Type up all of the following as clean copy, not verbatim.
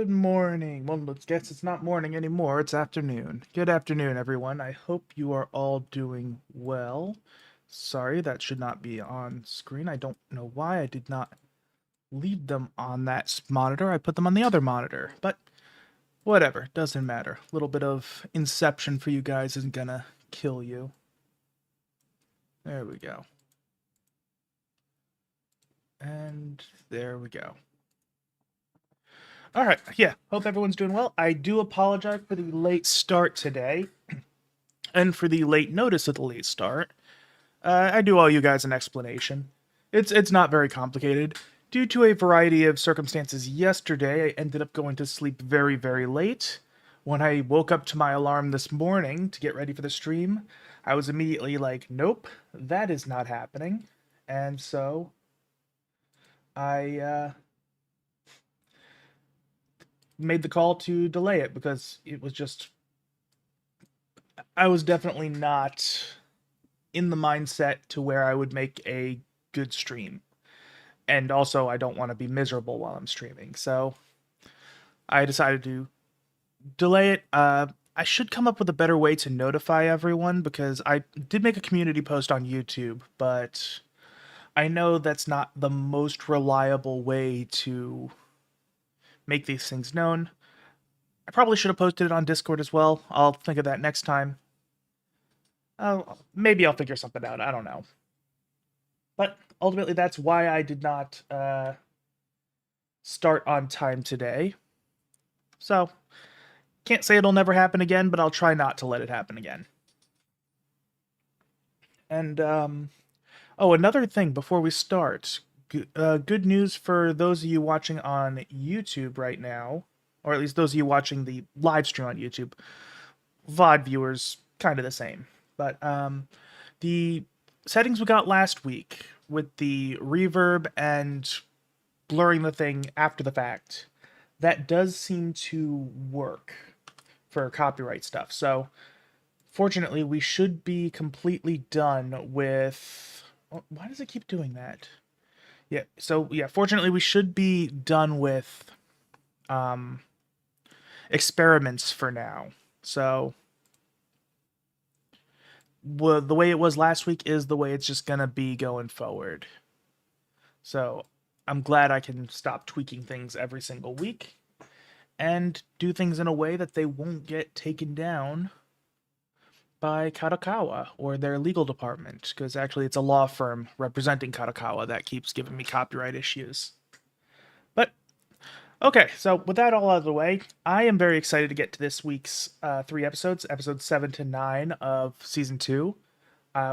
Good morning. Well, let's guess it's not morning anymore. It's afternoon. Good afternoon, everyone. I hope you are all doing well. Sorry, that should not be on screen. I don't know why I did not leave them on that monitor. I put them on the other monitor, but whatever. Doesn't matter. A little bit of inception for you guys isn't gonna kill you. There we go. And there we go. All right, yeah, hope everyone's doing well. I do apologize for the late start today and for the late notice of the late start. I do owe you guys an explanation. It's not very complicated. Due to a variety of circumstances yesterday, I ended up going to sleep very, very late. When I woke up to my alarm this morning to get ready for the stream, I was immediately like, nope, that is not happening. And so I made the call to delay it because it was just, I was definitely not in the mindset to where I would make a good stream. And also, I don't want to be miserable while I'm streaming. So I decided to delay it. I should come up with a better way to notify everyone because I did make a community post on YouTube, but I know that's not the most reliable way to make these things known. I probably should have posted it on Discord as well. I'll think of that next time. Maybe I'll figure something out. I don't know. But ultimately, that's why I did not start on time today. So, can't say it'll never happen again, but I'll try not to let it happen again. And, oh, another thing before we start. Good news for those of you watching on YouTube right now, or at least those of you watching the live stream on YouTube. VOD viewers, kind of the same. But the settings we got last week with the reverb and blurring the thing after the fact, that does seem to work for copyright stuff. So fortunately, we should be completely done with... Why does it keep doing that? Yeah, so yeah, fortunately, we should be done with experiments for now. So the way it was last week is the way it's just gonna be going forward. So I'm glad I can stop tweaking things every single week and do things in a way that they won't get taken down by Kadokawa or their legal department, because actually it's a law firm representing Kadokawa that keeps giving me copyright issues. But okay, so with that all out of the way, I am very excited to get to this week's 3 episodes, episodes 7 to 9 of Season 2.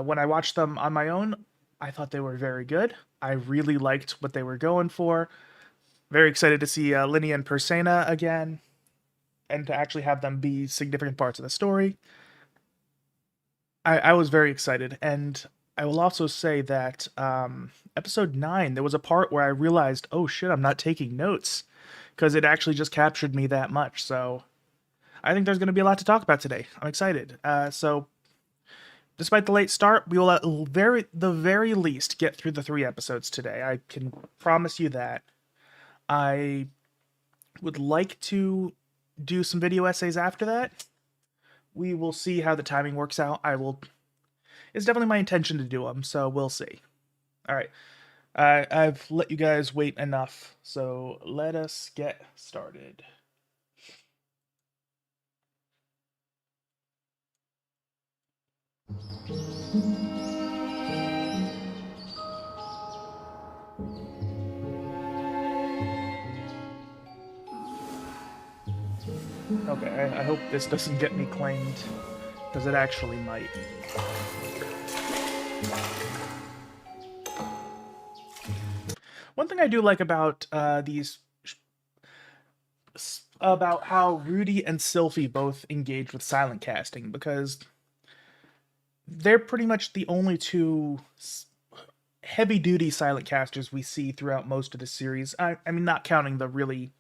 When I watched them on my own, I thought they were very good. I really liked what they were going for. Very excited to see Linnea and Persena again, and to actually have them be significant parts of the story. I was very excited, and I will also say that episode 9, there was a part where I realized, oh shit, I'm not taking notes, because it actually just captured me that much. So I think there's going to be a lot to talk about today. I'm excited. So despite the late start, we will at the very least get through the 3 episodes today. I can promise you that. I would like to do some video essays after that. We will see how the timing works out. It's definitely my intention to do them, so we'll see. All right. I've let you guys wait enough, so let us get started. Okay, I hope this doesn't get me claimed, because it actually might. One thing I do like about about how Rudy and Sylphie both engage with silent casting, because they're pretty much the only two heavy-duty silent casters we see throughout most of the series. I mean, not counting the really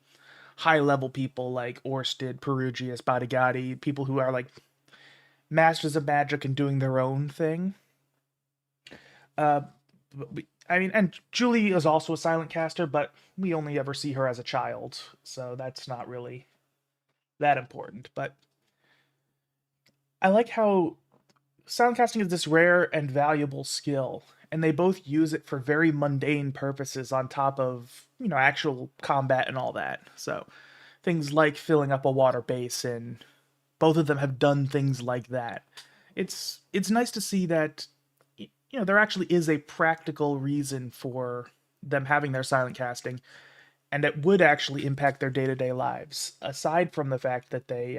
high-level people like Orsted, Perugius, Bodigatti, people who are like masters of magic and doing their own thing. I mean, and Julie is also a silent caster, but we only ever see her as a child, so that's not really that important. But I like how silent casting is this rare and valuable skill, and they both use it for very mundane purposes on top of, actual combat and all that. So things like filling up a water basin, both of them have done things like that. It's nice to see that there actually is a practical reason for them having their silent casting, and it would actually impact their day-to-day lives aside from the fact that they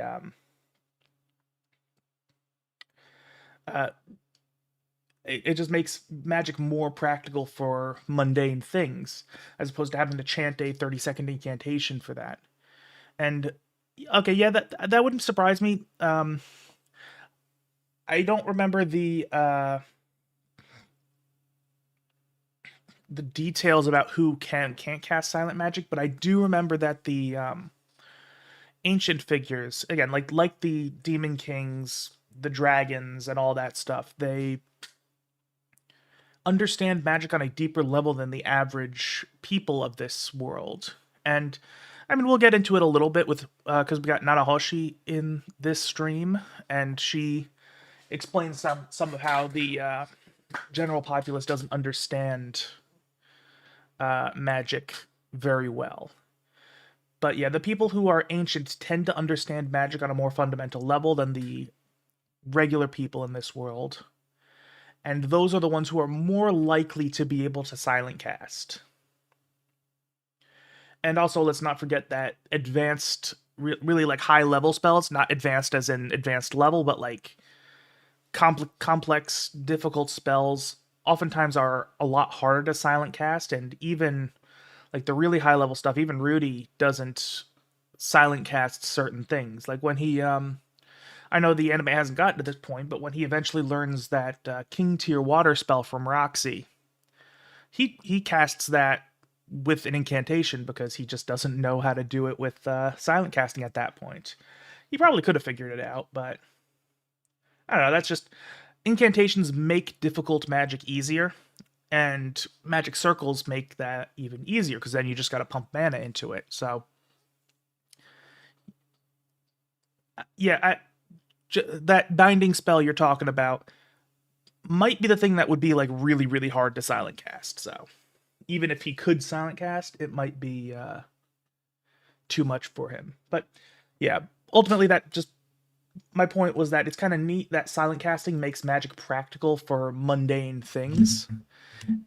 uh, it just makes magic more practical for mundane things as opposed to having to chant a 30-second incantation for that. And okay, yeah, that wouldn't surprise me. I don't remember the details about who can't cast silent magic, but I do remember that the ancient figures, again, like the demon kings, the dragons, and all that stuff, they understand magic on a deeper level than the average people of this world. And I mean, we'll get into it a little bit with because we got Nanahoshi in this stream, and she explains some of how the general populace doesn't understand magic very well. But yeah, the people who are ancient tend to understand magic on a more fundamental level than the regular people in this world. And those are the ones who are more likely to be able to silent cast. And also, let's not forget that advanced, really like high level spells, not advanced as in advanced level, but like complex, difficult spells, oftentimes are a lot harder to silent cast. And even like the really high level stuff, even Rudy doesn't silent cast certain things. Like when he, I know the anime hasn't gotten to this point, but when he eventually learns that King Tier water spell from Roxy, he casts that with an incantation because he just doesn't know how to do it with silent casting at that point. He probably could have figured it out, but I don't know. That's just incantations make difficult magic easier, and magic circles make that even easier because then you just got to pump mana into it. So yeah, that binding spell you're talking about might be the thing that would be like really, really hard to silent cast. So even if he could silent cast, it might be too much for him. But yeah, ultimately, that just my point was that it's kind of neat that silent casting makes magic practical for mundane things.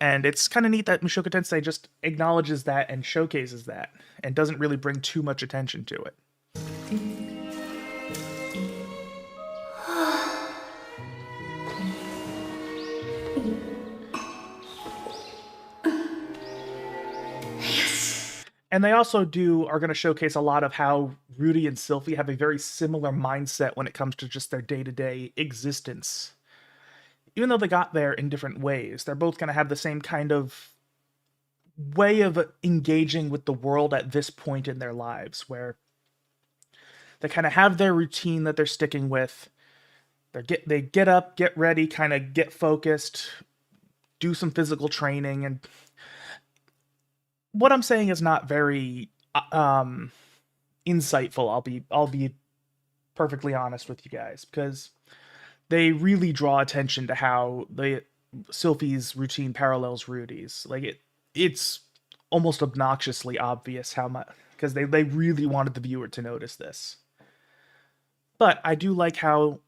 And it's kind of neat that Mushoku Tensei just acknowledges that and showcases that and doesn't really bring too much attention to it. And they also are going to showcase a lot of how Rudy and Sylphie have a very similar mindset when it comes to just their day-to-day existence. Even though they got there in different ways, they're both going to have the same kind of way of engaging with the world at this point in their lives, where they kind of have their routine that they're sticking with. They get up, get ready, kind of get focused, do some physical training, and what I'm saying is not very insightful. I'll be perfectly honest with you guys, because they really draw attention to how Sylphie's routine parallels Rudy's. Like it's almost obnoxiously obvious how much, because they really wanted the viewer to notice this. But I do like how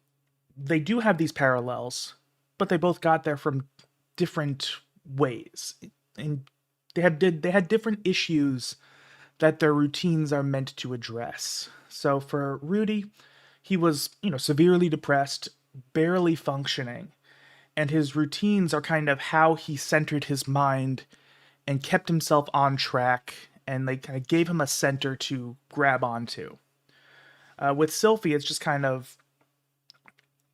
they do have these parallels, but they both got there from different ways, and they had different issues that their routines are meant to address. So for Rudy, he was, severely depressed, barely functioning, and his routines are kind of how he centered his mind and kept himself on track, and they kind of gave him a center to grab onto. With Sylphie, it's just kind of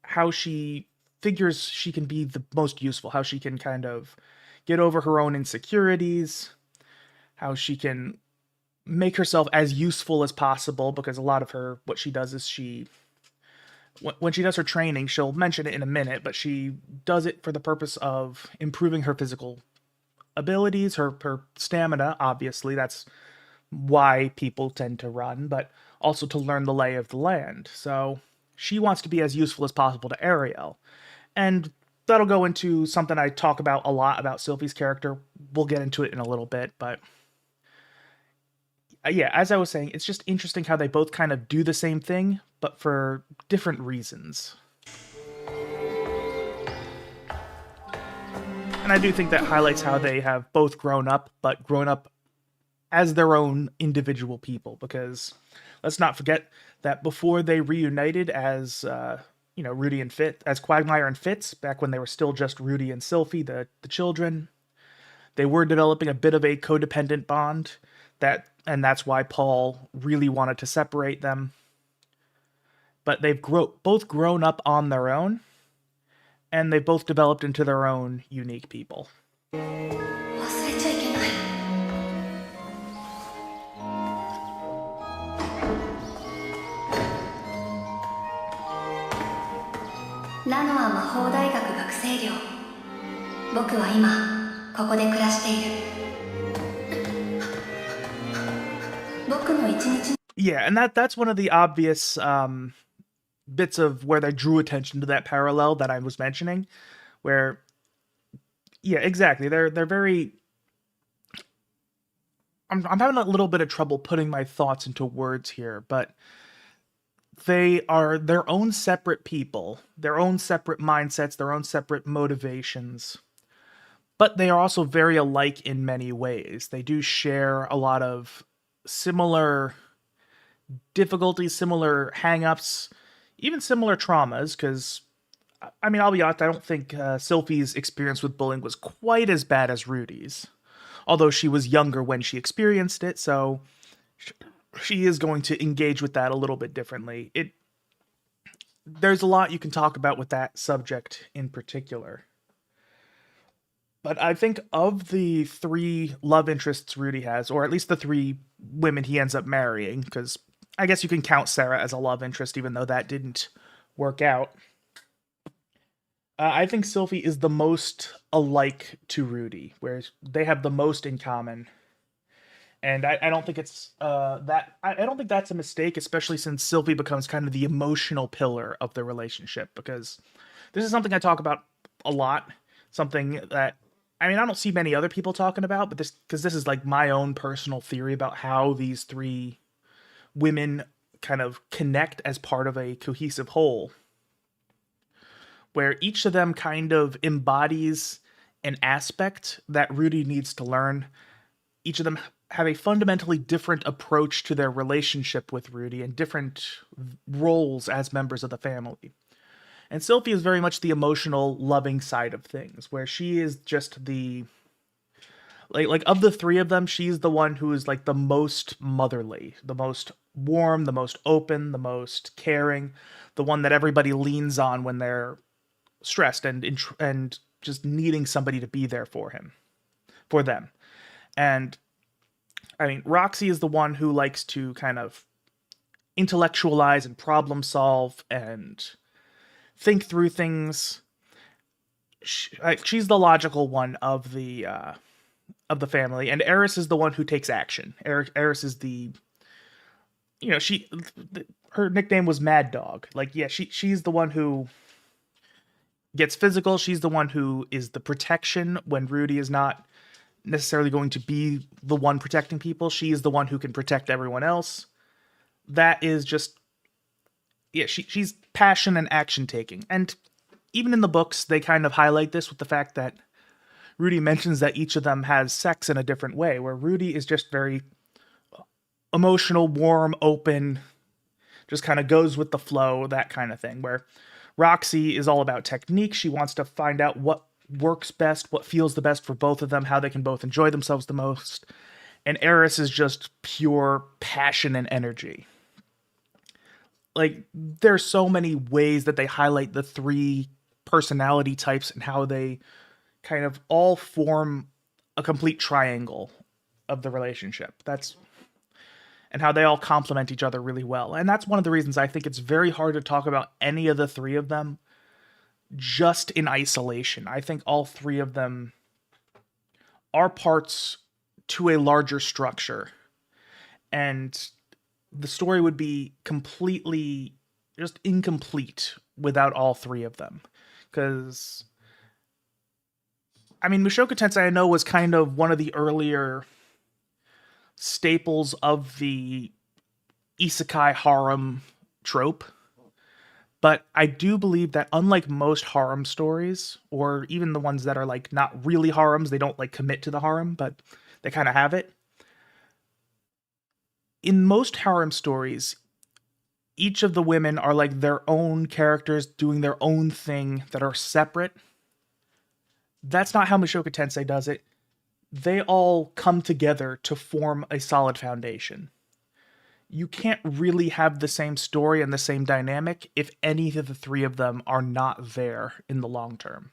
how she figures she can be the most useful, how she can kind of get over her own insecurities, how she can make herself as useful as possible, because a lot of what she does is when she does her training, she'll mention it in a minute, but she does it for the purpose of improving her physical abilities, her stamina, obviously, that's why people tend to run, but also to learn the lay of the land. So she wants to be as useful as possible to Ariel. And that'll go into something I talk about a lot about Sylvie's character. We'll get into it in a little bit, but yeah, as I was saying, it's just interesting how they both kind of do the same thing, but for different reasons. And I do think that highlights how they have both grown up, but grown up as their own individual people, because let's not forget that before they reunited as Rudy and Fitz, as Quagmire and Fitz, back when they were still just Rudy and Sylphie, the children, they were developing a bit of a codependent bond, and that's why Paul really wanted to separate them. But they've both grown up on their own, and they've both developed into their own unique people. ラノア魔法大学学生寮。僕は今ここで暮らしている。僕の一日。 Yeah, and that's one of the obvious bits of where they drew attention to that parallel that I was mentioning, where, yeah, exactly. They're very. I'm having a little bit of trouble putting my thoughts into words here, but they are their own separate people, their own separate mindsets, their own separate motivations. But they are also very alike in many ways. They do share a lot of similar difficulties, similar hang-ups, even similar traumas, because, I mean, I'll be honest, I don't think Sylphie's experience with bullying was quite as bad as Rudy's. Although she was younger when she experienced it, so she is going to engage with that a little bit differently. There's a lot you can talk about with that subject in particular. But I think of the 3 love interests Rudy has, or at least the 3 women he ends up marrying, because I guess you can count Sarah as a love interest, even though that didn't work out. I think Sylphie is the most alike to Rudy, whereas they have the most in common. And I don't think it's I don't think that's a mistake, especially since Sylphie becomes kind of the emotional pillar of the relationship, because this is something I talk about a lot, something that, I mean, I don't see many other people talking about, but because this is like my own personal theory about how these 3 women kind of connect as part of a cohesive whole, where each of them kind of embodies an aspect that Rudy needs to learn. Each of them have a fundamentally different approach to their relationship with Rudy and different roles as members of the family. And Sylphie is very much the emotional, loving side of things, where she is just the... Like of the 3 of them, she's the one who is like the most motherly, the most warm, the most open, the most caring, the one that everybody leans on when they're stressed and just needing somebody to be there for them. And I mean, Roxy is the one who likes to kind of intellectualize and problem solve and think through things. She's the logical one of the family, and Eris is the one who takes action. Eris is the, her nickname was Mad Dog. Like, yeah, she's the one who gets physical. She's the one who is the protection when Rudy is not necessarily going to be the one protecting people. She is the one who can protect everyone else. That is just, yeah, she's passion and action taking. And even in the books, they kind of highlight this with the fact that Rudy mentions that each of them has sex in a different way, where Rudy is just very emotional, warm, open, just kind of goes with the flow, that kind of thing, where Roxy is all about technique. She wants to find out what works best, what feels the best for both of them, how they can both enjoy themselves the most. And Eris is just pure passion and energy. Like, there's so many ways that they highlight the 3 personality types and how they kind of all form a complete triangle of the relationship. And how they all complement each other really well. And that's one of the reasons I think it's very hard to talk about any of the 3 of them just in isolation. I think all 3 of them are parts to a larger structure, and the story would be completely just incomplete without all three of them. Because, I mean, Mushoku Tensei, I know, was kind of one of the earlier staples of the isekai harem trope. But I do believe that unlike most harem stories, or even the ones that are like not really harems, they don't like commit to the harem, but they kind of have it. In most harem stories, each of the women are like their own characters doing their own thing that are separate. That's not how Mushoku Tensei does it. They all come together to form a solid foundation. You can't really have the same story and the same dynamic if any of the three of them are not there in the long term.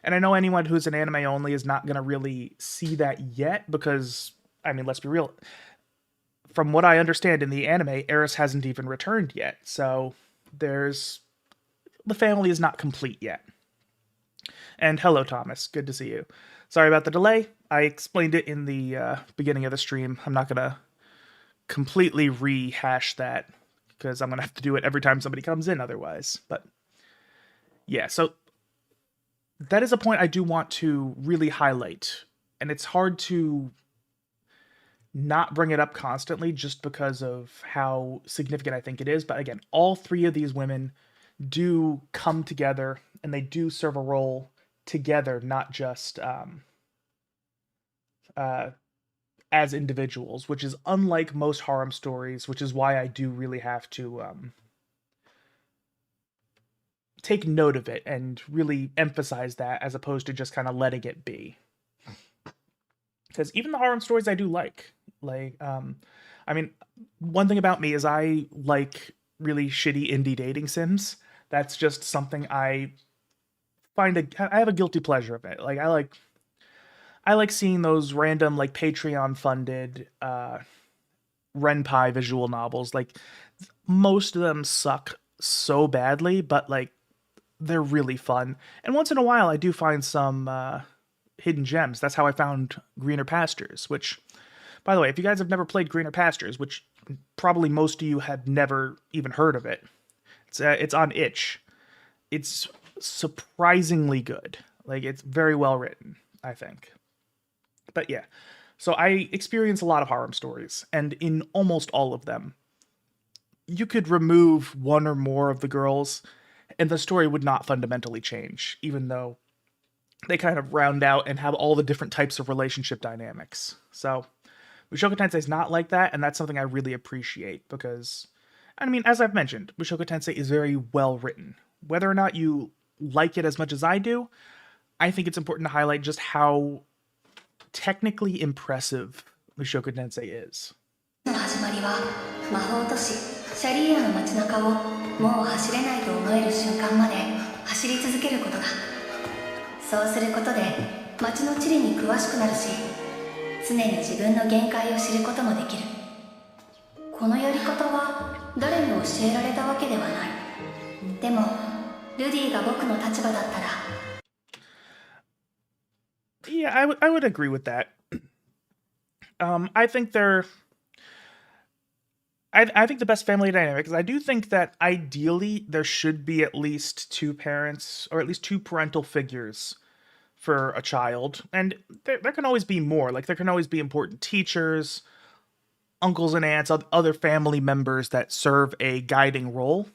And I know anyone who's an anime only is not going to really see that yet because, I mean, let's be real. From what I understand in the anime, Eris hasn't even returned yet. So the family is not complete yet. And hello, Thomas. Good to see you. Sorry about the delay. I explained it in the beginning of the stream. I'm not going to completely rehash that because I'm going to have to do it every time somebody comes in otherwise. But yeah, so that is a point I do want to really highlight. And it's hard to not bring it up constantly just because of how significant I think it is. But again, all three of these women do come together and they do serve a role together, not just as individuals, which is unlike most harem stories, which is why I do really have to take note of it and really emphasize that as opposed to just kind of letting it be. Because even the harem stories I do like, I mean, one thing about me is I like really shitty indie dating sims. That's just something I have a guilty pleasure of it. Like, I like seeing those random, like, Patreon funded Renpai visual novels. Like, most of them suck so badly, but like, they're really fun. And once in a while I do find some hidden gems. That's how I found Greener Pastures, which, by the way, if you guys have never played Greener Pastures, which probably most of you had never even heard of it, it's on itch. It's surprisingly good. Like, it's very well written, I think. But yeah, so I experience a lot of harem stories, and in almost all of them, you could remove one or more of the girls, and the story would not fundamentally change, even though they kind of round out and have all the different types of relationship dynamics. So Mushoku Tensei is not like that, and that's something I really appreciate because, I mean, as I've mentioned, Mushoku Tensei is very well written. Whether or not you like it as much as I do, I think it's important to highlight just how technically impressive Mushoku Tensei is. の始まりは魔法都市シャリーアの街中をもう走れないと思える瞬間まで走り続けることだ。そうすることで街の地理に詳しくなるし、常に自分の限界を知ることもできる。このやり方は誰に教えられたわけではない。でもルディが僕の立場だったら。Yeah, I would agree with that. I think I think the best family dynamic is I do think that ideally there should be at least two parents or at least two parental figures for a child. And there can always be more. Like, there can always be important teachers, uncles and aunts, other family members that serve a guiding role.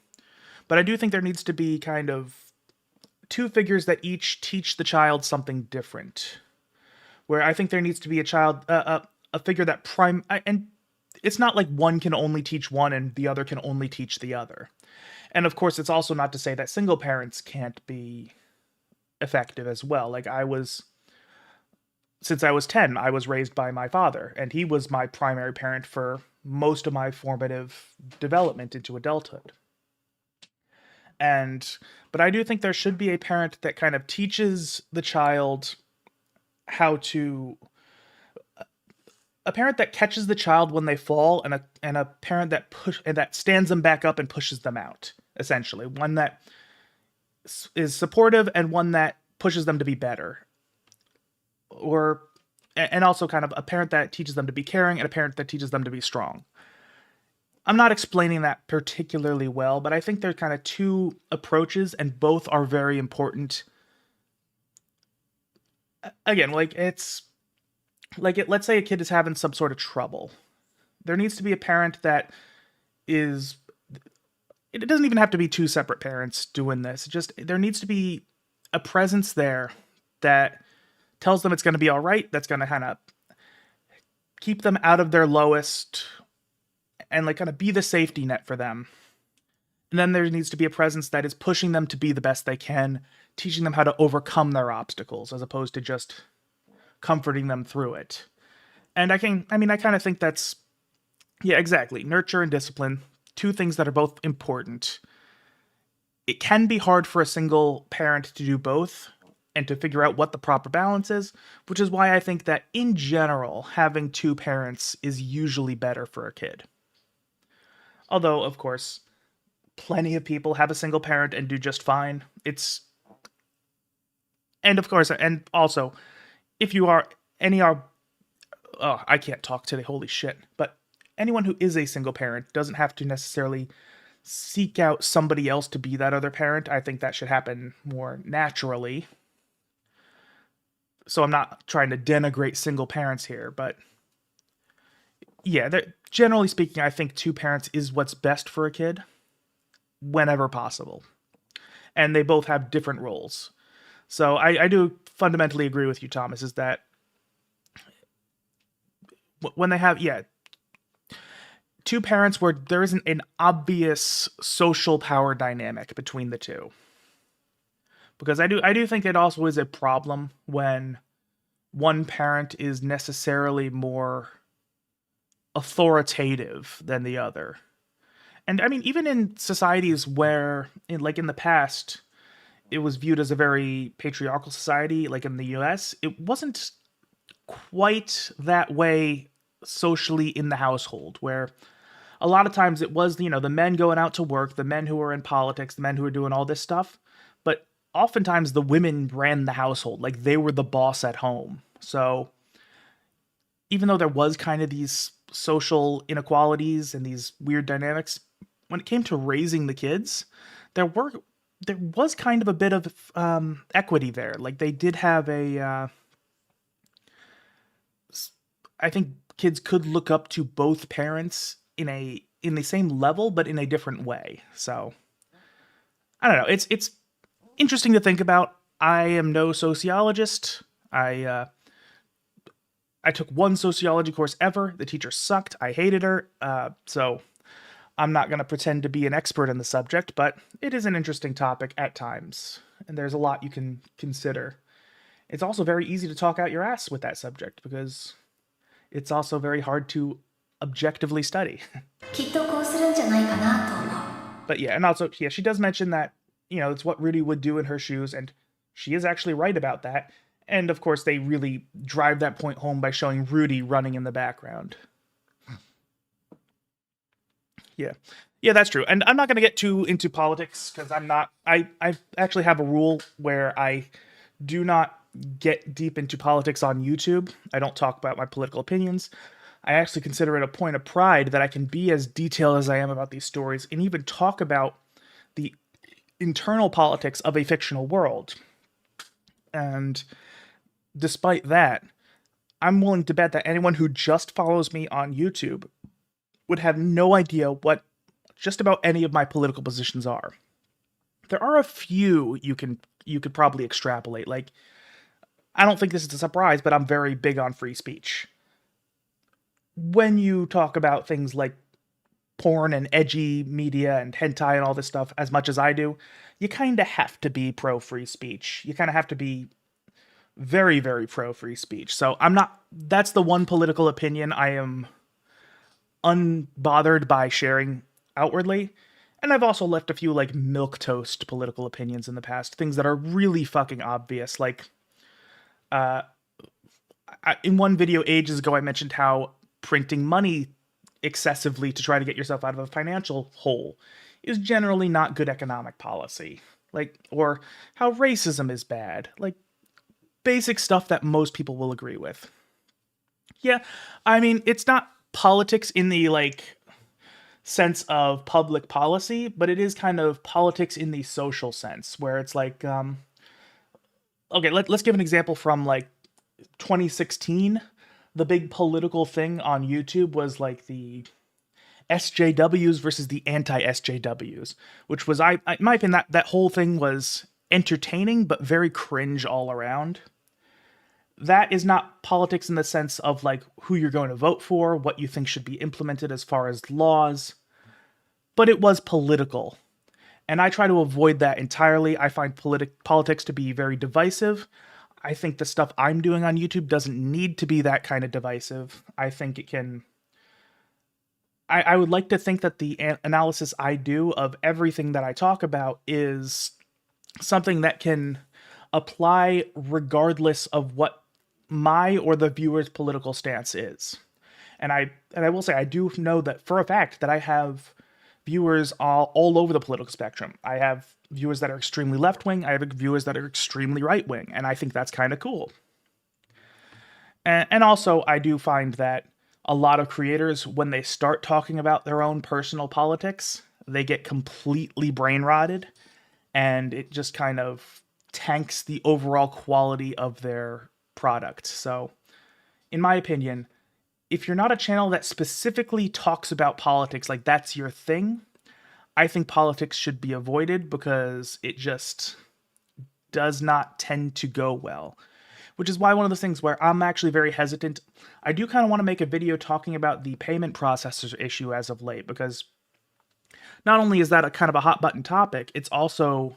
But I do think there needs to be kind of two figures that each teach the child something different. Where I think there needs to be a figure that and it's not like one can only teach one and the other can only teach the other. And of course, it's also not to say that single parents can't be effective as well. Like, since I was 10, I was raised by my father, and he was my primary parent for most of my formative development into adulthood. But I do think there should be a parent that kind of teaches the child how to, a parent that catches the child when they fall, and a parent that stands them back up and pushes them out, essentially. One that is supportive and one that pushes them to be better. Or and also kind of a parent that teaches them to be caring and a parent that teaches them to be strong. I'm not explaining that particularly well, but I think there's kind of two approaches, and both are very important. Again, let's say a kid is having some sort of trouble. There needs to be a parent that is, it doesn't even have to be two separate parents doing this. Just there needs to be a presence there that tells them it's going to be all right. That's going to kind of keep them out of their lowest and like kind of be the safety net for them. And then there needs to be a presence that is pushing them to be the best they can, teaching them how to overcome their obstacles as opposed to just comforting them through it. And I kind of think that's, yeah, exactly. Nurture and discipline, two things that are both important. It can be hard for a single parent to do both and to figure out what the proper balance is, which is why I think that in general, having two parents is usually better for a kid. Although, of course, plenty of people have a single parent and do just fine. And of course, and also, if you are I can't talk today, holy shit. But anyone who is a single parent doesn't have to necessarily seek out somebody else to be that other parent. I think that should happen more naturally. So I'm not trying to denigrate single parents here, but yeah, generally speaking, I think two parents is what's best for a kid whenever possible. And they both have different roles. So I do fundamentally agree with you, Thomas, is that when they have, two parents where there isn't an obvious social power dynamic between the two. Because I do think it also is a problem when one parent is necessarily more authoritative than the other. And I mean, even in societies where, in the past, it was viewed as a very patriarchal society, like in the US, it wasn't quite that way socially in the household, where a lot of times it was, the men going out to work, the men who were in politics, the men who were doing all this stuff. But oftentimes the women ran the household, like they were the boss at home. So even though there was kind of these social inequalities and these weird dynamics, when it came to raising the kids, there was kind of a bit of equity there. Like they did have I think kids could look up to both parents in the same level, but in a different way. So I don't know. It's interesting to think about. I am no sociologist. I took one sociology course ever. The teacher sucked. I hated her. So I'm not going to pretend to be an expert in the subject, but it is an interesting topic at times. And there's a lot you can consider. It's also very easy to talk out your ass with that subject because it's also very hard to objectively study. But yeah, and also, yeah, she does mention that, it's what Rudy would do in her shoes, and she is actually right about that. And of course, they really drive that point home by showing Rudy running in the background. Yeah. Yeah, that's true. And I'm not going to get too into politics because I actually have a rule where I do not get deep into politics on YouTube. I don't talk about my political opinions. I actually consider it a point of pride that I can be as detailed as I am about these stories and even talk about the internal politics of a fictional world. And despite that, I'm willing to bet that anyone who just follows me on YouTube would have no idea what just about any of my political positions are. There are a few you could probably extrapolate. Like, I don't think this is a surprise, but I'm very big on free speech. When you talk about things like porn and edgy media and hentai and all this stuff, as much as I do, you kind of have to be pro-free speech. You kind of have to be very, very pro-free speech. So that's the one political opinion I am unbothered by sharing outwardly. And I've also left a few like milquetoast political opinions in the past, things that are really fucking obvious. Like, in one video ages ago, I mentioned how printing money excessively to try to get yourself out of a financial hole is generally not good economic policy. Like, or how racism is bad. Like, basic stuff that most people will agree with. Yeah, I mean, it's not politics in the sense of public policy, but it is kind of politics in the social sense, where it's like, okay, let's give an example from 2016. The big political thing on YouTube was like the SJWs versus the anti-SJWs, which was, in my opinion, that whole thing was entertaining but very cringe all around. That is not politics in the sense of like who you're going to vote for, what you think should be implemented as far as laws, but it was political. And I try to avoid that entirely. I find politics to be very divisive. I think the stuff I'm doing on YouTube doesn't need to be that kind of divisive. I think it can. I would like to think that the analysis I do of everything that I talk about is something that can apply regardless of what my or the viewer's political stance is. And I will say I do know that for a fact that I have viewers all over the political spectrum. I have viewers that are extremely left wing. I have viewers that are extremely right wing, and I think that's kind of cool. And also, I do find that a lot of creators, when they start talking about their own personal politics, they get completely brain rotted, and it just kind of tanks the overall quality of their product. So, in my opinion, if you're not a channel that specifically talks about politics, like that's your thing, I think politics should be avoided because it just does not tend to go well. Which is why one of those things where I'm actually very hesitant. I do kind of want to make a video talking about the payment processors issue as of late, because not only is that a kind of a hot button topic, it's also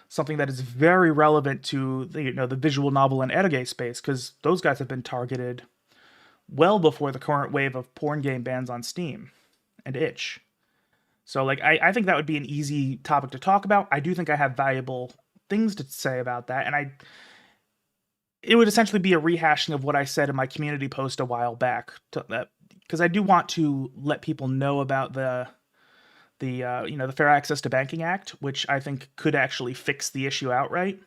something that is very relevant to the visual novel and eroge space, because those guys have been targeted well before the current wave of porn game bans on Steam and itch. So I think that would be an easy topic to talk about. I do think I have valuable things to say about that, and it would essentially be a rehashing of what I said in my community post a while back, because I do want to let people know about the Fair Access to Banking Act, which I think could actually fix the issue outright.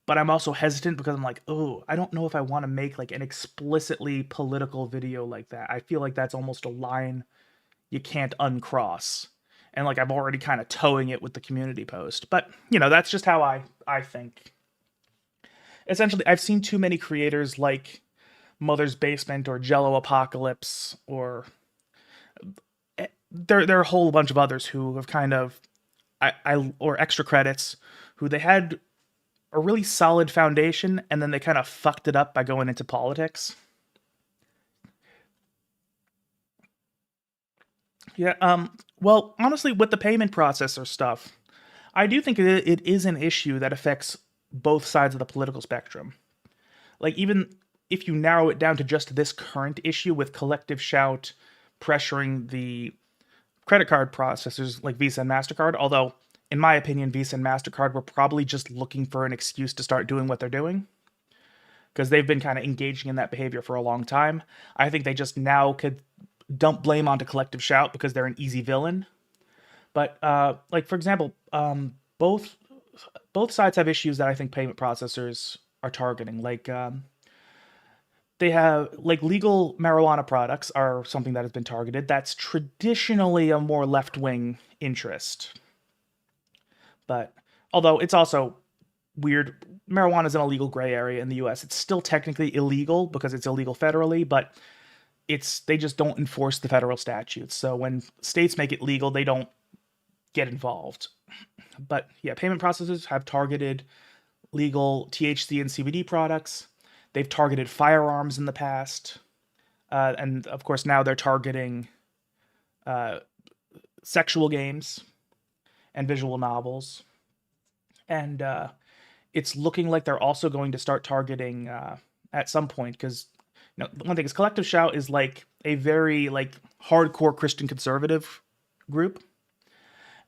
But I'm also hesitant because I'm like, oh, I don't know if I want to make like an explicitly political video like that. I feel like that's almost a line you can't uncross. And like I'm already kind of towing it with the community post. But, that's just how I think. Essentially, I've seen too many creators like Mother's Basement or Jello Apocalypse, or there are a whole bunch of others who have kind of or Extra Credits, who they had a really solid foundation and then they kind of fucked it up by going into politics. Yeah, well, honestly, with the payment processor stuff, I do think it is an issue that affects both sides of the political spectrum. Like, even if you narrow it down to just this current issue with Collective Shout pressuring the credit card processors like Visa and MasterCard, although, in my opinion, Visa and MasterCard were probably just looking for an excuse to start doing what they're doing, because they've been kind of engaging in that behavior for a long time. I think they just now could dump blame onto Collective Shout because they're an easy villain. But, for example, both sides have issues that I think payment processors are targeting. They have legal marijuana products are something that has been targeted. That's traditionally a more left-wing interest. But although it's also weird, marijuana is an illegal gray area in the US. It's still technically illegal because it's illegal federally, but they just don't enforce the federal statutes. So when states make it legal, they don't get involved. But yeah, payment processors have targeted legal THC and CBD products. They've targeted firearms in the past. And of course, now they're targeting sexual games and visual novels. And it's looking like they're also going to start targeting at some point, because one thing is Collective Shout is like a very hardcore Christian conservative group.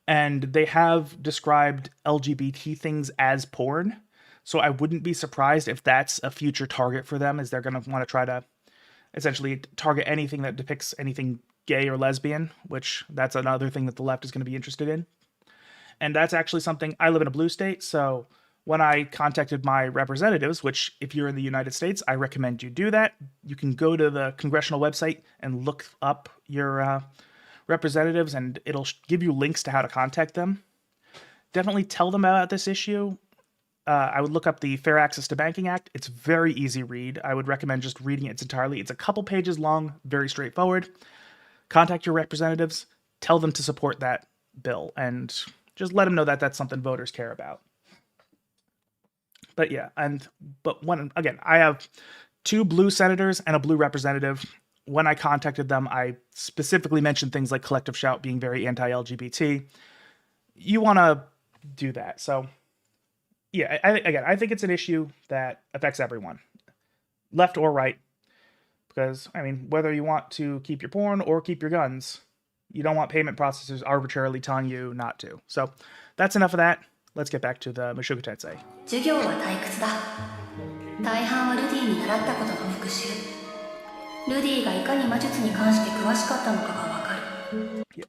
And they have described LGBT things as porn. So I wouldn't be surprised if that's a future target for them, is they're going to want to try to essentially target anything that depicts anything gay or lesbian, which that's another thing that the left is going to be interested in. And that's actually something, I live in a blue state, so when I contacted my representatives, which if you're in the United States, I recommend you do that. You can go to the congressional website and look up your representatives, and it'll give you links to how to contact them. Definitely tell them about this issue. I would look up the Fair Access to Banking Act. It's very easy read. I would recommend just reading it entirely. It's a couple pages long, very straightforward. Contact your representatives, tell them to support that bill, and just let them know that that's something voters care about. But yeah, but when again, I have 2 blue senators and a blue representative. When I contacted them, I specifically mentioned things like Collective Shout being very anti-LGBT. You want to do that. So yeah, I think it's an issue that affects everyone, left or right. Because, I mean, whether you want to keep your porn or keep your guns, you don't want payment processors arbitrarily telling you not to. So that's enough of that. Let's get back to the Mushoku Tensei. 授業は退屈だ。大半はルディに習ったことの復習。ルディがいかに魔術に関して詳しかったのかがわかる。Yeah.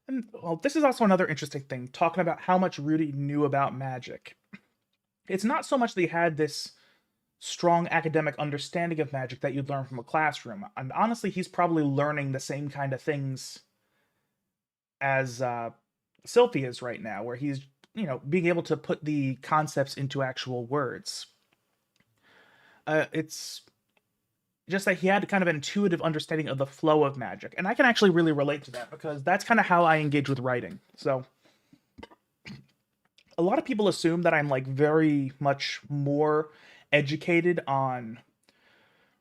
And, well, this is also another interesting thing, talking about how much Rudy knew about magic. It's not so much that he had this strong academic understanding of magic that you'd learn from a classroom. And honestly, he's probably learning the same kind of things as Sylphie is right now, where he's, being able to put the concepts into actual words. It's just that he had kind of an intuitive understanding of the flow of magic. And I can actually really relate to that because that's kind of how I engage with writing. So a lot of people assume that I'm like very much more educated on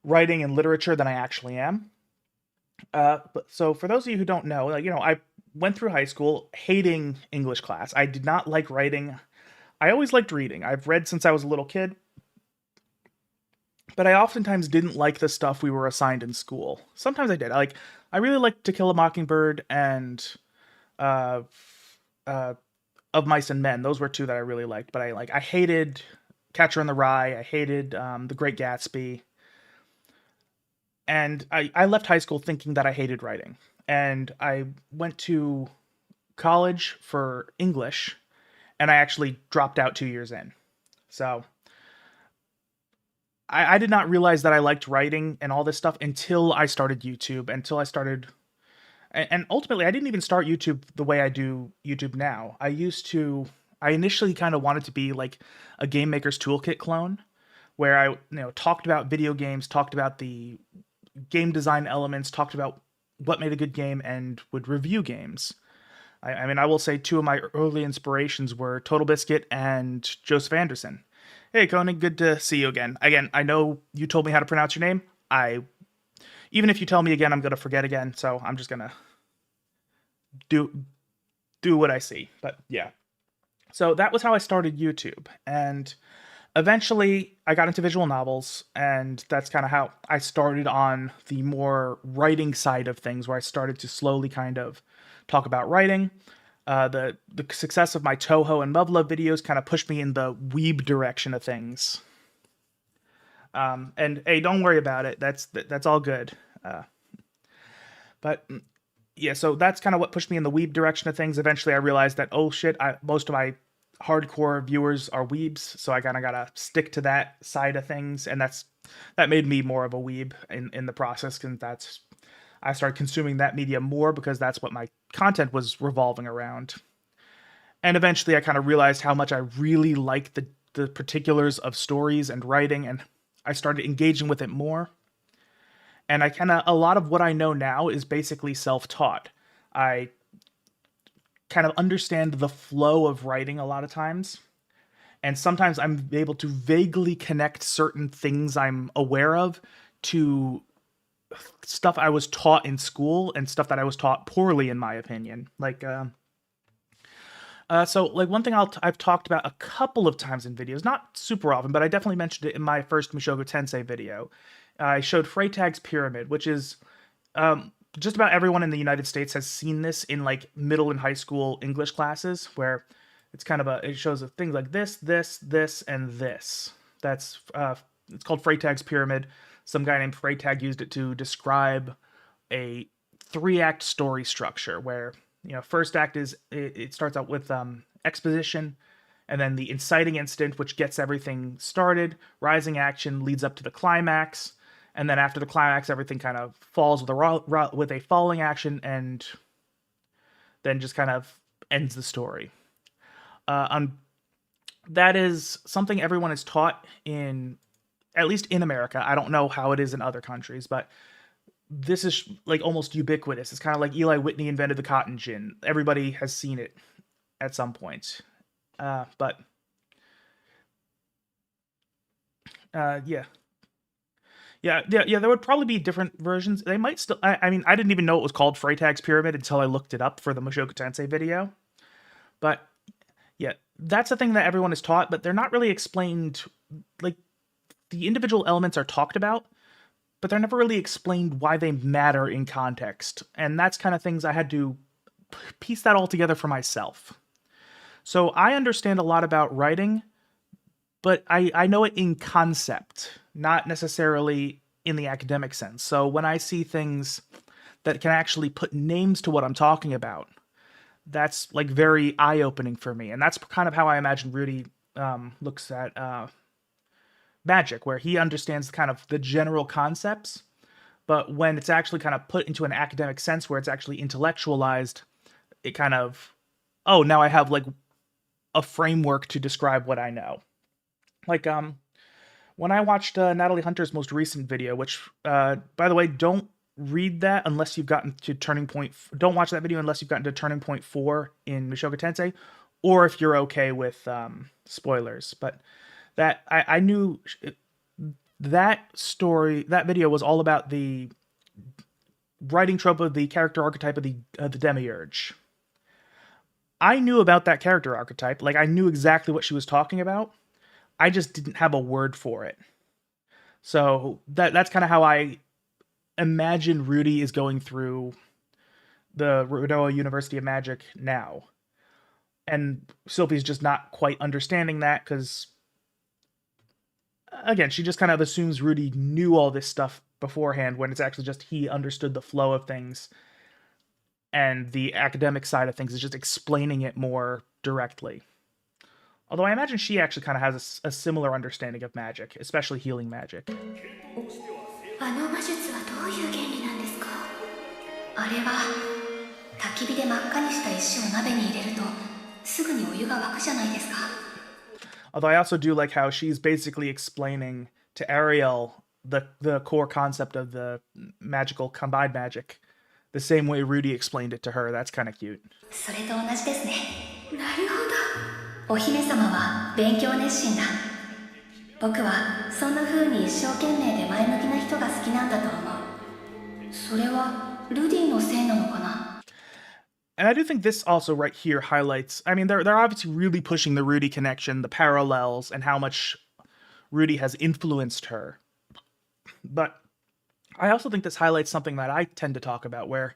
writing and literature than I actually am. So for those of you who don't know, I went through high school hating English class. I did not like writing. I always liked reading. I've read since I was a little kid. But I oftentimes didn't like the stuff we were assigned in school. Sometimes I did. I really liked To Kill a Mockingbird and Of Mice and Men. Those were 2 that I really liked. But I hated Catcher in the Rye. I hated The Great Gatsby. And I left high school thinking that I hated writing. And I went to college for English, and I actually dropped out 2 years in. So I did not realize that I liked writing and all this stuff until I started YouTube, and ultimately I didn't even start YouTube the way I do YouTube now. I initially kind of wanted to be like a Game Maker's Toolkit clone, where I talked about video games, talked about the game design elements, talked about what made a good game, and would review games. I mean, I will say 2 of my early inspirations were Total Biscuit and Joseph Anderson. Hey, Conan, good to see you again. Again, I know you told me how to pronounce your name. Even if you tell me again, I'm going to forget again, so I'm just going to do what I see. But yeah. So that was how I started YouTube. And eventually I got into visual novels, and that's kind of how I started on the more writing side of things, where I started to slowly kind of talk about writing. The success of my Toho and Muv-Luv videos kind of pushed me in the weeb direction of things. And hey, don't worry about it. That's all good. But yeah, so that's kind of what pushed me in the weeb direction of things. Eventually I realized that, oh shit, most of my hardcore viewers are weebs, so I kind of gotta stick to that side of things, and that made me more of a weeb in the process, because I started consuming that media more because that's what my content was revolving around. And eventually I kind of realized how much I really liked the particulars of stories and writing, and I started engaging with it more. And a lot of what I know now is basically self-taught. I kind of understand the flow of writing a lot of times. And sometimes I'm able to vaguely connect certain things I'm aware of to stuff I was taught in school and stuff that I was taught poorly, in my opinion. So one thing I've talked about a couple of times in videos, not super often, but I definitely mentioned it in my first Mushoku Tensei video. I showed Freytag's Pyramid, which is just about everyone in the United States has seen this in middle and high school English classes, where it's kind of it shows things like this, and this. It's called Freytag's Pyramid. Some guy named Freytag used it to describe a 3-act story structure, where first act is it starts out with exposition, and then the inciting incident, which gets everything started. Rising action leads up to the climax, and then after the climax, everything kind of falls with a falling action, and then just kind of ends the story. That is something everyone is taught in, at least in America. I don't know how it is in other countries, but this is like almost ubiquitous. It's kind of like Eli Whitney invented the cotton gin. Everybody has seen it at some point. But yeah. There would probably be different versions. They might still. I mean, I didn't even know it was called Freytag's Pyramid until I looked it up for the Mushoku Tensei video. But yeah, that's the thing that everyone is taught, but they're not really explained. Like, the individual elements are talked about, but they're never really explained why they matter in context. And that's kind of things I had to piece that all together for myself. So I understand a lot about writing, but I know it in concept, not necessarily in the academic sense. So when I see things that can actually put names to what I'm talking about, that's like very eye-opening for me. And that's kind of how I imagine Rudy looks at magic, where he understands kind of the general concepts, but when it's actually kind of put into an academic sense where it's actually intellectualized, it kind of, oh, now I have like a framework to describe what I know. Like, when I watched Natalie Hunter's most recent video, which, by the way, don't read that unless you've gotten to Turning Point. Don't watch that video unless you've gotten to Turning Point 4 in Mushoku Tensei, or if you're okay with spoilers. But that I knew that story, that video was all about the writing trope of the character archetype of the demiurge. I knew about that character archetype, like I knew exactly what she was talking about. I just didn't have a word for it. So that's kind of how I imagine Rudy is going through the Rhodoa University of Magic now. And Sylvie's just not quite understanding that because, again, she just kind of assumes Rudy knew all this stuff beforehand when it's actually just he understood the flow of things. And the academic side of things is just explaining it more directly. Although I imagine she actually kind of has a similar understanding of magic, especially healing magic. あの魔術はどういう原理なんですか？あれは焚き火で真っ赤にした石を鍋に入れるとすぐにお湯が沸くじゃないですか。 Although I also do like how she's basically explaining to Ariel the core concept of the magical combined magic the same way Rudy explained it to her. That's kind of cute. それと同じですね。なるほど。お姫様は勉強熱心だ。僕はそんな風に一生懸命で前向きな人が好きなんだと思う。それはルディのせいなのかな? And I do think this also right here highlights, I mean, they're obviously really pushing the Rudy connection, the parallels, and how much Rudy has influenced her. But I also think this highlights something that I tend to talk about, where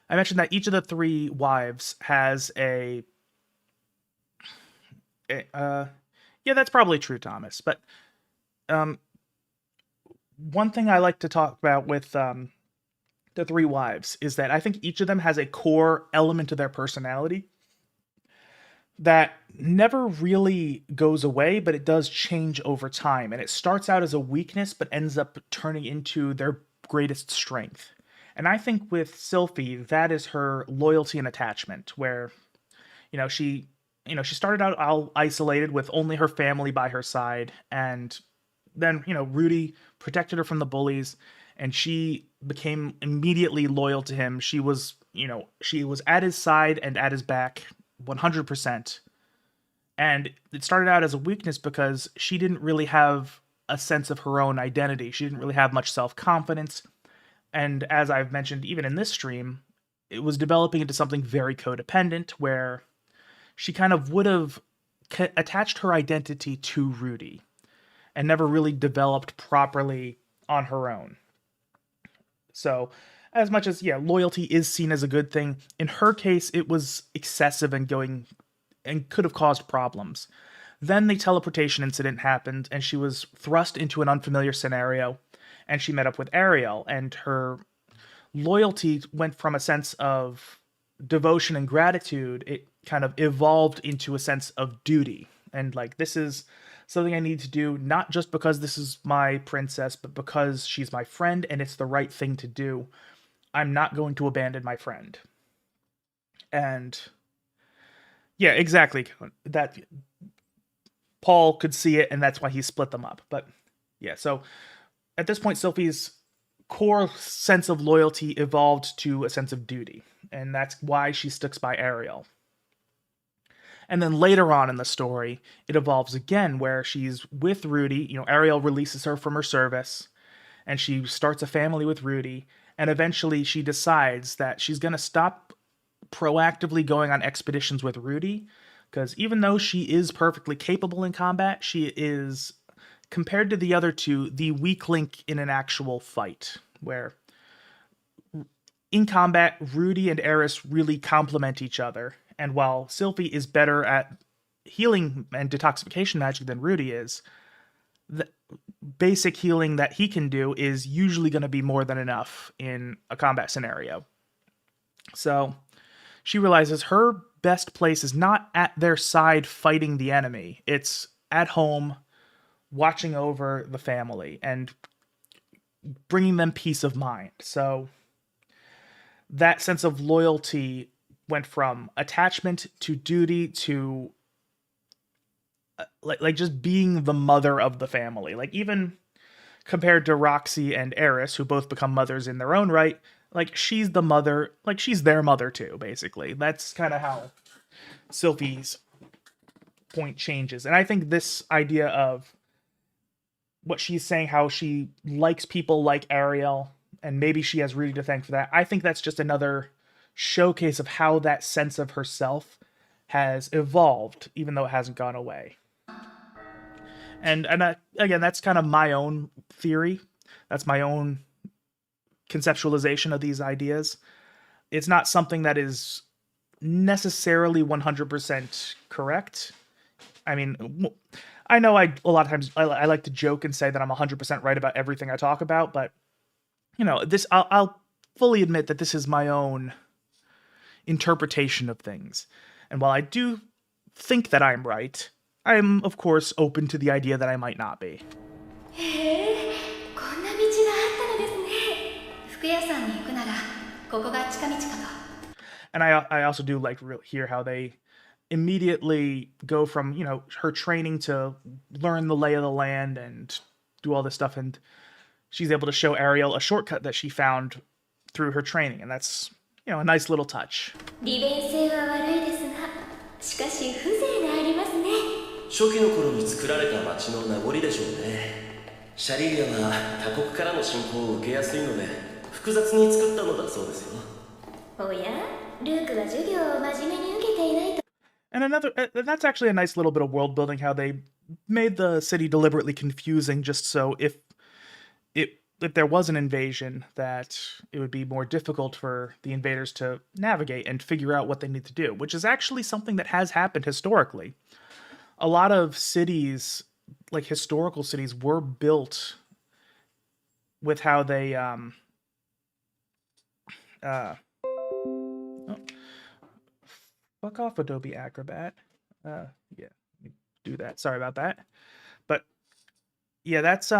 I mentioned that each of the three wives has yeah, that's probably true, Thomas. But one thing I like to talk about with the three wives is that I think each of them has a core element to their personality that never really goes away, but it does change over time. And it starts out as a weakness, but ends up turning into their greatest strength. And I think with Sylphie, that is her loyalty and attachment, where, she started out all isolated with only her family by her side. And then, Rudy protected her from the bullies, and she became immediately loyal to him. She was at his side and at his back 100%. And it started out as a weakness because she didn't really have a sense of her own identity. She didn't really have much self-confidence. And as I've mentioned, even in this stream, it was developing into something very codependent, where she kind of would have attached her identity to Rudy and never really developed properly on her own. So, as much as, loyalty is seen as a good thing, in her case, it was excessive and could have caused problems. Then the teleportation incident happened, and she was thrust into an unfamiliar scenario, and she met up with Ariel, and her loyalty went from a sense of devotion and gratitude. It kind of evolved into a sense of duty. And like, this is something I need to do, not just because this is my princess, but because she's my friend and it's the right thing to do. I'm not going to abandon my friend. And yeah, exactly. That Paul could see it, and that's why he split them up. But yeah, so at this point, Sophie's core sense of loyalty evolved to a sense of duty, and that's why she sticks by Ariel. And then later on in the story, it evolves again where she's with Rudy. You know, Ariel releases her from her service, and she starts a family with Rudy. And eventually she decides that she's going to stop proactively going on expeditions with Rudy, because even though she is perfectly capable in combat, she is, compared to the other two, the weak link in an actual fight, where in combat, Rudy and Eris really complement each other. And while Sylphie is better at healing and detoxification magic than Rudy is, the basic healing that he can do is usually going to be more than enough in a combat scenario. So she realizes her best place is not at their side fighting the enemy. It's at home, watching over the family and bringing them peace of mind. So that sense of loyalty went from attachment to duty to like just being the mother of the family. Like, even compared to Roxy and Eris, who both become mothers in their own right, like, she's the mother, like, she's their mother too, basically. That's kind of how Sylphie's point changes. And I think this idea of what she's saying, how she likes people like Ariel, and maybe she has Rudy to thank for that, I think that's just another showcase of how that sense of herself has evolved, even though it hasn't gone away. And again, that's kind of my own theory. That's my own conceptualization of these ideas. It's not something that is necessarily 100% correct. I mean, I know a lot of times I like to joke and say that I'm 100% right about everything I talk about, but you know, this I'll fully admit that this is my own interpretation of things. And while I do think that I'm right, I'm of course open to the idea that I might not be. へえ、こんな道があったのですね。服屋さんに行くならここが近道かと。 And I also do like to hear how they immediately go from, you know, her training to learn the lay of the land and do all this stuff, and she's able to show Ariel a shortcut that she found through her training, and that's, you know, a nice little touch. 利便性は悪いですが、しかし風情がありますね。初期の頃に作られた町の名残でしょうね。シャリーアは他国からの侵攻を受けやすいので複雑に作ったのだそうですよ。おや、ルークは授業を真面目に受けていないと。 And that's actually a nice little bit of world building, how they made the city deliberately confusing just so if there was an invasion, that it would be more difficult for the invaders to navigate and figure out what they need to do, which is actually something that has happened historically. A lot of cities, like historical cities, were built with how they fuck off, Adobe Acrobat. Yeah, do that. Sorry about that. But yeah, that's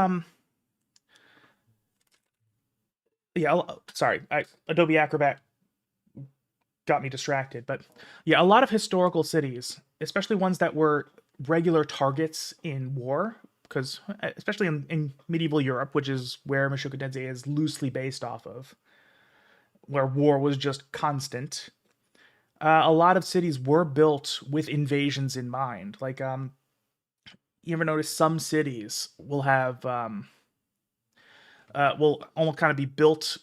yeah, sorry. Adobe Acrobat got me distracted. But yeah, a lot of historical cities, especially ones that were regular targets in war, because especially in medieval Europe, which is where Mushoku Tensei is loosely based off of, where war was just constant, a lot of cities were built with invasions in mind. Like, you ever notice some cities will have will almost kind of be built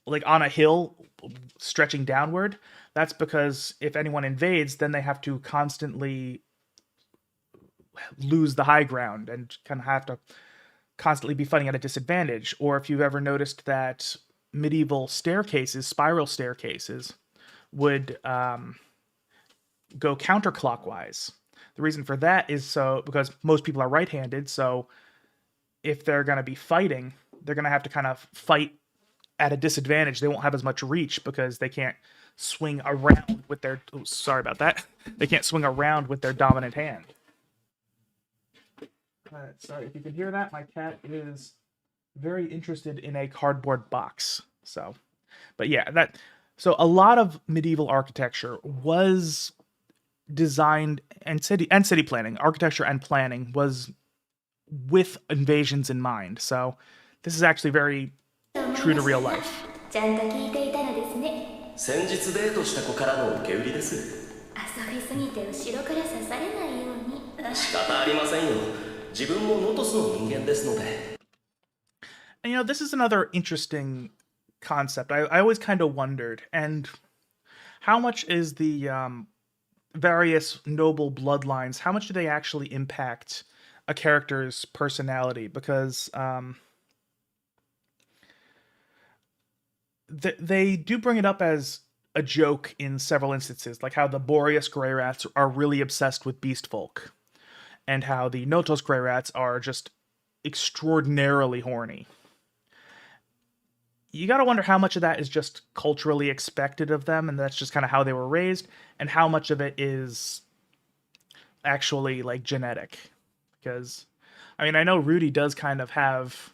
like on a hill stretching downward? That's because if anyone invades, then they have to constantly lose the high ground and kind of have to constantly be fighting at a disadvantage. Or if you've ever noticed that medieval staircases, spiral staircases, would go counterclockwise. The reason for that is because most people are right-handed, so if they're going to be fighting, they're going to have to kind of fight at a disadvantage. They won't have as much reach because they can't swing around with their... Oh, sorry about that. They can't swing around with their dominant hand. Sorry if you can hear that. My cat is very interested in a cardboard box. So, but yeah, so a lot of medieval architecture was designed, and city planning, architecture and planning was with invasions in mind. So this is actually very true to real life. ちゃんと聞いていたのですね。先日デートした子からの受け売りです。遊びすぎて後ろから刺されないように。仕方ありませんよ。自分もノトスの人間ですので。And this is another interesting concept. I always kind of wondered, and how much is the various noble bloodlines, how much do they actually impact a character's personality? Because they do bring it up as a joke in several instances, like how the Boreas Grey Rats are really obsessed with beast folk, and how the Notos Grey Rats are just extraordinarily horny. You gotta wonder how much of that is just culturally expected of them, and that's just kind of how they were raised, and how much of it is actually, like, genetic. Because, I mean, I know Rudy does kind of have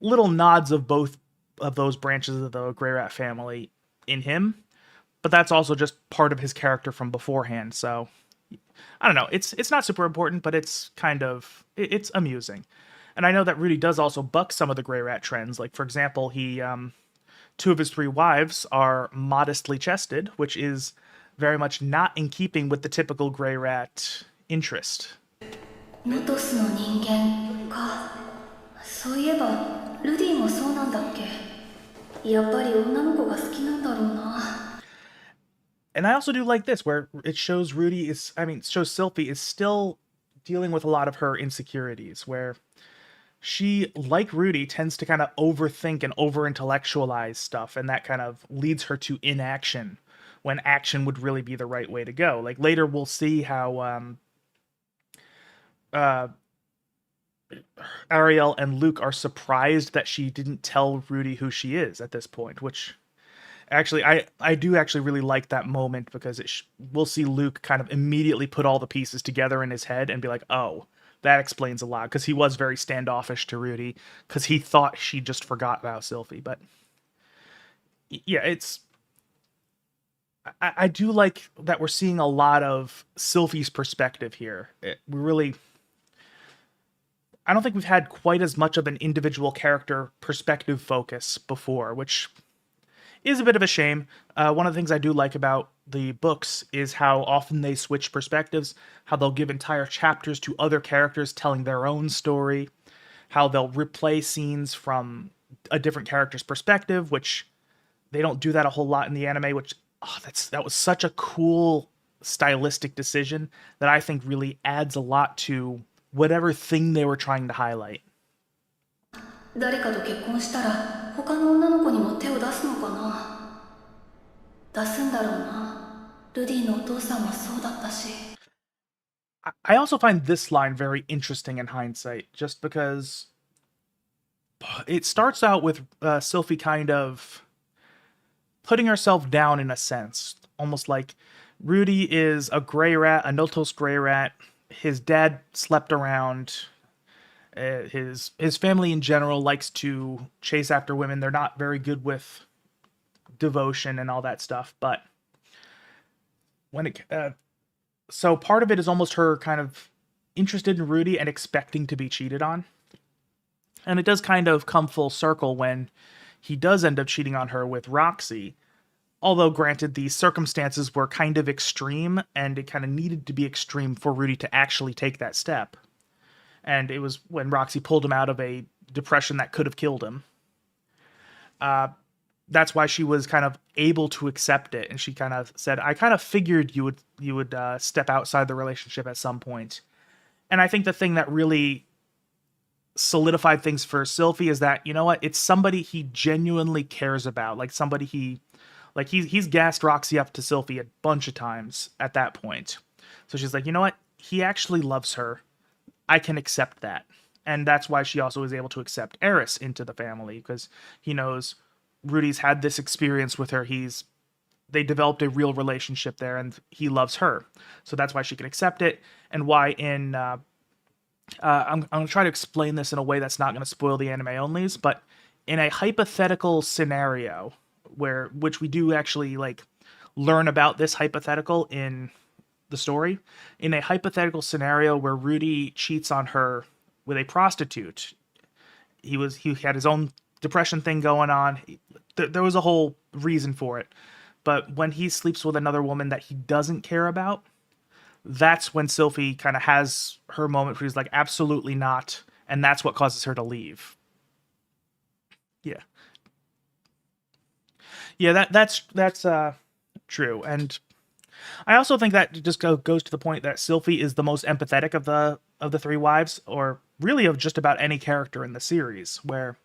little nods of both of those branches of the Grey Rat family in him, but that's also just part of his character from beforehand, so I don't know, it's not super important, but it's kind of, it's amusing. And I know that Rudy does also buck some of the Grey Rat trends. Like, for example, he, 2 of his 3 wives are modestly chested, which is very much not in keeping with the typical Grey Rat interest. ノトスの人間か。そういえば、ルディもそうなんだっけ。やっぱり女の子が好きなんだろうな。 And I also do like this, where it shows shows Sylphie is still dealing with a lot of her insecurities, where she, like Rudy, tends to kind of overthink and over-intellectualize stuff, and that kind of leads her to inaction, when action would really be the right way to go. Like, later we'll see how Ariel and Luke are surprised that she didn't tell Rudy who she is at this point, which actually, I do actually really like that moment, because we'll see Luke kind of immediately put all the pieces together in his head and be like, oh, that explains a lot, because he was very standoffish to Rudy, because he thought she just forgot about Sylphie. But yeah, I do like that we're seeing a lot of Sylphie's perspective here. I don't think we've had quite as much of an individual character perspective focus before, which is a bit of a shame. One of the things I do like about the books is how often they switch perspectives, how they'll give entire chapters to other characters telling their own story, how they'll replay scenes from a different character's perspective, which they don't do that a whole lot in the anime, which that was such a cool stylistic decision that I think really adds a lot to whatever thing they were trying to highlight. 誰かと結婚したら他の女の子にも手を出すのかな。出すんだろうな。ルディのお父さんもそうだったし。 I also find this line very interesting in hindsight, just because it starts out with Sylphie kind of putting herself down in a sense, almost like Rudy is a Grey Rat, a Notos Grey Rat. His dad slept around. His family in general likes to chase after women. They're not very good with devotion and all that stuff. But so part of it is almost her kind of interested in Rudy and expecting to be cheated on. And it does kind of come full circle when he does end up cheating on her with Roxy. Although, granted, the circumstances were kind of extreme, and it kind of needed to be extreme for Rudy to actually take that step. And it was when Roxy pulled him out of a depression that could have killed him. That's why she was kind of able to accept it, and she kind of said, I kind of figured you would step outside the relationship at some point. And I think the thing that really solidified things for Sylphie is that, you know what, it's somebody he genuinely cares about, like somebody he's gassed Roxy up to Sylphie a bunch of times at that point. So she's like, you know what? He actually loves her. I can accept that. And that's why she also is able to accept Eris into the family, because he knows Rudy's had this experience with her. They developed a real relationship there, and he loves her. So that's why she can accept it, and why in I'm going to try to explain this in a way that's not going to spoil the anime onlys, but in a hypothetical scenario which we do actually like learn about this hypothetical in the story, in a hypothetical scenario where Rudy cheats on her with a prostitute, he had his own depression thing going on. There was a whole reason for it. But when he sleeps with another woman that he doesn't care about, that's when Sylphie kind of has her moment where he's like, absolutely not. And that's what causes her to leave. Yeah. Yeah, that's true. And I also think that just goes to the point that Sylphie is the most empathetic of the three wives, or really of just about any character in the series, where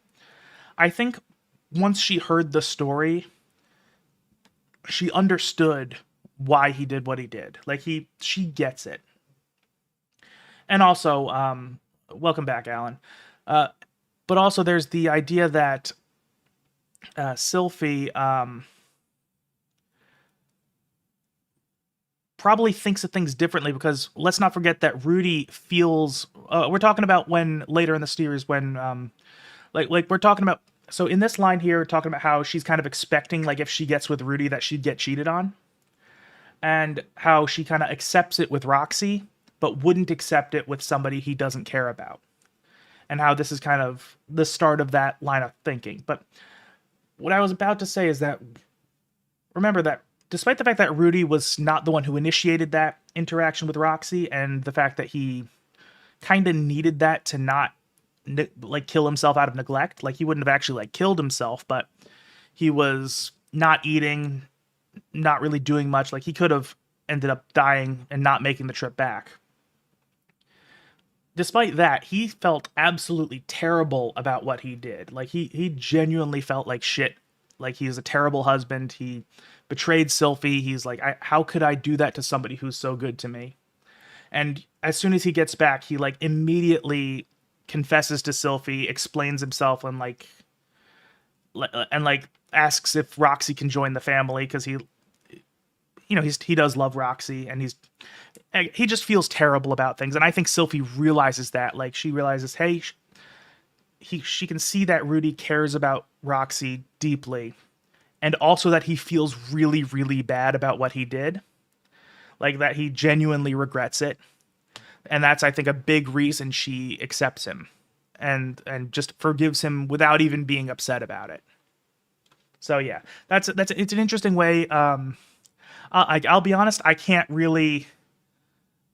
I think once she heard the story, she understood why he did what he did. Like she gets it. And also, welcome back, Alan. But also there's the idea that Sylphie probably thinks of things differently, because let's not forget that Rudy feels, we're talking about when later in the series when like we're talking about, so in this line here, we're talking about how she's kind of expecting, like, if she gets with Rudy that she'd get cheated on, and how she kind of accepts it with Roxy but wouldn't accept it with somebody he doesn't care about, and how this is kind of the start of that line of thinking. But what I was about to say is that, remember that despite the fact that Rudy was not the one who initiated that interaction with Roxy, and the fact that he kind of needed that to not like kill himself out of neglect, like he wouldn't have actually like killed himself, but he was not eating, not really doing much, like he could have ended up dying and not making the trip back. Despite that, he felt absolutely terrible about what he did. Like he genuinely felt like shit. Like he's a terrible husband. He betrayed Sylphie. He's like, how could I do that to somebody who's so good to me? And as soon as he gets back, he like immediately confesses to Sylphie, explains himself, and like asks if Roxy can join the family, because he does love Roxy, and he just feels terrible about things. And I think Sylphie realizes that. Like, she realizes, hey, she can see that Rudy cares about Roxy deeply, and also that he feels really, really bad about what he did. Like, that he genuinely regrets it. And that's, I think, a big reason she accepts him and just forgives him without even being upset about it. So yeah, it's an interesting way. I'll be honest, I can't really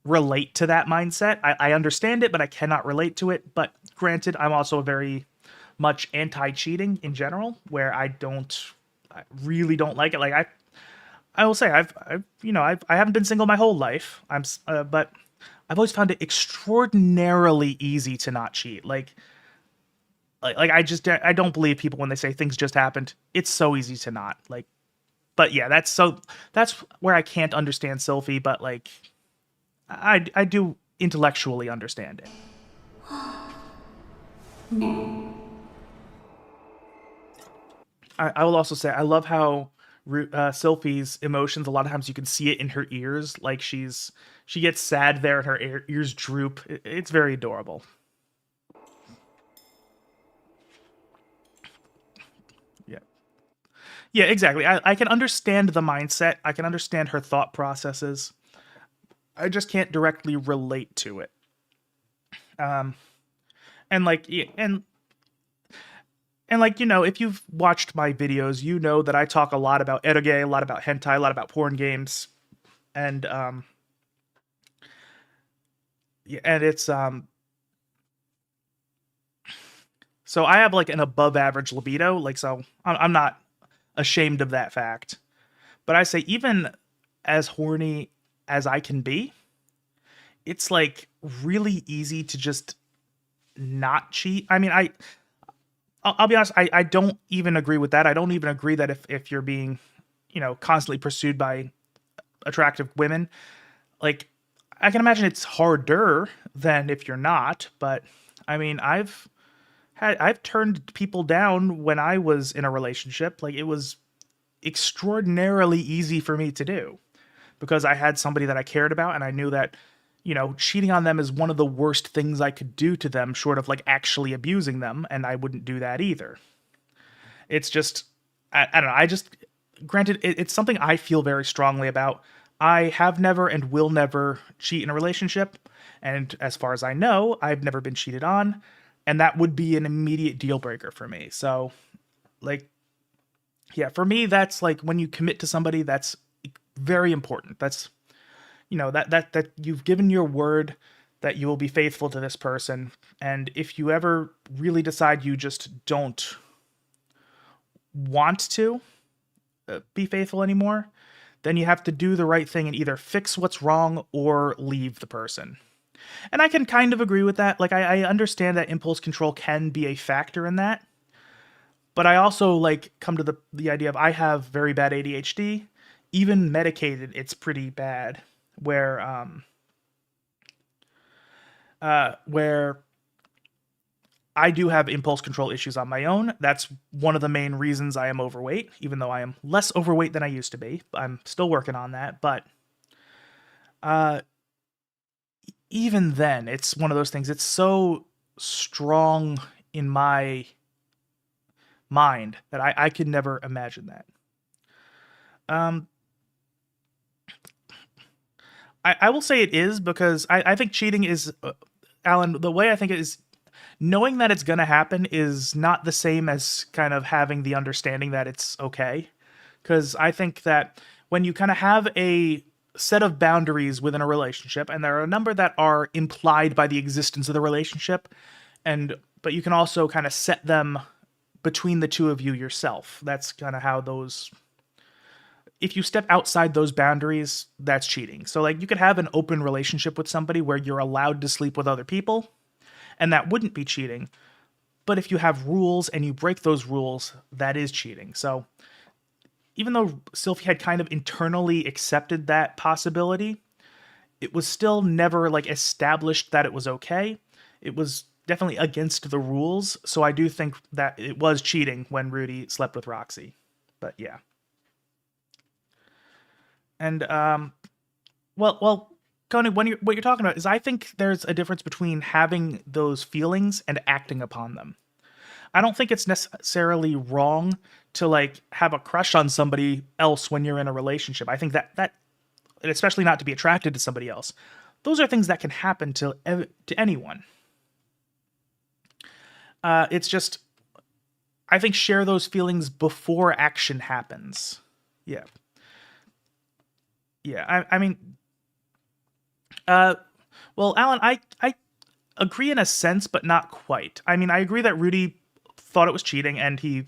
relate to that mindset. I understand it, but I cannot relate to it. But granted, I'm also very much anti-cheating in general, where I really don't like it. Like I will say I haven't been single my whole life. But I've always found it extraordinarily easy to not cheat. Like I don't believe people when they say things just happened. It's so easy to not. Like, but yeah, that's where I can't understand Sylphie, but like I do intellectually understand it. I will also say I love how Sylphie's emotions, a lot of times you can see it in her ears. Like she gets sad there and her ears droop. It's very adorable. Yeah, exactly. I can understand the mindset. I can understand her thought processes. I just can't directly relate to it. And like, and like, if you've watched my videos, you know that I talk a lot about eroge, a lot about hentai, a lot about porn games, and yeah, and it's so I have like an above average libido, like, so I'm not ashamed of that fact. But I say, even as horny as I can be, it's like really easy to just not cheat. I mean, I'll be honest, I don't even agree with that. I don't even agree that if you're being, constantly pursued by attractive women, like, I can imagine it's harder than if you're not. But I mean, I've turned people down when I was in a relationship. Like, it was extraordinarily easy for me to do, because I had somebody that I cared about, and I knew that cheating on them is one of the worst things I could do to them, short of like actually abusing them, and I wouldn't do that either. It's just, I don't know. Granted, it's something I feel very strongly about. I have never and will never cheat in a relationship. And as far as I know, I've never been cheated on. And that would be an immediate deal breaker for me. So, like, yeah, for me, that's like when you commit to somebody, that's very important. That's, that you've given your word that you will be faithful to this person. And if you ever really decide you just don't want to be faithful anymore, then you have to do the right thing and either fix what's wrong or leave the person. And I can kind of agree with that. Like, I understand that impulse control can be a factor in that. But I also, like, come to the idea of I have very bad ADHD. Even medicated, it's pretty bad. Where I do have impulse control issues on my own. That's one of the main reasons I am overweight, even though I am less overweight than I used to be. I'm still working on that, but even then, it's one of those things. It's so strong in my mind that I could never imagine that. I will say it is because I think cheating is, Alan, the way I think it is, knowing that it's going to happen is not the same as kind of having the understanding that it's okay. Because I think that when you kind of have a set of boundaries within a relationship, and there are a number that are implied by the existence of the relationship, but you can also kind of set them between the two of you yourself. That's kind of how those... If you step outside those boundaries, that's cheating. So, like, you could have an open relationship with somebody where you're allowed to sleep with other people, and that wouldn't be cheating. But if you have rules and you break those rules, that is cheating. So even though Sylvie had kind of internally accepted that possibility, it was still never, like, established that it was okay. It was definitely against the rules. So I do think that it was cheating when Rudy slept with Roxy. But yeah. And, well, Conan, what you're talking about is I think there's a difference between having those feelings and acting upon them. I don't think it's necessarily wrong to, like, have a crush on somebody else when you're in a relationship. I think that especially not to be attracted to somebody else. Those are things that can happen to anyone. It's just, I think, share those feelings before action happens. Yeah. Yeah, I mean... well, Alan, I agree in a sense, but not quite. I mean, I agree that Rudy thought it was cheating, and he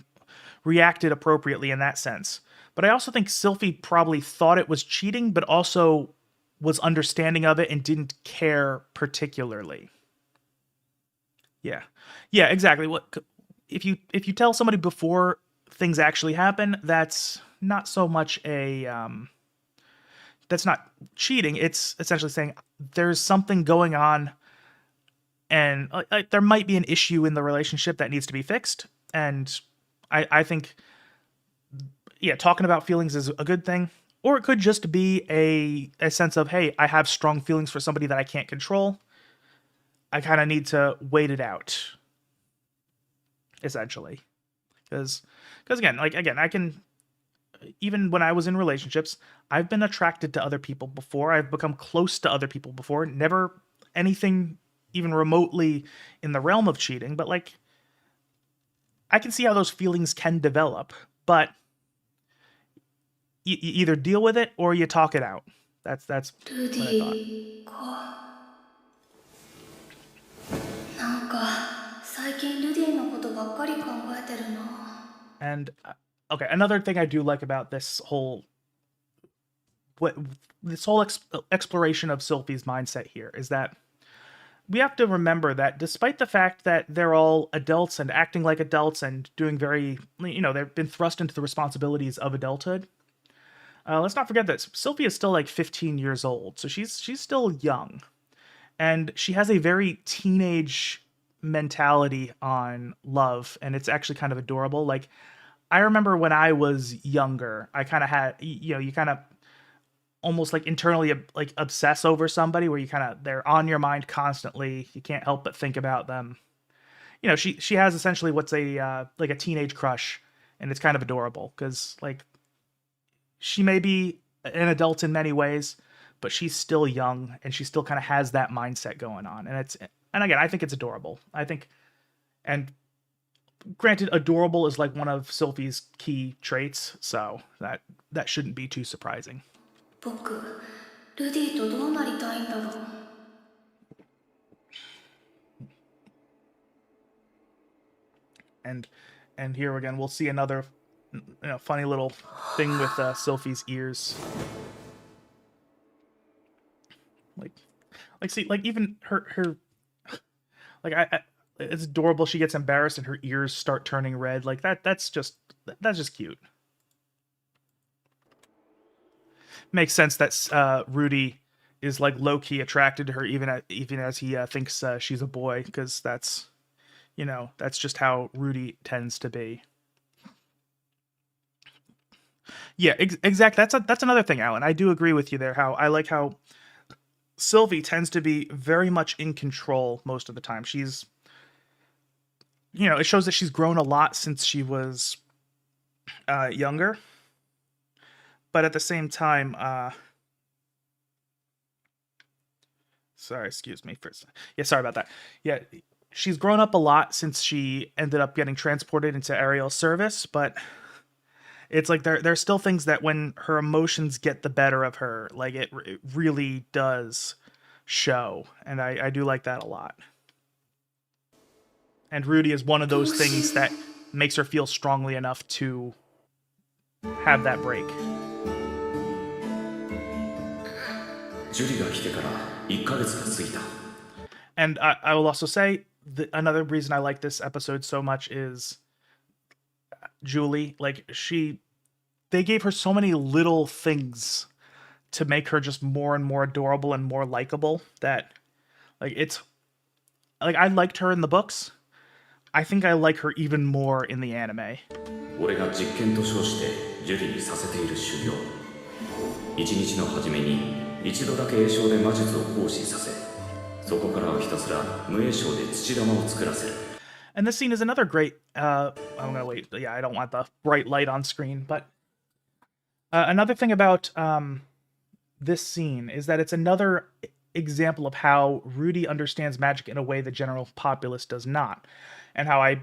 reacted appropriately in that sense. But I also think Sylvie probably thought it was cheating, but also was understanding of it and didn't care particularly. Yeah. Yeah, exactly. What if you tell somebody before things actually happen, that's not so much a... that's not cheating. It's essentially saying there's something going on and there might be an issue in the relationship that needs to be fixed. And I think, yeah, talking about feelings is a good thing. Or it could just be a sense of, hey, I have strong feelings for somebody that I can't control. I kind of need to wait it out, essentially. Because again, I can... Even when I was in relationships, I've been attracted to other people before. I've become close to other people before. Never anything even remotely in the realm of cheating, but, like, I can see how those feelings can develop, but you either deal with it or you talk it out. That's what I thought. なんか最近ルディのことばっかり考えてるな。 And okay, another thing I do like about this whole exploration of Sylphie's mindset here is that we have to remember that despite the fact that they're all adults and acting like adults and doing very, they've been thrust into the responsibilities of adulthood. Let's not forget that Sylvie is still like 15 years old, so she's still young, and she has a very teenage mentality on love, and it's actually kind of adorable. Like, I remember when I was younger, I kind of had, almost like internally like obsess over somebody, where they're on your mind constantly. You can't help but think about them. You know, she has essentially what's a like a teenage crush, and it's kind of adorable because like she may be an adult in many ways, but she's still young and she still kind of has that mindset going on. And again, I think it's adorable. I think, and granted, adorable is like one of Sylphie's key traits, so that shouldn't be too surprising. 僕ルディとどうなりたいんだろう And here again, we'll see another funny little thing with Sylphie's ears. Like see, like even her like it's adorable. She gets embarrassed and her ears start turning red. Like that's just cute. Makes sense that Rudy is like low-key attracted to her even as he thinks she's a boy, because that's just how Rudy tends to be. Yeah, exactly. That's another thing, Alan. I do agree with you there. How I like how Sylvie tends to be very much in control most of the time. She's, it shows that she's grown a lot since she was younger. But at the same time, sorry, excuse me. Sorry about that. Yeah, she's grown up a lot since she ended up getting transported into aerial service, but it's like there's still things that when her emotions get the better of her, like it really does show, and I do like that a lot. And Rudy is one of those things that makes her feel strongly enough to have that break. And I will also say another reason I like this episode so much is Julie. Like they gave her so many little things to make her just more and more adorable and more likable that like it's like I liked her in the books. I think I like her even more in the anime. 俺が実験と称してジュリにさせている修行。一日の初めに一度だけ栄唱で魔術を行使させ、そこからはひたすら無栄唱で土玉を作らせる。 And this scene is another great. I'm gonna wait. Yeah, I don't want the bright light on screen, but another thing about this scene is that it's another example of how Rudy understands magic in a way the general populace does not. And how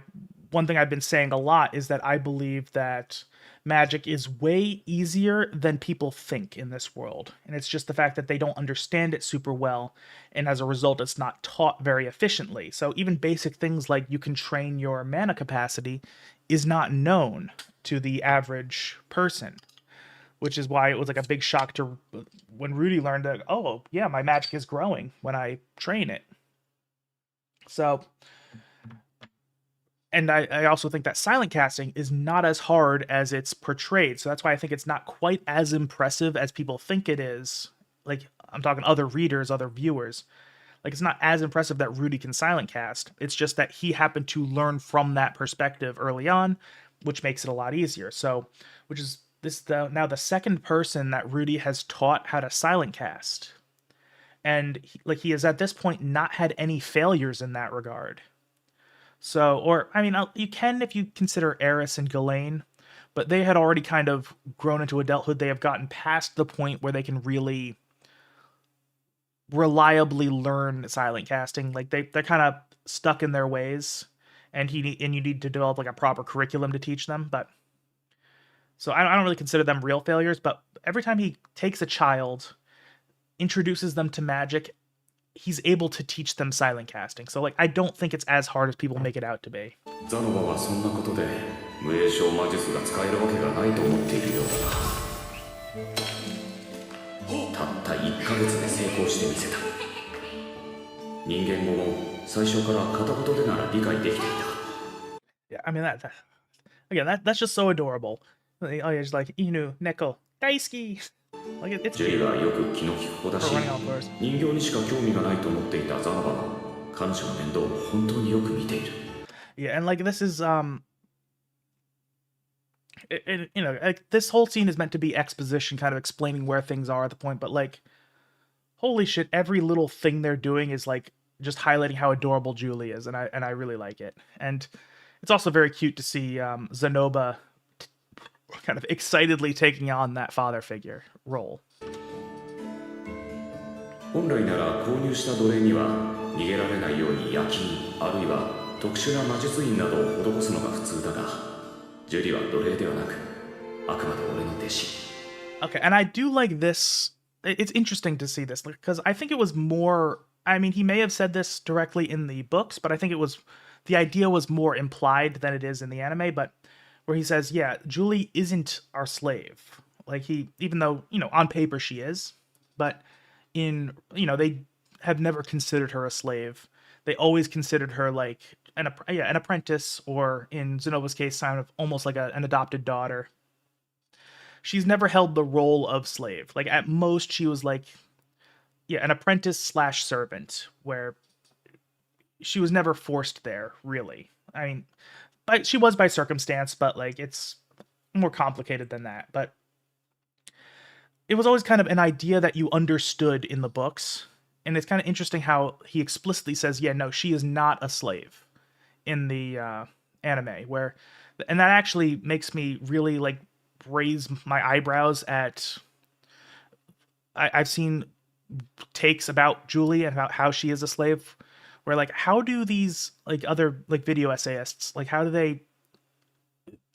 one thing I've been saying a lot is that I believe that magic is way easier than people think in this world. And it's just the fact that they don't understand it super well. And as a result, it's not taught very efficiently. So even basic things like you can train your mana capacity is not known to the average person. Which is why it was like a big shock to when Rudy learned that, oh, yeah, my magic is growing when I train it. So, and I also think that silent casting is not as hard as it's portrayed. So that's why I think it's not quite as impressive as people think it is. Like, I'm talking other readers, other viewers. Like, it's not as impressive that Rudy can silent cast. It's just that he happened to learn from that perspective early on, which makes it a lot easier. So, which is... now the second person that Rudy has taught how to silent cast. And he has at this point not had any failures in that regard. So, or, I mean, you can if you consider Eris and Ghislaine, but they had already kind of grown into adulthood. They have gotten past the point where they can really reliably learn silent casting. Like they're kind of stuck in their ways, and you need to develop like a proper curriculum to teach them, but so I don't really consider them real failures, but every time he takes a child, introduces them to magic, he's able to teach them silent casting. So like I don't think it's as hard as people make it out to be. Zenoba はそんなことで無栄唱魔術が使えるわけがないと思っているようだな。たった1ヶ月で成功してみせた。人間語も最初から片言でなら理解できていた。 Yeah, I mean that's just so adorable. Oh yeah, just like Inu, Neko, Daisuki. Like it's ジェリーはよく気の利く子だし、人形にしか興味がないと思っていたザノバも彼女の面倒を本当によく見ている。Yeah, and like this is you know, like, this whole scene is meant to be exposition, kind of explaining where things are at the point, but like, holy shit, every little thing they're doing is like just highlighting how adorable Julie is, and I really like it. And it's also very cute to see Zenoba kind of excitedly taking on that father figure role. 本来なら購入した奴隷には逃げられないように夜勤あるいは特殊な魔術院などを施すのが普通だがジュリは奴隷ではなくあくまで俺の弟子 Okay, and I do like this. It's interesting to see this because I think it was more. I mean, he may have said this directly in the books, but I think the idea was more implied than it is in the anime. But where he says, "Yeah, Julie isn't our slave." Like even though on paper she is, but they have never considered her a slave. They always considered her like an apprentice, or in Zenoba's case, kind of almost like an adopted daughter. She's never held the role of slave. Like at most, she was like, an apprentice / servant, where she was never forced there. Really, I mean, she was by circumstance, but like it's more complicated than that. But it was always kind of an idea that you understood in the books. And it's kind of interesting how he explicitly says, yeah, no, she is not a slave in the anime. And that actually makes me really like raise my eyebrows at... I've seen takes about Julie and about how she is a slave, where like, how do these like other like video essayists, like how do they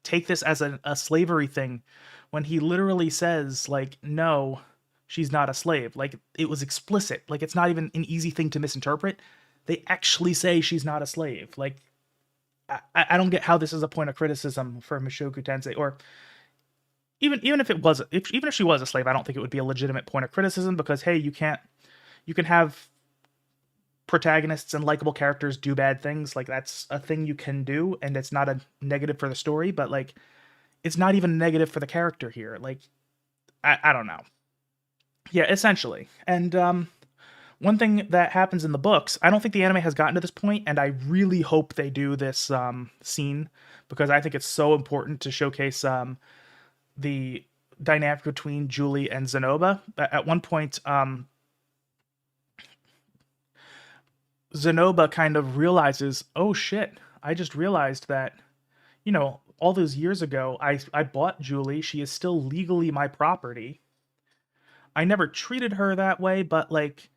take this as a slavery thing when he literally says like, no, she's not a slave. Like it was explicit. Like it's not even an easy thing to misinterpret. They actually say she's not a slave. Like I don't get how this is a point of criticism for Mushoku Tensei, or even if it was, even if she was a slave, I don't think it would be a legitimate point of criticism, because hey, you can have protagonists and likable characters do bad things. Like that's a thing you can do, and it's not a negative for the story, but like it's not even negative for the character here. Like I don't know. Yeah, essentially. And one thing that happens in the books, I don't think the anime has gotten to this point, and I really hope they do this scene, because I think it's so important to showcase the dynamic between Julie and Zenoba. At one point, Zenoba kind of realizes, oh shit, I just realized that, all those years ago, I bought Julie. She is still legally my property. I never treated her that way, but like,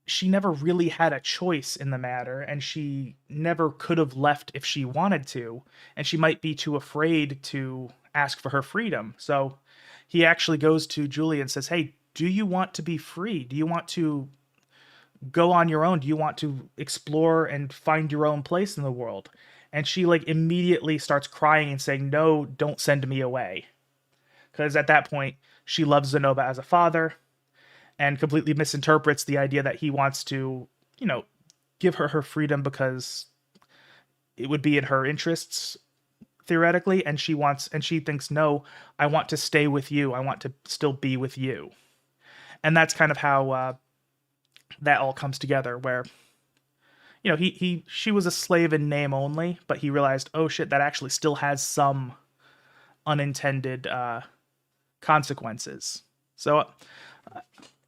she never really had a choice in the matter, and she never could have left if she wanted to, and she might be too afraid to ask for her freedom. So he actually goes to Julie and says, hey, do you want to be free? Do you want to go on your own? Do you want to explore and find your own place in the world? And she like immediately starts crying and saying, no, don't send me away. Because at that point, she loves Zenoba as a father, and completely misinterprets the idea that he wants to, give her freedom because it would be in her interests, theoretically. And she thinks, no, I want to stay with you. I want to still be with you. And that's kind of how that all comes together, where, she was a slave in name only, but he realized, oh shit, that actually still has some unintended consequences. So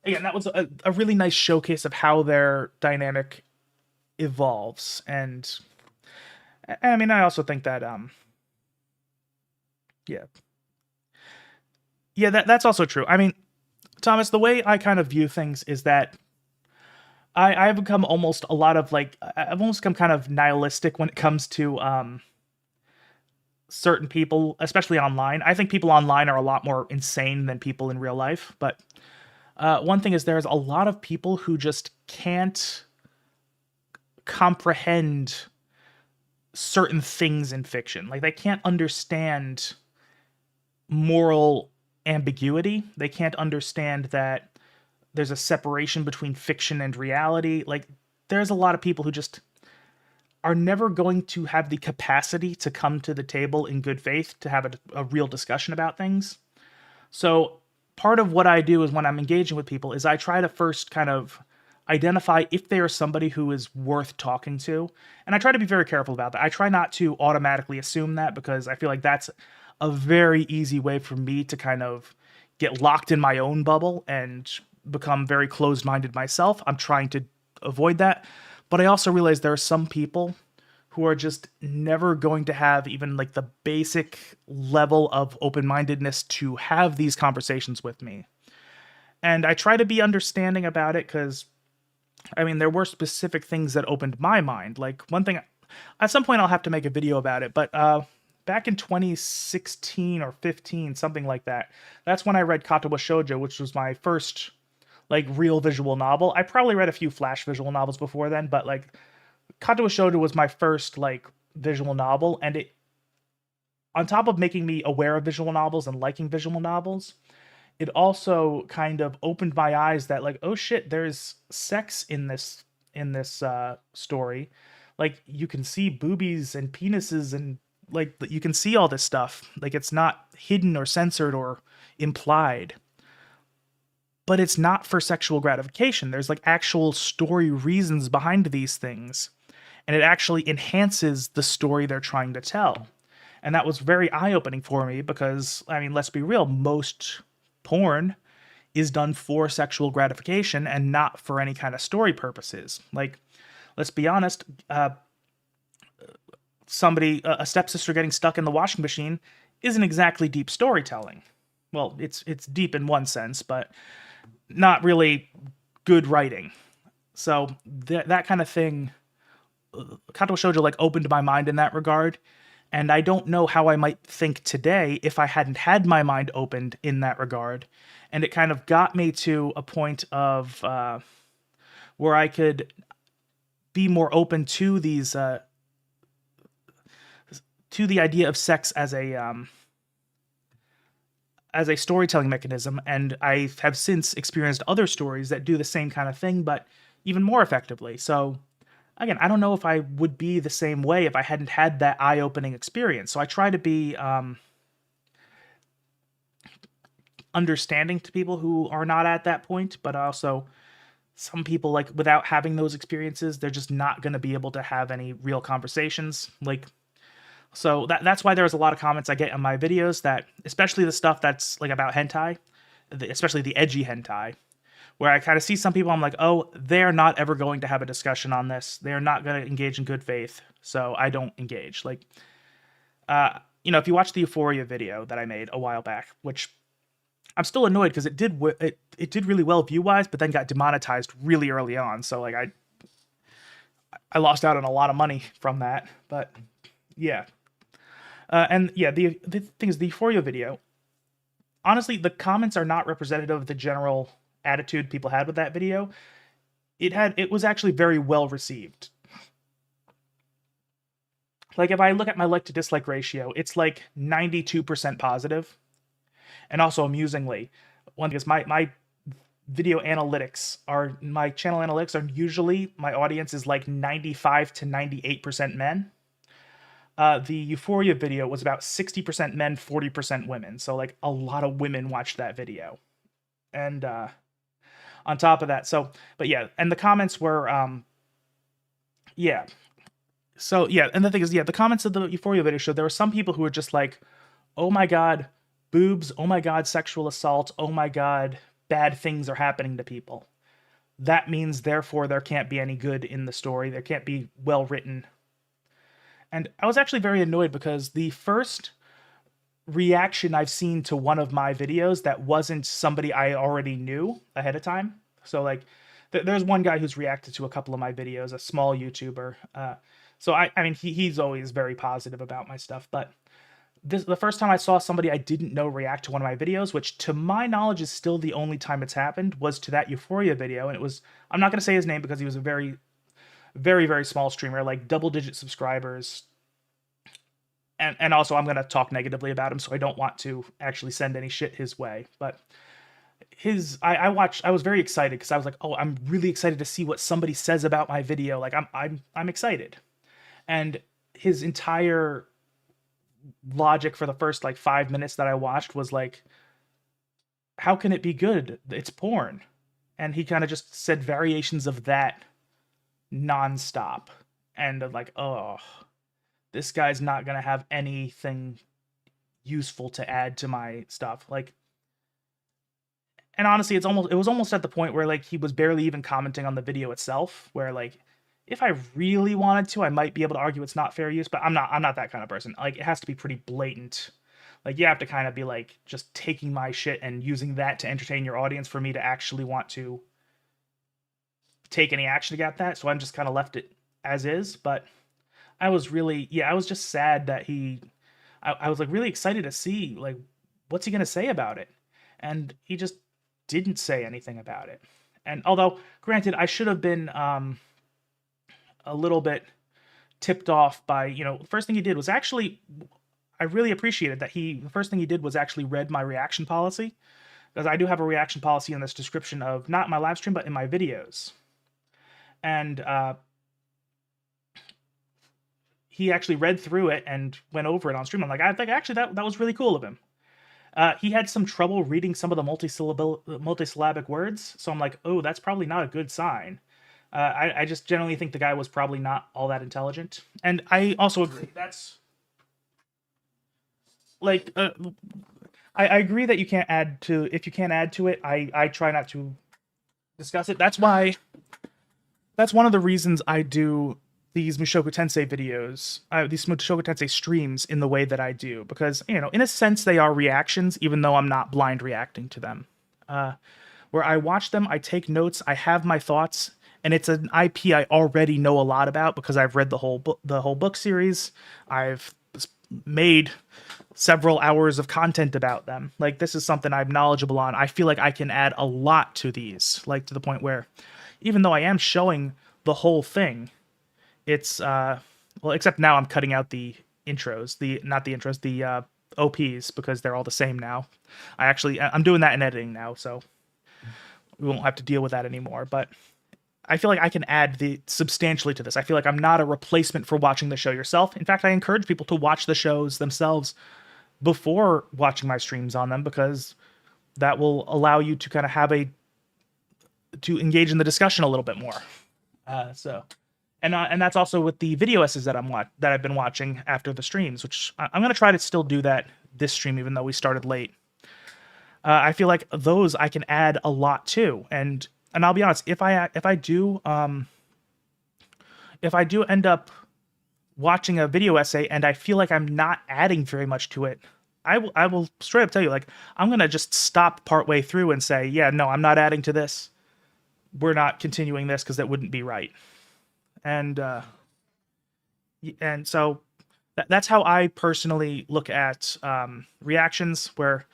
again, that was a really nice showcase of how their dynamic evolves. And I mean, I also think that that's also true. I mean, Thomas, the way I kind of view things is that I've become almost I've almost become kind of nihilistic when it comes to certain people, especially online. I think people online are a lot more insane than people in real life. But one thing is, there's a lot of people who just can't comprehend certain things in fiction. Like, they can't understand moral ambiguity. They can't understand that there's a separation between fiction and reality. Like, there's a lot of people who just are never going to have the capacity to come to the table in good faith to have a real discussion about things. So part of what I do is, when I'm engaging with people, is I try to first kind of identify if they are somebody who is worth talking to. And I try to be very careful about that. I try not to automatically assume that, because I feel like that's a very easy way for me to kind of get locked in my own bubble and become very closed-minded myself. I'm trying to avoid that. But I also realize there are some people who are just never going to have even like the basic level of open-mindedness to have these conversations with me. And I try to be understanding about it because, I mean, there were specific things that opened my mind. Like one thing, at some point I'll have to make a video about it, but back in 2016 or 15, something like that, that's when I read Katawa Shoujo, which was my first like real visual novel. I probably read a few flash visual novels before then, but like Katawa Shoujo was my first like visual novel, and it, on top of making me aware of visual novels and liking visual novels, it also kind of opened my eyes that like, oh shit, there's sex in this story. Like you can see boobies and penises and like you can see all this stuff. Like it's not hidden or censored or implied. But it's not for sexual gratification. There's like actual story reasons behind these things. And it actually enhances the story they're trying to tell. And that was very eye-opening for me because, I mean, let's be real, most porn is done for sexual gratification and not for any kind of story purposes. Like, let's be honest, a stepsister getting stuck in the washing machine isn't exactly deep storytelling. Well, it's deep in one sense, but not really good writing. So that kind of thing, Katawa Shoujo like opened my mind in that regard. And I don't know how I might think today if I hadn't had my mind opened in that regard. And it kind of got me to a point of where I could be more open to these, to the idea of sex as a storytelling mechanism. And I have since experienced other stories that do the same kind of thing, but even more effectively. So again, I don't know if I would be the same way if I hadn't had that eye-opening experience. So I try to be understanding to people who are not at that point, but also some people, like, without having those experiences, they're just not going to be able to have any real conversations. Like, so that's why there's a lot of comments I get on my videos that, especially the stuff that's like about hentai, especially the edgy hentai, where I kind of see some people, I'm like, oh, they're not ever going to have a discussion on this. They're not going to engage in good faith, so I don't engage. Like, if you watch the Euphoria video that I made a while back, which I'm still annoyed because it did really well view-wise, but then got demonetized really early on. So like I lost out on a lot of money from that. But yeah, the thing is, the Euphoria video, honestly, the comments are not representative of the general attitude people had with that video. It was actually very well received. Like, if I look at my like to dislike ratio, it's like 92% positive. And also, amusingly, one thing is my video analytics are, my channel analytics are usually, my audience is like 95 to 98% men. The Euphoria video was about 60% men, 40% women. So like a lot of women watched that video. And on top of that, but yeah, and the comments were, yeah. So yeah, and the thing is, yeah, the comments of the Euphoria video showed there were some people who were just like, oh my God, boobs, oh my God, sexual assault, oh my God, bad things are happening to people. That means, therefore, there can't be any good in the story. There can't be well written. And I was actually very annoyed because the first reaction I've seen to one of my videos that wasn't somebody I already knew ahead of time. So like, there's one guy who's reacted to a couple of my videos, a small YouTuber. So I mean, he's always very positive about my stuff, but the first time I saw somebody I didn't know react to one of my videos, which to my knowledge is still the only time it's happened, was to that Euphoria video. And it was, I'm not going to say his name because he was a very, very, very small streamer, like double-digit subscribers. And also, I'm going to talk negatively about him, so I don't want to actually send any shit his way. But I was very excited because I was like, oh, I'm really excited to see what somebody says about my video. Like, I'm excited. And his entire logic for the first like 5 minutes that I watched was like, how can it be good? It's porn. And he kind of just said variations of that nonstop. And I'm like, oh, this guy's not going to have anything useful to add to my stuff. Like, and honestly, it was almost at the point where like he was barely even commenting on the video itself, where like if I really wanted to, I might be able to argue it's not fair use, but I'm not that kind of person. Like, it has to be pretty blatant. Like, you have to kind of be like just taking my shit and using that to entertain your audience for me to actually want to take any action against that. So I'm just kind of left it as is. But I was just sad that I was like really excited to see like what's he gonna say about it, and he just didn't say anything about it. And although, granted, I should have been a little bit tipped off by, the first thing he did was actually, I really appreciated that the first thing he did was actually read my reaction policy, because I do have a reaction policy in this description of not my live stream, but in my videos. And he actually read through it and went over it on stream. I'm like, I think actually that was really cool of him. He had some trouble reading some of the multisyllabic words, so I'm like, oh, that's probably not a good sign. I just generally think the guy was probably not all that intelligent. And I also agree. That's like, I agree that you can't add to, if you can't add to it, I try not to discuss it. That's one of the reasons I do these Mushoku Tensei videos, these Mushoku Tensei streams in the way that I do, because, in a sense they are reactions, even though I'm not blind reacting to them. Where I watch them, I take notes, I have my thoughts, and it's an IP I already know a lot about because I've read the whole book series. I've made several hours of content about them. Like, this is something I'm knowledgeable on. I feel like I can add a lot to these, like to the point where, even though I am showing the whole thing, it's except now I'm cutting out the intros, the OPs, because they're all the same now. I'm doing that in editing now, so we won't have to deal with that anymore. But I feel like I can add substantially to this. I feel like I'm not a replacement for watching the show yourself. In fact, I encourage people to watch the shows themselves before watching my streams on them, because that will allow you to kind of to engage in the discussion a little bit more. And that's also with the video essays that I've been watching after the streams, which I'm going to try to still do that this stream, even though we started late. I feel like those I can add a lot to, and I'll be honest, if I do end up watching a video essay and I feel like I'm not adding very much to it, I will straight up tell you, like, I'm going to just stop partway through and say, yeah, no, I'm not adding to this. We're not continuing this because that wouldn't be right. And so that's how I personally look at reactions, where,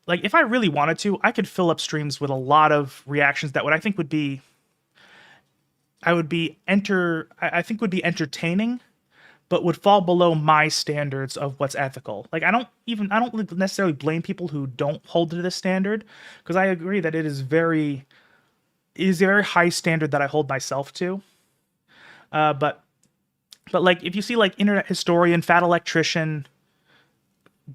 like, if I really wanted to, I could fill up streams with a lot of reactions that I think would be entertaining, but would fall below my standards of what's ethical. Like, I don't necessarily blame people who don't hold to this standard, because I agree that it is a very high standard that I hold myself to. But like, if you see like Internet Historian, Fat Electrician,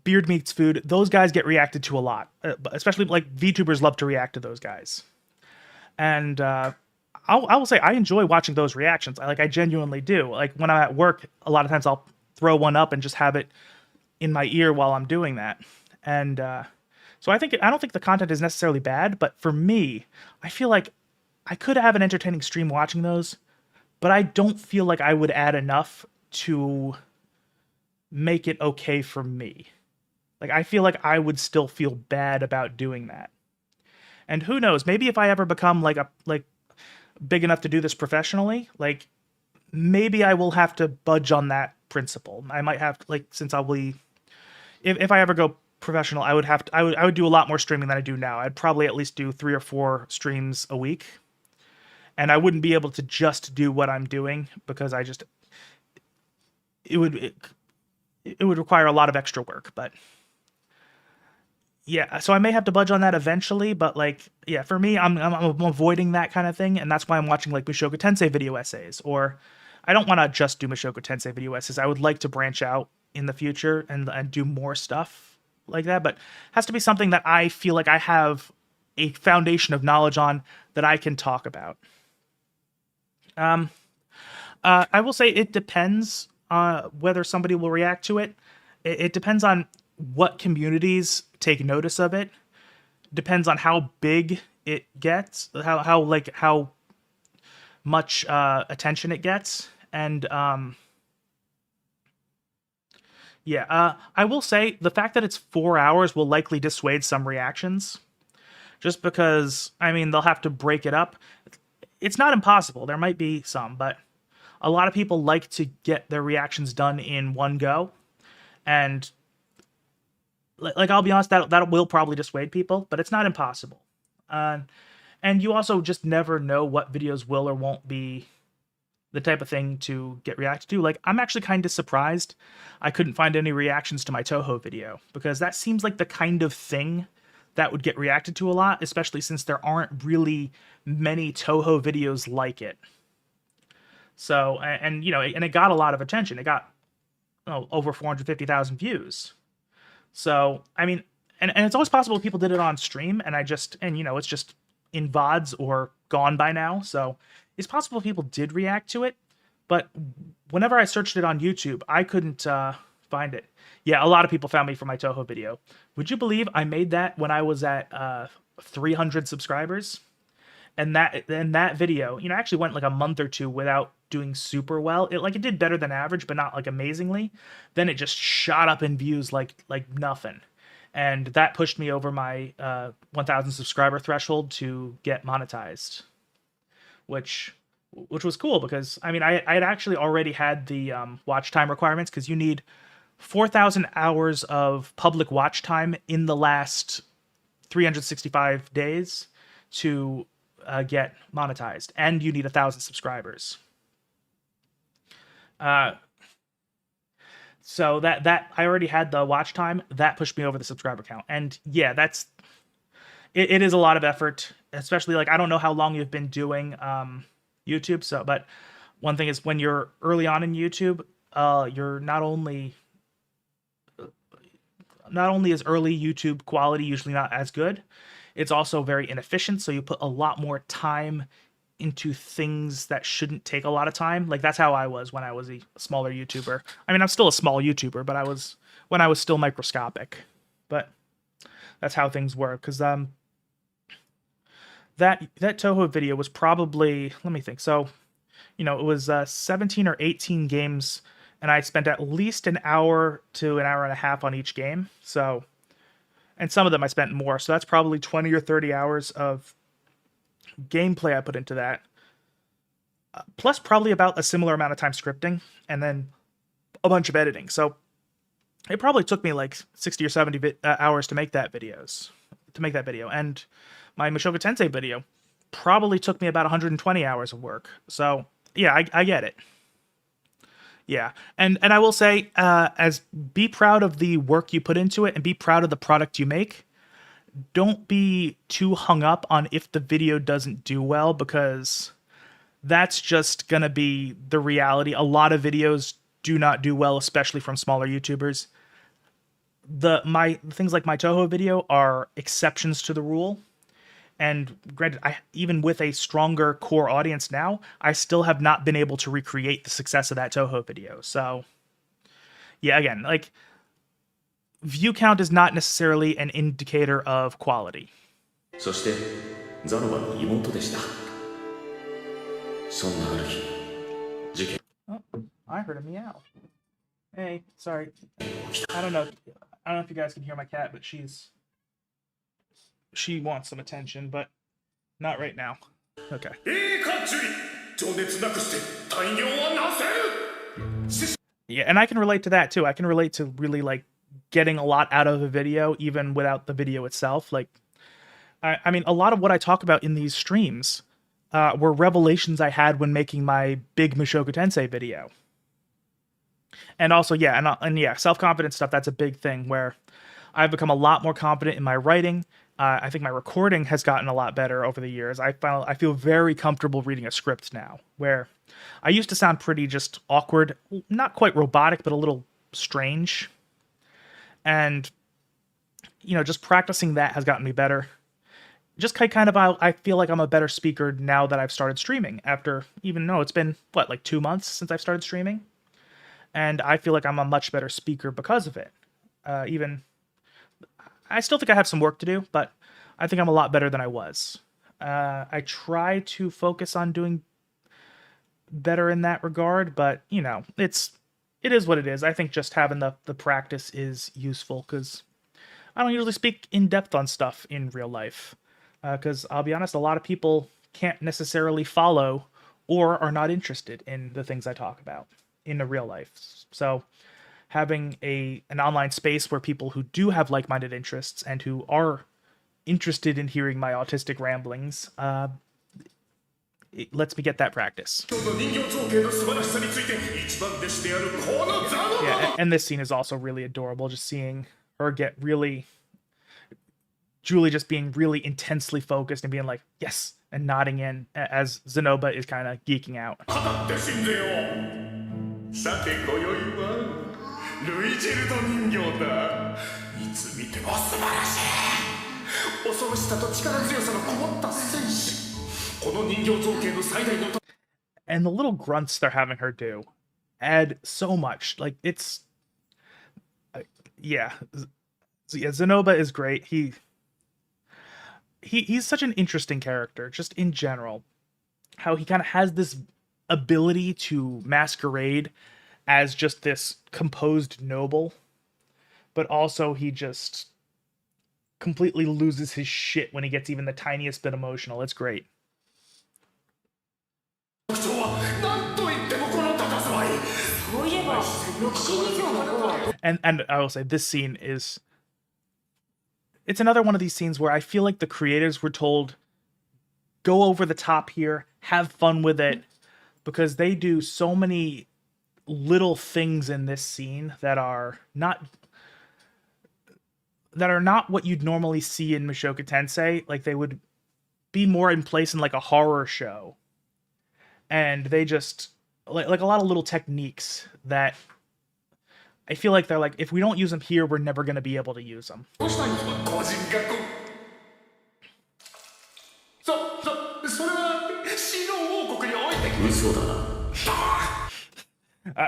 Beard Meets Food, those guys get reacted to a lot. Especially like VTubers love to react to those guys. And I will say I enjoy watching those reactions. I genuinely do. Like, when I'm at work, a lot of times I'll throw one up and just have it in my ear while I'm doing that. And so I don't think the content is necessarily bad, but for me, I feel like I could have an entertaining stream watching those, but I don't feel like I would add enough to make it okay for me. Like, I feel like I would still feel bad about doing that. And who knows, maybe if I ever become like big enough to do this professionally, like, maybe I will have to budge on that principle. I might have to, like, since if I ever go professional, I would do a lot more streaming than I do now. I'd probably at least do 3 or 4 streams a week. And I wouldn't be able to just do what I'm doing, because it would require a lot of extra work. But yeah, so I may have to budge on that eventually. But like, yeah, for me, I'm avoiding that kind of thing, and that's why I'm watching like Mushoku Tensei video essays. Or I don't want to just do Mushoku Tensei video essays. I would like to branch out in the future and do more stuff like that. But it has to be something that I feel like I have a foundation of knowledge on that I can talk about. I will say it depends whether somebody will react to it. It depends on what communities take notice of it depends on how big it gets, how much attention it gets. And I will say the fact that it's 4 hours will likely dissuade some reactions, just because, I mean, they'll have to break it up. It's not impossible. There might be some, but a lot of people like to get their reactions done in one go. And like, I'll be honest, that will probably dissuade people, but it's not impossible. And you also just never know what videos will or won't be the type of thing to get reacted to. Like, I'm actually kind of surprised I couldn't find any reactions to my Toho video, because that seems like the kind of thing that would get reacted to a lot, especially since there aren't really many Toho videos like it. So, and it got a lot of attention. It got over 450,000 views. So, I mean, and it's always possible people did it on stream, and it's just in VODs or gone by now. So it's possible people did react to it, but whenever I searched it on YouTube, I couldn't find it. Yeah, a lot of people found me for my Toho video. Would you believe I made that when I was at 300 subscribers? And that video, actually went like a month or two without doing super well. It did better than average, but not like amazingly. Then it just shot up in views like nothing. And that pushed me over my 1,000 subscriber threshold to get monetized, which was cool, because I mean, I had actually already had the watch time requirements, because you need 4,000 hours of public watch time in the last 365 days to get monetized, and you need 1,000 subscribers. So that I already had the watch time. That pushed me over the subscriber count. And yeah, it is a lot of effort, especially, like, I don't know how long you've been doing YouTube. So, but one thing is, when you're early on in YouTube, you're not only is early YouTube quality usually not as good, it's also very inefficient. So you put a lot more time into things that shouldn't take a lot of time. Like, that's how I was when I was a smaller YouTuber. I mean, I'm still a small YouTuber, but I was when I was still microscopic. But that's how things work. Because that Toho video was probably, let me think. So, it was 17 or 18 games, and I spent at least an hour to an hour and a half on each game. So, and some of them I spent more. So that's probably 20 or 30 hours of gameplay I put into that. Plus probably about a similar amount of time scripting, and then a bunch of editing. So it probably took me like 60 or 70 hours to make that video. And my Mushoku Tensei video probably took me about 120 hours of work. So yeah, I get it. Yeah, and I will say, be proud of the work you put into it, and be proud of the product you make. Don't be too hung up on if the video doesn't do well, because that's just gonna be the reality. A lot of videos do not do well, especially from smaller YouTubers. Things like my Toho video are exceptions to the rule. And granted, even with a stronger core audience now, I still have not been able to recreate the success of that Toho video. So, yeah, again, like, view count is not necessarily an indicator of quality. そしてザノバの妹でした。そんなある日、事件。Oh, I heard a meow. Hey, sorry. I don't know if you guys can hear my cat, but she wants some attention, but not right now. Okay. Yeah, and I can relate to that too. I can relate to really, like, getting a lot out of a video even without the video itself. Like, I mean, a lot of what I talk about in these streams were revelations I had when making my big Mushoku Tensei video. And also, yeah, and yeah, self-confidence stuff, that's a big thing, where I've become a lot more confident in my writing. I think my recording has gotten a lot better over the years. I feel very comfortable reading a script now, where I used to sound pretty just awkward, not quite robotic, but a little strange. And, just practicing that has gotten me better. Just kind of, I feel like I'm a better speaker now that I've started streaming, after, even though it's been, like 2 months since I've started streaming. And I feel like I'm a much better speaker because of it. Even I still think I have some work to do, but I think I'm a lot better than I was. I try to focus on doing better in that regard, but you know, it is what it is. I think just having the practice is useful because I don't usually speak in depth on stuff in real life. Because I'll be honest, a lot of people can't necessarily follow or are not interested in the things I talk about in the real life. So having an online space where people who do have like-minded interests and who are interested in hearing my autistic ramblings, it lets me get that practice. Yeah, and this scene is also really adorable, just seeing her get really... Julie just being really intensely focused and being like, yes, and nodding in as Zenoba is kind of geeking out. And the little grunts they're having her do add so much. Like, it's... yeah. Zenoba is great. He's such an interesting character, just in general. How he kind of has this ability to masquerade as just this composed noble, but also he just completely loses his shit when he gets even the tiniest bit emotional. It's great. And I will say, this scene is... it's another one of these scenes where I feel like the creators were told, go over the top here, have fun with it, because they do so many little things in this scene that are not what you'd normally see in Mushoku Tensei. Like, they would be more in place in like a horror show. And they just like a lot of little techniques that I feel like they're like, if we don't use them here, we're never going to be able to use them.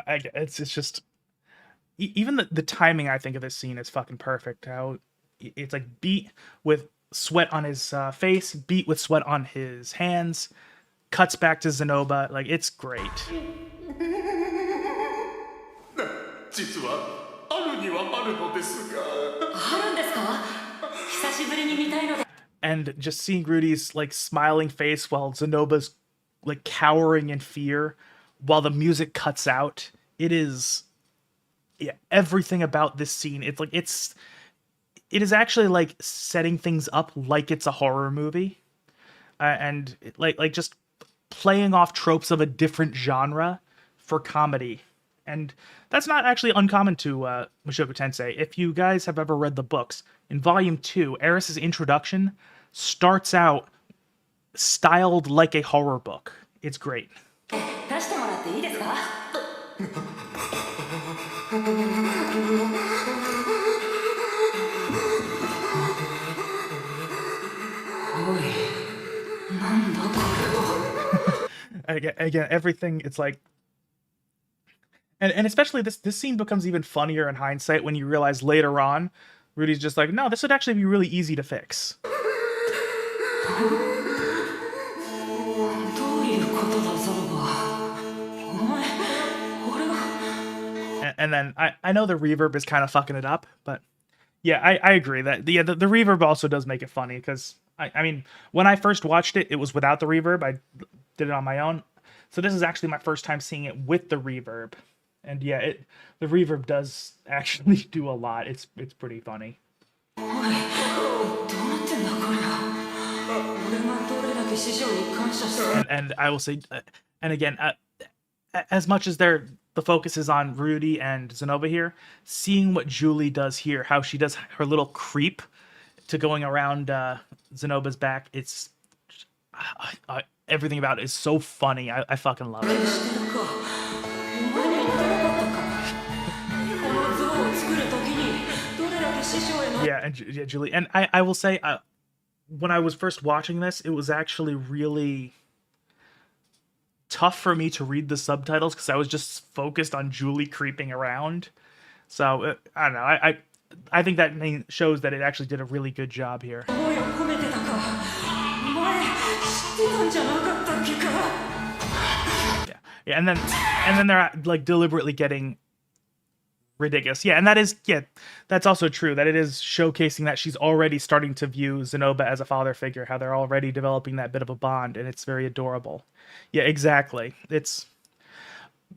It's just... even the timing, I think, of this scene is fucking perfect. How it's like beat with sweat on his face, beat with sweat on his hands, cuts back to Zenoba. Like, it's great. And just seeing Rudy's like smiling face while Zenoba's like cowering in fear while the music cuts out. It is... yeah, everything about this scene. It's like it is actually like setting things up like it's a horror movie, and like just playing off tropes of a different genre for comedy. And that's not actually uncommon to Mushoku Tensei. If you guys have ever read the books, in Volume 2, Eris's introduction starts out styled like a horror book. It's great. Again, everything, it's like... And especially this scene becomes even funnier in hindsight when you realize later on, Rudy's just like, no, this would actually be really easy to fix. And then I know the reverb is kind of fucking it up, but yeah, I agree that the reverb also does make it funny, because I mean, when I first watched it, it was without the reverb. I did it on my own. So this is actually my first time seeing it with the reverb. And yeah, the reverb does actually do a lot. It's pretty funny. And I will say, and again, as much as the focus is on Rudy and Zenoba here, seeing what Julie does here, how she does her little creep to going around Zenoba's back, it's everything about it is so funny. I fucking love it. Yeah, and yeah, Julie, and I will say, when I was first watching this, it was actually really tough for me to read the subtitles because I was just focused on Julie creeping around. So I don't know. I think that shows that it actually did a really good job here. Yeah, and then they're like deliberately getting ridiculous. Yeah, and that's also true, that it is showcasing that she's already starting to view Zenoba as a father figure, how they're already developing that bit of a bond, and it's very adorable. Yeah, exactly. It's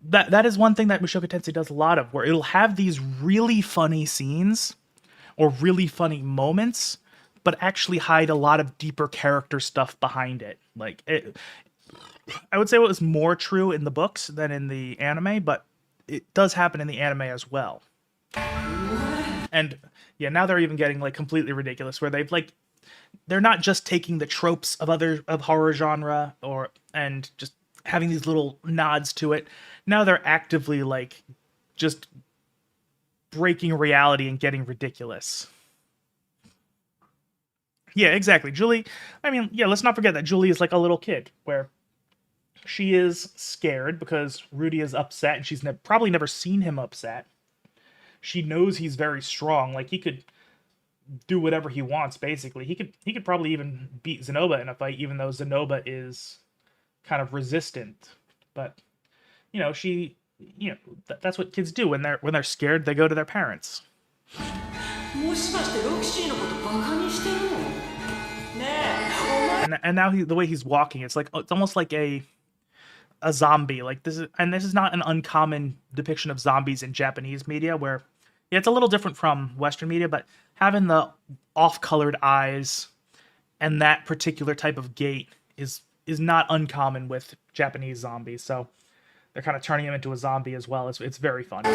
that is one thing that Mushoku Tensei does a lot of, where it'll have these really funny scenes or really funny moments, but actually hide a lot of deeper character stuff behind it. Like I would say it was more true in the books than in the anime, but it does happen in the anime as well. And yeah, now they're even getting like completely ridiculous, where they're not just taking the tropes of horror genre and just having these little nods to it. Now they're actively like just breaking reality and getting ridiculous. Yeah, exactly. Julie, I mean, yeah, let's not forget that Julie is like a little kid, where she is scared because Rudy is upset, and she's probably never seen him upset. She knows he's very strong. Like, he could do whatever he wants, basically. He could probably even beat Zenoba in a fight, even though Zenoba is kind of resistant. But, that's what kids do when they're scared. They go to their parents. And now the way he's walking, it's almost like a zombie. Like this is not an uncommon depiction of zombies in Japanese media, where it's a little different from Western media, but having the off-colored eyes and that particular type of gait is not uncommon with Japanese zombies. So they're kind of turning him into a zombie as well. It's very funny.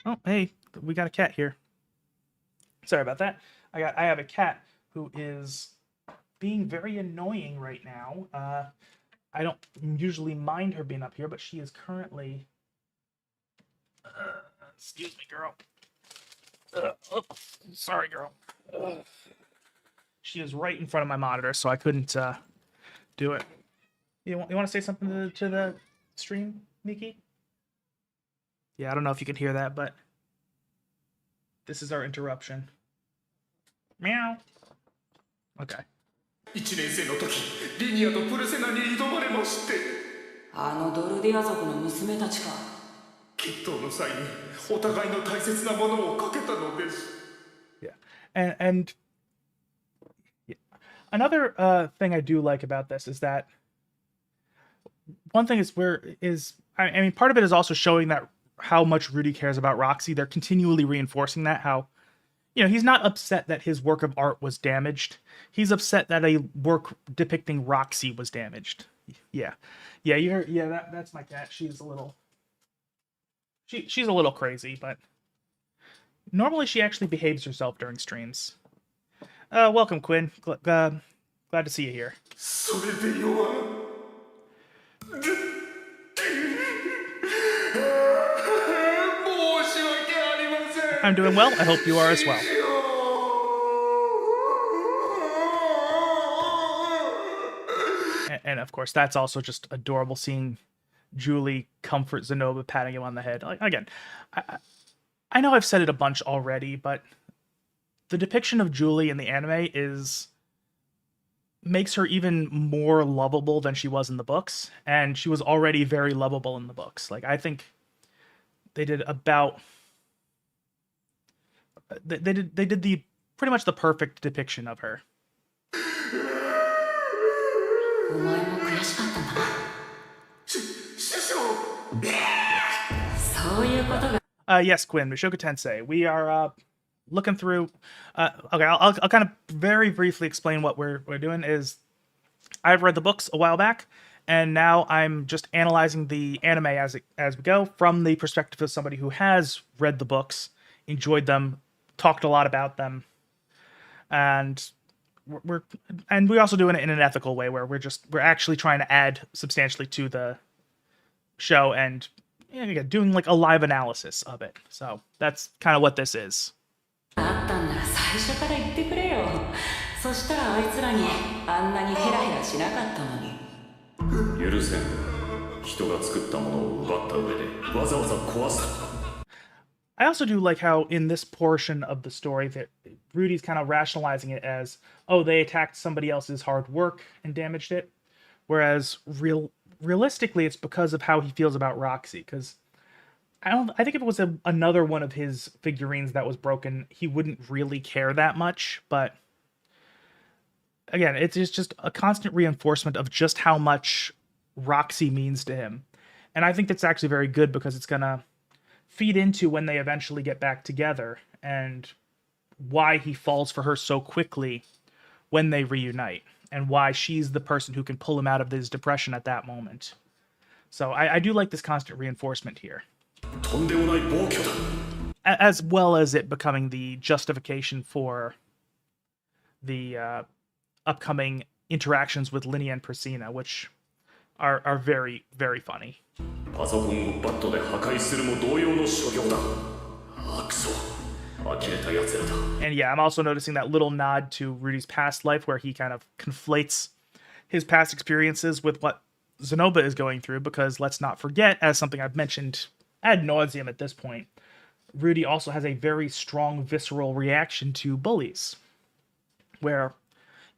Oh, hey, we got a cat here. Sorry about that. I have a cat who is being very annoying right now. I don't usually mind her being up here, but she is currently... excuse me, girl. Sorry, girl. She is right in front of my monitor, so I couldn't do it. You want to say something to the stream, Miki? Yeah, I don't know if you can hear that, but this is our interruption. Meow. Okay. 1年生の時リニアとプルセナに挑まれましてあのドルディア族の娘たちか決闘の際にお互いの大切なものをかけたのです Yeah. And yeah. Another thing I do like about this is that one thing I mean, part of it is also showing that how much Rudy cares about Roxy. They're continually reinforcing that, how, he's not upset that his work of art was damaged. He's upset that a work depicting Roxy was damaged. Yeah. That's my cat. She's a little crazy, but normally she actually behaves herself during streams. Welcome, Quinn. Glad to see you here. それでよI'm doing well. I hope you are as well. And of course, that's also just adorable, seeing Julie comfort Zenoba, patting him on the head. Like, again, I know I've said it a bunch already, but the depiction of Julie in the anime makes her even more lovable than she was in the books, and she was already very lovable in the books. Like, I think they did about... They did the pretty much the perfect depiction of her. Yes, Quinn, Mushoku Tensei. We are looking through. Okay, I'll kind of very briefly explain what we're doing. Is I've read the books a while back, and now I'm just analyzing the anime as we go from the perspective of somebody who has read the books, enjoyed them, talked a lot about them, and we also doing it in an ethical way, where we're actually trying to add substantially to the show and doing like a live analysis of it. So that's kind of what this is. そしたらあいつらにあんなにヘラヘラしなかったのに。許せん。人が作ったものを奪った上でわざわざ壊すとか。 I also do like how in this portion of the story that Rudy's kind of rationalizing it as, oh, they attacked somebody else's hard work and damaged it, whereas realistically it's because of how he feels about Roxy. Because I think if it was another one of his figurines that was broken, he wouldn't really care that much. But again, it's just a constant reinforcement of just how much Roxy means to him, and I think that's actually very good because it's gonna feed into when they eventually get back together and why he falls for her so quickly when they reunite and why she's the person who can pull him out of his depression at that moment. So I do like this constant reinforcement here. As well as it becoming the justification for the upcoming interactions with Linnea and Persina, which are very, very funny. パソコンをバットで破壊するも同様の所業だ。あくそ。呆れた奴らだ。 And yeah, I'm also noticing that little nod to Rudy's past life where he kind of conflates his past experiences with what Zenoba is going through, because let's not forget, as something I've mentioned ad nauseum at this point, Rudy also has a very strong visceral reaction to bullies, where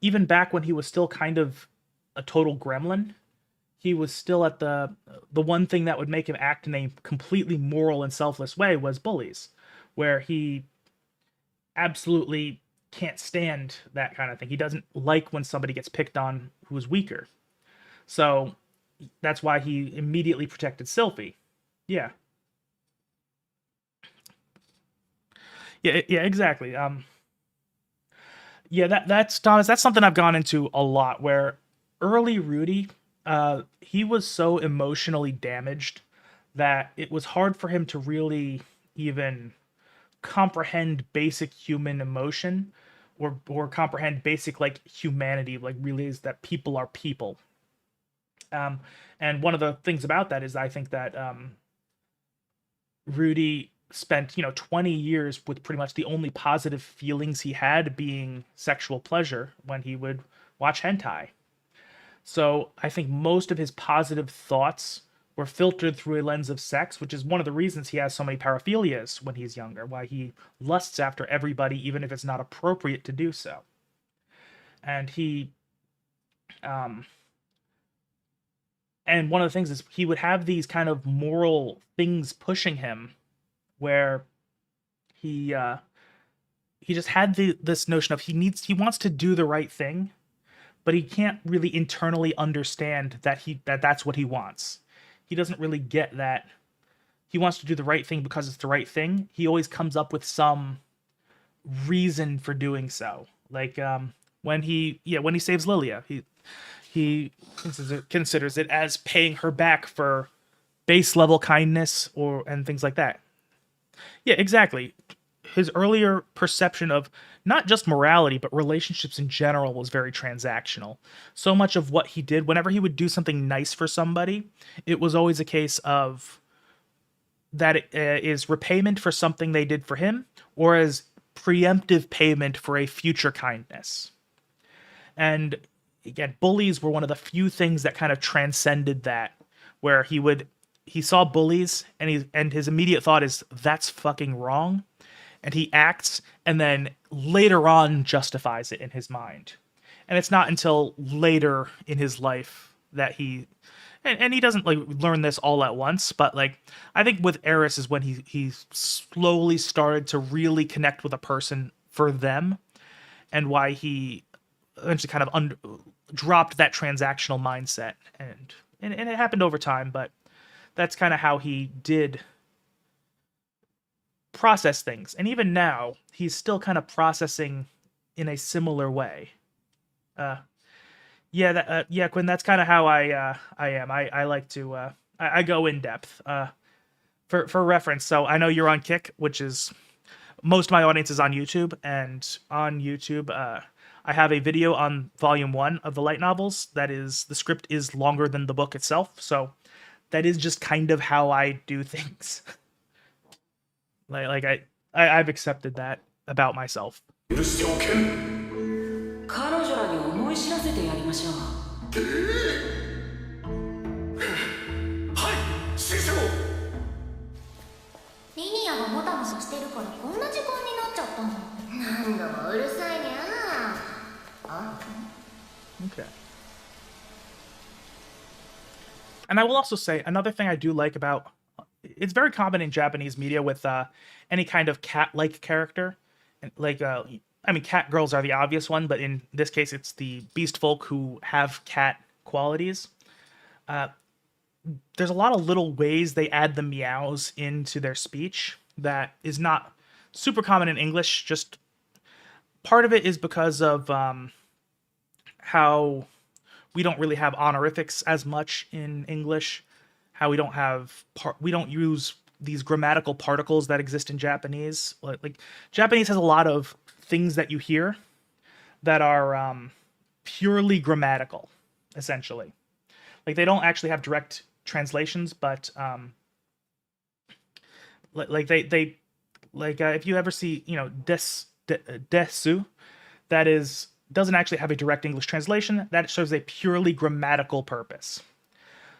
even back when he was still kind of a total gremlin, he was still at the one thing that would make him act in a completely moral and selfless way was bullies, where he absolutely can't stand that kind of thing. He doesn't like when somebody gets picked on who is weaker. So that's why he immediately protected Sylphie. Yeah. Yeah, exactly. Yeah, that's Thomas, that's something I've gone into a lot, where early Rudy, he was so emotionally damaged that it was hard for him to really even comprehend basic human emotion or comprehend basic like humanity, like realize that people are people. And one of the things about that is I think that Rudy spent 20 years with pretty much the only positive feelings he had being sexual pleasure when he would watch hentai. So I think most of his positive thoughts were filtered through a lens of sex, which is one of the reasons he has so many paraphilias when he's younger, why he lusts after everybody, even if it's not appropriate to do so. And and one of the things is he would have these kind of moral things pushing him, where he just had this notion of he wants to do the right thing, but he can't really internally understand that that's what he wants. He doesn't really get that he wants to do the right thing because it's the right thing. He always comes up with some reason for doing so. Like when he saves Lilia, he considers it as paying her back for base level kindness and things like that. Yeah, exactly. His earlier perception of not just morality, but relationships in general was very transactional. So much of what he did, whenever he would do something nice for somebody, it was always a case of that it is repayment for something they did for him, or as preemptive payment for a future kindness. And again, bullies were one of the few things that kind of transcended that, where he saw bullies and his immediate thought is, that's fucking wrong. And he acts and then later on justifies it in his mind. And it's not until later in his life that he doesn't like learn this all at once, but like I think with Eris is when he slowly started to really connect with a person for them, and why he eventually kind of dropped that transactional mindset, and it happened over time, but that's kind of how he did process things. And even now, he's still kind of processing in a similar way. Yeah, Quinn, that's kind of how I am. I like to I go in depth. For reference, so I know you're on Kick, which is most of my audience is on YouTube, and on YouTube, I have a video on volume 1 of the light novels. That is, the script is longer than the book itself, so that is just kind of how I do things. Like I've accepted that about myself. 彼せてやりましょう。はい師匠。リニアがもたもたしてるからこんな時間になっちゃったの。何度もうるさいにゃあ。Okay. And I will also say another thing I do like about it's very common in Japanese media with any kind of cat-like character, like I mean, cat girls are the obvious one, but in this case, it's the beast folk who have cat qualities. There's a lot of little ways they add the meows into their speech that is not super common in English. Just part of it is because of how we don't really have honorifics as much in English. How we don't have we don't use these grammatical particles that exist in Japanese. Like Japanese has a lot of things that you hear that are purely grammatical, essentially. Like they don't actually have direct translations, but if you ever see, you know, desu, that doesn't actually have a direct English translation. That serves a purely grammatical purpose.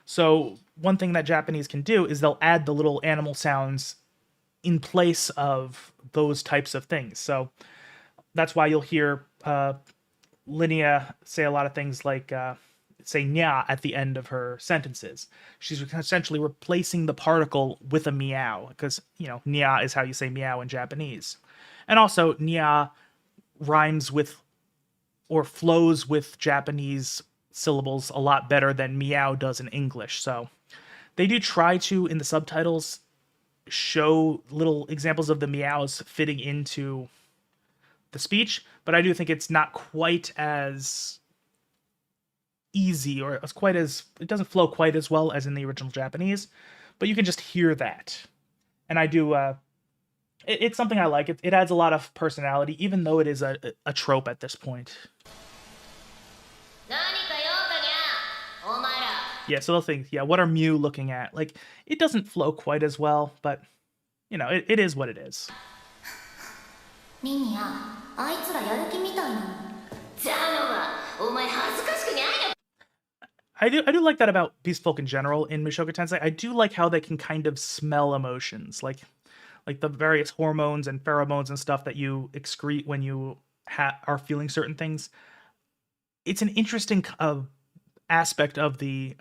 So one thing that Japanese can do is they'll add the little animal sounds in place of those types of things. So that's why you'll hear Linnea say a lot of things like say nya at the end of her sentences. She's essentially replacing the particle with a meow because, you know, nya is how you say meow in Japanese. And also nya rhymes with or flows with Japanese syllables a lot better than meow does in English. So they do try to, in the subtitles, show little examples of the meows fitting into the speech, but I do think it's not quite as easy or as quite as, it doesn't flow quite as well as in the original Japanese, but you can just hear that. And I do, it's something I like. It adds a lot of personality, even though it is a trope at this point. Yeah, so they'll think, yeah, what are Mew looking at? Like, it doesn't flow quite as well, but, you know, it is what it is. I do like that about Beast Folk in general in Mushoku Tensei. I do like how they can kind of smell emotions, like the various hormones and pheromones and stuff that you excrete when you are feeling certain things. It's an interesting aspect of the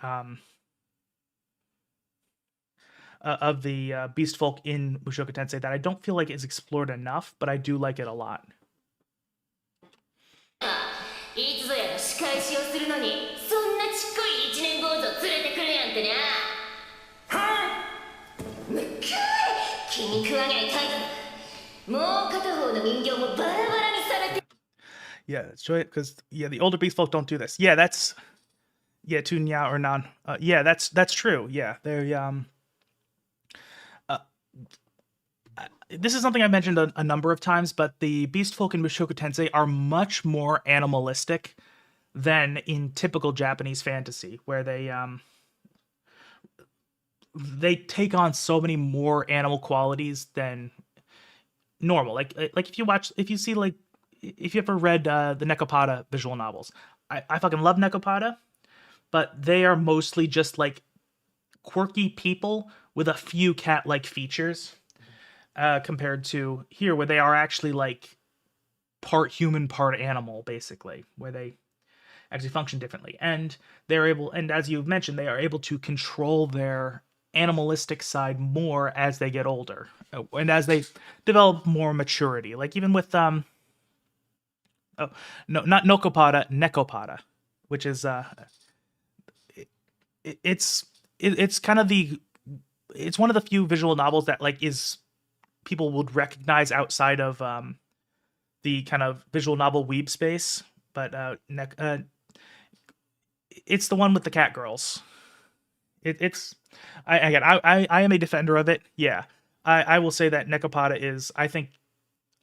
Beast Folk in Mushoku Tensei that I don't feel like is explored enough, but I do like it a lot. Yeah, that's right, because the older Beast Folk don't do this. Yeah, that's Tunya or non. Yeah, that's true. Yeah, they this is something I've mentioned a number of times, but the Beast Folk in Mushoku Tensei are much more animalistic than in typical Japanese fantasy, where they take on so many more animal qualities than normal. Like if you ever read the Nekopada visual novels, I fucking love Nekopada, but they are mostly just like quirky people with a few cat-like features, compared to here, where they are actually like part human, part animal, basically, where they actually function differently. And they're able, and as you've mentioned, they are able to control their animalistic side more as they get older, and as they develop more maturity. Like even with not Nokopada, Nekopada, which is it's kind of it's one of the few visual novels that like is people would recognize outside of the kind of visual novel weeb space, but it's the one with the cat girls. I am a defender of it. Yeah, I will say that Nekopada is, I think,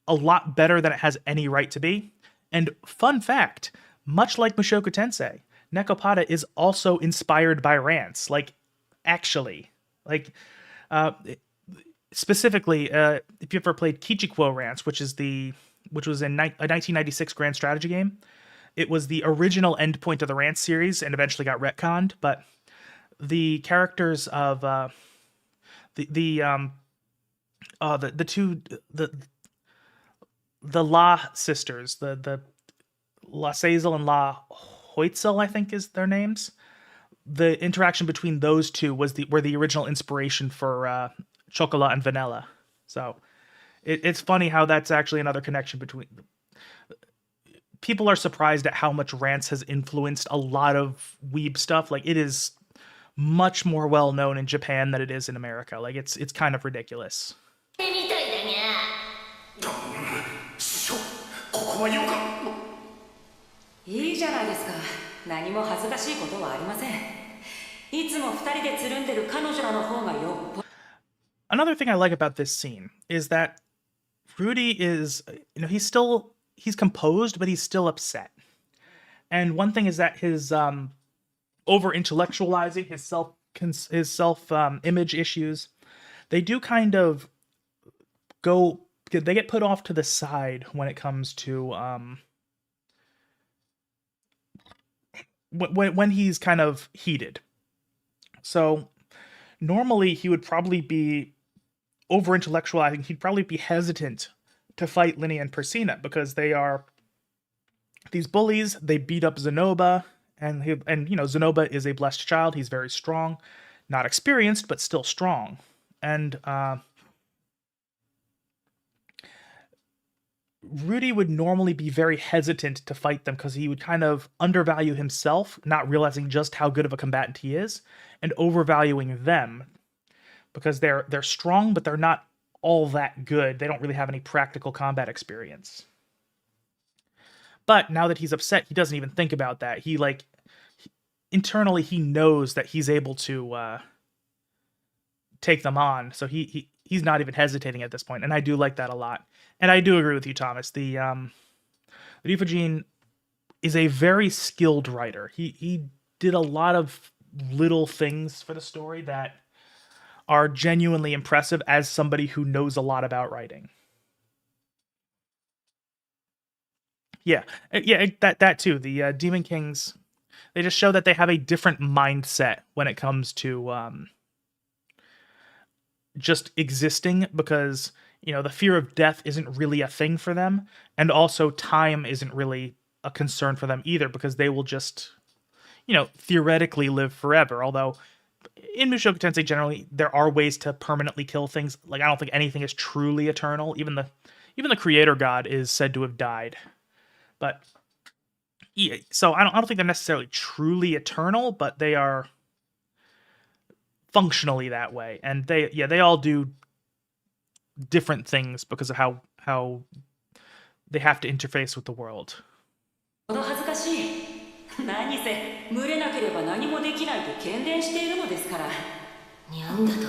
a lot better than it has any right to be. And fun fact, much like Mushoku Tensei, Nekopada is also inspired by rants. Like, actually, like, specifically, if you ever played Kichikuo Rants, which was a 1996 grand strategy game, it was the original endpoint of the Rant series and eventually got retconned, but the characters of the La sisters, the La Sazel and La Hoitzel, I think is their names. The interaction between those two were the original inspiration for Chocolat and Vanilla. So it's funny how that's actually another connection between. People are surprised at how much Rants has influenced a lot of weeb stuff. Like, it is much more well known in Japan than it is in America. Like, it's kind of ridiculous. 師匠、ここはよか。いいじゃないですか。何も恥ずかしいことはありません。いつも二人でつるんでる彼女らの方がよっぽ。 Another thing I like about this scene is that Rudy is, he's composed, but he's still upset. And one thing is that his over-intellectualizing, his self image issues, they do kind of they get put off to the side when it comes to when he's kind of heated. So normally he would probably be over-intellectualizing. He'd probably be hesitant to fight Linnea and Persina because they are these bullies. They beat up Zenoba, and Zenoba is a blessed child. He's very strong, not experienced, but still strong. And Rudy would normally be very hesitant to fight them because he would kind of undervalue himself, not realizing just how good of a combatant he is, and overvaluing them because they're strong, but they're not all that good. They don't really have any practical combat experience. But now that he's upset, he doesn't even think about that. Internally, he knows that he's able to take them on, so he's not even hesitating at this point, and I do like that a lot. And I do agree with you, Thomas. The Ryufujin is a very skilled writer. He did a lot of little things for the story that are genuinely impressive as somebody who knows a lot about writing. Yeah, that too. The Demon Kings, they just show that they have a different mindset when it comes to just existing, because the fear of death isn't really a thing for them, and also time isn't really a concern for them either, because they will just theoretically live forever. Although in Mushoku Tensei generally there are ways to permanently kill things. Like, I don't think anything is truly eternal. Even the creator god is said to have died. But yeah, so I don't think they're necessarily truly eternal, but they are functionally that way. And they all do different things because of how they have to interface with the world. 恥ずかしい。何せ群れなければ何もできないと喧伝しているのですから。にゃんだと。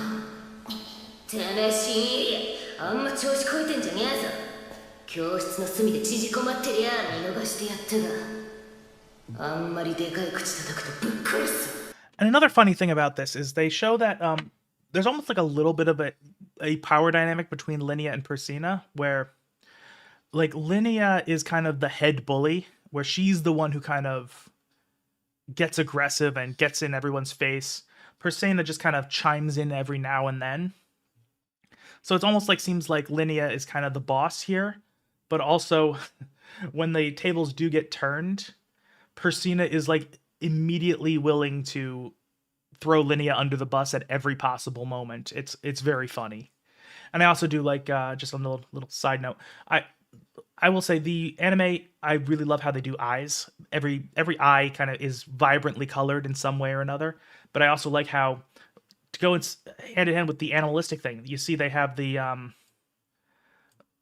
てめえ新エリア、あんま調子こいてんじゃねえぞ。教室の隅で縮こまってりゃ見逃してやったが、あんまりでかい口叩くとぶっ殺す。And another funny thing about this is they show that there's almost like a little bit of a power dynamic between Linnea and Persina, where like Linnea is kind of the head bully, where she's the one who kind of gets aggressive and gets in everyone's face. Persina just kind of chimes in every now and then. So it's almost seems like Linnea is kind of the boss here, but also when the tables do get turned, Persina is immediately willing to throw Linnea under the bus at every possible moment. It's very funny. And I also do just a little side note. I will say the anime, I really love how they do eyes. Every eye kind of is vibrantly colored in some way or another. But I also like how, to go hand in hand with the animalistic thing, you see they have the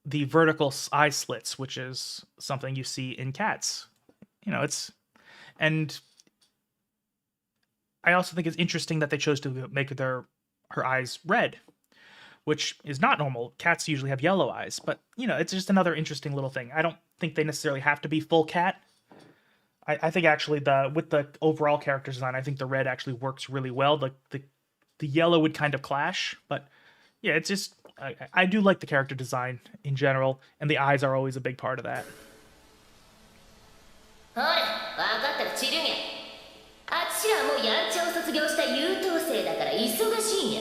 vertical eye slits, which is something you see in cats. And I also think it's interesting that they chose to make her eyes red, which is not normal. Cats usually have yellow eyes, but it's just another interesting little thing. I don't think they necessarily have to be full cat. I think actually with the overall character design, I think the red actually works really well. The yellow would kind of clash, but yeah, it's just I do like the character design in general, and the eyes are always a big part of that. おい卒業した優等生だから忙しいんや。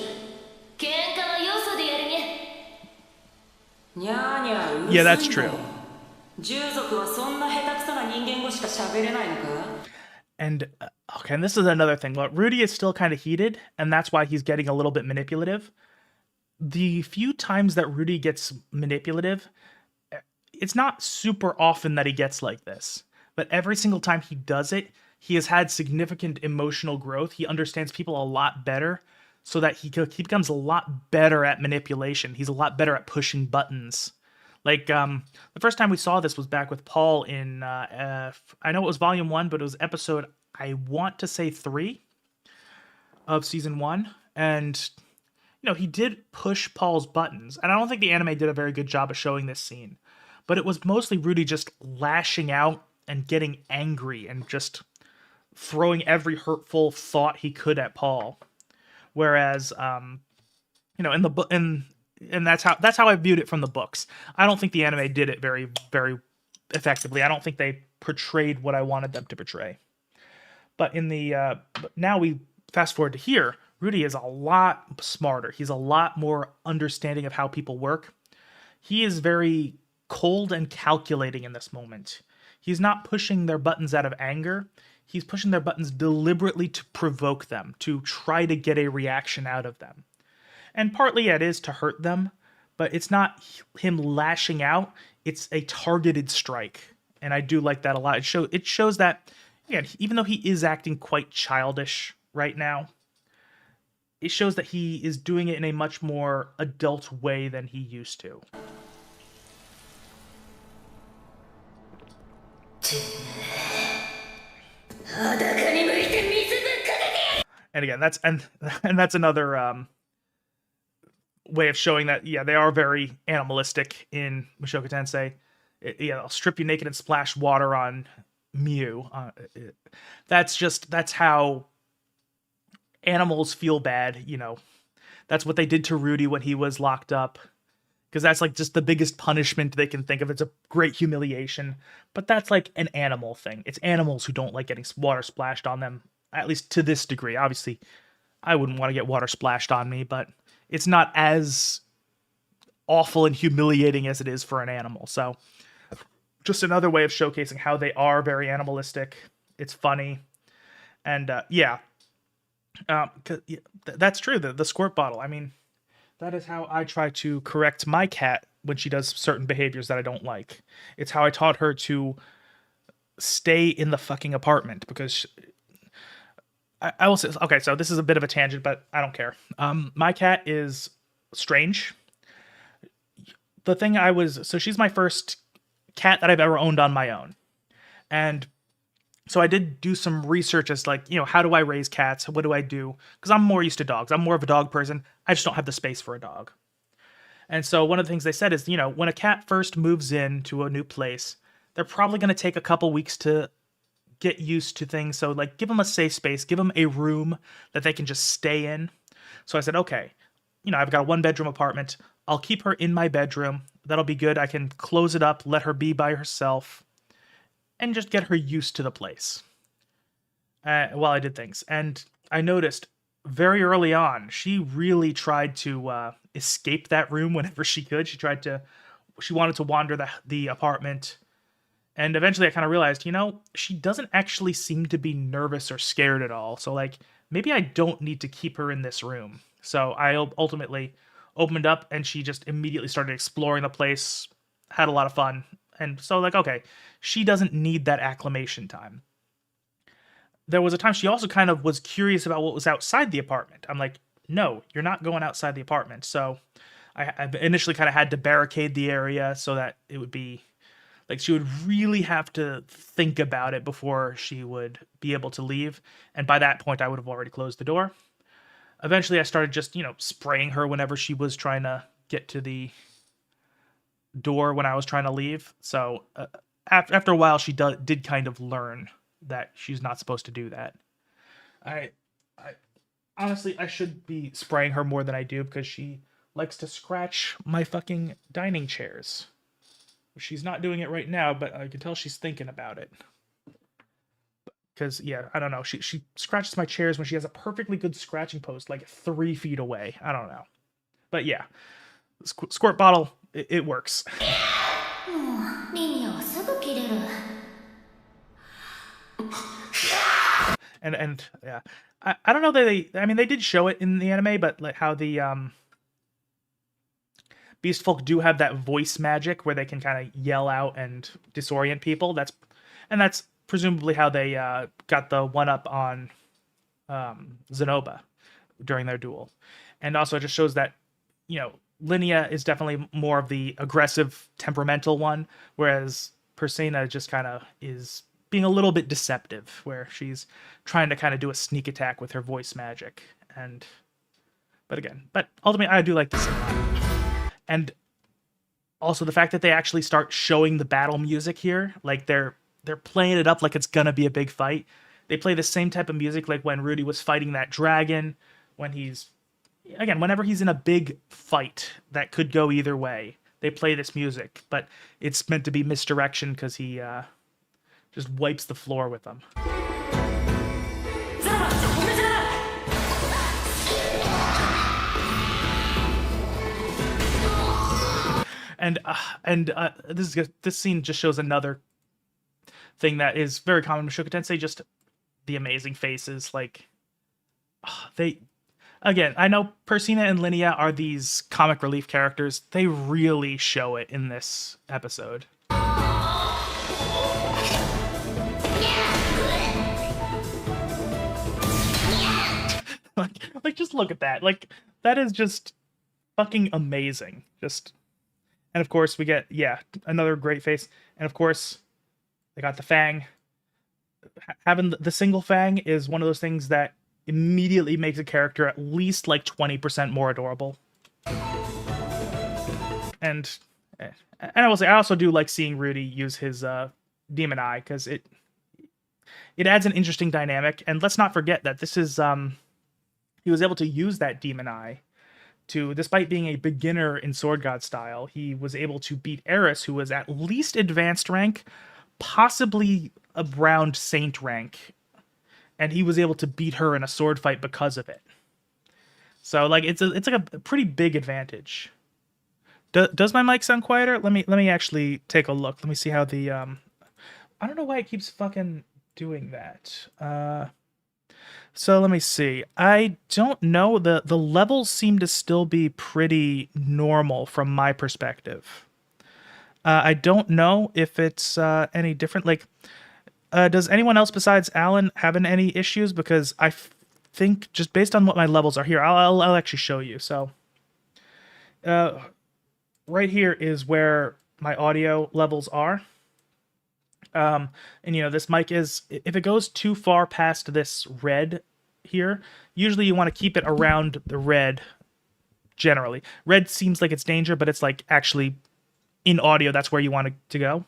喧嘩はよそでやるにゃ。にゃーにゃーうる Yeah, さ that's い true. の。従属はそんな下手くそな人間語しか喋れないのか And okay, and this is another thing. Well, Rudy is still kind of heated, and that's why he's getting a little bit manipulative. The few times that Rudy gets manipulative, it's not super often that he gets like this. But every single time he does it, he has had significant emotional growth. He understands people a lot better, so that he becomes a lot better at manipulation. He's a lot better at pushing buttons. Like, the first time we saw this was back with Paul in, I know it was volume 1, but it was episode, I want to say 3 of season 1. And, you know, he did push Paul's buttons. And I don't think the anime did a very good job of showing this scene. But it was mostly Rudy just lashing out and getting angry and just throwing every hurtful thought he could at Paul. Whereas, you know, in the book, and that's how I viewed it from the books. I don't think the anime did it very, very effectively. I don't think they portrayed what I wanted them to portray. But in the but now we fast forward to here, Rudy is a lot smarter. He's a lot more understanding of how people work. He is very cold and calculating in this moment. He's not pushing their buttons out of anger. He's pushing their buttons deliberately to provoke them, to try to get a reaction out of them. And partly it is to hurt them, but it's not him lashing out. It's a targeted strike. And I do like that a lot. It shows that, again, even though he is acting quite childish right now, it shows that he is doing it in a much more adult way than he used to. And again, that's another way of showing that, yeah, they are very animalistic in Mushoku Tensei. I'll strip you naked and splash water on Mew. That's how animals feel bad, you know. That's what they did to Rudy when he was locked up. Because that's like just the biggest punishment they can think of. It's a great humiliation. But that's like an animal thing. It's animals who don't like getting water splashed on them, at least to this degree. Obviously, I wouldn't want to get water splashed on me, but it's not as awful and humiliating as it is for an animal. So just another way of showcasing how they are very animalistic. It's funny. And that's true. The squirt bottle. I mean, that is how I try to correct my cat when she does certain behaviors that I don't like. It's how I taught her to stay in the fucking apartment, because I will say, okay, so this is a bit of a tangent, but I don't care. My cat is strange. So she's my first cat that I've ever owned on my own. And so I did do some research as like, you know, how do I raise cats? What do I do? Because I'm more used to dogs. I'm more of a dog person. I just don't have the space for a dog. And so one of the things they said is, you know, when a cat first moves into a new place, they're probably going to take a couple weeks to get used to things. So like, give them a safe space, give them a room that they can just stay in. So I said, okay, you know, I've got a 1-bedroom apartment. I'll keep her in my bedroom. That'll be good. I can close it up, let her be by herself, and just get her used to the place while I did things. And I noticed very early on, she really tried to escape that room whenever she could. She wanted to wander the apartment. And eventually I kind of realized, you know, she doesn't actually seem to be nervous or scared at all. So like, maybe I don't need to keep her in this room. So I ultimately opened up and she just immediately started exploring the place, had a lot of fun. And so like, okay, she doesn't need that acclimation time. There was a time she also kind of was curious about what was outside the apartment. I'm like, no, you're not going outside the apartment. So I initially kind of had to barricade the area so that it would be like she would really have to think about it before she would be able to leave. And by that point, I would have already closed the door. Eventually, I started just, you know, spraying her whenever she was trying to get to the door when I was trying to leave. So after a while, she did kind of learn that she's not supposed to do that. I honestly, I should be spraying her more than I do because she likes to scratch my fucking dining chairs. She's not doing it right now, but I can tell she's thinking about it. Because, yeah, I don't know. She scratches my chairs when she has a perfectly good scratching post, like 3 feet away. I don't know. But yeah, squirt bottle, it works. リニアはすぐ切れる。 And yeah, I don't know that I mean, they did show it in the anime, but like how the Beast Folk do have that voice magic where they can kind of yell out and disorient people. That's presumably how they got the one up on Zenoba during their duel. And also it just shows that, you know, Linnea is definitely more of the aggressive, temperamental one, whereas Persena just kind of is being a little bit deceptive, where she's trying to kind of do a sneak attack with her voice magic. But ultimately, I do like this a lot. And also the fact that they actually start showing the battle music here, like they're playing it up like it's gonna be a big fight. They play the same type of music like when Rudy was fighting that dragon, whenever he's in a big fight that could go either way, they play this music, but it's meant to be misdirection because he just wipes the floor with them. And this scene just shows another thing that is very common in Mushoku Tensei, just the amazing faces. Like, again, I know Persena and Linnea are these comic relief characters. They really show it in this episode. Like, just look at that. Like, that is just fucking amazing. And of course we get, another great face. And of course, they got the fang. Having the single fang is one of those things that immediately makes a character at least like 20% more adorable. And I will say, I also do like seeing Rudy use his demon eye, because it adds an interesting dynamic. And let's not forget that this is he was able to use that demon eye to, despite being a beginner in Sword God style, he was able to beat Eris, who was at least advanced rank, possibly around Saint rank, and he was able to beat her in a sword fight because of it. So like it's like a pretty big advantage. Does my mic sound quieter? Let me actually take a look. Let me see how the I don't know why it keeps fucking doing that. So let me see. I don't know. The levels seem to still be pretty normal from my perspective. I don't know if it's any different. Like, does anyone else besides Alan having any issues? Because I think just based on what my levels are here, I'll actually show you. So, right here is where my audio levels are. And you know, this mic is, if it goes too far past this red here, usually you want to keep it around the red. Generally, red seems like it's danger, but it's like actually in audio, that's where you want it to go.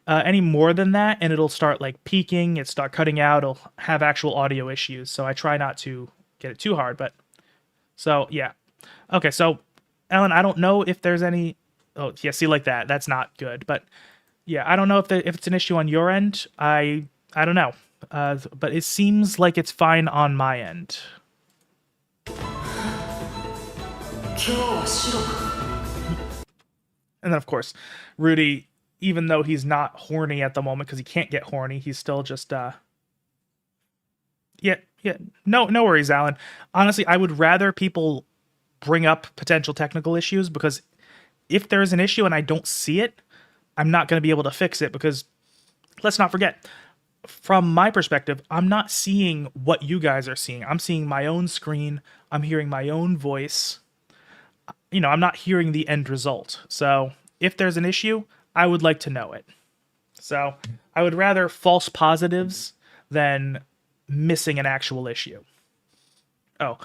Any more than that, and it'll start like peaking, it start cutting out, it'll have actual audio issues. So I try not to get it too hard, but so yeah. Okay, so Ellen, I don't know if there's any, oh yeah, see, like that's not good, but yeah, I don't know if it's an issue on your end. I don't know, but it seems like it's fine on my end. And then of course, Rudy, even though he's not horny at the moment because he can't get horny, he's still just no worries, Alan. Honestly, I would rather people bring up potential technical issues, because if there's an issue and I don't see it, I'm not going to be able to fix it, because let's not forget, from my perspective, I'm not seeing what you guys are seeing. I'm seeing my own screen. I'm hearing my own voice. You know, I'm not hearing the end result. So if there's an issue, I would like to know it. So I would rather false positives than missing an actual issue. Oh,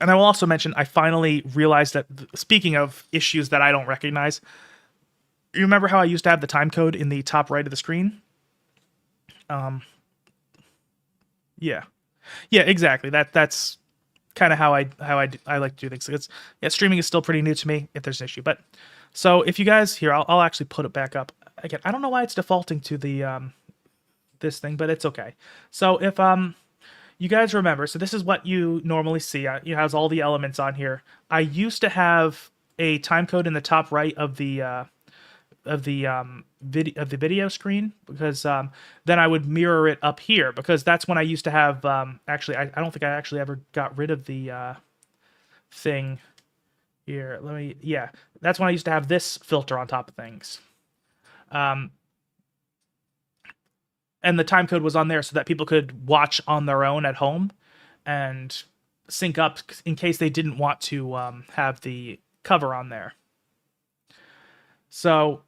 and I will also mention, I finally realized that, speaking of issues that I don't recognize, you remember how I used to have the time code in the top right of the screen? Yeah, exactly. That's kind of how I like to do things. Streaming is still pretty new to me if there's an issue. But so if you guys here, I'll actually put it back up again. I don't know why it's defaulting to the this thing, but it's okay. So if you guys remember, so this is what you normally see. It has all the elements on here. I used to have a time code in the top right of the video screen, because then I would mirror it up here, because that's when I used to have actually I don't think I actually ever got rid of the thing here. That's when I used to have this filter on top of things. And the time code was on there so that people could watch on their own at home and sync up in case they didn't want to have the cover on there. So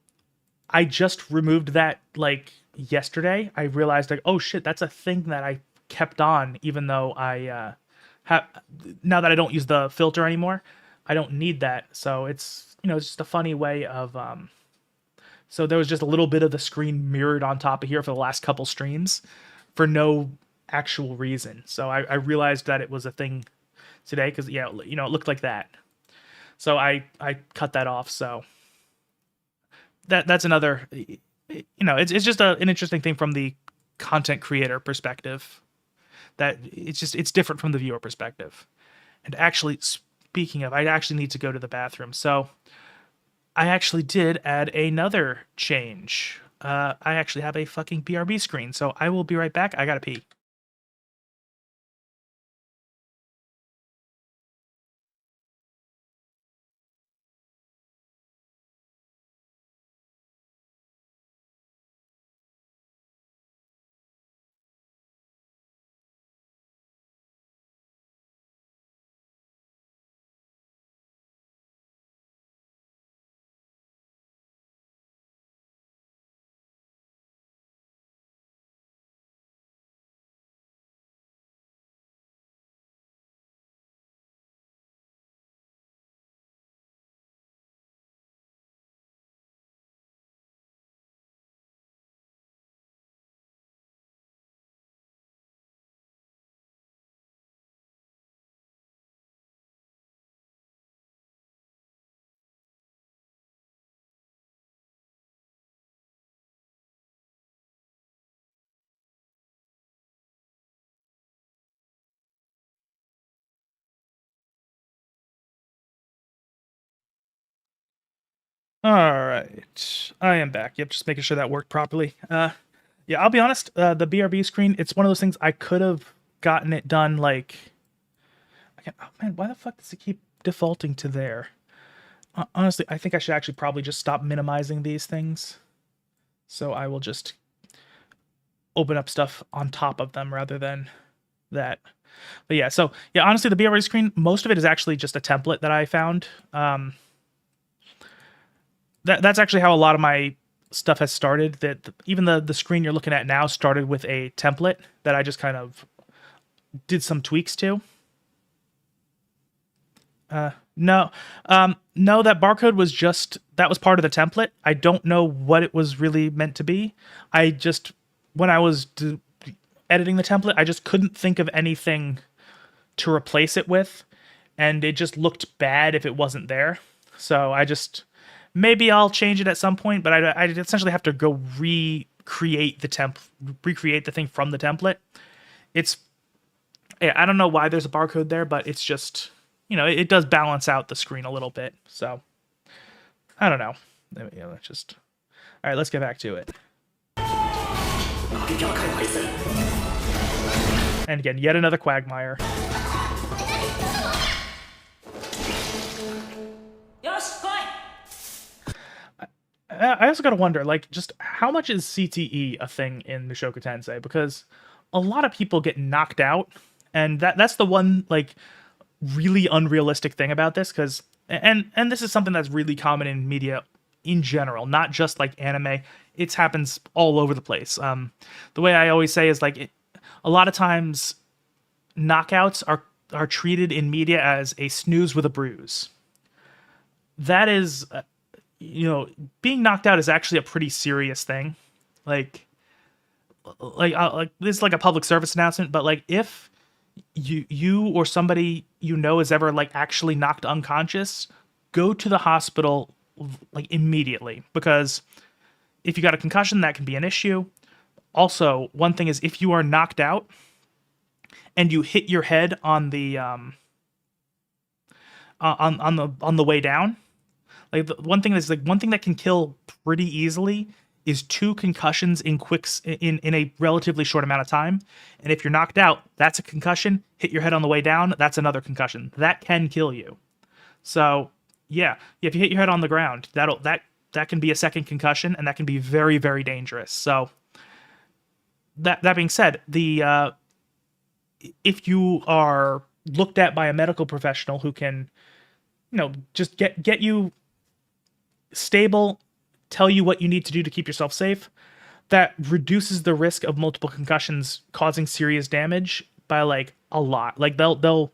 I just removed that like yesterday. I realized like, oh shit, that's a thing that I kept on, even though I have, now that I don't use the filter anymore, I don't need that. So it's, it's just a funny way of, so there was just a little bit of the screen mirrored on top of here for the last couple streams for no actual reason. So I realized that it was a thing today because, it looked like that. So I cut that off. So that's another, it's just an interesting thing from the content creator perspective, that it's different from the viewer perspective. And actually, speaking of, I actually need to go to the bathroom. So I actually did add another change. I actually have a fucking BRB screen, so I will be right back. I gotta pee. All right, I am back. Yep, just making sure that worked properly. I'll be honest. The BRB screen, it's one of those things I could have gotten it done like. Oh man, why the fuck does it keep defaulting to there? Honestly, I think I should actually probably just stop minimizing these things. So I will just open up stuff on top of them rather than that. But honestly, the BRB screen, most of it is actually just a template that I found. That's actually how a lot of my stuff has started. That even the screen you're looking at now started with a template that I just kind of did some tweaks to. No, that barcode was that was part of the template. I don't know what it was really meant to be. When I was editing the template, I just couldn't think of anything to replace it with, and it just looked bad if it wasn't there. So maybe I'll change it at some point, but I essentially have to go recreate the thing from the template. I don't know why there's a barcode there, but it's just, it does balance out the screen a little bit. So I don't know. All right, let's get back to it. And again, yet another quagmire. I also gotta wonder, just how much is CTE a thing in Mushoku Tensei? Because a lot of people get knocked out, and that's the one, really unrealistic thing about this, because, and this is something that's really common in media in general, not just, anime. It happens all over the place. The way I always say is, a lot of times, knockouts are treated in media as a snooze with a bruise. That is... being knocked out is actually a pretty serious thing. This is like a public service announcement, but if you or somebody is ever actually knocked unconscious, go to the hospital immediately, because if you got a concussion, that can be an issue. Also, one thing is if you are knocked out and you hit your head on the on the way down, like one thing that can kill pretty easily is 2 concussions in in a relatively short amount of time. And if you're knocked out, that's a concussion. Hit your head on the way down, that's another concussion. That can kill you. So yeah, if you hit your head on the ground, that can be a second concussion, and that can be very, very dangerous. So that being said, if you are looked at by a medical professional who can, just get you stable, tell you what you need to do to keep yourself safe, that reduces the risk of multiple concussions causing serious damage by like a lot. Like they'll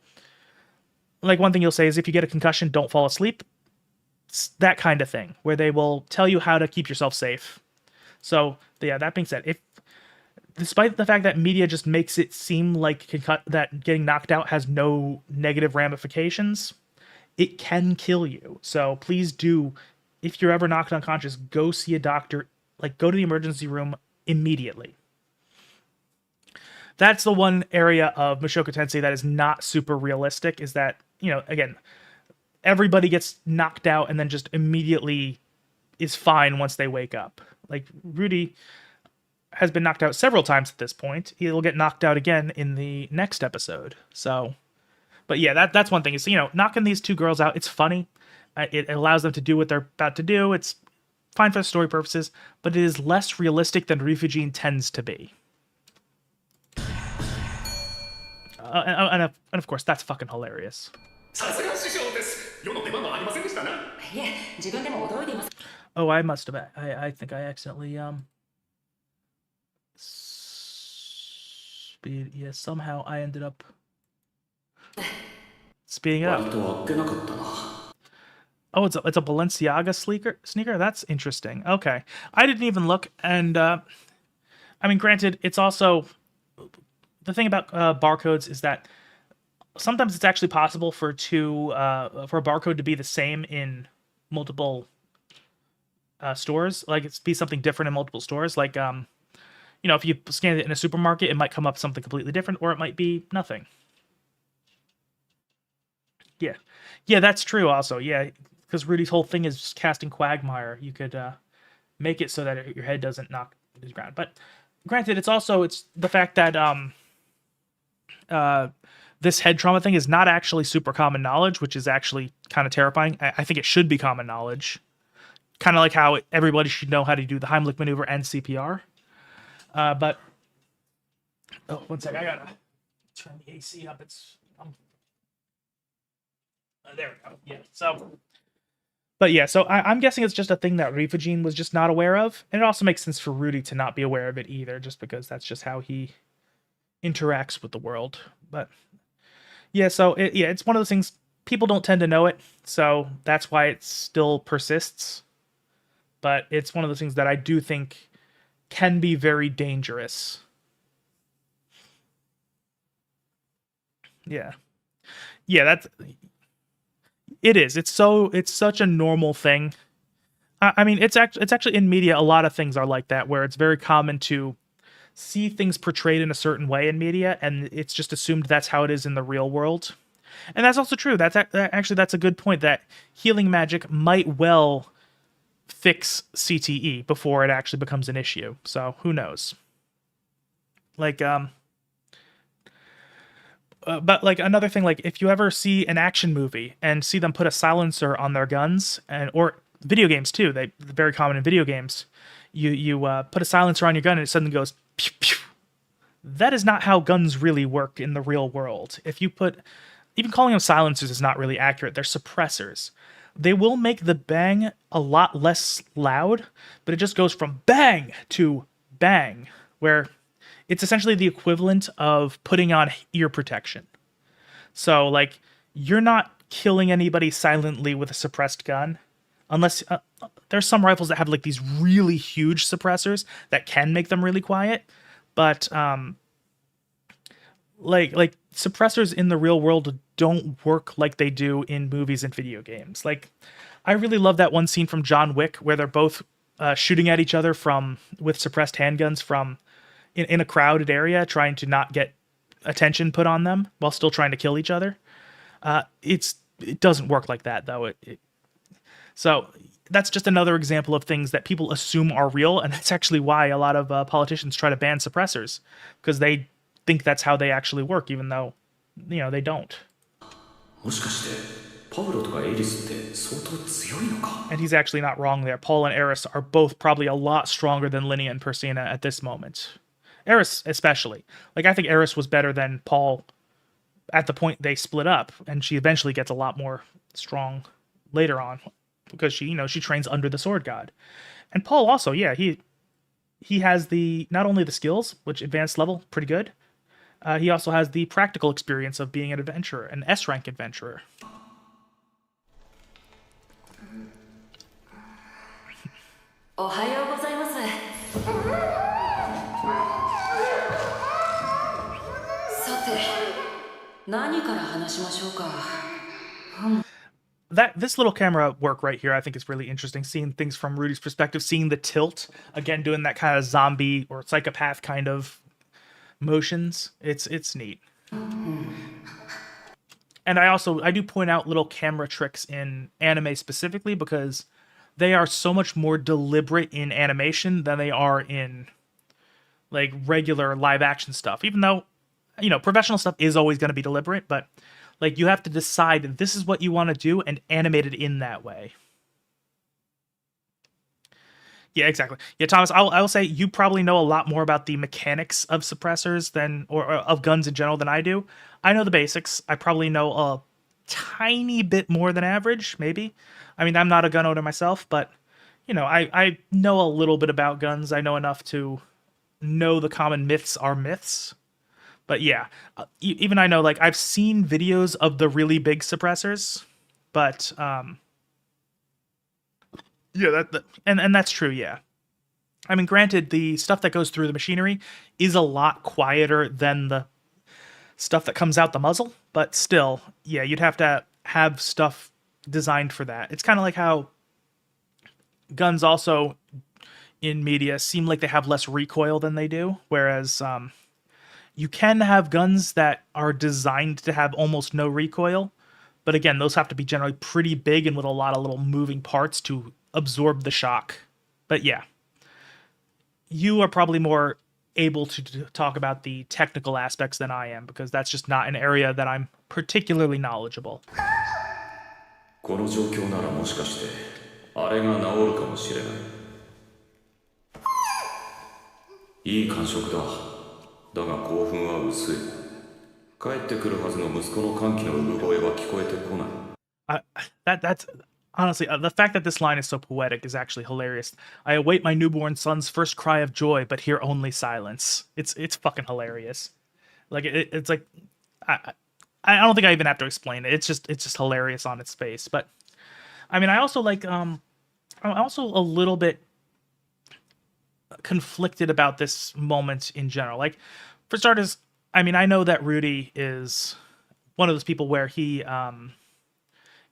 like, one thing you'll say is if you get a concussion, don't fall asleep. It's that kind of thing where they will tell you how to keep yourself safe. So yeah, that being said, if despite the fact that media just makes it seem like that getting knocked out has no negative ramifications, it can kill you. So please do, if you're ever knocked unconscious, go see a doctor, like go to the emergency room immediately. That's the one area of Mushoku Tensei that is not super realistic, is that, again, everybody gets knocked out and then just immediately is fine once they wake up. Like Rudy has been knocked out several times at this point. He'll get knocked out again in the next episode. So, but yeah, that's one thing is, knocking these 2 girls out, it's funny. It allows them to do what they're about to do. It's fine for story purposes, but it is less realistic than Rifujin tends to be. And of course, that's fucking hilarious. Oh, I must have. I think I accidentally somehow I ended up speeding up. Oh, it's a Balenciaga sneaker. That's interesting. Okay, I didn't even look, and I mean, granted, it's also the thing about barcodes is that sometimes it's actually possible for a barcode to be the same in multiple stores. Like it's be something different in multiple stores. Like if you scan it in a supermarket, it might come up something completely different, or it might be nothing. Yeah, that's true. Also, yeah, because Rudy's whole thing is casting Quagmire. You could make it so that your head doesn't knock to the ground. But granted, it's the fact that this head trauma thing is not actually super common knowledge, which is actually kind of terrifying. I think it should be common knowledge. Kind of like how everybody should know how to do the Heimlich maneuver and CPR. But, oh, one sec, I gotta turn the AC up. There we go. Yeah, so I'm guessing it's just a thing that Rifujin was just not aware of. And it also makes sense for Rudy to not be aware of it either, just because that's just how he interacts with the world. But yeah, so it's one of those things, people don't tend to know it, so that's why it still persists. But it's one of those things that I do think can be very dangerous. Yeah, it is. It's such a normal thing. I mean, it's actually in media, a lot of things are like that, where it's very common to see things portrayed in a certain way in media, and it's just assumed that's how it is in the real world. And that's also true. That's a good point, that healing magic might well fix CTE before it actually becomes an issue. So who knows? Like, but like another thing, like if you ever see an action movie and see them put a silencer on their guns, or video games too, they're very common in video games. You put a silencer on your gun and it suddenly goes pew, pew. That is not how guns really work in the real world. Even calling them silencers is not really accurate. They're suppressors. They will make the bang a lot less loud, but it just goes from bang to bang, where it's essentially the equivalent of putting on ear protection. So, like, you're not killing anybody silently with a suppressed gun, unless there's some rifles that have like these really huge suppressors that can make them really quiet, but like suppressors in the real world don't work like they do in movies and video games. Like, I really love that one scene from John Wick where they're both shooting at each other with suppressed handguns from in a crowded area trying to not get attention put on them while still trying to kill each other. It doesn't work like that, though. So that's just another example of things that people assume are real, and that's actually why a lot of politicians try to ban suppressors, because they think that's how they actually work, even though, they don't. もしかしてパブロとかエリスって相当強いのか? And he's actually not wrong there. Paul and Eris are both probably a lot stronger than Linnea and Persina at this moment. Eris especially. Like, I think Eris was better than Paul at the point they split up, and she eventually gets a lot more strong later on, because she trains under the Sword God. And Paul also, yeah, he has not only the skills, which advanced level, pretty good, he also has the practical experience of being an adventurer, an S-rank adventurer. おはようございます。さて、何から話しましょうか。This little camera work right here, I think, is really interesting. Seeing things from Rudy's perspective, seeing the tilt, again, doing that kind of zombie or psychopath kind of motions. It's neat. And I do point out little camera tricks in anime specifically, because they are so much more deliberate in animation than they are in like regular live action stuff. Even though, professional stuff is always going to be deliberate, but like you have to decide this is what you want to do and animate it in that way. Yeah, exactly. Yeah, Thomas, I will say you probably know a lot more about the mechanics of suppressors or of guns in general than I do. I know the basics. I probably know a tiny bit more than average, maybe. I mean, I'm not a gun owner myself, but, I know a little bit about guns. I know enough to know the common myths are myths. But yeah, even I know, like, I've seen videos of the really big suppressors, but, yeah, and that's true, yeah. I mean, granted, the stuff that goes through the machinery is a lot quieter than the stuff that comes out the muzzle, but still, yeah, you'd have to have stuff designed for that. It's kind of like how guns also in media seem like they have less recoil than they do, whereas you can have guns that are designed to have almost no recoil, but again, those have to be generally pretty big and with a lot of little moving parts to absorb the shock. But yeah, you are probably more able to talk about the technical aspects than I am, because that's just not an area that I'm particularly knowledgeable. この状況ならもしかしてあれが治るかもしれない。いい感触だ。だが興奮は薄い。帰ってくるはずの息子の歓喜の産声は聞こえてこない。That's honestly, the fact that this line is so poetic is actually hilarious. I await my newborn son's first cry of joy, but hear only silence. It's fucking hilarious. Like it's like I don't think I even have to explain it. It's just hilarious on its face. But I mean, I also like I'm also a little bit conflicted about this moment in general. Like, for starters, I mean, I know that Rudy is one of those people where he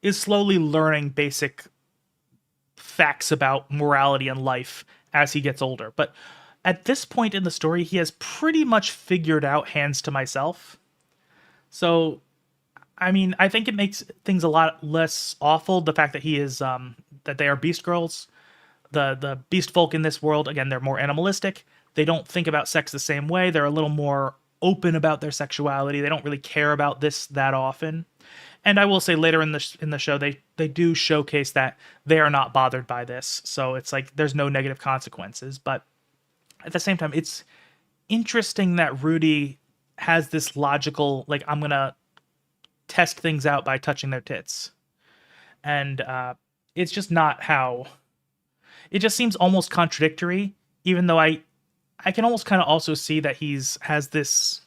is slowly learning basic facts about morality and life as he gets older. But at this point in the story, he has pretty much figured out hands to myself. So, I mean, I think it makes things a lot less awful, the fact that he is, that they are beast girls. The beast folk in this world, again, they're more animalistic. They don't think about sex the same way. They're a little more open about their sexuality. They don't really care about this that often. And I will say later in the show, they do showcase that they are not bothered by this. So it's like there's no negative consequences. But at the same time, it's interesting that Rudy has this logical, like, I'm going to test things out by touching their tits. And it's just not how... It just seems almost contradictory, even though I can almost kind of also see that has this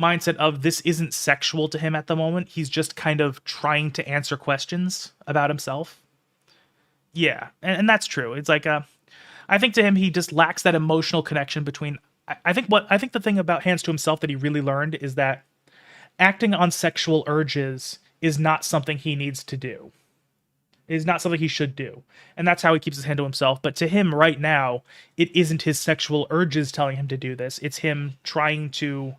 mindset of this isn't sexual to him at the moment. He's just kind of trying to answer questions about himself. Yeah, and that's true. It's like I think to him he just lacks that emotional connection between. I think the thing about Hands to himself that he really learned is that acting on sexual urges is not something he needs to do. is not something he should do. And that's how he keeps his hand to himself. But to him right now, it isn't his sexual urges telling him to do this. It's him trying to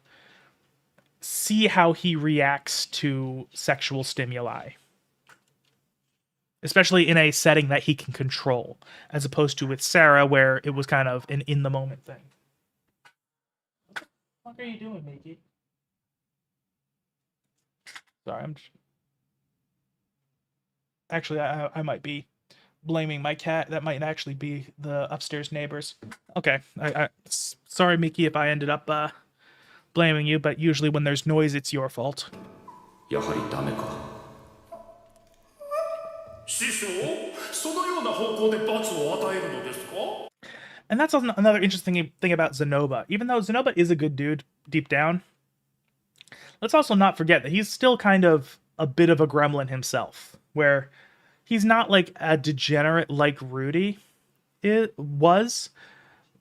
see how he reacts to sexual stimuli. Especially in a setting that he can control, as opposed to with Sarah, where it was kind of an in-the-moment thing. What are you doing, Mickey? Sorry, Actually, I might be blaming my cat. That might actually be the upstairs neighbors. Okay, sorry, Mickey, if I ended up blaming you, but usually when there's noise, it's your fault. やはりダメか。師匠、そのような方向で罰を与えるのですか? And that's another interesting thing about Zenoba. Even though Zenoba is a good dude deep down, let's also not forget that he's still kind of a bit of a gremlin himself, where he's not like a degenerate like Rudy was,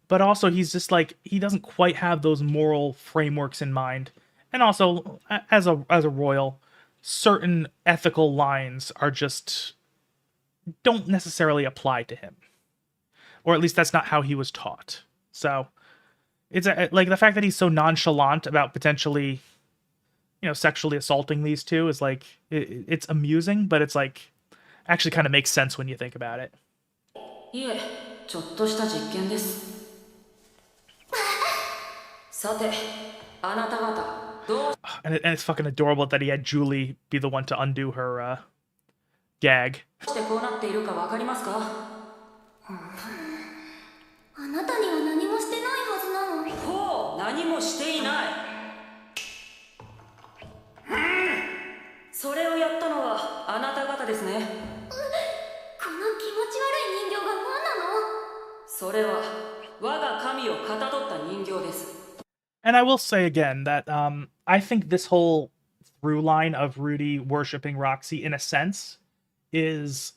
but also he's just like, he doesn't quite have those moral frameworks in mind. And also, as a royal, certain ethical lines are just don't necessarily apply to him. Or at least that's not how he was taught. So it's like the fact that he's so nonchalant about potentially, sexually assaulting these two is like, it's amusing, but it's like, actually kind of makes sense when you think about it. Yeah, ちょっとした実験です。さて、あなた方どう And it's fucking adorable that he had Julie be the one to undo her gag. してこうなっているかわかりますか? あなたには何もしてないはずなの。ほう、何もしていない。それをやったのはあなた方ですね。この気持ち悪い人形が何なの？それは我が神をかたどった人形です。 And I will say again that I think this whole through line of Rudy worshipping Roxy, in a sense, is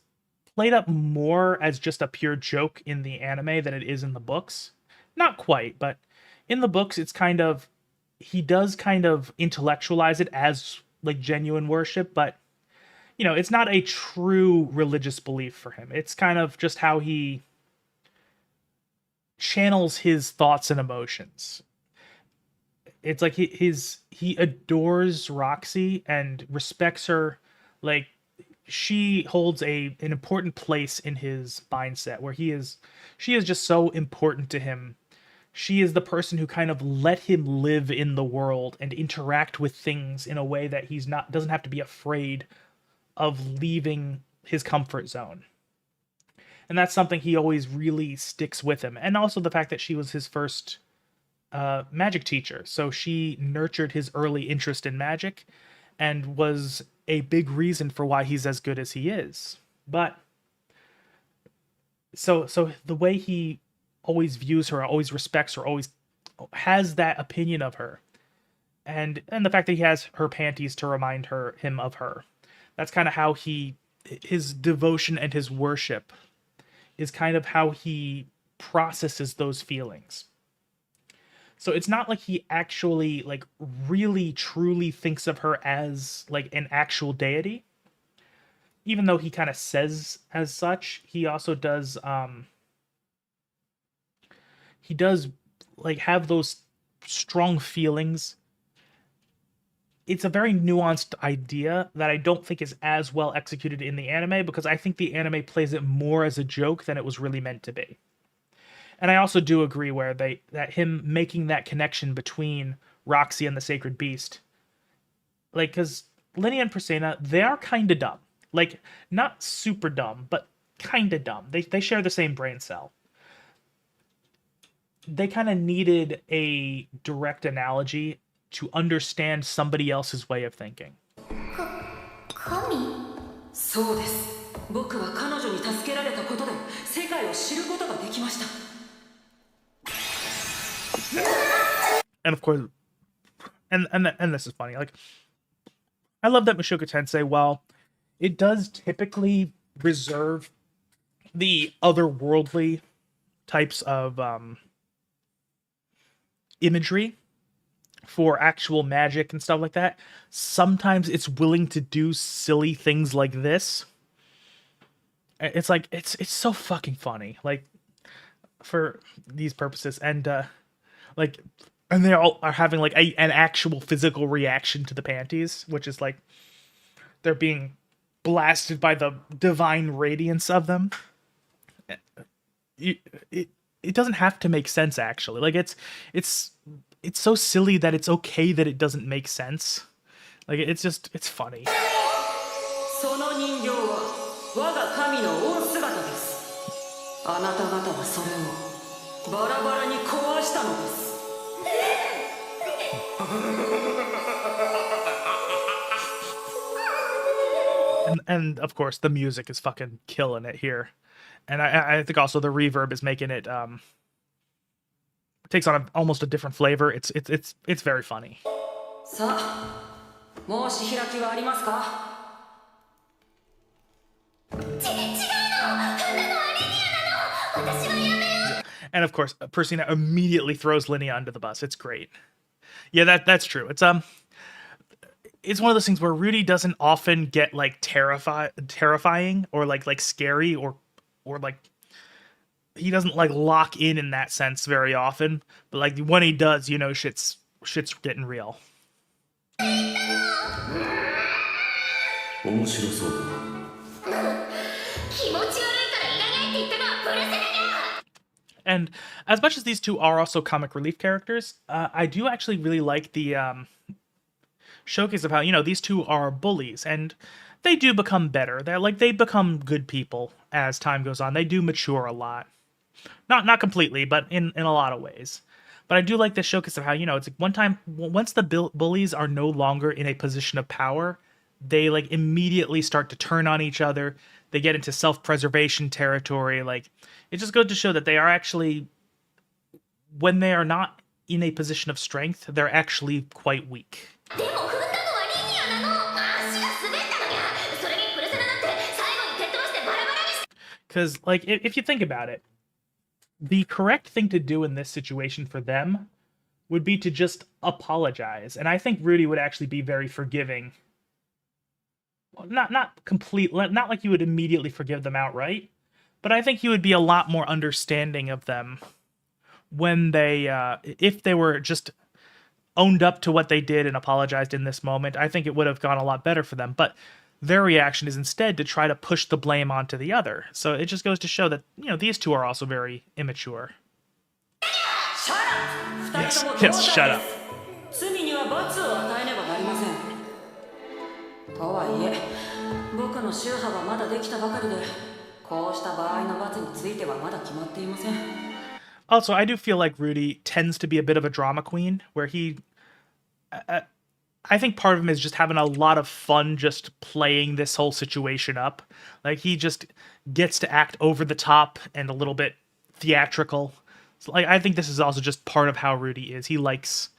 played up more as just a pure joke in the anime than it is in the books. Not quite, but in the books, it's kind of, he does kind of intellectualize it as like genuine worship, but it's not a true religious belief for him. It's kind of just how he channels his thoughts and emotions. It's like he adores Roxy and respects her. Like, she holds an important place in his mindset, where she is just so important to him. She is the person who kind of let him live in the world and interact with things in a way that doesn't have to be afraid of leaving his comfort zone. And that's something he always really sticks with him. And also the fact that she was his first magic teacher. So she nurtured his early interest in magic and was a big reason for why he's as good as he is. But so the way he always views her, always respects her, always has that opinion of her, and the fact that he has her panties to remind him of her, that's kind of how his devotion and his worship is kind of how he processes those feelings. So it's not like he actually like really truly thinks of her as like an actual deity. Even though he kind of says as such, he also does like have those strong feelings. It's a very nuanced idea that I don't think is as well executed in the anime, because I think the anime plays it more as a joke than it was really meant to be. And I also do agree that him making that connection between Roxy and the Sacred Beast, like, because Linnea and Priscilla, they are kind of dumb. Like, not super dumb, but kind of dumb. They share the same brain cell. They kind of needed a direct analogy to understand somebody else's way of thinking. 神？そうです。僕は彼女に助けられたことで世界を知ることができました。 And of course, and this is funny. Like, I love that Mushoku Tensei, while it does typically reserve the otherworldly types of imagery for actual magic and stuff like that, sometimes it's willing to do silly things like this. It's like it's so fucking funny, like for these purposes, and like, and they all are having like an actual physical reaction to the panties, which is like they're being blasted by the divine radiance of them. It doesn't have to make sense, actually. Like it's so silly that it's okay that it doesn't make sense. Like it's funny. その人形は我が神の御姿です。あなた方はそれをバラバラに壊したのです。And of course the music is fucking killing it here. And I think also the reverb is making it takes on almost a different flavor. It's very funny. さあ、もうし開きはありますか? And of course, Persina immediately throws Linnea under the bus. It's great. Yeah, that's true. It's one of those things where Rudy doesn't often get like terrifying or like scary or like he doesn't like lock in that sense very often. But like when he does, you know, shit's getting real. And as much as these two are also comic relief characters, I do actually really like the showcase of how, you know, these two are bullies and they do become better. They become good people as time goes on. They do mature a lot. Not completely, but in a lot of ways. But I do like the showcase of how, you know, it's like once the bullies are no longer in a position of power, they like immediately start to turn on each other. They get into self-preservation territory. Like, it just goes to show that they are actually, when they are not in a position of strength, they're actually quite weak. Because, like, if you think about it, the correct thing to do in this situation for them would be to just apologize. And I think Rudy would actually be very forgiving. Not like you would immediately forgive them outright, but I think he would be a lot more understanding of them when they, if they were just owned up to what they did and apologized in this moment. I think it would have gone a lot better for them, but their reaction is instead to try to push the blame onto the other. So it just goes to show that, you know, these two are also very immature. Yes, shut up. とはいえ、僕の宗派がまだできたばかりで、こうした場合の罰についてはまだ決まっていません。Also, I do feel like Rudy tends to be a bit of a drama queen, where he... I think part of him is just having a lot of fun just playing this whole situation up. Like, he just gets to act over the top and a little bit theatrical. So, like, I think this is also just part of how Rudy is. He likes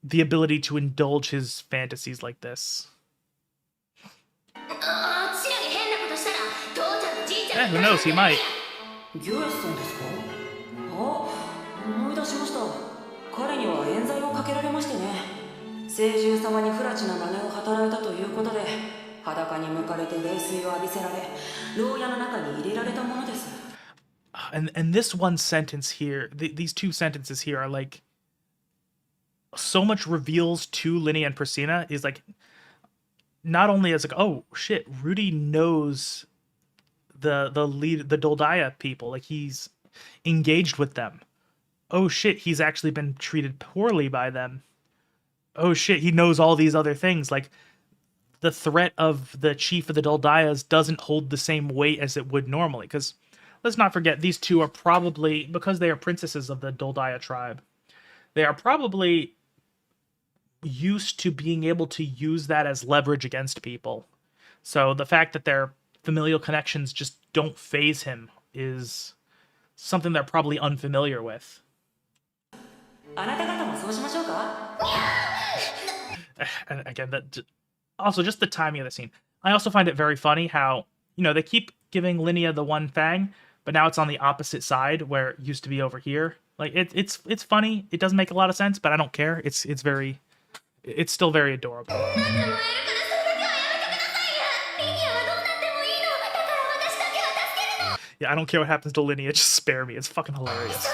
the ability to indulge his fantasies like this. Who knows, he might. 思い出しました。彼には冤罪をかけられましてね。聖獣様に不埒な真似を働いたということで、裸に向かれて冷水を浴びせられ、牢屋の中に入れられたものです。And this one sentence here, these two sentences here are like so much reveals to Linnea and Persina is like not only as like, oh shit, Rudy knows the Doldaya people, like he's engaged with them. Oh shit, he's actually been treated poorly by them. Oh shit, he knows all these other things. Like, the threat of the chief of the Doldayas doesn't hold the same weight as it would normally. Because, let's not forget, these two are probably, because they are princesses of the Doldaya tribe, they are probably used to being able to use that as leverage against people. So the fact that their familial connections just don't faze him is something they're probably unfamiliar with. And again, also just the timing of the scene. I also find it very funny how, you know, they keep giving Linnea the one fang, but now it's on the opposite side where it used to be over here. Like, it's funny. It doesn't make a lot of sense, but I don't care. It's still very adorable. Yeah, I don't care what happens to Lineage, just spare me. It's fucking hilarious.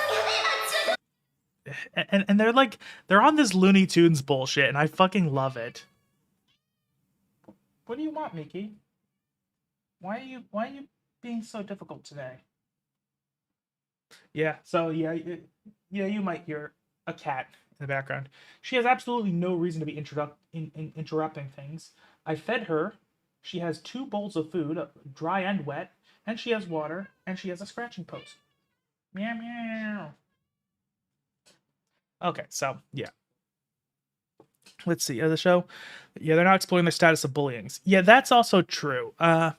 And they're on this Looney Tunes bullshit, and I fucking love it. What do you want, Miki? Why are you being so difficult today? Yeah, so yeah, you might hear a cat in the background. She has absolutely no reason to be interrupting things. I fed her. She has 2 bowls of food, dry and wet, and she has water, and she has a scratching post. Meow meow. Okay, so yeah. Let's see, the show. Yeah, they're not exploring the status of bullying. Yeah, that's also true. The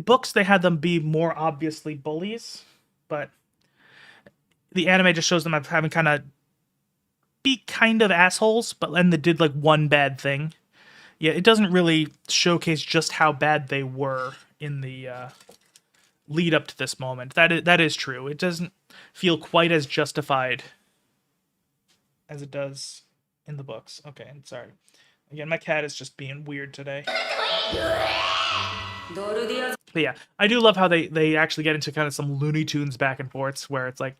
books, they had them be more obviously bullies, but the anime just shows them as having kind of be kind of assholes, but then they did like one bad thing. Yeah, it doesn't really showcase just how bad they were in the lead up to this moment. That is true. It doesn't feel quite as justified as it does in the books. Okay, I'm sorry. Again, my cat is just being weird today. But yeah, I do love how they actually get into kind of some Looney Tunes back and forths where it's like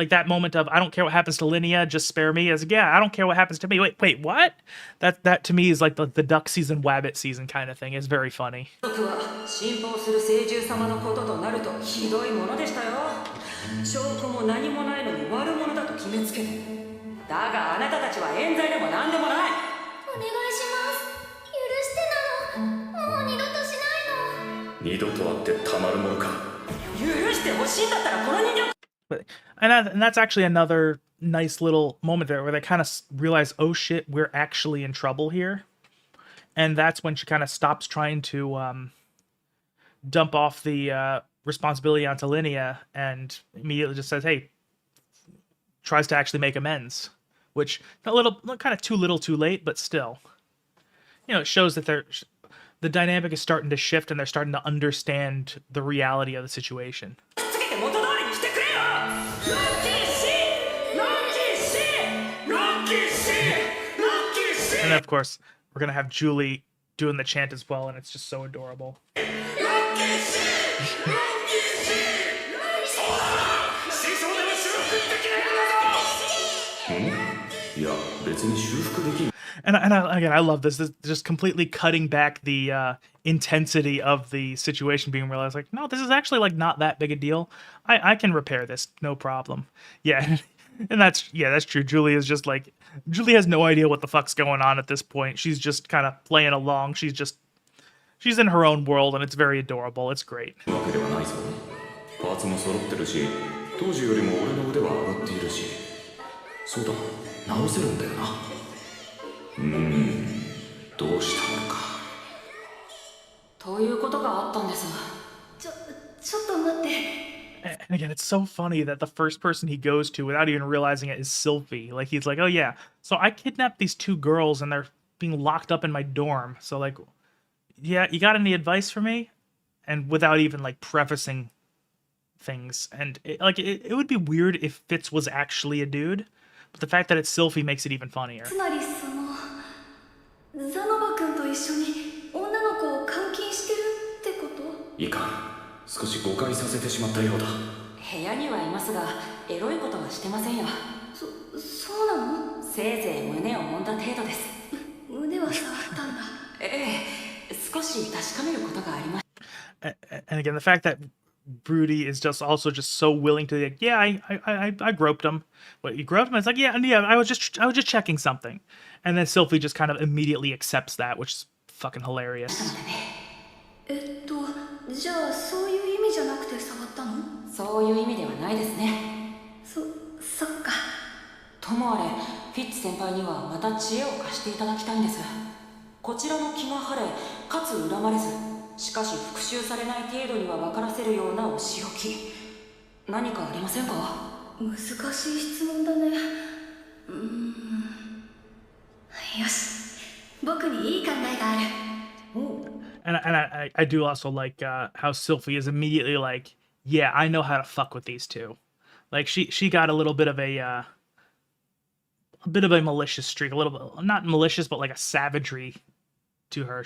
that moment of I don't care what happens to Linnea, just spare me. As yeah, I don't care what happens to me. Wait, what? That to me is like the duck season, wabbit season kind of thing. It's very funny. And that's actually another nice little moment there where they kind of realize, oh shit, we're actually in trouble here. And that's when she kind of stops trying to dump off the responsibility onto Linnea and immediately just says, hey, tries to actually make amends, which a little kind of too little too late, but still, you know, it shows that the dynamic is starting to shift and they're starting to understand the reality of the situation. And of course, we're going to have Julie doing the chant as well, and it's just so adorable. And again, I love this. This is just completely cutting back the intensity of the situation being realized. Like, no, this is actually like not that big a deal. I can repair this, no problem. Yeah, and that's true. Julie is just like, Julie has no idea what the fuck's going on at this point. She's just kind of playing along. She's in her own world, and it's very adorable. It's great. And again, it's so funny that the first person he goes to without even realizing it is Sylphie. Like, he's like, oh yeah, so I kidnapped these 2 girls and they're being locked up in my dorm. So like, yeah, you got any advice for me? And without even like prefacing things. And it would be weird if Fitz was actually a dude, but the fact that it's Sylphie makes it even funnier. And again, the fact that Broody is just so willing to like, yeah, I groped him. What, you groped him? It's like, yeah, I was just checking something. And then Sylphie just kind of immediately accepts that, which is fucking hilarious. And I do also like how Sylphie is immediately like, yeah, I know how to fuck with these 2. Like she got a little bit of a malicious streak, a little bit, not malicious, but like a savagery to her.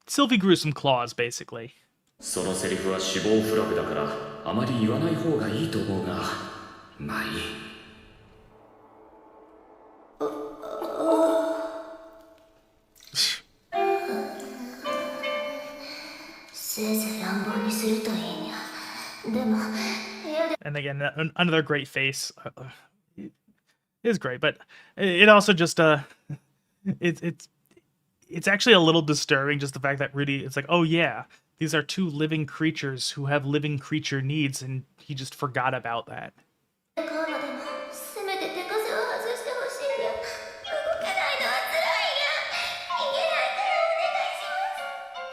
Sylvie grew some claws, basically. そのセリフは死亡フラグだからあまり言わない方がいいと思うがまあいいせいぜい乱暴にするといいにゃ。でも、部屋で And again, another great face. It is great, but it also just it's actually a little disturbing, just the fact that Rudy, it's like, oh yeah, these are two living creatures who have living creature needs, and he just forgot about that. 買うのでも、せめて手枷を外してほしいにゃ。動けないのは辛いにゃ。逃げないからお願いしま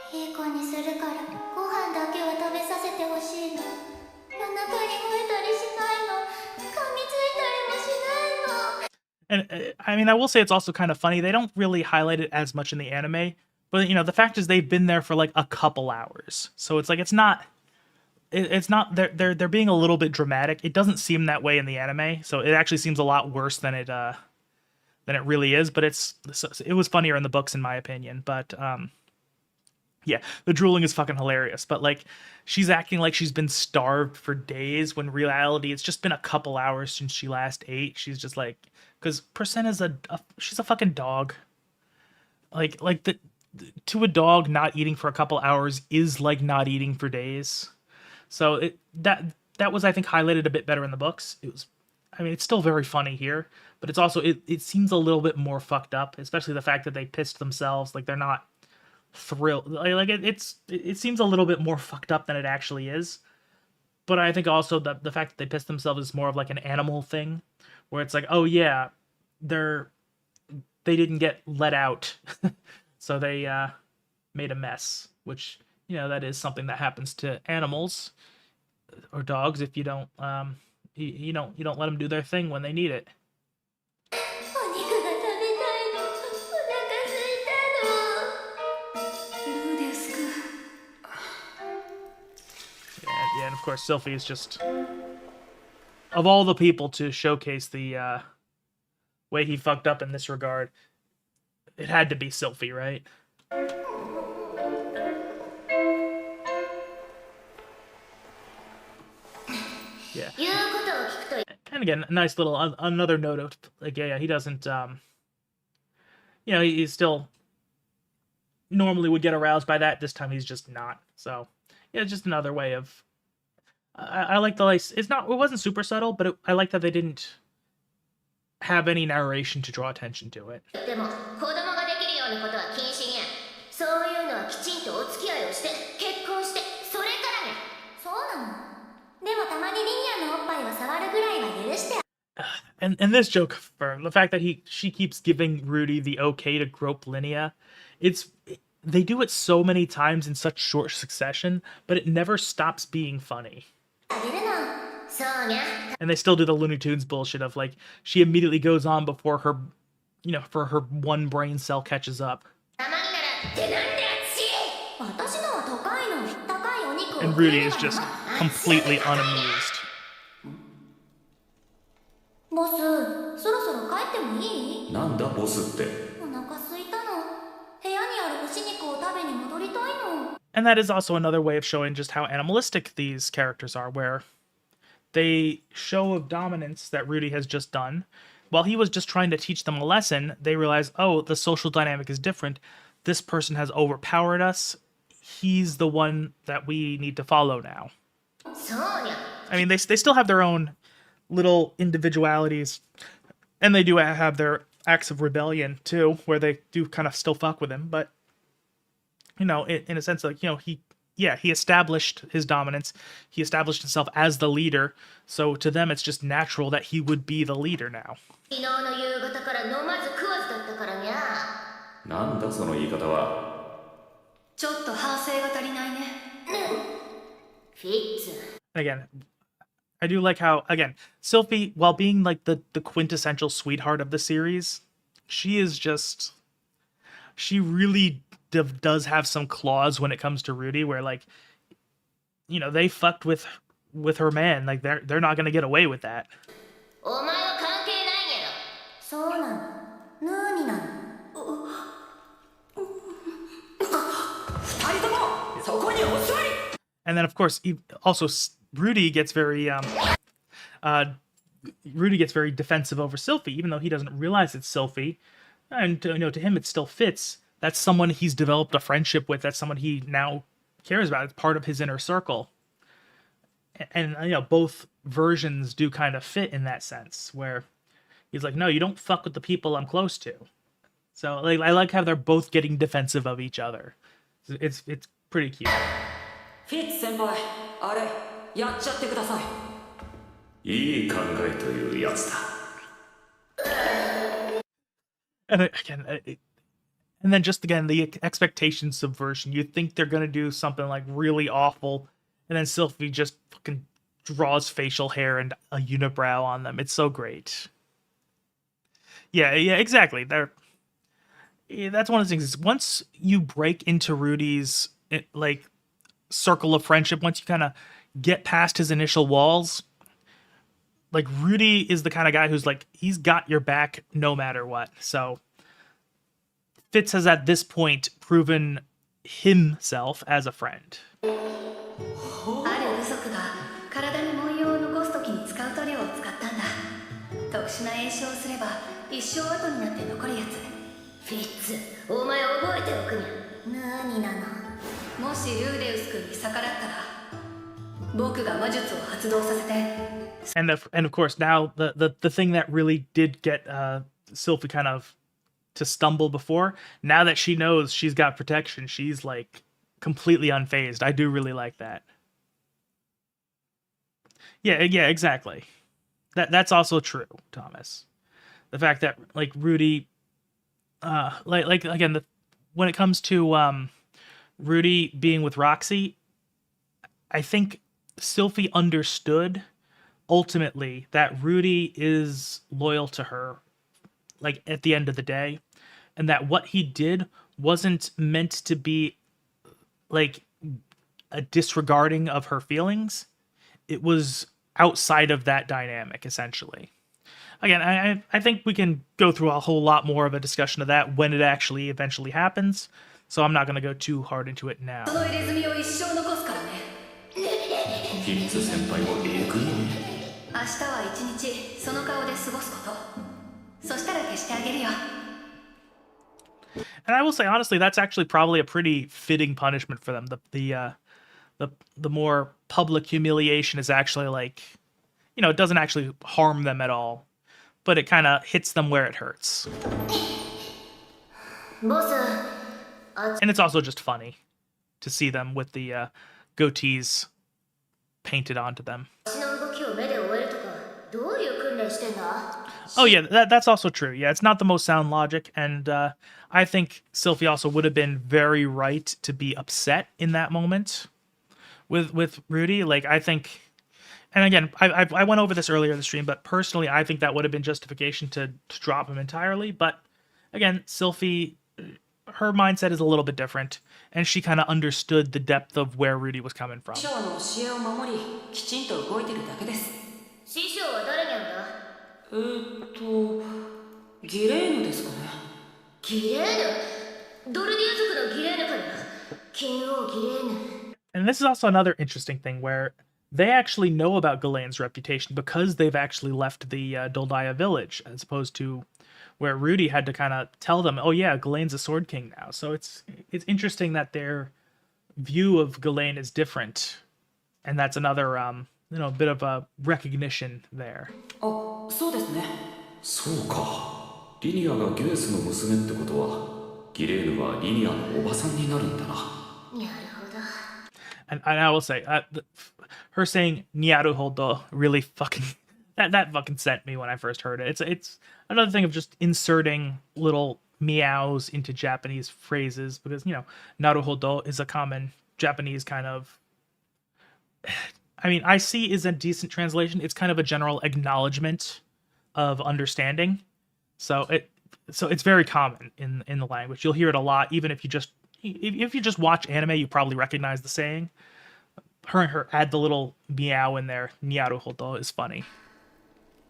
す。いい子にするから、ご飯だけは食べさせてほしいの。夜中に吠えたりしないの。噛みついたりもしないの。 And I mean, I will say it's also kind of funny. They don't really highlight it as much in the anime, but you know, the fact is they've been there for like a couple hours, so it's like it's not they're being a little bit dramatic. It doesn't seem that way in the anime, so it actually seems a lot worse than it really is. But it was funnier in the books, in my opinion. But yeah, the drooling is fucking hilarious. But like, she's acting like she's been starved for days, when reality it's just been a couple hours since she last ate. She's just like, because Percent is she's a fucking dog. Like to a dog, not eating for a couple hours is like not eating for days. So that was, I think, highlighted a bit better in the books. I mean, it's still very funny here, but it's also it seems a little bit more fucked up, especially the fact that they pissed themselves. Like, they're not thrilled. Like it seems a little bit more fucked up than it actually is. But I think also the fact that they pissed themselves is more of like an animal thing, where it's like, oh yeah, they didn't get let out, so they made a mess. Which, you know, that is something that happens to animals or dogs if you don't you don't let them do their thing when they need it. お肉が食べたいの。お腹すいたの。ルーですか。 Yeah, and of course, Sylphie is just, of all the people to showcase the way he fucked up in this regard, it had to be Sylphie, right? Yeah. 言うことを聞くと And again, a nice little another note of like, yeah, he doesn't you know, he still normally would get aroused by that. This time he's just not. So yeah, just another way of I like the, like, it wasn't super subtle, but I like that they didn't have any narration to draw attention to it. でも子供ができるようなことは禁止にゃ。そういうのはきちんとお付き合いをして結婚してそれからにゃ。そうなの。でもたまにリニアのおっぱいを触るぐらいは許して。 And this joke, for the fact that she keeps giving Rudy the okay to grope Linnea, they do it so many times in such short succession, but it never stops being funny. あげるの。そうにゃ。 And they still do the Looney Tunes bullshit of like, she immediately goes on before her, you know, for her one brain cell catches up. たまにならってなんであっち。私のは高いの。高いお肉を。 And Rudy is just completely unamused. ボス、そろそろ帰ってもいい？なんだボスって。お腹空いたの。部屋にある干し肉を食べに戻りたいの。 And that is also another way of showing just how animalistic these characters are, where they show of dominance that Rudy has just done. While he was just trying to teach them a lesson, they realize, oh, the social dynamic is different. This person has overpowered us. He's the one that we need to follow now. そうにゃ。 I mean, they still have their own little individualities, and they do have their acts of rebellion too, where they do kind of still fuck with him, but you know, in a sense, like, you know, he established his dominance, he established himself as the leader, so to them it's just natural that he would be the leader now. 昨日の夕方から飲まず食わずだったからにゃ。なんだその言い方は。ちょっと反省が足りないね。フィッツ。 Again, I do like how, again, Sylphie, while being like the quintessential sweetheart of the series, she really does have some claws when it comes to Rudy, where, like, you know, they fucked with her man. Like, they're not gonna get away with that. お前は関係ないんやろ。そうなの。ヌーになの。And then, of course, also Rudy gets very defensive over Sylphie, even though he doesn't realize it's Sylphie. And to him, it still fits. That's someone he's developed a friendship with. That's someone he now cares about. It's part of his inner circle. And both versions do kind of fit in that sense, where he's like, no, you don't fuck with the people I'm close to. So I like how they're both getting defensive of each other. It's pretty cute. Fitz senpai, あれやっちゃってください。いい考えというやつだ。And again, and then just again, the expectation subversion. You think they're going to do something like really awful, and then Sylphie just fucking draws facial hair and a unibrow on them. It's so great. Yeah, exactly. That's one of the things. Is once you break into Rudy's circle of friendship, once you kind of get past his initial walls, like Rudy is the kind of guy who's like, he's got your back no matter what. So Fitz has at this point proven himself as a friend. ある部族が体に文様を残す時に使う塗料を使ったんだ。特殊な炎症をすれば一生後になって残るやつ。フィッツ、お前覚えておくにゃ。何なの。もしルーデウス君に逆らったら僕が魔術を発動させて。And of course now the thing that really did get Sylphie kind of to stumble before, now that she knows she's got protection, she's like completely unfazed. I do really like that. Yeah, exactly. That's also true, Thomas. The fact that like Rudy, like again, when it comes to Rudy being with Roxy, I think Sylphie understood ultimately that Rudy is loyal to her, like at the end of the day, and that what he did wasn't meant to be like a disregarding of her feelings. It was outside of that dynamic, essentially. Again, I think we can go through a whole lot more of a discussion of that when it actually eventually happens, so I'm not going to go too hard into it now. その入れ墨を一生残すからね。キッズ先輩もえぐいね。明日は一日その顔で過ごすこと。そしたら消してあげるよ。And I will say honestly, that's actually probably a pretty fitting punishment for them. The more public humiliation is actually like, it doesn't actually harm them at all, but it kind of hits them where it hurts. ボス、 And it's also just funny to see them with the goatees painted onto them. 私の動きを目で追えるとか、どういう訓練してんだ? Oh yeah, that's also true. Yeah, it's not the most sound logic, and I think Sylphie also would have been very right to be upset in that moment with Rudy. Like, I think, and again, I went over this earlier in the stream, but personally, I think that would have been justification to drop him entirely. But again, Sylphie, her mindset is a little bit different, and she kind of understood the depth of where Rudy was coming from. 師匠の教えを守り、きちんと動いてるだけです。師匠は誰にゃんだ? ギレーヌですかね。ギレーヌ? ドルディア族のギレーヌかにゃ。金王ギレーヌ。 And this is also another interesting thing where they actually know about Ghislaine's reputation because they've actually left the Doldaya village, as opposed to where Rudy had to kind of tell them, oh yeah, Ghislaine's a sword king now. So it's interesting that their view of Ghislaine is different. And that's another, bit of a recognition there. あ、そうですね。そうか。リニアがギュエスの娘ってことは、ギレーヌはリニアのおばさんになるんだな。なるほど。 And I will say, her saying "niaruhodo" really fucking that fucking sent me when I first heard it. It's another thing of just inserting little meows into Japanese phrases because naruhodo is a common Japanese kind of. I mean, I see is a decent translation. It's kind of a general acknowledgement of understanding, so it's very common in the language. You'll hear it a lot, even if you just watch anime, you probably recognize the saying. Her add the little meow in there. Niaruhodo is funny.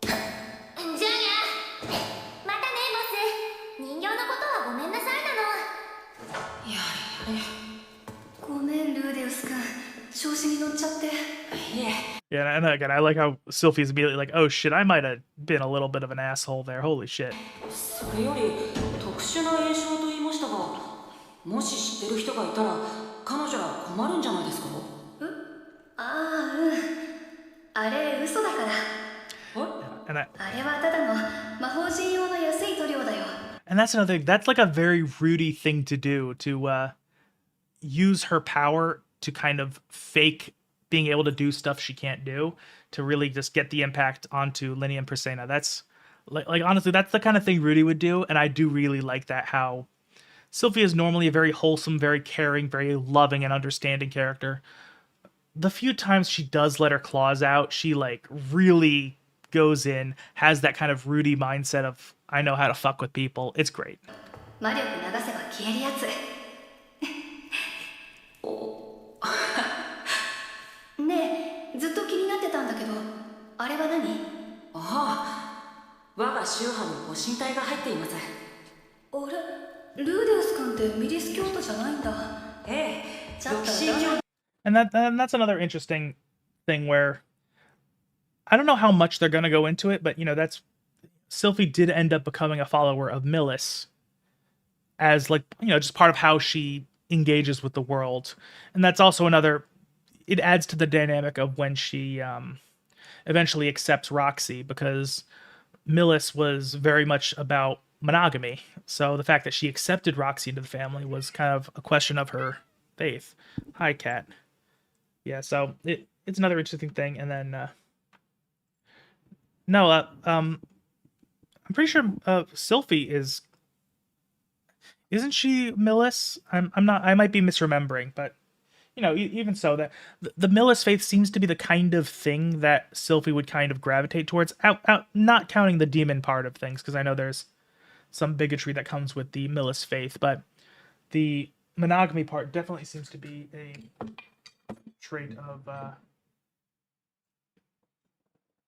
じゃあにゃ。またね、ボス。人形のことはごめんなさいなの。やれやれ。ごめん、ルーデウス。And again, I like how Sylphie's immediately like, oh shit, I might have been a little bit of an asshole there. Holy shit. それより特殊な印象と言いましたが、もし知ってる人がいたら彼女ら困るんじゃないですか？ああ、うん。あれ嘘だから。And I, あれはただの魔法陣用の安い塗料だよ。 and that's another thing. That's like a very Rudy thing to do, to use her power to kind of fake being able to do stuff she can't do, to really just get the impact onto Linnea and Persena. That's like honestly, that's the kind of thing Rudy would do, and I do really like that, how Sylphie is normally a very wholesome, very caring, very loving and understanding character. The few times she does let her claws out, she like really goes in, has that kind of Rudy mindset of, I know how to fuck with people. It's great. 魔力流せば消えるやつ。ねえ、ずっと気になってたんだけど、あれは何？ああ、我が宗派にご神体が入っています。あれ、ルーデウス君ってミリス教徒じゃないんだ。ええ、ちょっとAnd that's another interesting thing where I don't know how much they're gonna go into it, but that's Sylphie did end up becoming a follower of Millis as like, just part of how she engages with the world. And that's also another, it adds to the dynamic of when she eventually accepts Roxy, because Millis was very much about monogamy. So the fact that she accepted Roxy into the family was kind of a question of her faith. Hi, Cat. Yeah, so it's another interesting thing. And then I'm pretty sure Sylphie isn't she Millis? I'm not, I might be misremembering, but even so, that the Millis faith seems to be the kind of thing that Sylphie would kind of gravitate towards, out not counting the demon part of things, because I know there's some bigotry that comes with the Millis faith, but the monogamy part definitely seems to be a trait of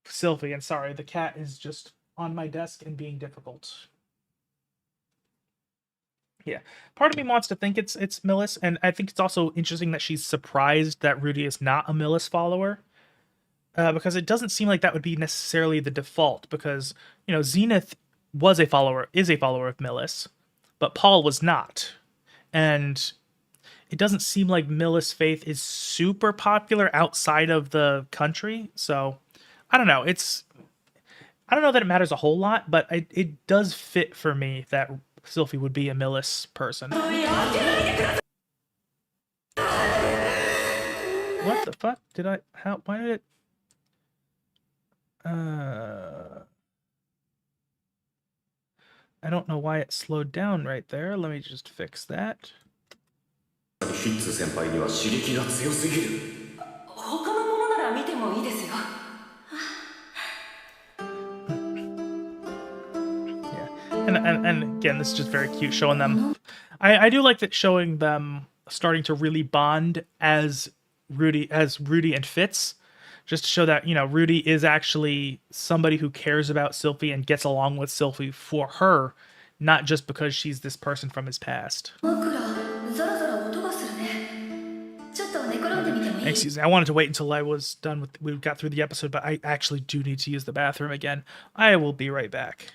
Sylphie. And sorry, the cat is just on my desk and being difficult. Yeah, part of me wants to think it's Millis, and I think it's also interesting that she's surprised that Rudy is not a Millis follower, because it doesn't seem like that would be necessarily the default, because Zenith is a follower of Millis, but Paul was not, and it doesn't seem like Millis faith is super popular outside of the country. So I don't know. I don't know that it matters a whole lot, but it does fit for me that Sylphie would be a Millis person. What the fuck? Why did it... I don't know why it slowed down right there. Let me just fix that. ヒッツ先輩には刺激が強すぎる。他のものなら見てもいいですよ。And again, this is just very cute, showing them. I do like that, showing them starting to really bond as Rudy and Fitz, just to show that Rudy is actually somebody who cares about Sylphie and gets along with Sylphie for her, not just because she's this person from his past. Excuse me, I wanted to wait until I was done we got through the episode, but I actually do need to use the bathroom again. I will be right back.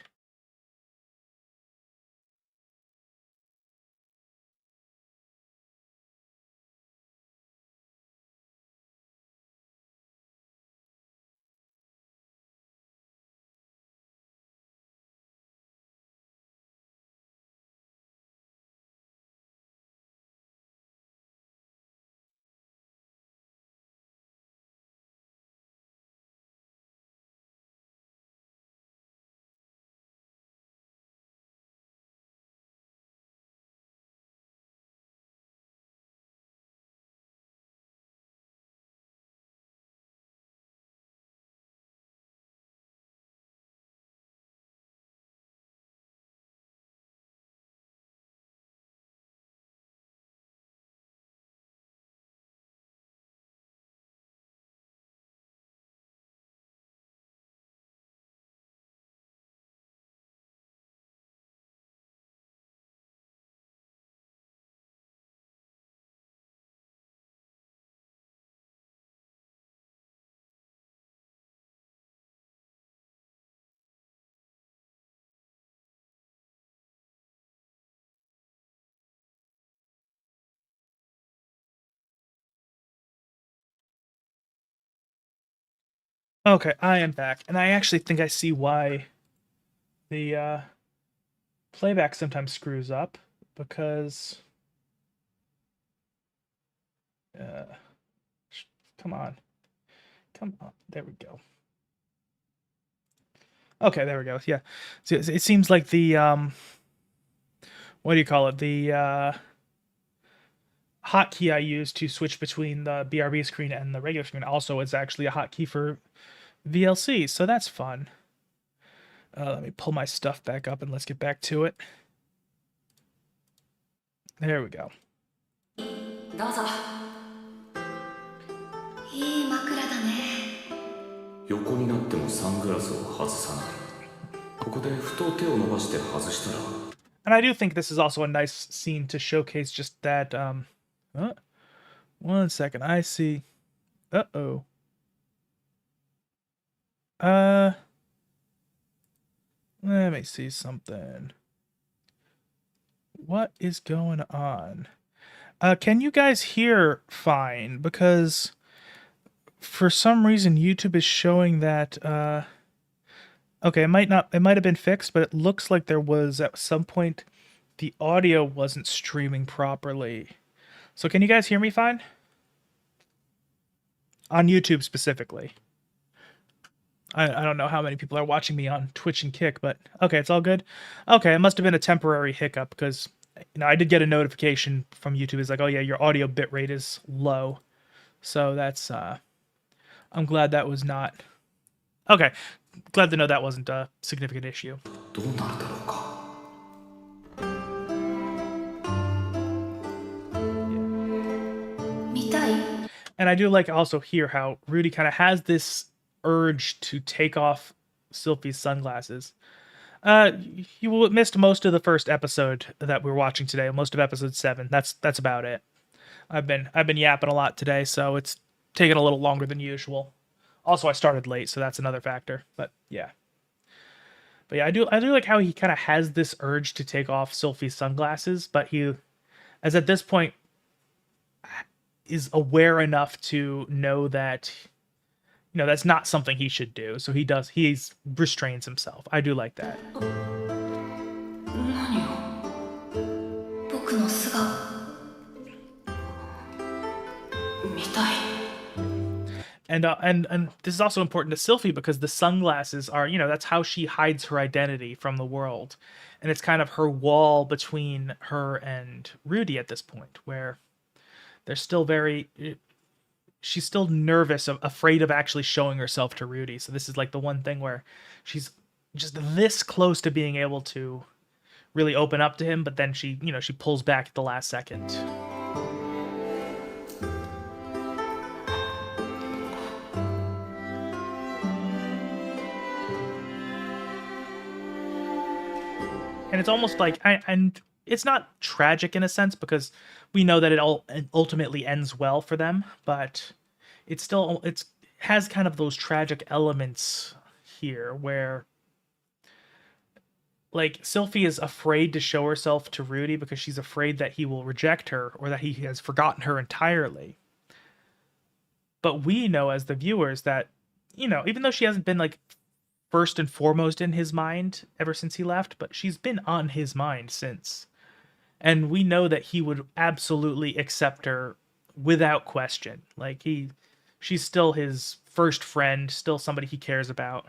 Okay, I am back, and I actually think I see why the playback sometimes screws up, because come on, there we go. Okay, there we go. Yeah, so it seems like the what do you call it? The hotkey I use to switch between the BRB screen and the regular screen also is actually a hotkey for VLC, so that's fun. Let me pull my stuff back up and let's get back to it. There we go. どうぞ。いい枕だね。横になってもサングラスを外さない。ここでふと手を伸ばして外したら。 And I do think this is also a nice scene to showcase just that, one second, I see. Uh-oh. Let me see something. What is going on? Can you guys hear fine? Because for some reason YouTube is showing that, okay, it might have been fixed, but it looks like there was at some point the audio wasn't streaming properly. So can you guys hear me fine? On YouTube specifically. I don't know how many people are watching me on Twitch and Kick, but okay, it's all good. Okay, it must have been a temporary hiccup because I did get a notification from YouTube. It's like, oh yeah, your audio bitrate is low. So that's I'm glad that was not. Okay, glad to know that wasn't a significant issue. どうなるだろうか。 見たい？ And I do like also hear how Rudy kind of has this urge to take off Sylphie's sunglasses. You missed most of the first episode that we're watching today, most of episode 7. That's about it. I've been yapping a lot today, so it's taking a little longer than usual. Also, I started late, so that's another factor. But yeah. But yeah, I do like how he kind of has this urge to take off Sylphie's sunglasses, but he, as at this point, is aware enough to know that, you know, that's not something he should do. So he restrains himself. I do like that. 何を。僕の素顔。見たい。 And this is also important to Sylphie because the sunglasses are, you know, that's how she hides her identity from the world. And it's kind of her wall between her and Rudy at this point, where they're still she's still nervous, afraid of actually showing herself to Rudy. So this is like the one thing where she's just this close to being able to really open up to him, but then she pulls back at the last second. And it's almost like, and it's not tragic in a sense because we know that it all ultimately ends well for them, but it has kind of those tragic elements here where, like, Sylphie is afraid to show herself to Rudy because she's afraid that he will reject her or that he has forgotten her entirely. But we know as the viewers that, you know, even though she hasn't been like first and foremost in his mind ever since he left, but she's been on his mind since. And we know that he would absolutely accept her without question. Like she's still his first friend, still somebody he cares about.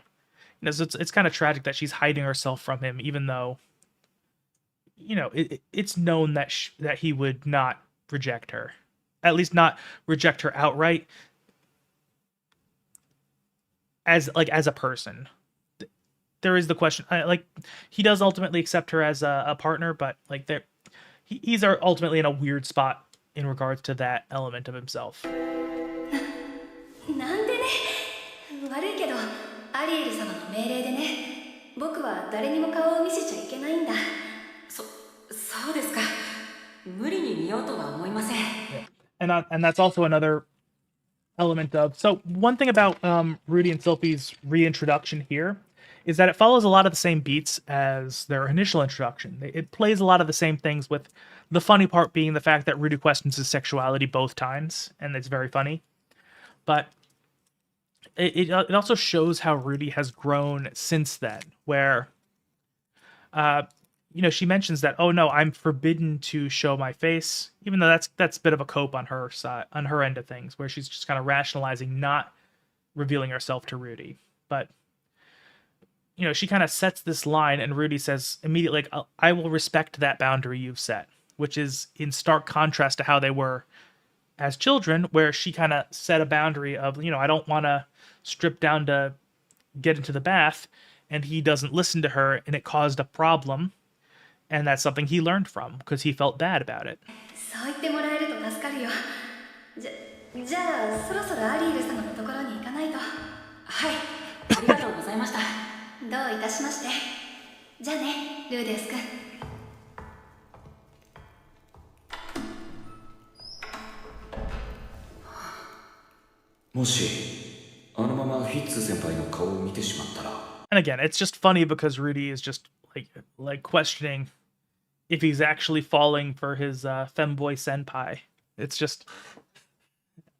You know, so it's kind of tragic that she's hiding herself from him, even though, you know, it's known that that he would not reject her, at least not reject her outright as a person. There is the question, like, he does ultimately accept her as a partner, but like he's ultimately in a weird spot in regards to that element of himself. なんでね。悪いけど、アリエル様の命令でね。僕は誰にも顔を見せちゃいけないんだ。そうですか。無理に見ようとは思いません。 And that's also another element of. So one thing about Rudy and Sylphie's reintroduction here is that it follows a lot of the same beats as their initial introduction. It plays a lot of the same things, with the funny part being the fact that Rudy questions his sexuality both times, and it's very funny. But it also shows how Rudy has grown since then, where she mentions that, oh no, I'm forbidden to show my face, even though that's a bit of a cope on her side, on her end of things, where she's just kind of rationalizing not revealing herself to Rudy. But she kind of sets this line, and Rudy says immediately, like, I will respect that boundary you've set, which is in stark contrast to how they were as children, where she kind of set a boundary of, I don't want to strip down to get into the bath, and he doesn't listen to her, and it caused a problem, and that's something he learned from because he felt bad about it. そう言ってもらえると助かるよ。じゃあそろそろアリール様のところに行かないと。はい、ありがとうございました。どういたしまして。じゃあね、ルーデウス君。もしあのままフィッツ先輩の顔を見てしまったら。 And again, it's just funny because Rudy is just like questioning if he's actually falling for his femboy senpai. It's just,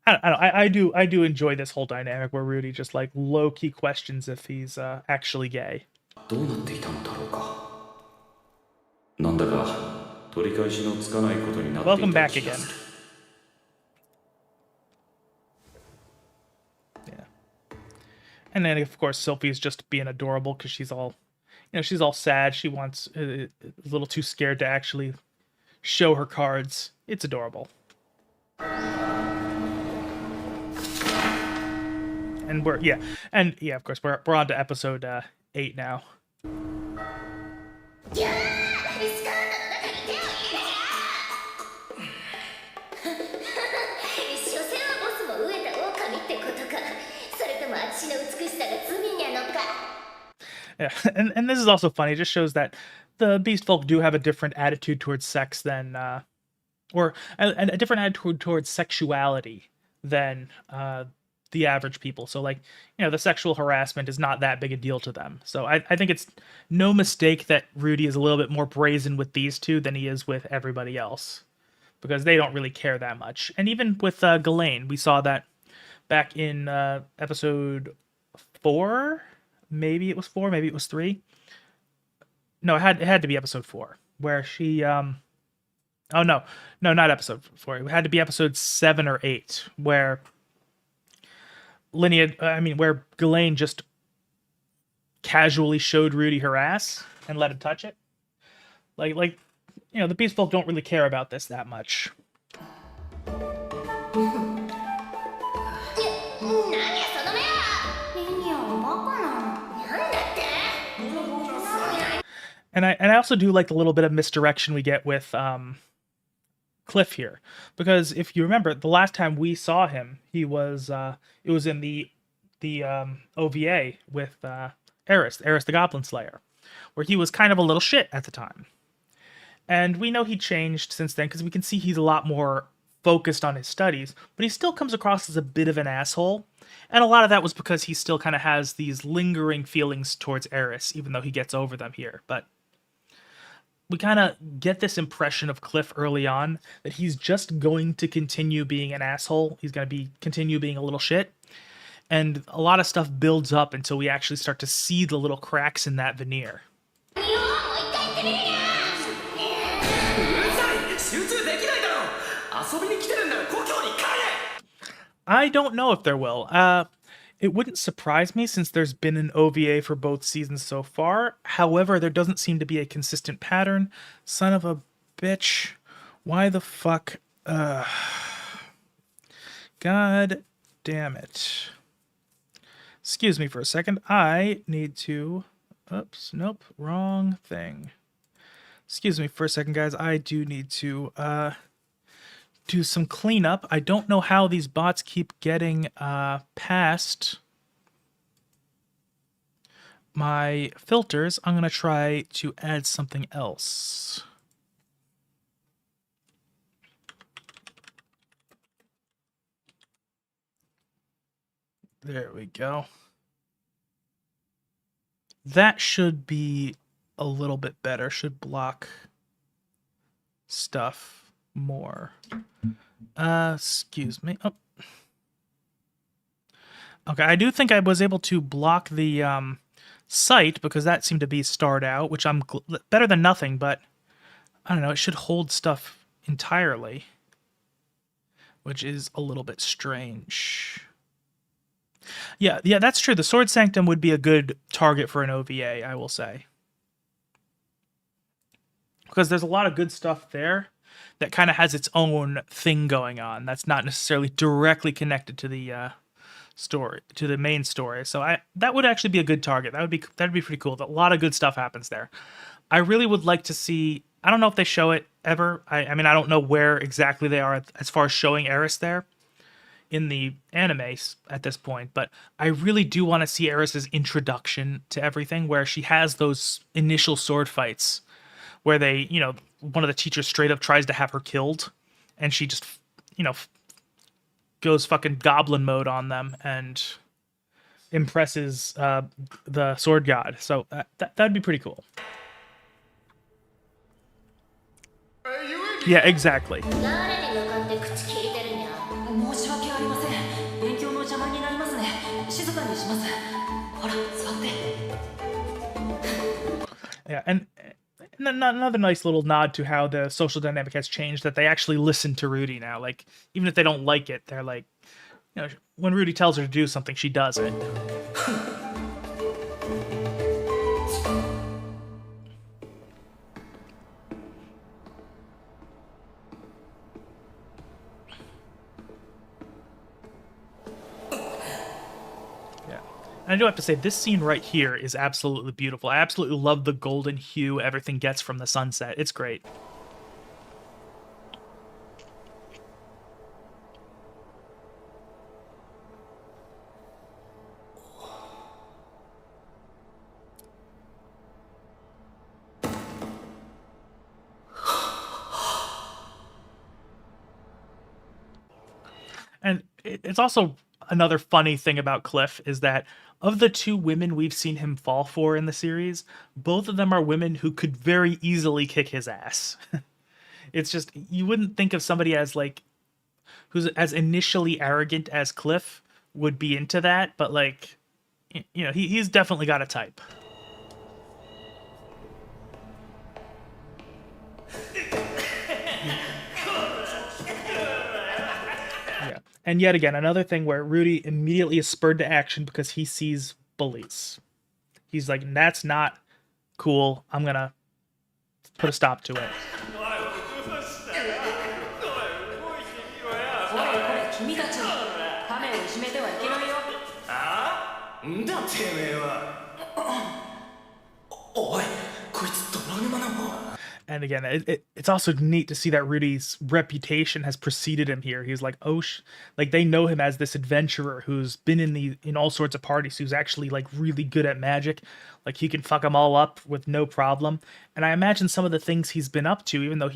I do enjoy this whole dynamic where Rudy just like low key questions if he's actually gay. どうなっていたのだろうか。なんだか取り返しのつかないことになっていた Welcome back 気が again. する。 Yeah. And then of course Sophie's just being adorable because she's all, she's all sad. She wants a little too scared to actually show her cards. It's adorable. And of course we're on to episode 8 now. ギャースカートの中に手を入れ所詮はボスも飢えた狼ってことか。それとも私の美しさが罪なのか。 Yeah, and this is also funny. It just shows that the beast folk do have a different attitude towards sex than, or a different attitude towards sexuality than the average people. So, like, the sexual harassment is not that big a deal to them. So I think it's no mistake that Rudy is a little bit more brazen with these two than he is with everybody else, because they don't really care that much. And even with Ghislaine, we saw that back in episode 4. Maybe it was 4, maybe it was 3. No, it had to be episode 4, where she oh no, not episode 4. It had to be episode 7 or 8, where where Ghislaine just casually showed Rudy her ass and let him touch it. Like the beast folk don't really care about this that much. 何やその目は。リニアはバカなの。なんだって。 And I also do like the little bit of misdirection we get with Cliff here, because if you remember, the last time we saw him, he was it was in the OVA with Eris the Goblin Slayer, where he was kind of a little shit at the time. And we know he changed since then because we can see he's a lot more focused on his studies, but he still comes across as a bit of an asshole. And a lot of that was because he still kind of has these lingering feelings towards Eris, even though he gets over them here. But we kind of get this impression of Cliff early on that he's just going to continue being an asshole. He's going to continue being a little shit. And a lot of stuff builds up until we actually start to see the little cracks in that veneer. 日本もう一回行ってみるにゃ。うるさい、集中できないだろ。遊びに来てるんなら故郷に帰れ。 I don't know if there will. It wouldn't surprise me since there's been an OVA for both seasons so far. However, there doesn't seem to be a consistent pattern. Son of a bitch. Why the fuck? God damn it. Excuse me for a second. I need to... Oops, nope, wrong thing. Excuse me for a second, guys. I do need to do some cleanup. I don't know how these bots keep getting past my filters. I'm going to try to add something else. There we go. That should be a little bit better. Should block stuff more. Excuse me. Oh. Okay, I do think I was able to block the site because that seemed to be starred out, which I'm better than nothing, but I don't know, it should hold stuff entirely, which is a little bit strange. Yeah, that's true. The Sword Sanctum would be a good target for an OVA, I will say. Because there's a lot of good stuff there that kind of has its own thing going on that's not necessarily directly connected to the story, to the main story. So that would actually be a good target. That'd be pretty cool. A lot of good stuff happens there. I really would like to see. I don't know if they show it ever. I mean, I don't know where exactly they are as far as showing Eris there in the anime at this point, but I really do want to see Eris's introduction to everything, where she has those initial sword fights where they, one of the teachers straight up tries to have her killed, and she just, goes fucking goblin mode on them and impresses the sword god. So that'd be pretty cool. Yeah, exactly. 誰に向かって口聞いてるんや。申し訳ありません。勉強の邪魔になりますね。静かにします。ほら、座って。 Yeah, and another nice little nod to how the social dynamic has changed, that they actually listen to Rudy now. Like, even if they don't like it, they're like, when Rudy tells her to do something, she does it. And I do have to say, this scene right here is absolutely beautiful. I absolutely love the golden hue everything gets from the sunset. It's great. And it's also another funny thing about Cliff is that of the two women we've seen him fall for in the series, both of them are women who could very easily kick his ass. It's just, you wouldn't think of somebody as who's as initially arrogant as Cliff would be into that, but he's definitely got a type. And yet again, another thing where Rudy immediately is spurred to action because he sees bullies. He's like, that's not cool. I'm going to put a stop to it. And again, it's also neat to see that Rudy's reputation has preceded him here. He's like, they know him as this adventurer who's been in all sorts of parties, who's actually really good at magic. Like, he can fuck them all up with no problem. And I imagine some of the things he's been up to, even though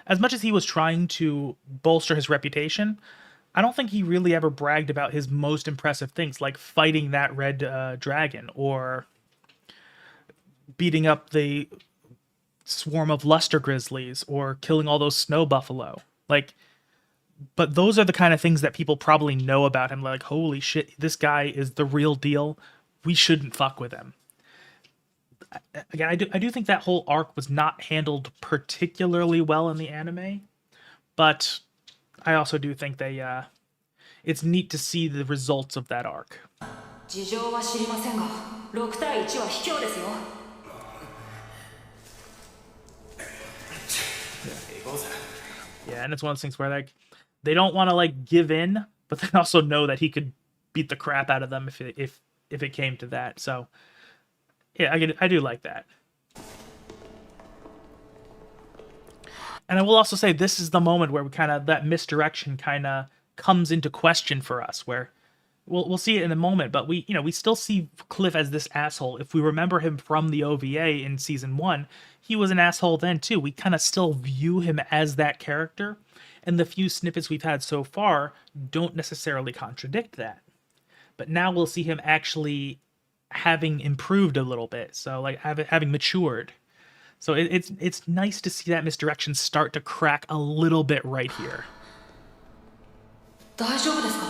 as much as he was trying to bolster his reputation, I don't think he really ever bragged about his most impressive things, like fighting that red dragon or beating up the swarm of luster grizzlies or killing all those snow buffalo. But those are the kind of things that people probably know about him. Like, holy shit, this guy is the real deal. We shouldn't fuck with him. Again, I do think that whole arc was not handled particularly well in the anime, but I also do think it's neat to see the results of that arc. 事情は知りませんが、6対1は卑怯ですよ。 Yeah, and it's one of those things where they don't want to give in, but they also know that he could beat the crap out of them if it came to that. So yeah, I do like that. And I will also say this is the moment where that misdirection comes into question for us, where we'll see it in a moment, but we still see Cliff as this asshole. If we remember him from the OVA in season 1, he was an asshole then too. We still view him as that character, and the few snippets we've had so far don't necessarily contradict that. But now we'll see him actually having improved a little bit, so having matured. So it's nice to see that misdirection start to crack a little bit right here. 大丈夫ですか?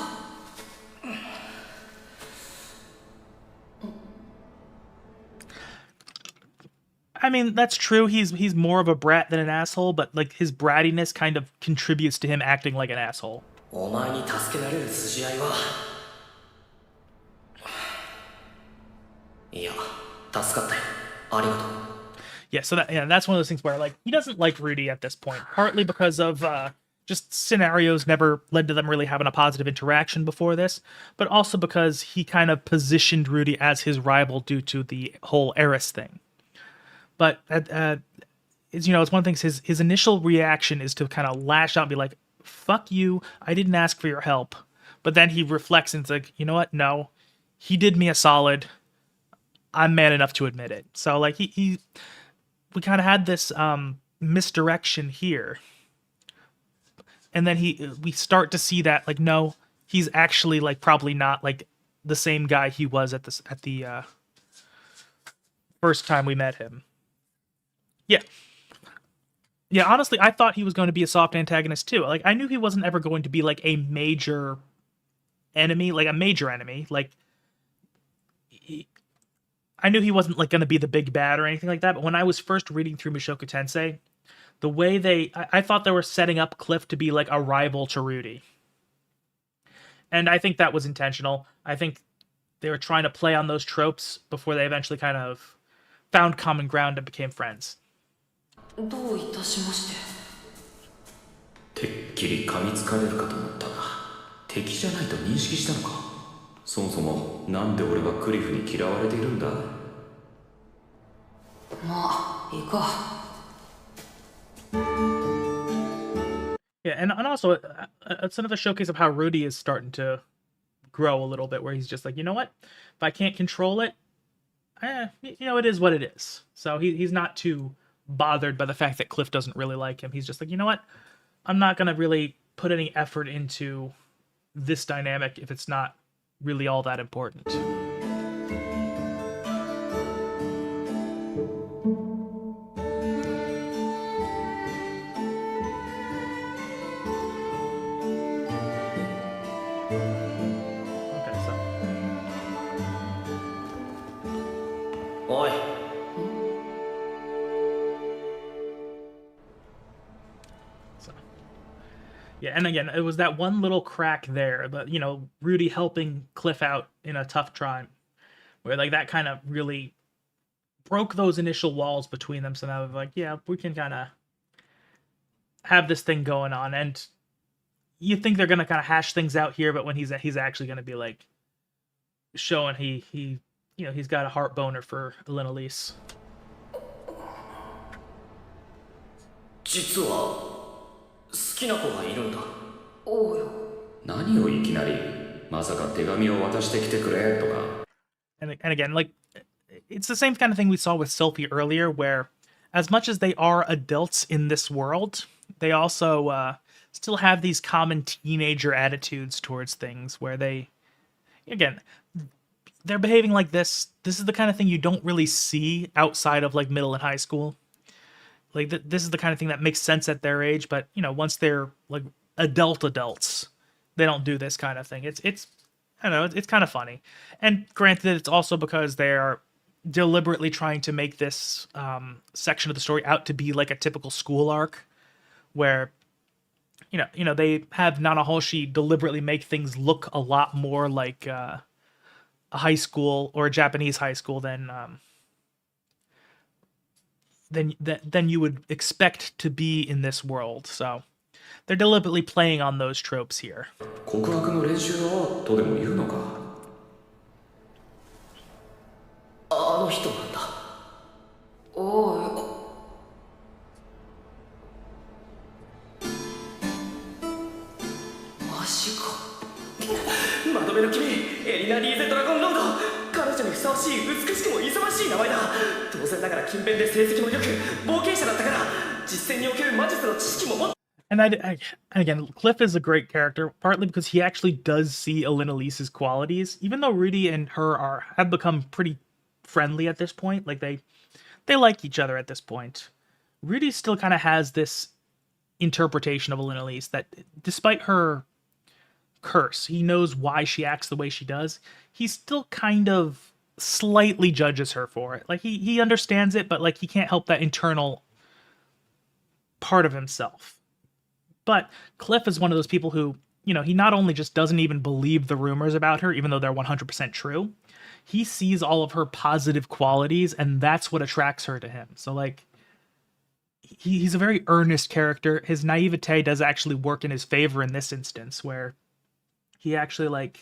I mean, that's true. He's more of a brat than an asshole, but like his brattiness kind of contributes to him acting like an asshole. お前に助けられる筋合いは。いや、助かったよ。ありがとう。Yeah, so that's one of those things where like he doesn't like Rudy at this point, partly because of just scenarios never led to them really having a positive interaction before this, but also because he kind of positioned Rudy as his rival due to the whole Eris thing. But it's one of the things. His initial reaction is to kind of lash out and be like, "Fuck you! I didn't ask for your help." But then he reflects and it's like, you know what? No, he did me a solid. I'm man enough to admit it. So like we kind of had this misdirection here, and then we start to see that like no, he's actually like probably not like the same guy he was at the first time we met him. Yeah, honestly, I thought he was going to be a soft antagonist too. Like I knew he wasn't ever going to be like a major enemy. Like I knew he wasn't like going to be the big bad or anything like that, but when I was first reading through Mushoku Tensei, the way I thought they were setting up Cliff to be like a rival to Rudy. And I think that was intentional. I think they were trying to play on those tropes before they eventually kind of found common ground and became friends. どういたしまして。てっきり噛みつかれるかと思ったが、敵じゃないと認識したのか。そもそもなんで俺はクリフに嫌われているんだ。まあいいか。Yeah, and also it's another showcase of how Rudy is starting to grow a little bit, where he's just like, you know what, if I can't control it, it is what it is. So he's not too bothered by the fact that Cliff doesn't really like him. He's just like, you know what, I'm not gonna really put any effort into this dynamic if it's not really all that important. Yeah, and again, it was that one little crack there, but Rudy helping Cliff out in a tough time, where like that kind of really broke those initial walls between them. So now they're like, yeah, we can kind of have this thing going on, and you think they're gonna kind of hash things out here, but when he's actually gonna be like showing he's got a heart boner for Linalise. 実は好きな子がいるんだ。おうよ。何をいきなり、まさか手紙を渡してきてくれとか。And again, like it's the same kind of thing we saw with Sophie earlier, where as much as they are adults in this world, they also still have these common teenager attitudes towards things, where they're behaving like this. This is the kind of thing you don't really see outside of like middle and high school. Like this is the kind of thing that makes sense at their age, but once they're like adults, they don't do this kind of thing. It's I don't know, it's kind of funny. And granted, it's also because they are deliberately trying to make this section of the story out to be like a typical school arc, where they have Nanahoshi deliberately make things look a lot more like a high school or a Japanese high school than you would expect to be in this world. So they're deliberately playing on those tropes here. 告白の練習をとでも言うのか。あの人なんだ。おうよ。マジか。まとめの君、エリナ・リーゼ・ドラゴンロード。彼女にふさわしい美しくも勇ましい名前だ。当然ながら勤勉で成績も良く冒険者だったから実践における魔術の知識も持って。 And again, Cliff is a great character, partly because he actually does see Linalise's qualities, even though Rudy and her have become pretty friendly at this point. Like they like each other at this point. Rudy still kind of has this interpretation of Linalise that despite her curse, he knows why she acts the way she does. He still kind of slightly judges her for it. Like he understands it, but like he can't help that internal part of himself. But Cliff is one of those people who, you know, he not only just doesn't even believe the rumors about her, even though they're 100% true, he sees all of her positive qualities, and that's what attracts her to him. So, like, he's a very earnest character. His naivete does actually work in his favor in this instance, where he actually, like,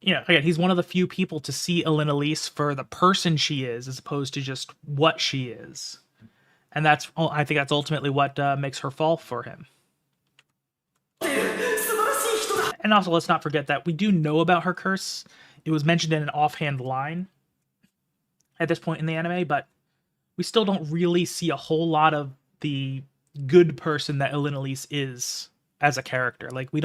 you know, again, he's one of the few people to see Elise for the person she is, as opposed to just what she is. And that's, I think that's ultimately what makes her fall for him. And also, let's not forget that we do know about her curse. It was mentioned in an offhand line at this point in the anime, but we still don't really see a whole lot of the good person that Elise is as a character. Like, we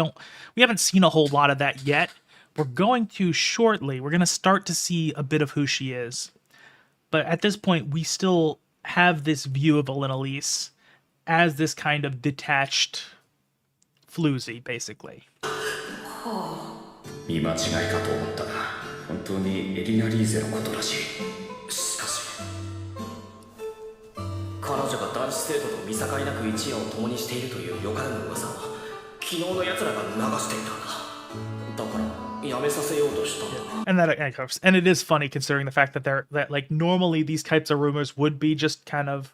haven't seen a whole lot of that yet. We're going to shortly. We're going to start to see a bit of who she is. But at this point, we still have this view of Elise as this kind of detached floozy, basically. 見間違いかと思ったが、本当にエリナ・リーゼのことらしい。しかし彼女が男子生徒と見境なく一夜を共にしているというよからぬ噂は昨日の奴らが流していたんだ。だからやめさせようとしたんだ。And it is funny considering the fact that like normally these types of rumors would be just kind of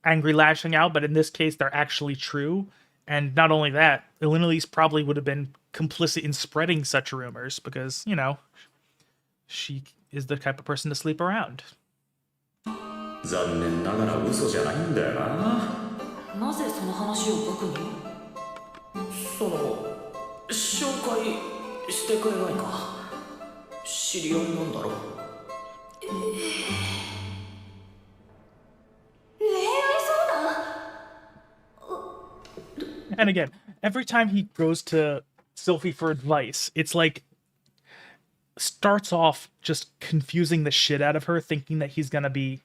angry lashing out, but in this case they're actually true. And not only that, Elise probably would have been complicit in spreading such rumors because, you know, she is the type of person to sleep around. 残念ながら嘘じゃないんだよな。なぜその話を僕に？その紹介してくれないか。知り合いなんだろ。And again, every time he goes to Sylphie for advice, it's like starts off just confusing the shit out of her, thinking that he's gonna be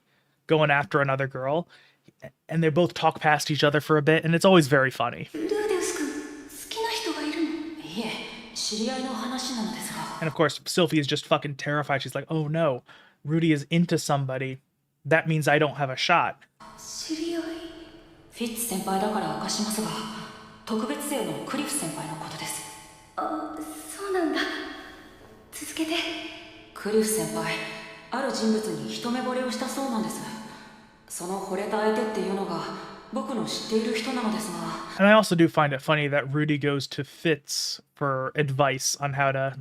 going after another girl, and they both talk past each other for a bit, and it's always very funny. And of course, Sylphie is just fucking terrified. She's like, oh no, Rudy is into somebody. That means I don't have a shot. フィッツ先輩だから明かしますが、特別生のクリフ先輩のことです。あ、そうなんだ。続けて。クリフ先輩、ある人物に一目惚れをしたそうなんです。その惚れた相手っていうのが僕の知っている人なのですが。And I also do find it funny that Rudy goes to Fitz for advice on how to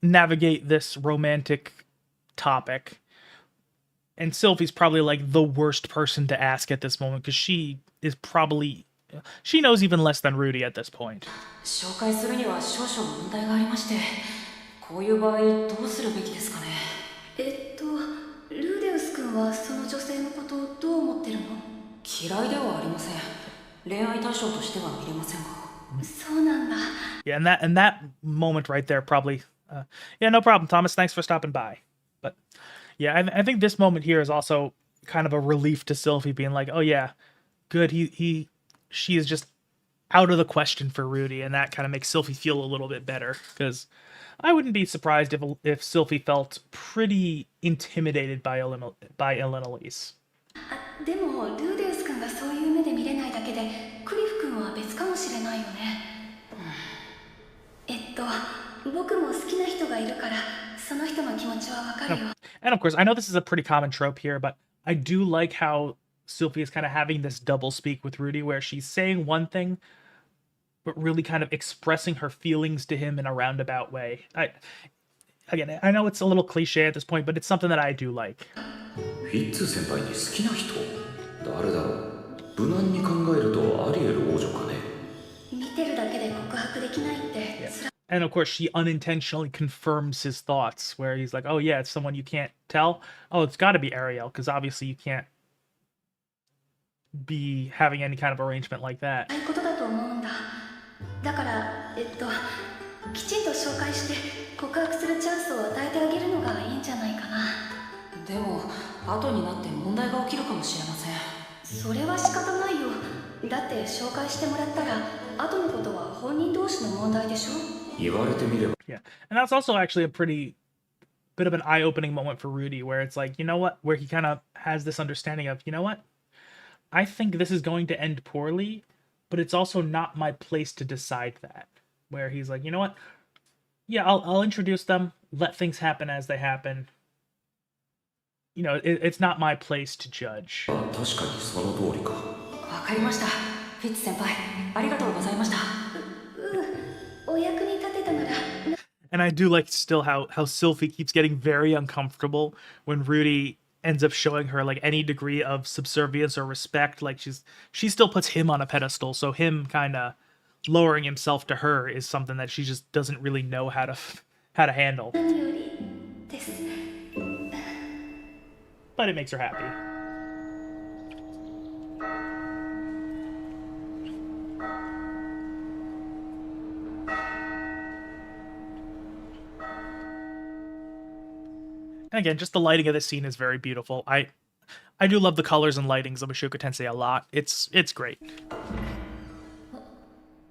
navigate this romantic topic. And Sylphie's probably like the worst person to ask at this moment because she knows even less than Rudy at this point. 紹介するには少々問題がありまして、こういう場合どうするべきですかね。ルーデウス君はその女性のことをどう思ってるの？嫌いではありません。恋愛対象としては見れませんが。そうなんだ。Yeah, and that moment right there probably, yeah, no problem, Thomas. Thanks for stopping by. But yeah, I think this moment here is also kind of a relief to Sylphie, being like, oh yeah, good. She is just out of the question for Rudy, and that kind of makes Sylphie feel a little bit better because I wouldn't be surprised if Sylphie felt pretty intimidated by Elise. でもルーデウス君がそういう目で見れないだけでクリフ君は別かもしれないよね。僕も好きな人がいるからその人の気持ちはわかるよ。And of course, I know this is a pretty common trope here, but I do like how Sylphie is kind of having this double speak with Rudy where she's saying one thing but really kind of expressing her feelings to him in a roundabout way. Again, I know it's a little cliche at this point, but it's something that I do like. フィッツ先輩に好きな人？誰だろう？無難に考えるとアリエル王女かね。見てるだけで告白できないってつら。And of course, she unintentionally confirms his thoughts, where he's like, oh yeah, it's someone you can't tell. Oh, it's got to be Ariel, because obviously you can't be having any kind of arrangement like that. そういうことだと思うんだ。だからきちんと紹介して告白するチャンスを与えてあげるのがいいんじゃないかな。でも後になって問題が起きるかもしれません。それは仕方ないよ。だって紹介してもらったら後のことは本人同士の問題でしょ。言われてみれば。Yeah, and that's also actually a pretty bit of an eye-opening moment for Rudy, where it's like, you know what, where he kind of has this understanding of, you know what, I think this is going to end poorly, but it's also not my place to decide that. Where he's like, you know what, yeah, I'll introduce them, let things happen as they happen. You know, it's not my place to judge. 確かにその通りか。わかりました。フィッツ先輩、ありがとうございました。お役に立てたなら And I do like still how Sylphie keeps getting very uncomfortable when Rudy ends up showing her like any degree of subservience or respect. Like she still puts him on a pedestal, so him kind of lowering himself to her is something that she just doesn't really know how to handle. 何よりです But it makes her happy. And again, just the lighting of this scene is very beautiful. I do love the colors and lightings of Mushoku Tensei a lot. It's great.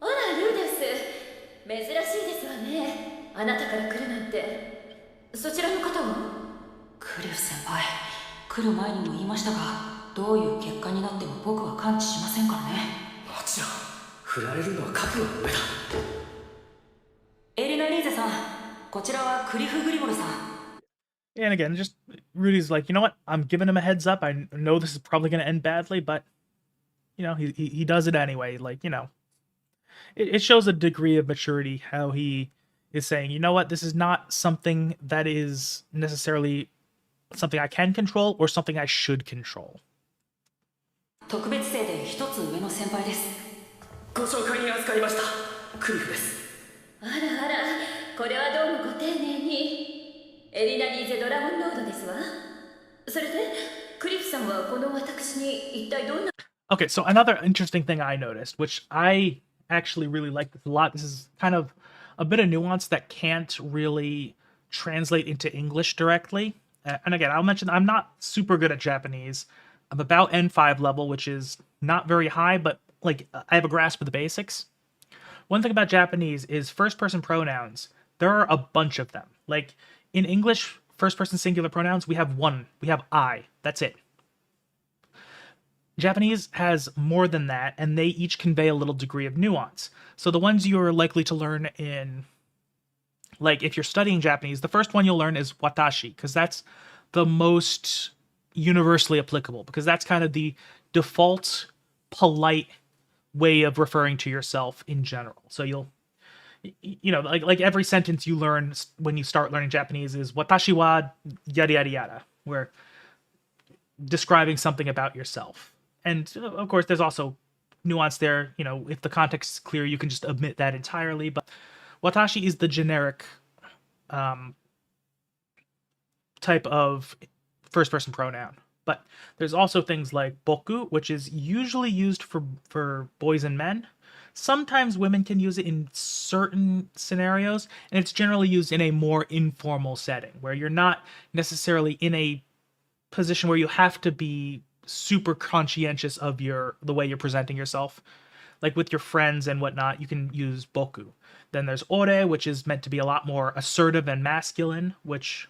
あらルーです珍しいですわねあなたから来るなんてそちらの方はクリフ先輩、来る前にも言いましたが、どういう結果になっても僕は関知しませんからね。もちろん振られるのは覚悟の上だ。エリナ・リーゼさん、こちらはクリフ・グリボルさん。 And again, just Rudy's like, you know what? I'm giving him a heads up. I know this is probably going to end badly, but you know, he does it anyway. Like, you know, it shows a degree of maturity how he is saying, you know what? This is not something that is necessarily something I can control or something I should control. 特別生で一つ上の先輩です。ご紹介に預かりましたクリフです。あらあらこれはどうもご丁寧にエリナ・リーゼドラゴンロードですわそれでクリフさんはこの私に一体どんな Okay, so another interesting thing I noticed, which I actually really like this a lot. This is kind of a bit of nuance that can't really translate into English directly. And again, I'll mention I'm not super good at Japanese. I'm about N5 level, which is not very high, but like I have a grasp of the basics. One thing about Japanese is first-person pronouns. There are a bunch of them. Like in English, first-person singular pronouns, we have one. We have I. That's it. Japanese has more than that, and they each convey a little degree of nuance. So the ones you're likely to learn in, like if you're studying Japanese, the first one you'll learn is watashi, because that's the most universally applicable, because that's kind of the default polite way of referring to yourself in general. So you'll, you know, like every sentence you learn when you start learning Japanese is watashi wa yada yada yada, where describing something about yourself. And of course, there's also nuance there. You know, if the context is clear, you can just omit that entirely. But watashi is the generic type of first-person pronoun. But there's also things like boku, which is usually used for boys and men. Sometimes women can use it in certain scenarios, and it's generally used in a more informal setting, where you're not necessarily in a position where you have to be super conscientious of the way you're presenting yourself. Like with your friends and whatnot, you can use boku. Then there's ore, which is meant to be a lot more assertive and masculine, which,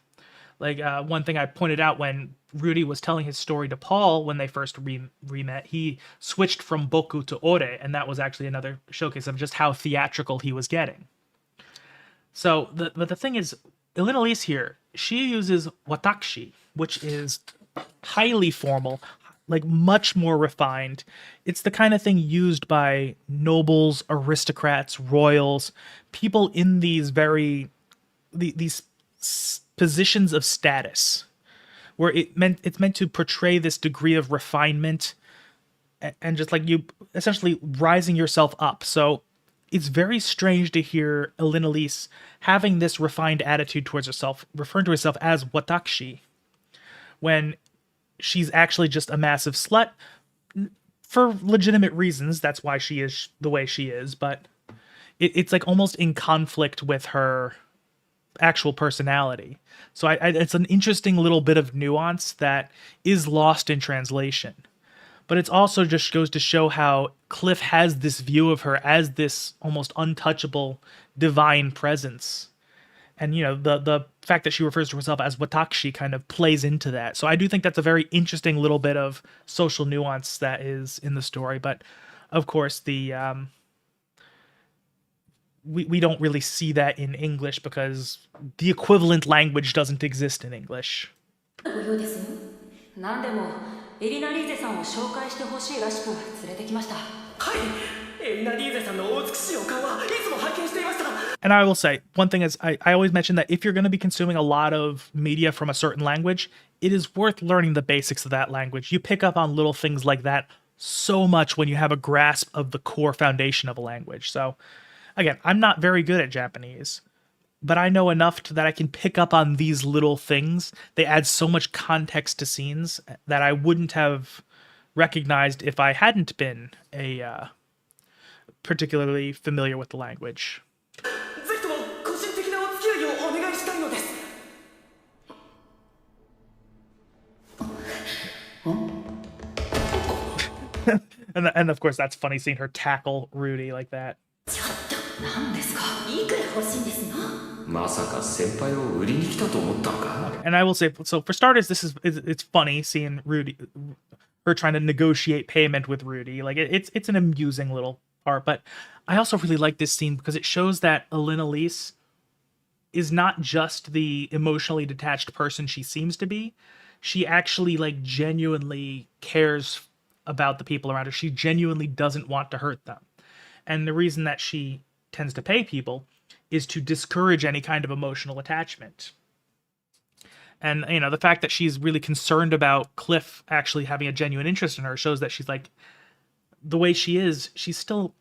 like, one thing I pointed out when Rudy was telling his story to Paul when they first re-met, he switched from boku to ore, and that was actually another showcase of just how theatrical he was getting. So, but the thing is, Elise here, she uses watashi, which is highly formal, like much more refined. It's the kind of thing used by nobles, aristocrats, royals, people in these these positions of status, where it's meant to portray this degree of refinement and just like you essentially rising yourself up. So it's very strange to hear Elise having this refined attitude towards herself, referring to herself as watashi, when she's actually just a massive slut for legitimate reasons. That's why she is the way she is, but it's like almost in conflict with her actual personality. So it's an interesting little bit of nuance that is lost in translation. But it's also just goes to show how Cliff has this view of her as this almost untouchable divine presence. And, the fact that she refers to herself as watashi kind of plays into that. So I do think that's a very interesting little bit of social nuance that is in the story. But, of course, we don't really see that in English because the equivalent language doesn't exist in English. 何でもエリナ・リーゼさんを紹介してほしいらしく連れてきました。はい、エリナ・リーゼさんのお美しいお顔はいつも拝見していました。 And I will say, one thing is, I always mention that if you're going to be consuming a lot of media from a certain language, it is worth learning the basics of that language. You pick up on little things like that so much when you have a grasp of the core foundation of a language. So, again, I'm not very good at Japanese, but I know enough that I can pick up on these little things. They add so much context to scenes that I wouldn't have recognized if I hadn't been particularly familiar with the language. ぜひとも個人的なお付き合いをお願いしたいのです。 And of course, that's funny seeing her tackle Rudy like that. ちょっと何ですか。いくら欲しいんですの。まさか先輩を売りに来たと思ったのか And I will say, so for starters, it's funny seeing her trying to negotiate payment with Rudy. Like it's an amusing little part, but I also really like this scene because it shows that Elise is not just the emotionally detached person she seems to be. She actually like genuinely cares about the people around her. She genuinely doesn't want to hurt them. And the reason that she tends to pay people is to discourage any kind of emotional attachment. And, the fact that she's really concerned about Cliff actually having a genuine interest in her shows that she's like, the way she is, she still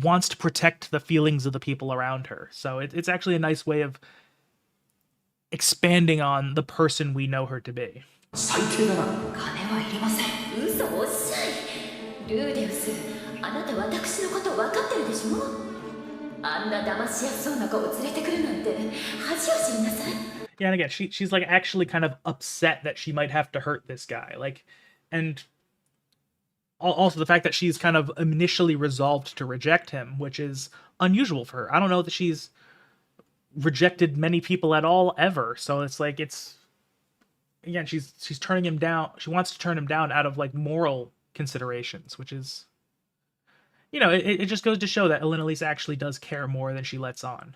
wants to protect the feelings of the people around her. So it's actually a nice way of expanding on the person we know her to be. 最低だな。金はいりません。嘘おっしゃい。ルーデウス、あなた私のこと分かってるでしょ。あんな騙しやすそうな子を連れてくるなんて恥を知りなさい。 Yeah, and again, she's like actually kind of upset that she might have to hurt this guy. Like, and also the fact that she's kind of initially resolved to reject him, which is unusual for her. I don't know that she's rejected many people at all ever. So it's like again, she's turning him down. She wants to turn him down out of like moral considerations, which is, it just goes to show that Elise actually does care more than she lets on.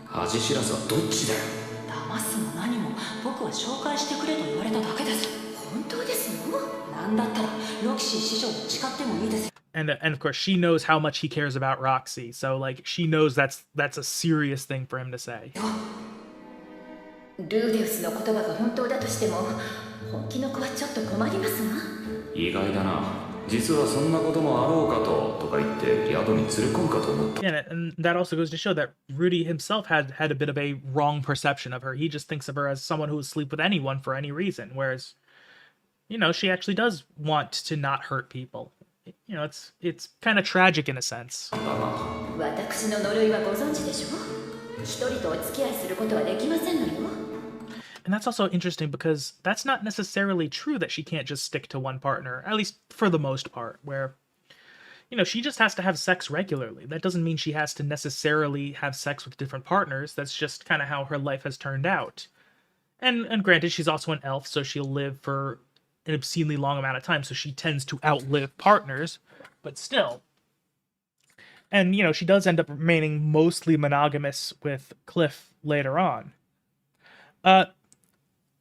恥知らずはどっちだよ騙すも何も僕は紹介してくれと言われただけです。本当ですの。なんだったらロキシー師匠を誓ってもいいですよ。 And of course, she knows how much he cares about Roxy. So like, she knows that's a serious thing for him to say. ルーデウスの言葉が本当だとしても本気の子はちょっと困りますわ。意外だな実はそんなこともあろうかとか言って宿に連れ込むかと思った Yeah, and that also goes to show that Rudy himself had a bit of a wrong perception of her. He just thinks of her as someone who would sleep with anyone for any reason, whereas, she actually does want to not hurt people. It's kind of tragic in a sense. 私の呪いはご存知でしょ。一人とお付き合いすることはできませんのよ。 And that's also interesting because that's not necessarily true that she can't just stick to one partner, at least for the most part, where, she just has to have sex regularly. That doesn't mean she has to necessarily have sex with different partners. That's just kind of how her life has turned out. And granted, she's also an elf, so she'll live for an obscenely long amount of time, so she tends to outlive partners, but still. And, she does end up remaining mostly monogamous with Cliff later on.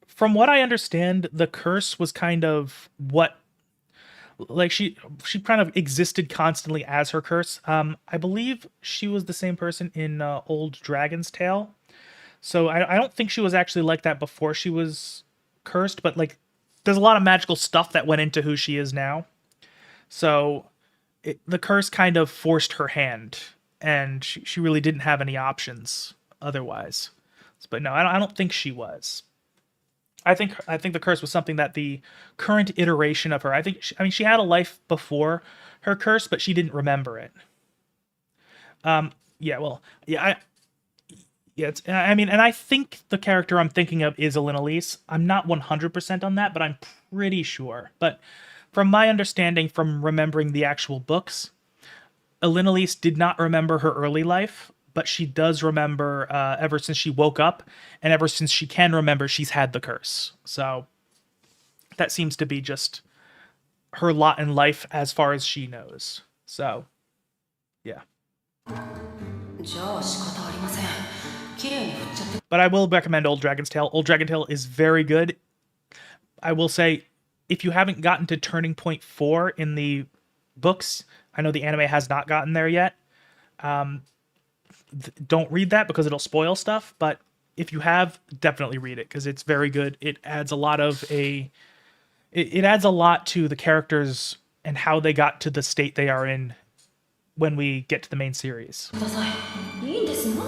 From what I understand, the curse was kind of what, like, she kind of existed constantly as her curse. I believe she was the same person in Old Dragon's Tale. So I don't think she was actually like that before she was cursed, but, like, there's a lot of magical stuff that went into who she is now. So the curse kind of forced her hand, and she really didn't have any options otherwise. But no, I don't think she was. I think the curse was something that the current iteration of her. She had a life before her curse, but she didn't remember it. And I think the character I'm thinking of is Elise. I'm not 100% on that, but I'm pretty sure. But from my understanding, from remembering the actual books, Elise did not remember her early life, but she does remember ever since she woke up, and ever since she can remember, she's had the curse. So that seems to be just her lot in life as far as she knows. So, yeah. But I will recommend Old Dragon's Tale. Old Dragon's Tale is very good. I will say, if you haven't gotten to Turning Point 4 in the books, I know the anime has not gotten there yet. Don't read that because it'll spoil stuff. But if you have, definitely read it because it's very good. It adds a lot it adds a lot to the characters and how they got to the state they are in when we get to the main series. いいんですの？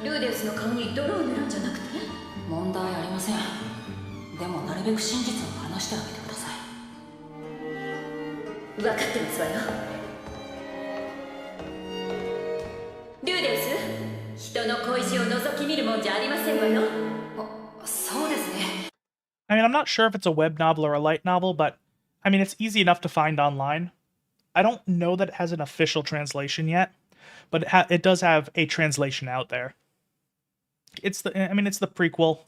ルーデウスの顔に泥を塗るんじゃなくて？問題ありません。でもなるべく真実を話してあげてください。分かってますわよ。ルーデウス、人の恋路を覗き見るもんじゃありませんわよ。そうですね。I mean, I'm not sure if it's a web novel or a light novel, but I mean, it's easy enough to find online. I don't know that it has an official translation yet, but it does have a translation out there. It's the prequel.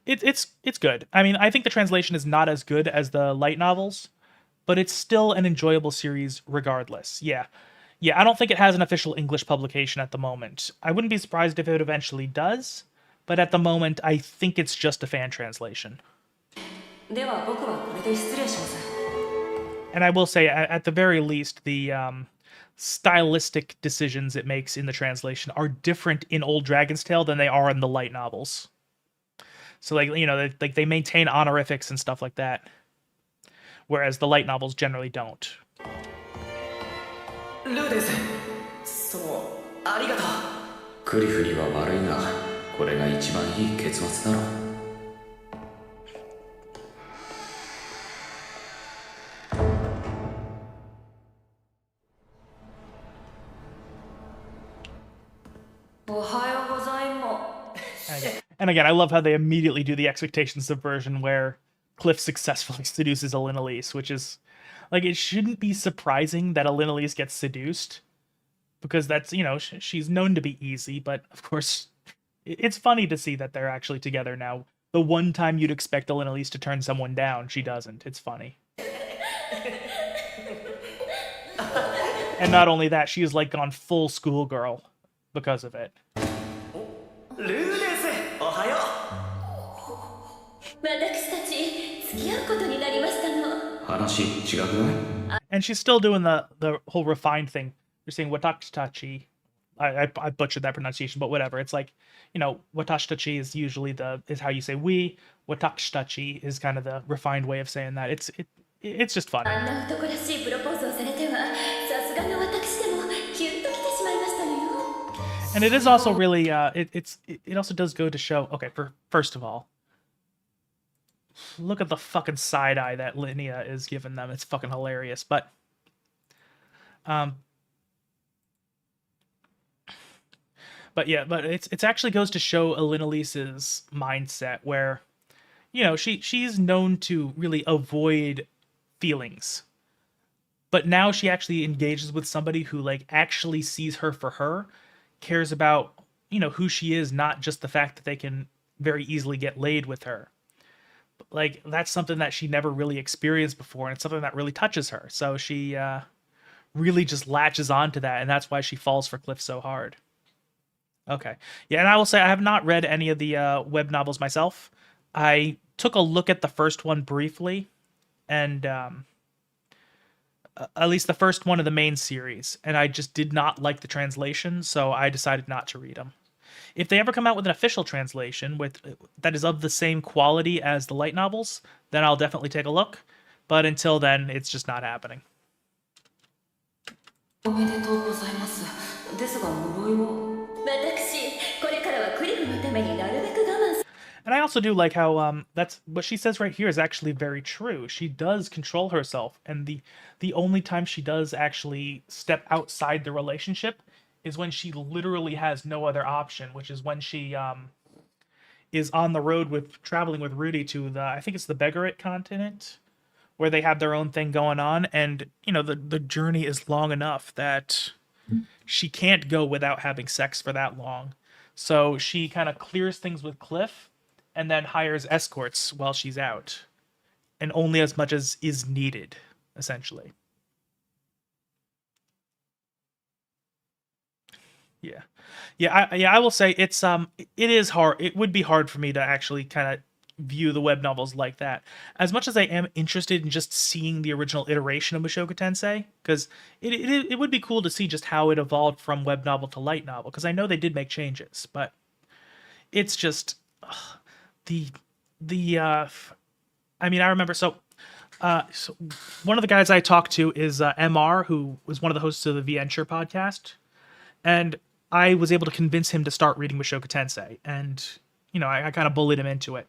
It's good. I mean, I think the translation is not as good as the light novels, but it's still an enjoyable series regardless. Yeah, I don't think it has an official English publication at the moment. I wouldn't be surprised if it eventually does, but at the moment, I think it's just a fan translation. And I will say, at the very least, the stylistic decisions it makes in the translation are different in Old Dragon's Tale than they are in the light novels. So, they maintain honorifics and stuff like that, whereas the light novels generally don't. ルーデンス、ありがとう。クリフには悪いが、これが一番いい結末だろう。And again, I love how they immediately do the expectation subversion where Cliff successfully seduces Alinalise, which is, it shouldn't be surprising that Alinalise gets seduced, because that's, she's known to be easy, but of course, it's funny to see that they're actually together now. The one time you'd expect Alinalise to turn someone down, she doesn't. It's funny. And not only that, she has, gone full schoolgirl because of it. ルーデンス、おはよう。私たち付き合うことになりましたの。話違くない？ And she's still doing the whole refined thing. You're saying watakshitachi. I butchered that pronunciation, but whatever. It's watashitachi is usually is how you say we. Watakshitachi is kind of the refined way of saying that. It's just fun. あんな男らしいプロポーズをされては、さすがの私でもキュンときてしまいましたのよ。And it is also really, it also does go to show, okay, first of all, look at the fucking side eye that Linnea is giving them. It's fucking hilarious. But it's actually goes to show Alinalise's mindset where, she's known to really avoid feelings. But now she actually engages with somebody who, actually sees her for her, cares about, who she is, not just the fact that they can very easily get laid with her. But, that's something that she never really experienced before, and it's something that really touches her. So she really just latches onto that, and that's why she falls for Cliff so hard. Okay. Yeah, and I will say I have not read any of the web novels myself. I took a look at the first one briefly, and at least the first one of the main series, and I just did not like the translation, so I decided not to read them. If they ever come out with an official translation that is of the same quality as the light novels, then I'll definitely take a look, but until then, it's just not happening. And I also do like how that's what she says right here is actually very true. She does control herself, and the only time she does actually step outside the relationship is when she literally has no other option, which is when she is on the road traveling with Rudy to I think it's the Begarit continent, where they have their own thing going on, and the journey is long enough that she can't go without having sex for that long. So she kind of clears things with Cliff and then hires escorts while she's out. And only as much as is needed, essentially. Yeah. I will say it is hard. It would be hard for me to actually kind of view the web novels like that. As much as I am interested in just seeing the original iteration of Mushoku Tensei, because it would be cool to see just how it evolved from web novel to light novel, because I know they did make changes, but it's just I mean, I remember so one of the guys I talked to is MR, who was one of the hosts of the Venture podcast, and I was able to convince him to start reading Mushoku Tensei, and I kind of bullied him into it.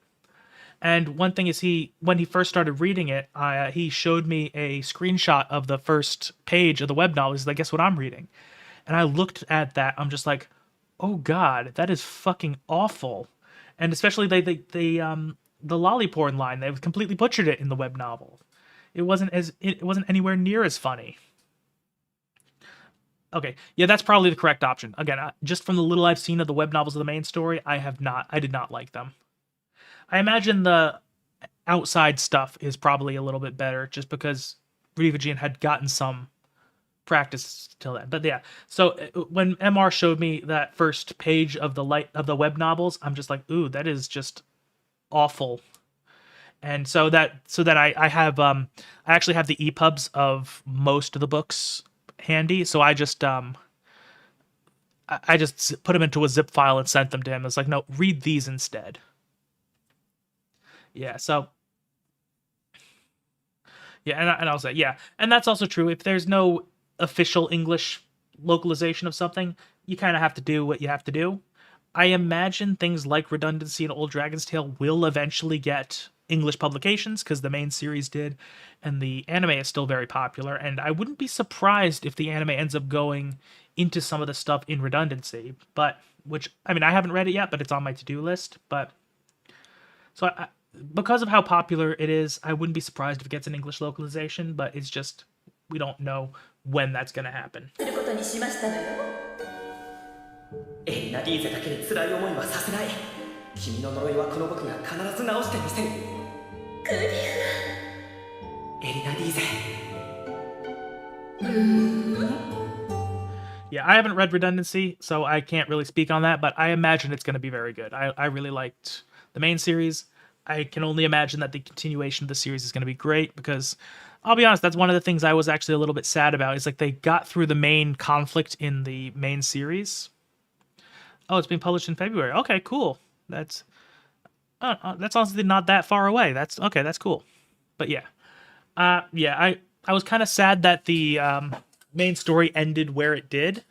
And one thing is, when he first started reading it, he showed me a screenshot of the first page of the web novel. He's like, "Guess what I'm reading?" And I looked at that. I'm just like, "Oh God, that is fucking awful." And especially the lolly porn line, they've completely butchered it in the web novel. It wasn't anywhere near as funny. Okay, yeah, that's probably the correct option. Again, just from the little I've seen of the web novels of the main story, I did not like them. I imagine the outside stuff is probably a little bit better, just because Rivajian had gotten some practice till then. But yeah, so when MR showed me that first page of the web novels, I'm just like, ooh, that is just awful. And so that I actually have the EPUBs of most of the books handy, so I just put them into a zip file and sent them to him. It's like, no, read these instead. Yeah, so yeah, and I'll say, yeah, and that's also true. If there's no official English localization of something, you kind of have to do what you have to do. I imagine things like Redundancy and Old Dragon's Tale will eventually get English publications, because the main series did, and the anime is still very popular, and I wouldn't be surprised if the anime ends up going into some of the stuff in Redundancy, which, I mean, I haven't read it yet, but it's on my to-do list, so because of how popular it is, I wouldn't be surprised if it gets an English localization, but it's just, we don't know when that's going to happen. エリナ・リーゼだけで辛い思いはさせない。君の呪いはこの僕が必ず直してみせる。クリフ。エリナ・リーゼ。Yeah, I haven't read Redundancy, so I can't really speak on that, but I imagine it's going to be very good. I really liked the main series. I can only imagine that the continuation of the series is going to be great, because I'll be honest, that's one of the things I was actually a little bit sad about. Is like they got through the main conflict in the main series. Oh, it's being published in February. Okay, cool. That's honestly not that far away. That's cool. But yeah, I was kind of sad that the main story ended where it did,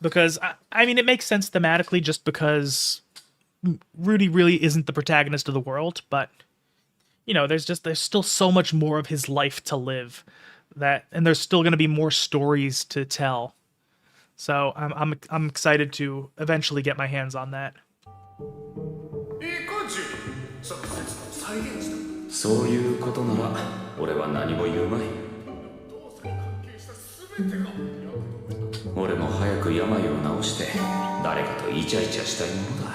because I mean, it makes sense thematically, just because Rudy really isn't the protagonist of the world, but there's still so much more of his life to live, and there's still going to be more stories to tell. So I'm excited to eventually get my hands on that. そういうことなら俺は何も言うまい。俺も早く病を治して誰かとイチャイチャしたいものだ。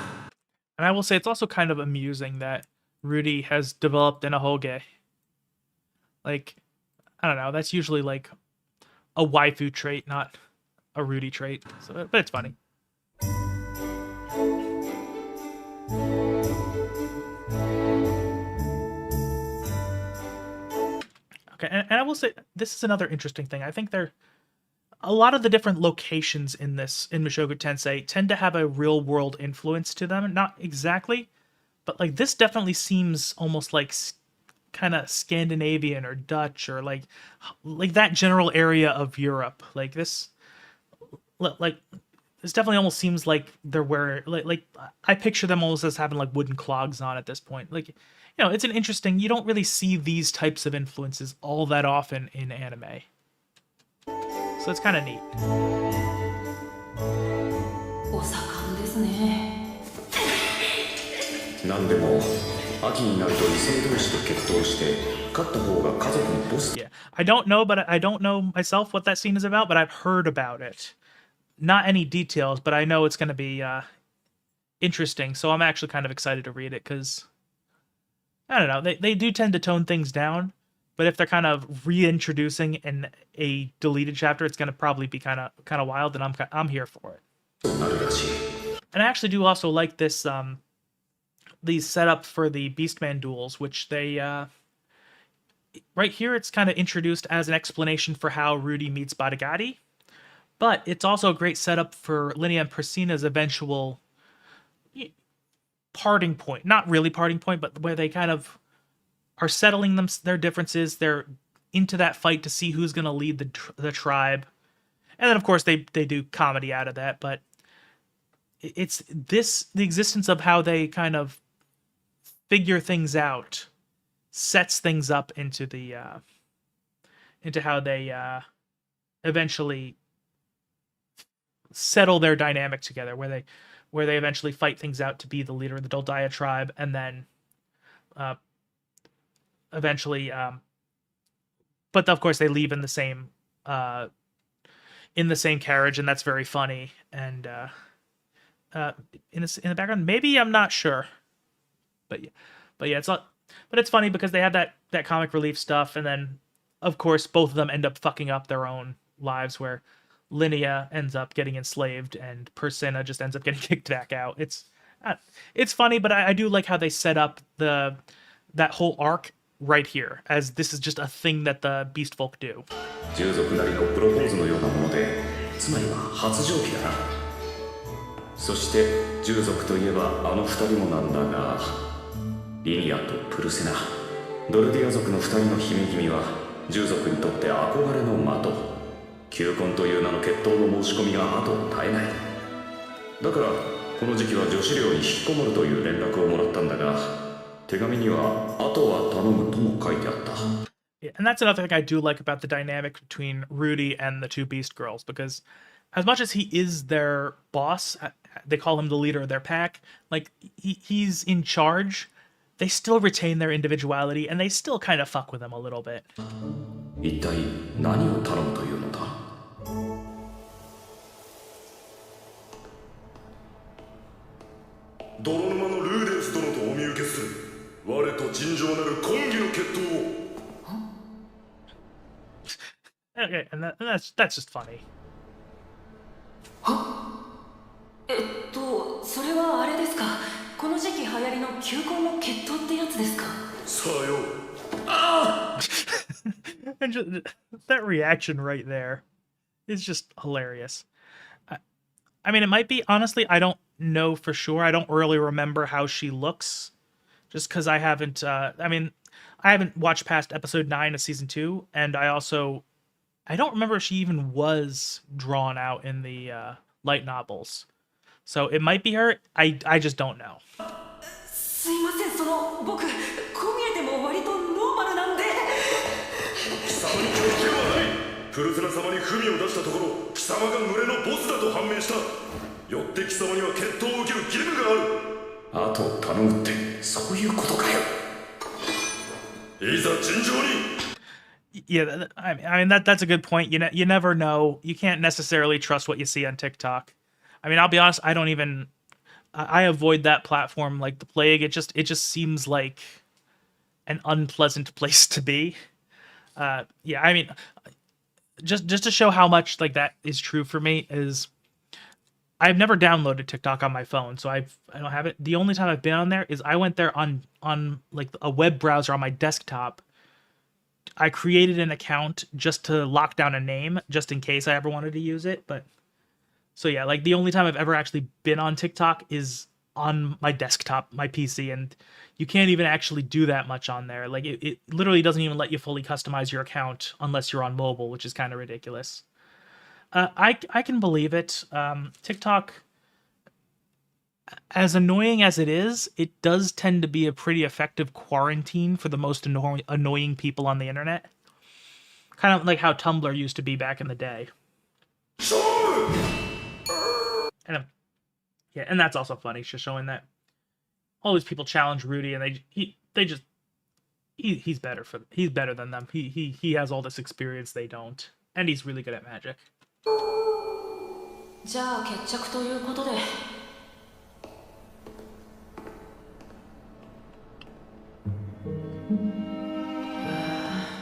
And I will say it's also kind of amusing that Rudy has developed an ahoge. Like, I don't know, that's usually like a waifu trait, not a Rudy trait. So, but it's funny. Okay, and I will say this is another interesting thing. I think a lot of the different locations in Mushoku Tensei tend to have a real world influence to them. Not exactly, but like this definitely seems almost like kind of Scandinavian or Dutch, or like that general area of Europe. Like this definitely almost seems like they're wearing like I picture them almost as having like wooden clogs on at this point. Like, it's an interesting, you don't really see these types of influences all that often in anime. So it's kind of neat. お盛んですね。なんでも秋になると異性同士で決闘して勝った方が家族のボス。 Yeah, I don't know myself what that scene is about, but I've heard about it. not any details, but I know it's going to be interesting. So I'm actually kind of excited to read it because, I don't know, they do tend to tone things down. But if they're kind of reintroducing in a deleted chapter, it's going to probably be kind of wild, and I'm here for it. And I actually do also like this the setup for the Beastman duels, which they right here it's kind of introduced as an explanation for how Rudy meets Badagati, but it's also a great setup for Linnea and Persina's eventual parting point. Not really parting point, but where they kind of are settling their differences. They're into that fight to see who's going to lead the tribe. And then, of course, they do comedy out of that. But it's the existence of how they kind of figure things out sets things up into how they eventually settle their dynamic together, where they eventually fight things out to be the leader of the Doldaya tribe, and then eventually, but of course they leave in the same carriage, and that's very funny. And in the background, maybe, I'm not sure, but yeah, it's funny because they have that comic relief stuff, and then of course both of them end up fucking up their own lives, where Linnea ends up getting enslaved and Persina just ends up getting kicked back out. It's funny, but I do like how they set up that whole arc right here, as this is just a thing that the beast folk do. 従属なりのプロポーズのようなもので、つまりは発情期だな。そして従属といえばあの二人もなんだが、リニアとプルセナ、ドルディア族の二人の姫君は従属にとって憧れの的。求婚という名の決闘の申し込みが後を絶えない。だからこの時期は女子寮に引きこもるという連絡をもらったんだが、手紙にはあとは頼むとも書いてあった。Yeah, and that's another thing I do like about the dynamic between Rudy and the two Beast Girls, because as much as he is their boss, they call him the leader of their pack, like he's in charge, they still retain their individuality, and they still kind of fuck with him a little bit. 一体何を頼むというのだ。泥沼のルーデンス殿とお見受けする。我と尋常なる婚儀の決闘を。Okay, and that's just funny. それはあれですか。この時期流行りの求婚の決闘ってやつですか。さよ。And just, that reaction right there is just hilarious. I mean, it might be, honestly, I don't know for sure. I don't really remember how she looks, just because I haven't, I haven't watched past episode 9 of season 2, and I don't remember if she even was drawn out in the light novels. So it might be her. I just don't know. すいません、僕こう見えても割とノーマルなんで。貴様に拒否権はない。プルセナ様に文を出したところ、貴様が群れのボスだと判明した。よって貴様には決闘を受ける義務がある。あとを頼むってそういうことかよ。いざ尋常に。Yeah, I mean that's a good point. You never know. You can't necessarily trust what you see on TikTok. I mean, I'll be honest. I avoid that platform like the plague. It just seems like an unpleasant place to be. Yeah, I mean, just to show how much like that is true for me is I've never downloaded TikTok on my phone, so I don't have it. The only time I've been on there is I went there on like a web browser on my desktop. I created an account just to lock down a name, just in case I ever wanted to use it. But so yeah, like the only time I've ever actually been on TikTok is on my desktop, my PC, and you can't even actually do that much on there. Like it literally doesn't even let you fully customize your account unless you're on mobile, which is kind of ridiculous. I can believe it. TikTok, as annoying as it is, it does tend to be a pretty effective quarantine for the most annoying people on the internet. Kind of like how Tumblr used to be back in the day. And yeah, and that's also funny, just showing that all these people challenge Rudy, and he's better than them. He has all this experience they don't, and he's really good at magic. じゃあ決着ということで。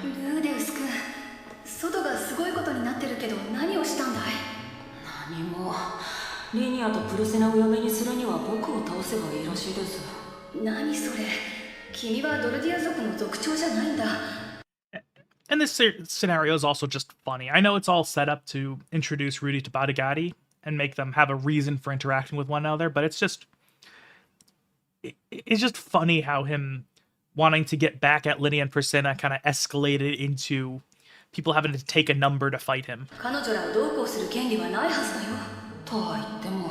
ルーデウス君、外がすごいことになってるけど何をしたんだい？何も。リニアとプルセナを嫁にするには僕を倒せばいいらしいです。何それ？君はドルディア族の族長じゃないんだ。And this scenario is also just funny. I know it's all set up to introduce Rudy to Badigadi and make them have a reason for interacting with one another, but it's just funny how him wanting to get back at Linnea and Priscilla kind of escalated into people having to take a number to fight him. 彼女らをどうこうする権利はないはずだよ。とは言っても、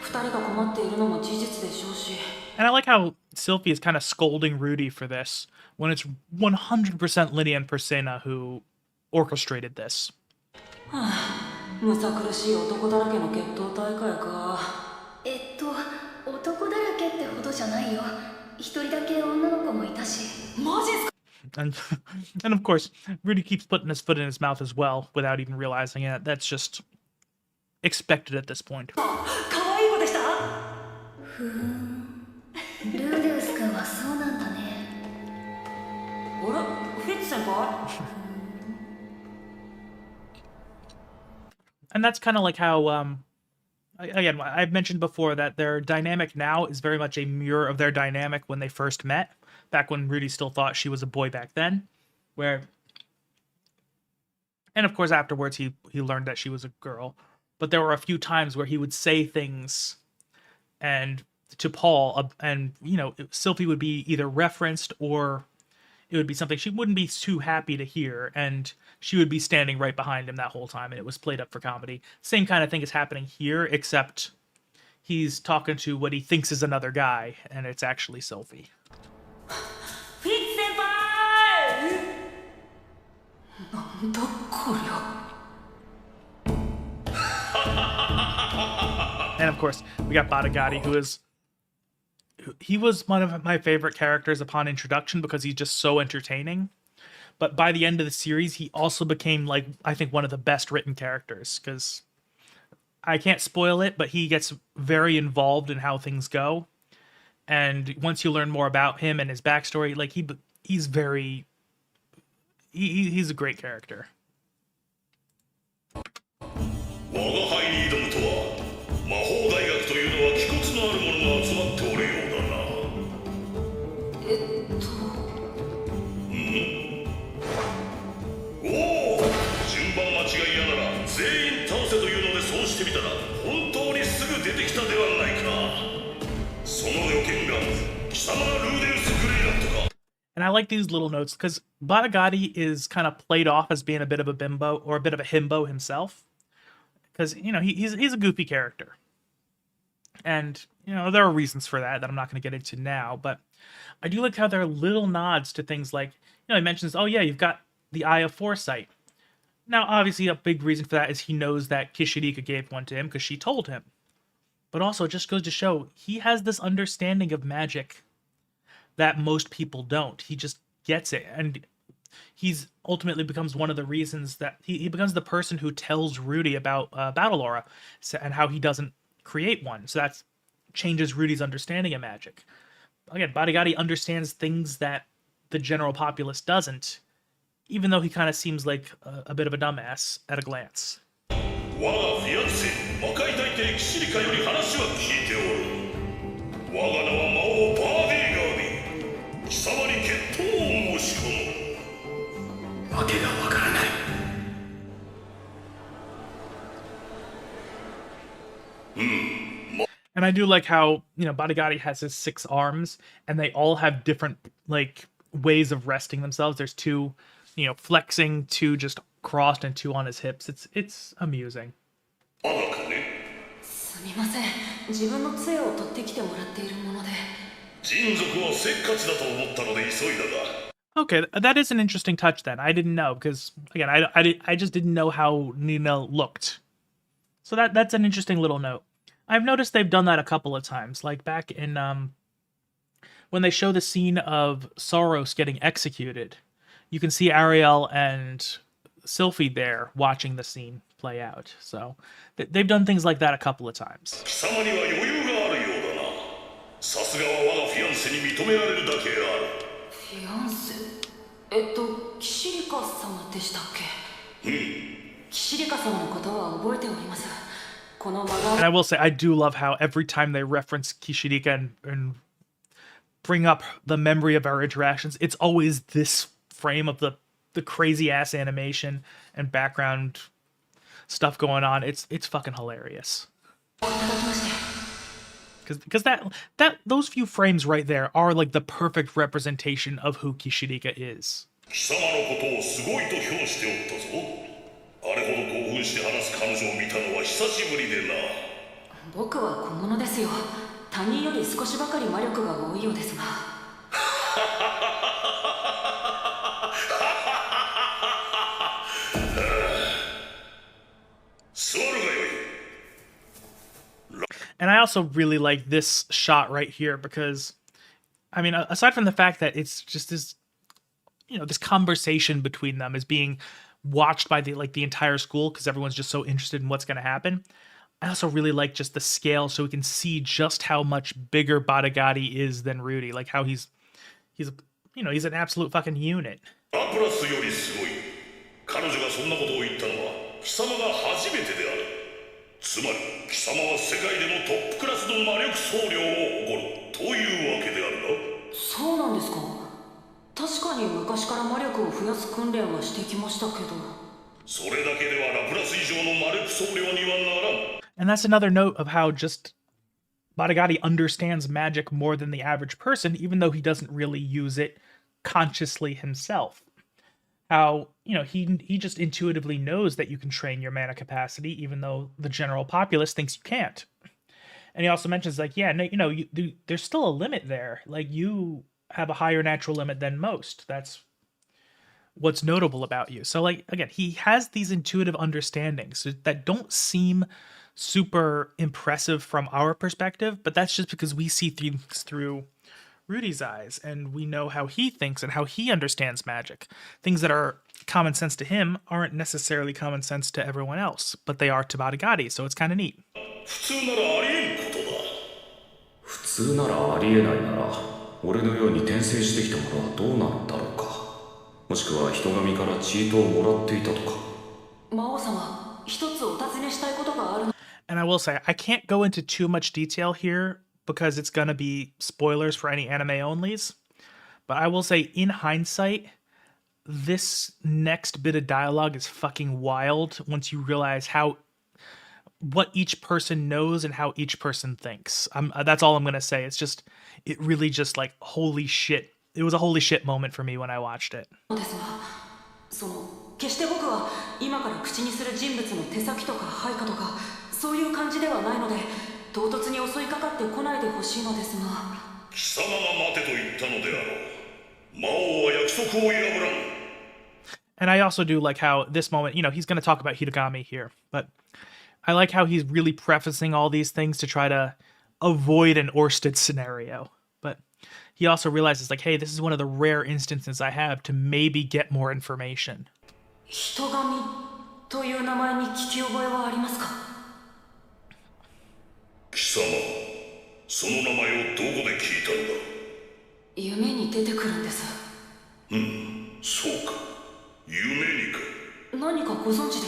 二人が困っているのも事実でしょうし。And I like how Sylvie is kind of scolding Rudy for this when it's 100% Linnea and Priscilla who orchestrated this. はあ、むさ苦しい男だらけの決闘大会か。男だらけってほどじゃないよ。一人だけ女の子もいたし。マジっすか？And of course, Rudy keeps putting his foot in his mouth as well without even realizing it. That's just expected at this point. 可愛い子でした？ふーん。ルーデウス君はそうなんだね。あら、フィッツ先輩？ And that's kind of like how, again, I've mentioned before that their dynamic now is very much a mirror of their dynamic when they first met, back when Rudy still thought she was a boy back then, and of course afterwards he learned that she was a girl, but there were a few times where he would say things and to Paul, and Sylvie would be either referenced or it would be something she wouldn't be too happy to hear, and she would be standing right behind him that whole time, and it was played up for comedy. Same kind of thing is happening here, except he's talking to what he thinks is another guy, and it's actually Sylvie. フィッツ先輩！なんだこりゃ。And of course, we got Badigadi, he was one of my favorite characters upon introduction because he's just so entertaining. But by the end of the series, he also became, like, I think one of the best written characters, because I can't spoil it, but he gets very involved in how things go. And once you learn more about him and his backstory, like, he's a great character. 我が輩に挑むとは魔法大学というのは気骨のある者が集まっておるようだな。おお、順番間違いやなら全員倒せというのでそうしてみたら本当にすぐ出てきたではないか。その予見が貴様がルーデウス・グレイラットか。 And I like these little notes because Badigadi is kind of played off as being a bit of a bimbo or a bit of a himbo himself. Because, he's a goofy character. And, there are reasons for that I'm not going to get into now. But I do like how there are little nods to things like, he mentions, oh yeah, you've got the Eye of Foresight. Now, obviously, a big reason for that is he knows that Kishirika gave one to him because she told him. But also, it just goes to show, he has this understanding of magic that most people don't. He just gets it. And he's ultimately becomes one of the reasons that he becomes the person who tells Rudy about Battle Aura and how he doesn't create one. So that changes Rudy's understanding of magic. Again, Badigadi understands things that the general populace doesn't, even though he kind of seems like a bit of a dumbass at a glance. 我がフィアンセ魔界大帝キシリカより話は聞いておる。我が名は魔王バーディーガービー。貴様に決闘を申し込む。わけがわからない。And I do like how, Badigadi has his 6 arms, and they all have different, ways of resting themselves. There's 2, flexing, 2 just crossed, and 2 on his hips. It's amusing. すみません、自分の杖を取ってきてもらっているもので。人族はせっかちだと思ったので急いだが。 Okay, that is an interesting touch then. I didn't know, because, again, I just didn't know how Nina looked. So that's an interesting little note. I've noticed they've done that a couple of times, like back in, when they show the scene of Soros getting executed. You can see Ariel and Sylphie there watching the scene. play out. So they've done things like that a couple of times. 貴様には余裕があるようだな。さすがは我がフィアンセに認められるだけある。フィアンセキシリカ様でしたっけ？キシリカ様のことは覚えております。この And I will say, I do love how every time they reference Kishirika and bring up the memory of our interactions, it's always this frame of the crazy ass animation and background stuff going on. It's fucking hilarious. Because that those few frames right there are like the perfect representation of who Kishirika is. 貴様のことをすごいと評しておったぞ。あれほど興奮して話す彼女を見たのは久しぶりでな。僕は小物ですよ。他人より少しばかり魔力が多いようですが。座るがよい。 And I also really like this shot right here because, I mean, aside from the fact that it's just this, this conversation between them is being watched by the entire school because everyone's just so interested in what's going to happen. I also really like just the scale so we can see just how much bigger Badagati is than Rudy. Like how he's an absolute fucking unit. ラプラスよりすごい。彼女がそんなことを言ったのは貴様が初めてである。つまり貴様は世界でもトップクラスの魔力総量を誇るというわけであるな。そうなんですか。確かに昔から魔力を増やす訓練はしてきましたけど。それだけではラプラス以上の魔力総量にはならん。 And that's another note of how just Badagati understands magic more than the average person, even though he doesn't really use it consciously himself. How, he just intuitively knows that you can train your mana capacity, even though the general populace thinks you can't. And he also mentions, like, yeah, no, there's still a limit there. Like, you have a higher natural limit than most. That's what's notable about you. So, like, again, he has these intuitive understandings that don't seem super impressive from our perspective, but that's just because we see things through Rudy's eyes, and we know how he thinks and how he understands magic. Things that are common sense to him aren't necessarily common sense to everyone else, but they are to Badagati, so it's kind of neat. 普通ならありえんことだ。普通ならありえないなら、俺のように転生してきた者はどうなるんだろうか。もしくは人神からチートをもらっていたとか。魔王様、一つお尋ねしたいことがある。 And I will say, I can't go into too much detail here because it's going to be spoilers for any anime onlys. But I will say, in hindsight, this next bit of dialogue is fucking wild once you realize what each person knows and how each person thinks. That's all I'm going to say. It really just like, holy shit. It was a holy shit moment for me when I watched it. 決して僕は今から口にする人物の手先とか配下とかそういう感じではないので唐突に襲いかかってこないでほしいのですが貴様が待てと言ったのであろう。魔王は約束を破らん。 And I also do like how this moment, he's going to talk about Hitogami here, but I like how he's really prefacing all these things to try to avoid an Orsted scenario. But he also realizes, like, hey, this is one of the rare instances I have to maybe get more information. 人神という名前に聞き覚えはありますか？貴様、その名前をどこで聞いたのだ？夢に出てくるんです。そうか。夢にか。何かご存知で？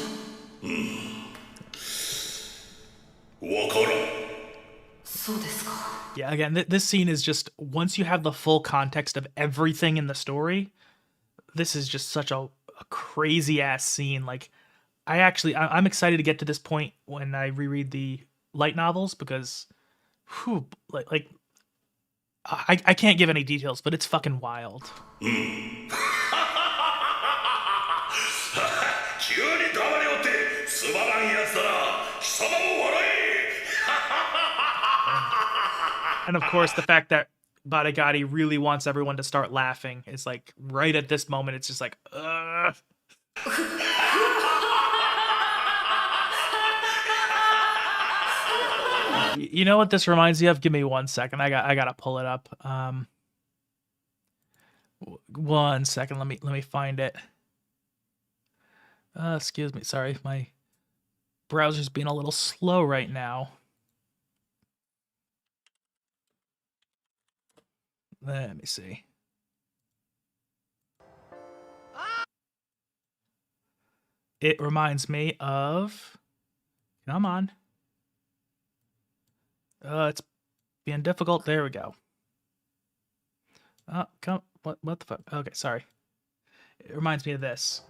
わからん。そうですか。 Yeah, again, this scene is just, once you have the full context of everything in the story, this is just such a crazy ass scene. Like, I'm excited to get to this point when I reread the light novels because, I can't give any details, but it's fucking wild. 急に黙りおってつまらんやつだな。貴様も笑え。 And of course, the fact that Badagati really wants everyone to start laughing is like right at this moment. It's just like, ugh. You know what this reminds me of? Give me 1 second. I gotta pull it up. 1 second. Let me find it. Excuse me. Sorry, my browser's being a little slow right now. Let me see. It reminds me of... Come on. It's being difficult. There we go. Come... What the fuck? Okay, sorry. It reminds me of this.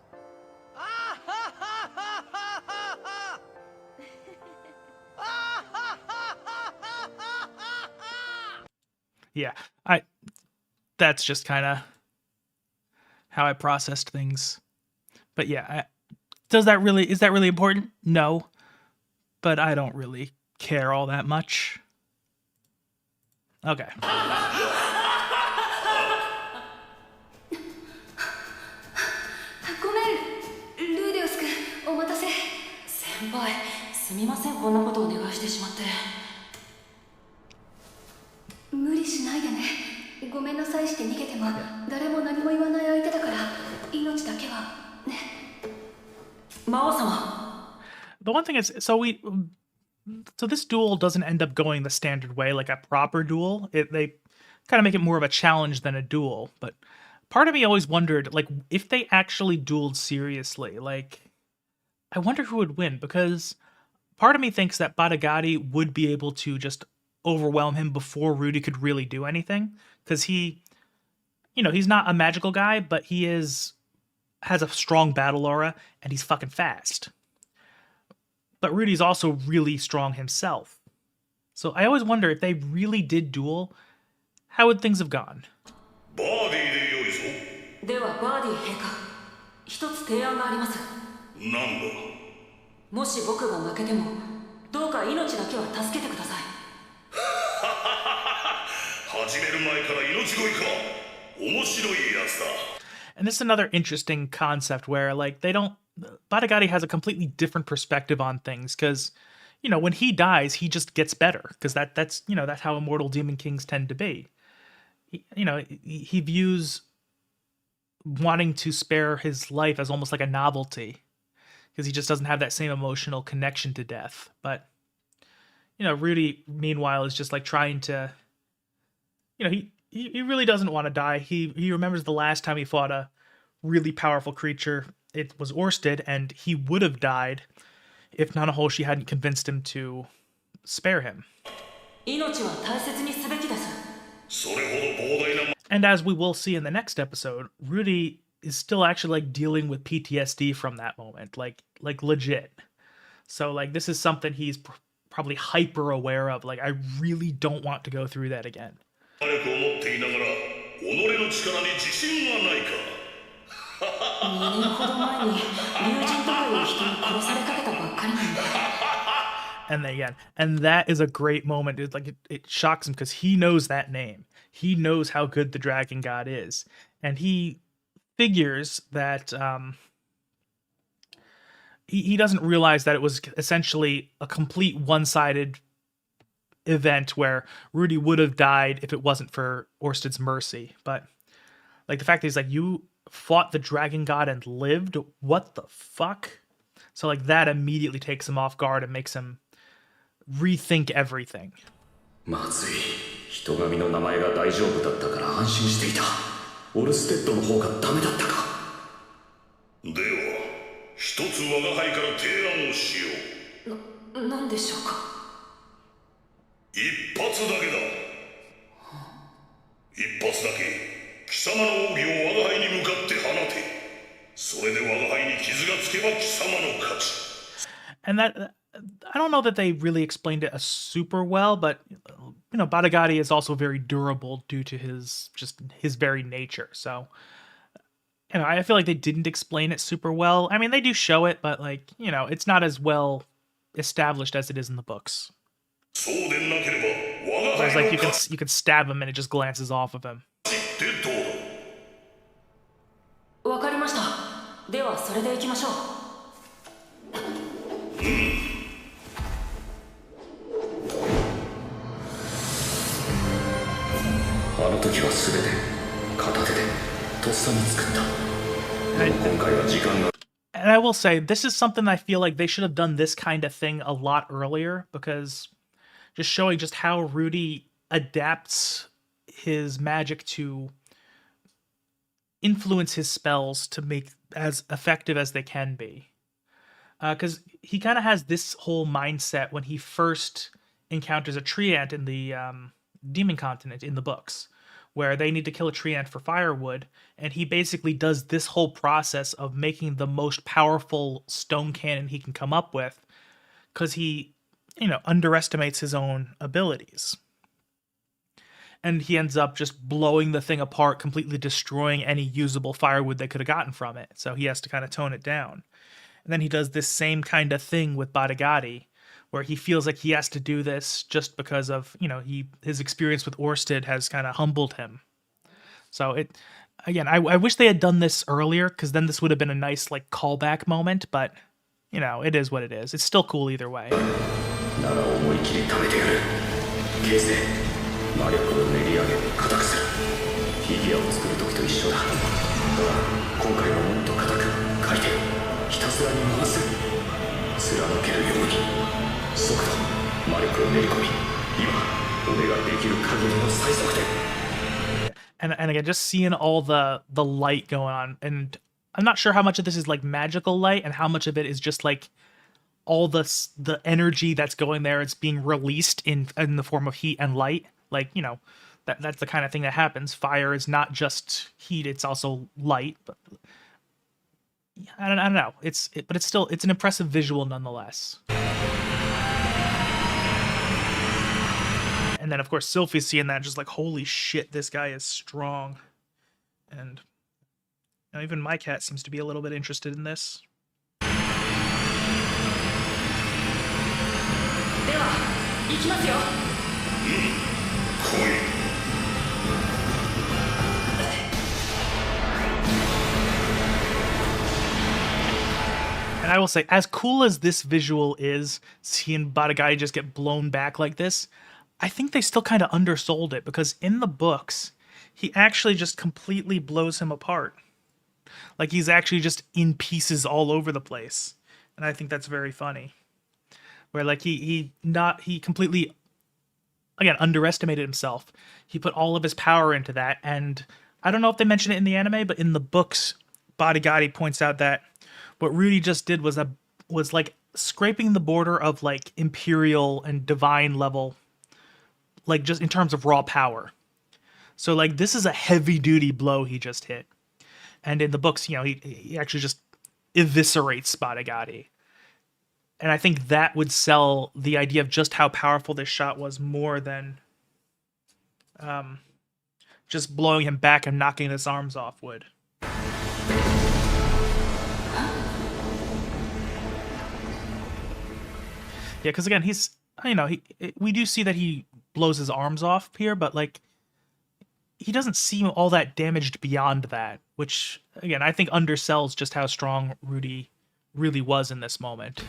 Yeah, that's just kind of how I processed things. But yeah, is that really important? No, but I don't really care all that much. Okay. ごめん、ルーデオス君、お待たせ。先輩、すみません、こんなことをお願いしてしまって。無理しないでね。ごめんなさいして逃げても誰も何も言わない相手だから命だけはね。魔王様。The one thing is, so this duel doesn't end up going the standard way, like a proper duel. They kind of make it more of a challenge than a duel. But part of me always wondered, like, if they actually dueled seriously, like, I wonder who would win, because part of me thinks that Badagari would be able to just overwhelm him before Rudy could really do anything, because he's not a magical guy, but he has a strong battle aura and he's fucking fast. But Rudy's also really strong himself. So I always wonder, if they really did duel, how would things have gone? バーディーでよいぞ。ではバーディー陛下、一つ提案があります。なんだ。もし僕が負けてもどうか命だけは助けてください。始める前から命乞いか。面白いやつだ。And this is another interesting concept where, like, Badagari has a completely different perspective on things, because, when he dies, he just gets better, because that's how immortal demon kings tend to be. He views wanting to spare his life as almost like a novelty, because he just doesn't have that same emotional connection to death. But, Rudy, meanwhile, is just like trying to, he really doesn't want to die. He remembers the last time he fought a really powerful creature. It was Orsted, and he would have died if Nanahoshi hadn't convinced him to spare him. And as we will see in the next episode, Rudy is still actually like dealing with PTSD from that moment, like legit. So like this is something he's probably hyper aware of. Like, I really don't want to go through that again. And then again, and that is a great moment. It's like it shocks him because he knows that name. He knows how good the dragon god is, and he figures that he doesn't realize that it was essentially a complete one-sided event where Rudy would have died if it wasn't for Orsted's mercy. But like the fact that he's like, you fought the dragon god and lived? What the fuck? So like that immediately takes him off guard and makes him rethink everything. まずい。人神の名前が大丈夫だったから安心していた。オルステッドの方がダメだったか。では、一つ我が輩から提案をしよう。なんでしょうか。一発だけだ。一発だけ。貴様の奥義を我が輩に向かって放て。それで我が輩に傷がつけば貴様の勝ち。And that, I don't know that they really explained it super well, but Badagari is also very durable due to his very nature. So, I feel like they didn't explain it super well. I mean, they do show it, but like, it's not as well established as it is in the books. Whereas like you can stab him and it just glances off of him. わかりました。ではそれで行きましょう。あの時は全て片手でとっさに作った。でも今回は時間が。And And I will say, this is something I feel like they should have done this kind of thing a lot earlier, because just showing just how Rudy adapts his magic to influence his spells to make as effective as they can be. Because he kind of has this whole mindset when he first encounters a tree ant in the demon continent in the books, where they need to kill a tree ant for firewood, and he basically does this whole process of making the most powerful stone cannon he can come up with, because he, underestimates his own abilities. And he ends up just blowing the thing apart, completely destroying any usable firewood they could have gotten from it. So he has to kind of tone it down. And then he does this same kind of thing with Badagadi, where he feels like he has to do this just because of, his experience with Orsted has kind of humbled him. So I wish they had done this earlier, because then this would have been a nice callback moment, but it is what it is. It's still cool either way. なら思い切り貯めてやる。形成魔力を練り上げ硬くする。フィギュアを作る時と一緒だ。だが今回はもっと硬く書いてひたすらに回す。貫けるように速度魔力を練り込み今俺ができる限りの最速で。And again, just seeing all the light going on, and I'm not sure how much of this is magical light and how much of it is just all the energy that's going there. It's being released in the form of heat and light. That's the kind of thing that happens. Fire is not just heat; it's also light. But I don't know. But it's an impressive visual nonetheless. And then, of course, Sylphie's seeing that, just holy shit, this guy is strong. And even my cat seems to be a little bit interested in this. And I will say, as cool as this visual is, seeing Badagai just get blown back like this, I think they still kind of undersold it, because in the books, he actually just completely blows him apart. He's actually just in pieces all over the place. And I think that's very funny. Where he completely, again, underestimated himself. He put all of his power into that, and I don't know if they mention it in the anime, but in the books, Bodigadi points out that what Rudy just did was scraping the border of imperial and divine level, just in terms of raw power. So this is a heavy duty blow he just hit. And in the books, he actually just eviscerates Bodigadi. And I think that would sell the idea of just how powerful this shot was more than just blowing him back and knocking his arms off would. Yeah, because again, he's, we do see that he blows his arms off here, but he doesn't seem all that damaged beyond that, which again, I think undersells just how strong Rudy really was in this moment.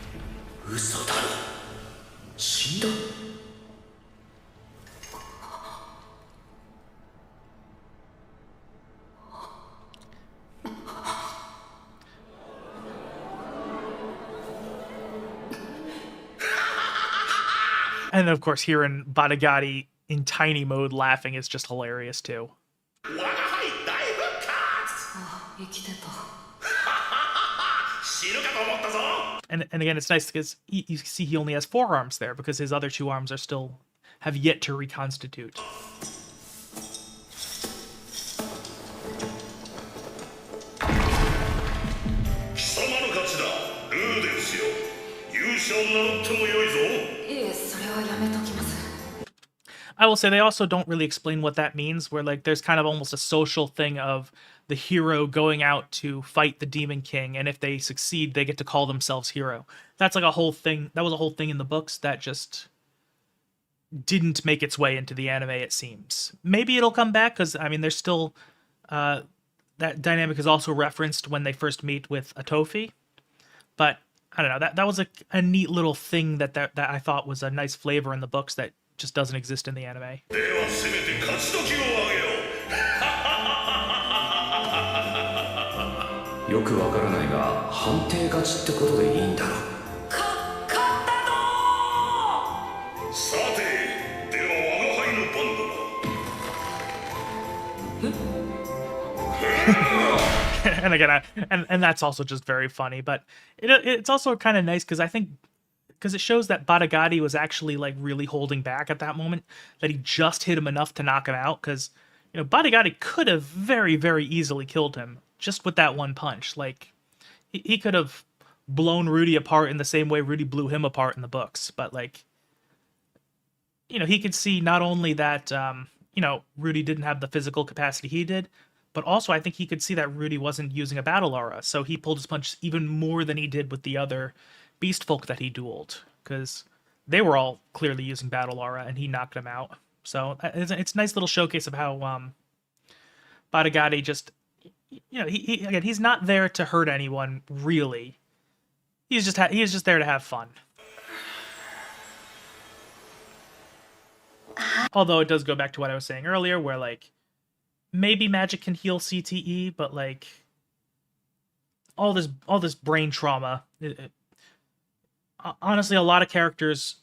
And of course, hearing Badagadi in tiny mode laughing is just hilarious too. And again, it's nice because you see he only has 4 arms there, because his other 2 arms have yet to reconstitute. I will say they also don't really explain what that means, where there's kind of almost a social thing of the hero going out to fight the Demon King, and if they succeed, they get to call themselves hero. That's a whole thing. That was a whole thing in the books that just didn't make its way into the anime, it seems. Maybe it'll come back, because, there's still... that dynamic is also referenced when they first meet with Atofi. But, I don't know, that was a neat little thing that I thought was a nice flavor in the books that just doesn't exist in the anime. よくわからないが判定勝ちってことでいいんだろ。勝ったぞさてでは我が輩の番だ。 And again, and that's also just very funny, but it's also kind of nice because I think because it shows that Badagati was actually like really holding back at that moment, that he just hit him enough to knock him out, because Badagati could have very, very easily killed him just with that one punch. Like he could have blown Rudy apart in the same way Rudy blew him apart in the books, but like he could see not only that Rudy didn't have the physical capacity he did, but also I think he could see that Rudy wasn't using a battle aura, so he pulled his punch even more than he did with the other beast folk that he dueled, because they were all clearly using battle aura and he knocked them out. So it's a nice little showcase of how Badagati just, he's not there to hurt anyone really. He's just there to have fun. Although it does go back to what I was saying earlier, where like maybe magic can heal CTE, but like all this brain trauma. Honestly, a lot of characters.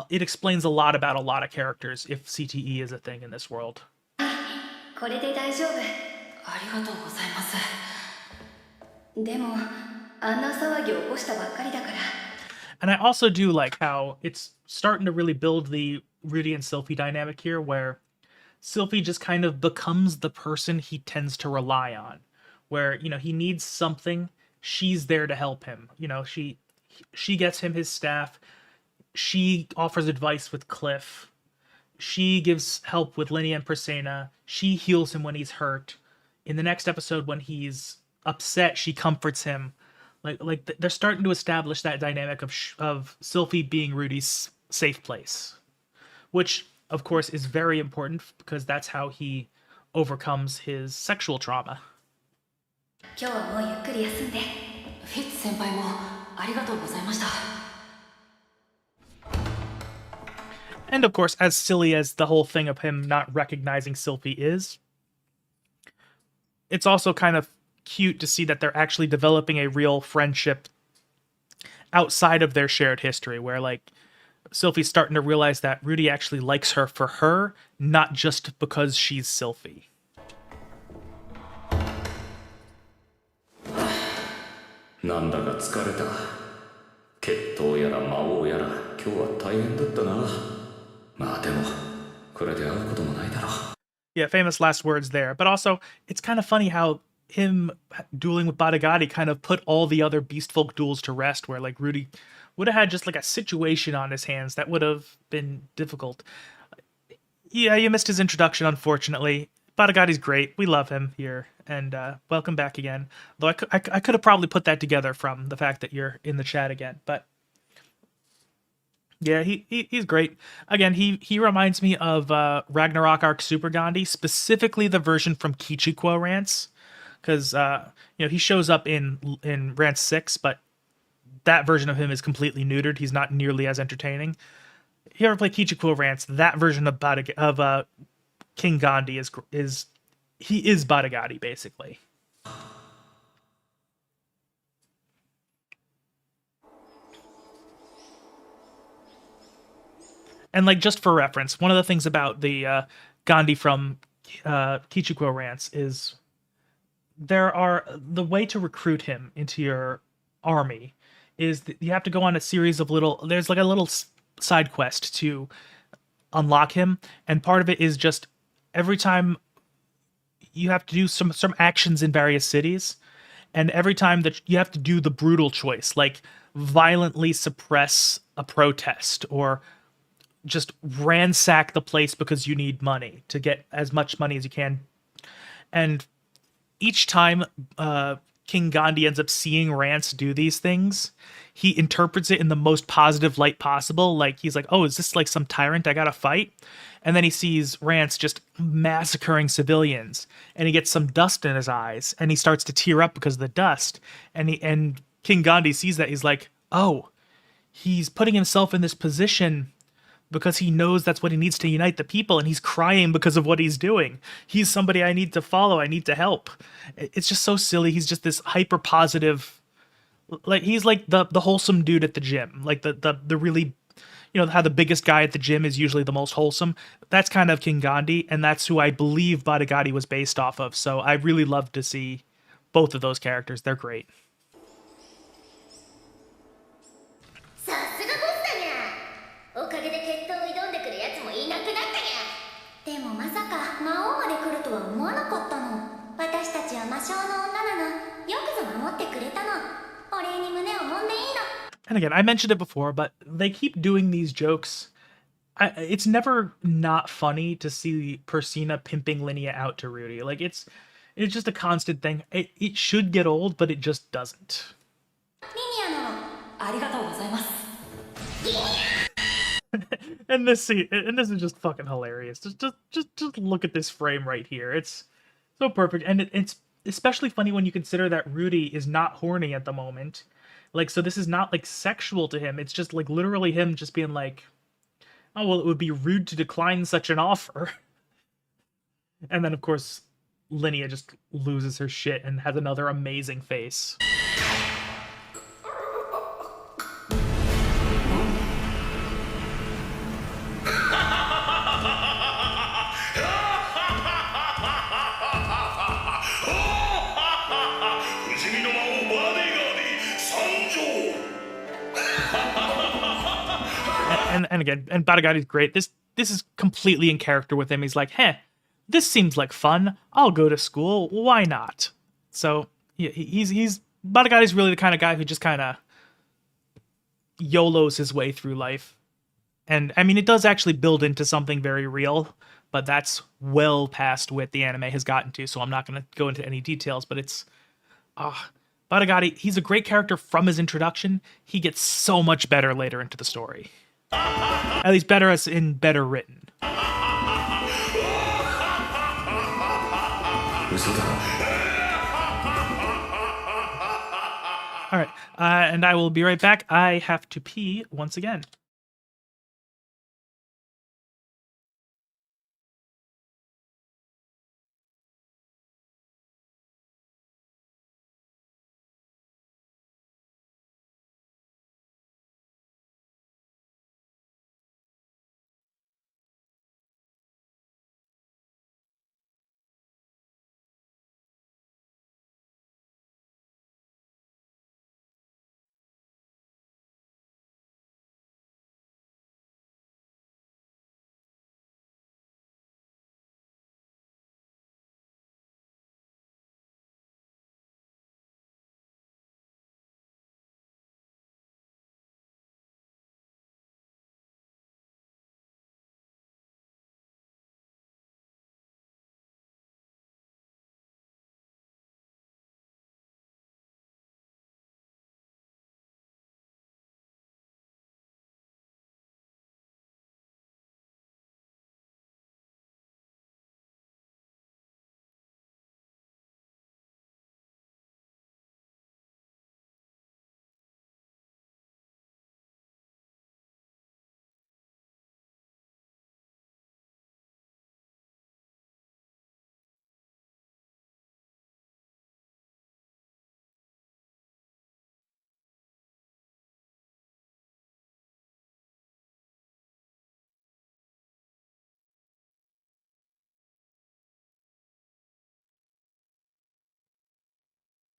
It explains a lot about a lot of characters if CTE is a thing in this world. これで大丈夫。ありがとうございます。でもあんな騒ぎを起こしたばっかりだから。 And I also do like how it's starting to really build the Rudy and Sylphie dynamic here, where Sylphie just kind of becomes the person he tends to rely on, where he needs something, she's there to help him. She gets him his staff, she offers advice with Cliff, she gives help with Linnea and Persena, she heals him when he's hurt. In the next episode, when he's upset, she comforts him. Like they're starting to establish that dynamic of Sylphie being Rudy's safe place, which of course is very important because that's how he overcomes his sexual trauma. 今日はもうゆっくり休んで。フィッツ先輩もありがとうございました。 And of course, as silly as the whole thing of him not recognizing Sylphie is, it's also kind of cute to see that they're actually developing a real friendship outside of their shared history, where like Sylphie's starting to realize that Rudy actually likes her for her, not just because she's Sylphie. なんだか疲れた。決闘やら魔王やら今日は大変だったな。まあでもこれで会うこともないだろう。 Yeah, famous last words there. But also, it's kind of funny how him dueling with Badagati kind of put all the other Beast Folk duels to rest, where like Rudy would have had just like a situation on his hands that would have been difficult. Yeah, you missed his introduction, unfortunately. Badagati's great. We love him here. And welcome back again. Though I could have probably put that together from the fact that you're in the chat again. But yeah, he's great. Again, he reminds me of Ragnarok Arc Super Gandhi, specifically the version from Kichikuo Rants. Because he shows up in Rant 6, but that version of him is completely neutered. He's not nearly as entertaining. If you ever play Kichikuo Rants, that version of King Gandhi is Badagati, basically. And like just for reference, one of the things about the Gandhi from Kichikuo Rants is the way to recruit him into your army is that you have to go on a series of there's like a little side quest to unlock him, and part of it is just every time you have to do some actions in various cities, and every time that you have to do the brutal choice, like violently suppress a protest or just ransack the place because you need money to get as much money as you can. And each time King Gandhi ends up seeing Rance do these things, he interprets it in the most positive light possible. Like he's like, oh, is this like some tyrant I gotta fight? And then he sees Rance just massacring civilians, and he gets some dust in his eyes, and he starts to tear up because of the dust. And King Gandhi sees that, he's like, oh, he's putting himself in this position because he knows that's what he needs to unite the people, and he's crying because of what he's doing. He's somebody I need to follow, I need to help. It's just so silly. He's just this hyper positive, Like he's like the wholesome dude at the gym, like the really, how the biggest guy at the gym is usually the most wholesome. That's kind of King Gandhi, and that's who I believe Badagati was based off of. So I really love to see both of those characters. They're great. さすがボスだにゃ。おかげで決闘を挑んでくるやつもいなくなったにゃ。でもまさか魔王まで来るとは思わなかったの。私たちは魔性の女なの。よくぞ守ってくれたの。お礼に胸を揉んでいいの。 And again, I mentioned it before, but they keep doing these jokes. It's never not funny to see Persina pimping Linnea out to Rudy. Like it's just a constant thing. It should get old, but it just doesn't. リニアの。ありがとうございます。 And this is just fucking hilarious. Just look at this frame right here. It's so perfect, and it's especially funny when you consider that Rudy is not horny at the moment. Like, so this is not like sexual to him. It's just like literally him just being like, oh, well, it would be rude to decline such an offer. And then, of course, Linnea just loses her shit and has another amazing face. And again, and Badagati's great. This is completely in character with him. He's like, this seems like fun. I'll go to school. Why not? So yeah, he's Badagati's really the kind of guy who just kind of YOLOs his way through life. And I mean, it does actually build into something very real, but that's well past what the anime has gotten to. So I'm not going to go into any details, but it's Badagati. He's a great character from his introduction. He gets so much better later into the story. At least better as in better written. Alright, and I will be right back. I have to pee once again.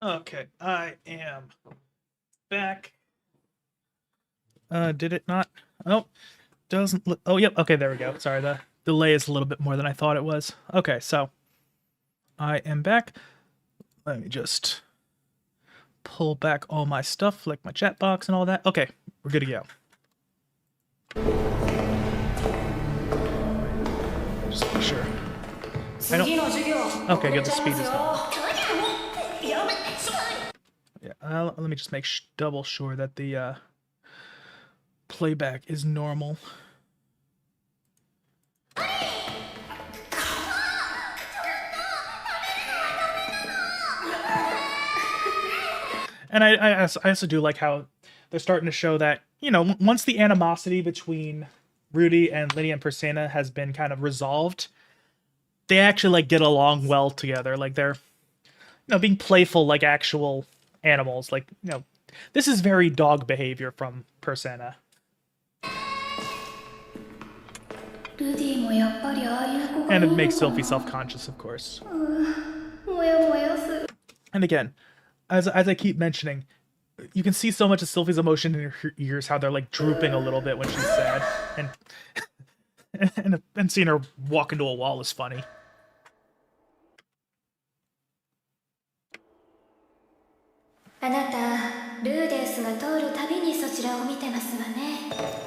Okay, I am back. Did it not? Oh, doesn't look. Oh, yep. Okay, there we go. Sorry, the delay is a little bit more than I thought it was. Okay, so I am back. Let me just pull back all my stuff, like my chat box and all that. Okay, we're good to go. Just make sure. Okay, good. The speed is done. Yeah, let me just make double sure that the playback is normal. And I also do like how they're starting to show that, you know, once the animosity between Rudy and Linnea and Persena has been kind of resolved, they actually like get along well together. Like they're, you know, being playful like actual animals. Like, you know, This is very dog behavior from Persona. ルディもやっぱりああいう子がい And い it の makes か Sylphie な self-conscious, of course. もやもやする And again, as I keep mentioning, you can see so much of Sylphie's emotion in her ears, how they're like drooping a little bit when she's sad, and seeing her walk into a wall is funny. あなたルーデンスが通るたびにそちらを見てますわね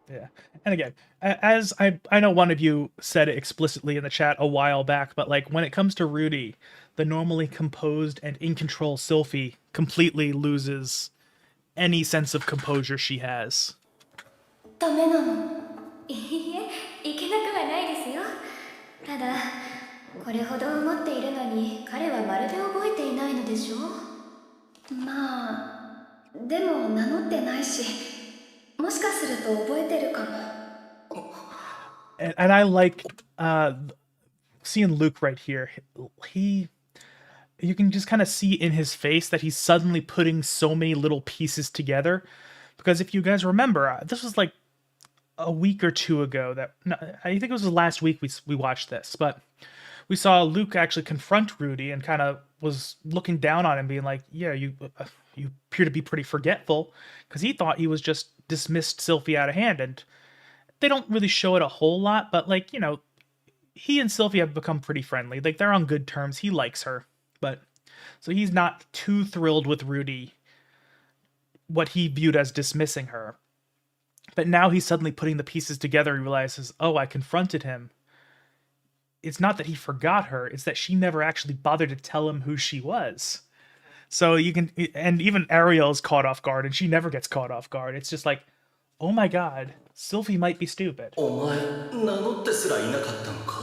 Yeah. And again, as I know one of you said it explicitly in the chat a while back, but like when it comes to Rudy, the normally composed and in control Sylphie completely loses any sense of composure she has. ダメなのいいえいけなくはないですよただこれほど思っているのに彼はまるで覚えていないのでしょまあでも名乗ってないしもしかすると覚えてるかも And I like seeing Luke right here. You can just kind of see in his face that he's suddenly putting so many little pieces together. Because if you guys remember, this was like a week or two ago I think it was the last week we watched this, but we saw Luke actually confront Rudy and kind of was looking down on him, being like, yeah, you appear to be pretty forgetful, because he thought he was just dismissed Sylphie out of hand. And they don't really show it a whole lot, but like, you know, he and Sylphie have become pretty friendly. Like, they're on good terms. He likes her, but so he's not too thrilled with Rudy, what he viewed as dismissing her. But now he's suddenly putting the pieces together and realizes, oh, I confronted him. It's not that he forgot her, it's that she never actually bothered to tell him who she was. So you can, and even Ariel is caught off guard, and she never gets caught off guard. It's just like, oh my god, Sylphie might be stupid. お前名乗ってすらいなかったのか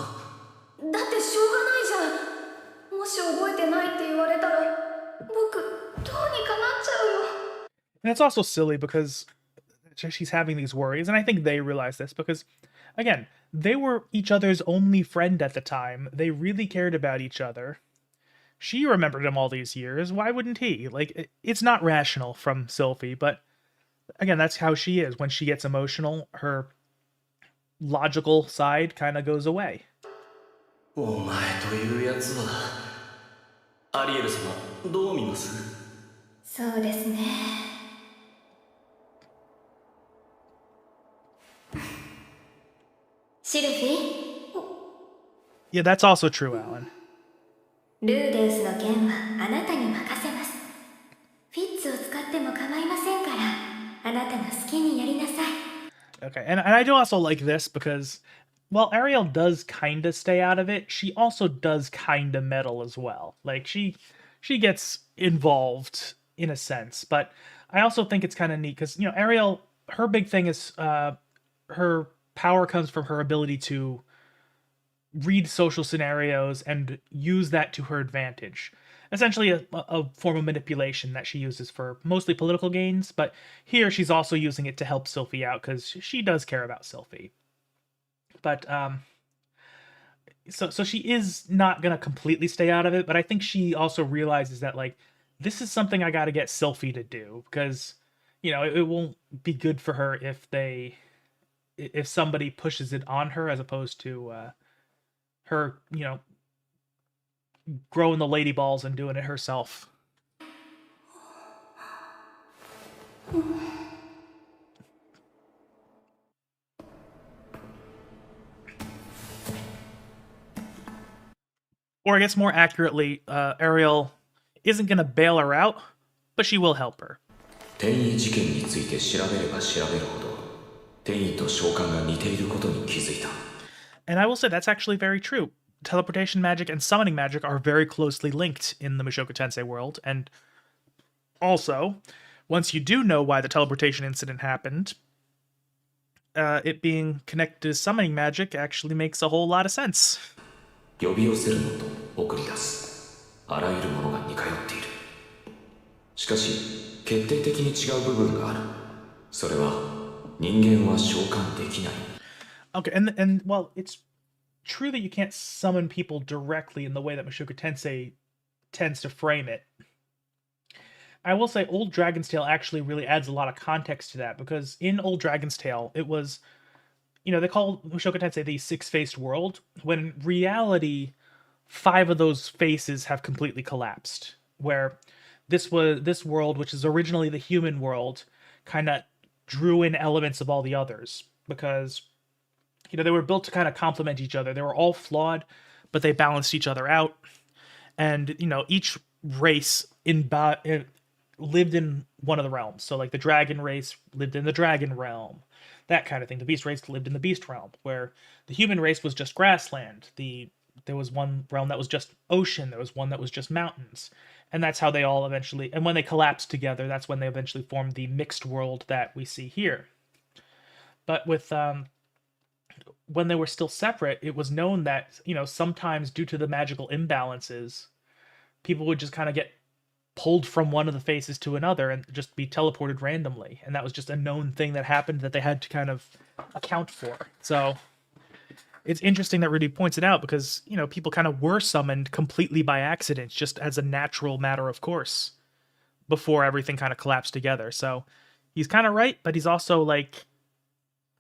だってしょうがないじゃんもし覚えてないって言われたら僕どうにかなっちゃうよ And it's also silly because she's having these worries, and I think they realize this because, again, they were each other's only friend at the time. They really cared about each other. She remembered him all these years. Why wouldn't he? Like, it's not rational from Sylphie, but again, that's how she is. When she gets emotional, her logical side kind of goes away. お前というやつはアリエル様どう見ますそうですねシルフィー Yeah, that's also true, Alan. ルーデンスの件はあなたに任せますフィッツを使っても構いませんからあなたの好きにやりなさい Okay, and I do also like this because while Ariel does kind of stay out of it, she also does kind of meddle as well. Like, she gets involved in a sense, but I also think it's kind of neat because, you know, Ariel, her big thing is her power comes from her ability to read social scenarios and use that to her advantage. Essentially a form of manipulation that she uses for mostly political gains, but here she's also using it to help Sylphie out because she does care about Sylphie. But so she is not gonna completely stay out of it, but I think she also realizes that, like, this is something I gotta get Sylphie to do because, you know, it won't be good for her if somebody pushes it on her as opposed to her, you know, growing the lady balls and doing it herself. Or I guess more accurately, Ariel isn't going to bail her out, but she will help her. 転移事件について調べれば調べるほど転移と召喚が似ていることに気づいた And I will say that's actually very true. Teleportation magic and summoning magic are very closely linked in the Mushoku Tensei world, and also, once you do know why the teleportation incident happened, it being connected to summoning magic actually makes a whole lot of sense. 呼び寄せるのと送り出すあらゆるものが似通っているしかし決定的に違う部分があるそれは人間は召喚できない Okay, and well, it's true that you can't summon people directly in the way that Mushoku Tensei tends to frame it. I will say Old Dragon's Tale actually really adds a lot of context to that, because in Old Dragon's Tale, it was, they call Mushoku Tensei the six-faced world, when in reality, 5 of those faces have completely collapsed, where this world, which is originally the human world, kind of drew in elements of all the others, because they were built to kind of complement each other. They were all flawed, but they balanced each other out. And each race lived in one of the realms. So like the dragon race lived in the dragon realm, that kind of thing. The beast race lived in the beast realm, where the human race was just grassland. There was one realm that was just ocean. There was one that was just mountains. And that's how they all eventually, and when they collapsed together, that's when they eventually formed the mixed world that we see here. But with when they were still separate, it was known that, sometimes due to the magical imbalances, people would just kind of get pulled from one of the faces to another and just be teleported randomly. And that was just a known thing that happened that they had to kind of account for. So it's interesting that Rudy points it out, because, people kind of were summoned completely by accident, just as a natural matter of course, before everything kind of collapsed together. So he's kind of right, but he's also like,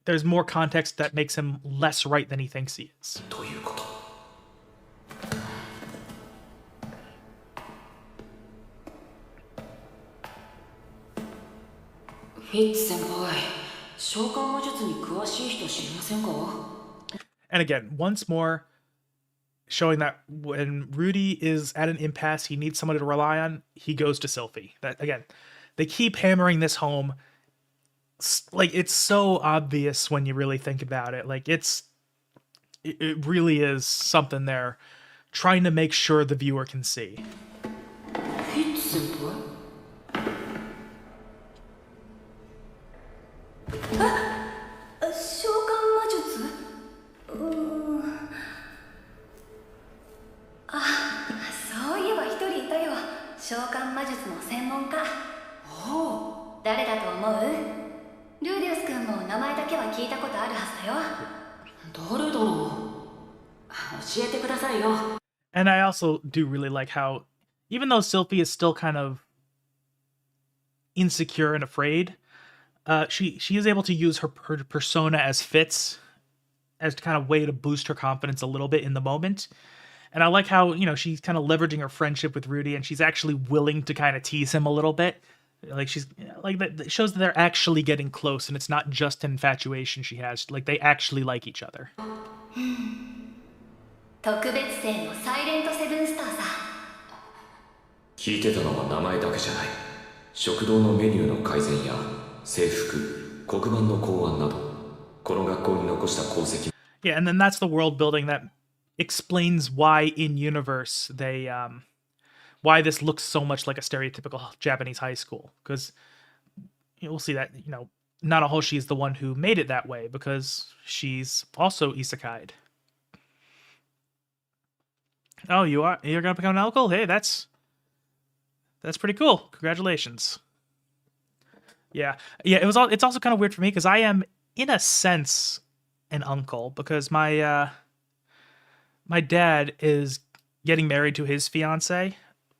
there's more context that makes him less right than he thinks he is. And again, once more, showing that when Rudy is at an impasse, he needs somebody to rely on, he goes to Sylphie. That, again, they keep hammering this home. Like, it's so obvious when you really think about it. Like, it really is something they're trying to make sure the viewer can see. And I also do really like how, even though Sylphie is still kind of insecure and afraid, she is able to use her persona as fits, as kind of way to boost her confidence a little bit in the moment. And I like how, she's kind of leveraging her friendship with Rudy, and she's actually willing to kind of tease him a little bit. Like, she's like, that shows that they're actually getting close, and it's not just an infatuation she has. Like, they actually like each other. 特別生のサイレントセブンスターさ。聞いてたのは名前だけじゃない。食堂のメニューの改善や制服、黒板の考案など、この学校に残した功績。Yeah, and then that's the world building that explains why in universe they why this looks so much like a stereotypical Japanese high school, because we'll see that Nanahoshi is the one who made it that way, because she's also isekai'd. Oh, you're gonna become an uncle? Hey, that's pretty cool. Congratulations. Yeah. It's also kind of weird for me, because I am, in a sense, an uncle, because my dad is getting married to his fiance.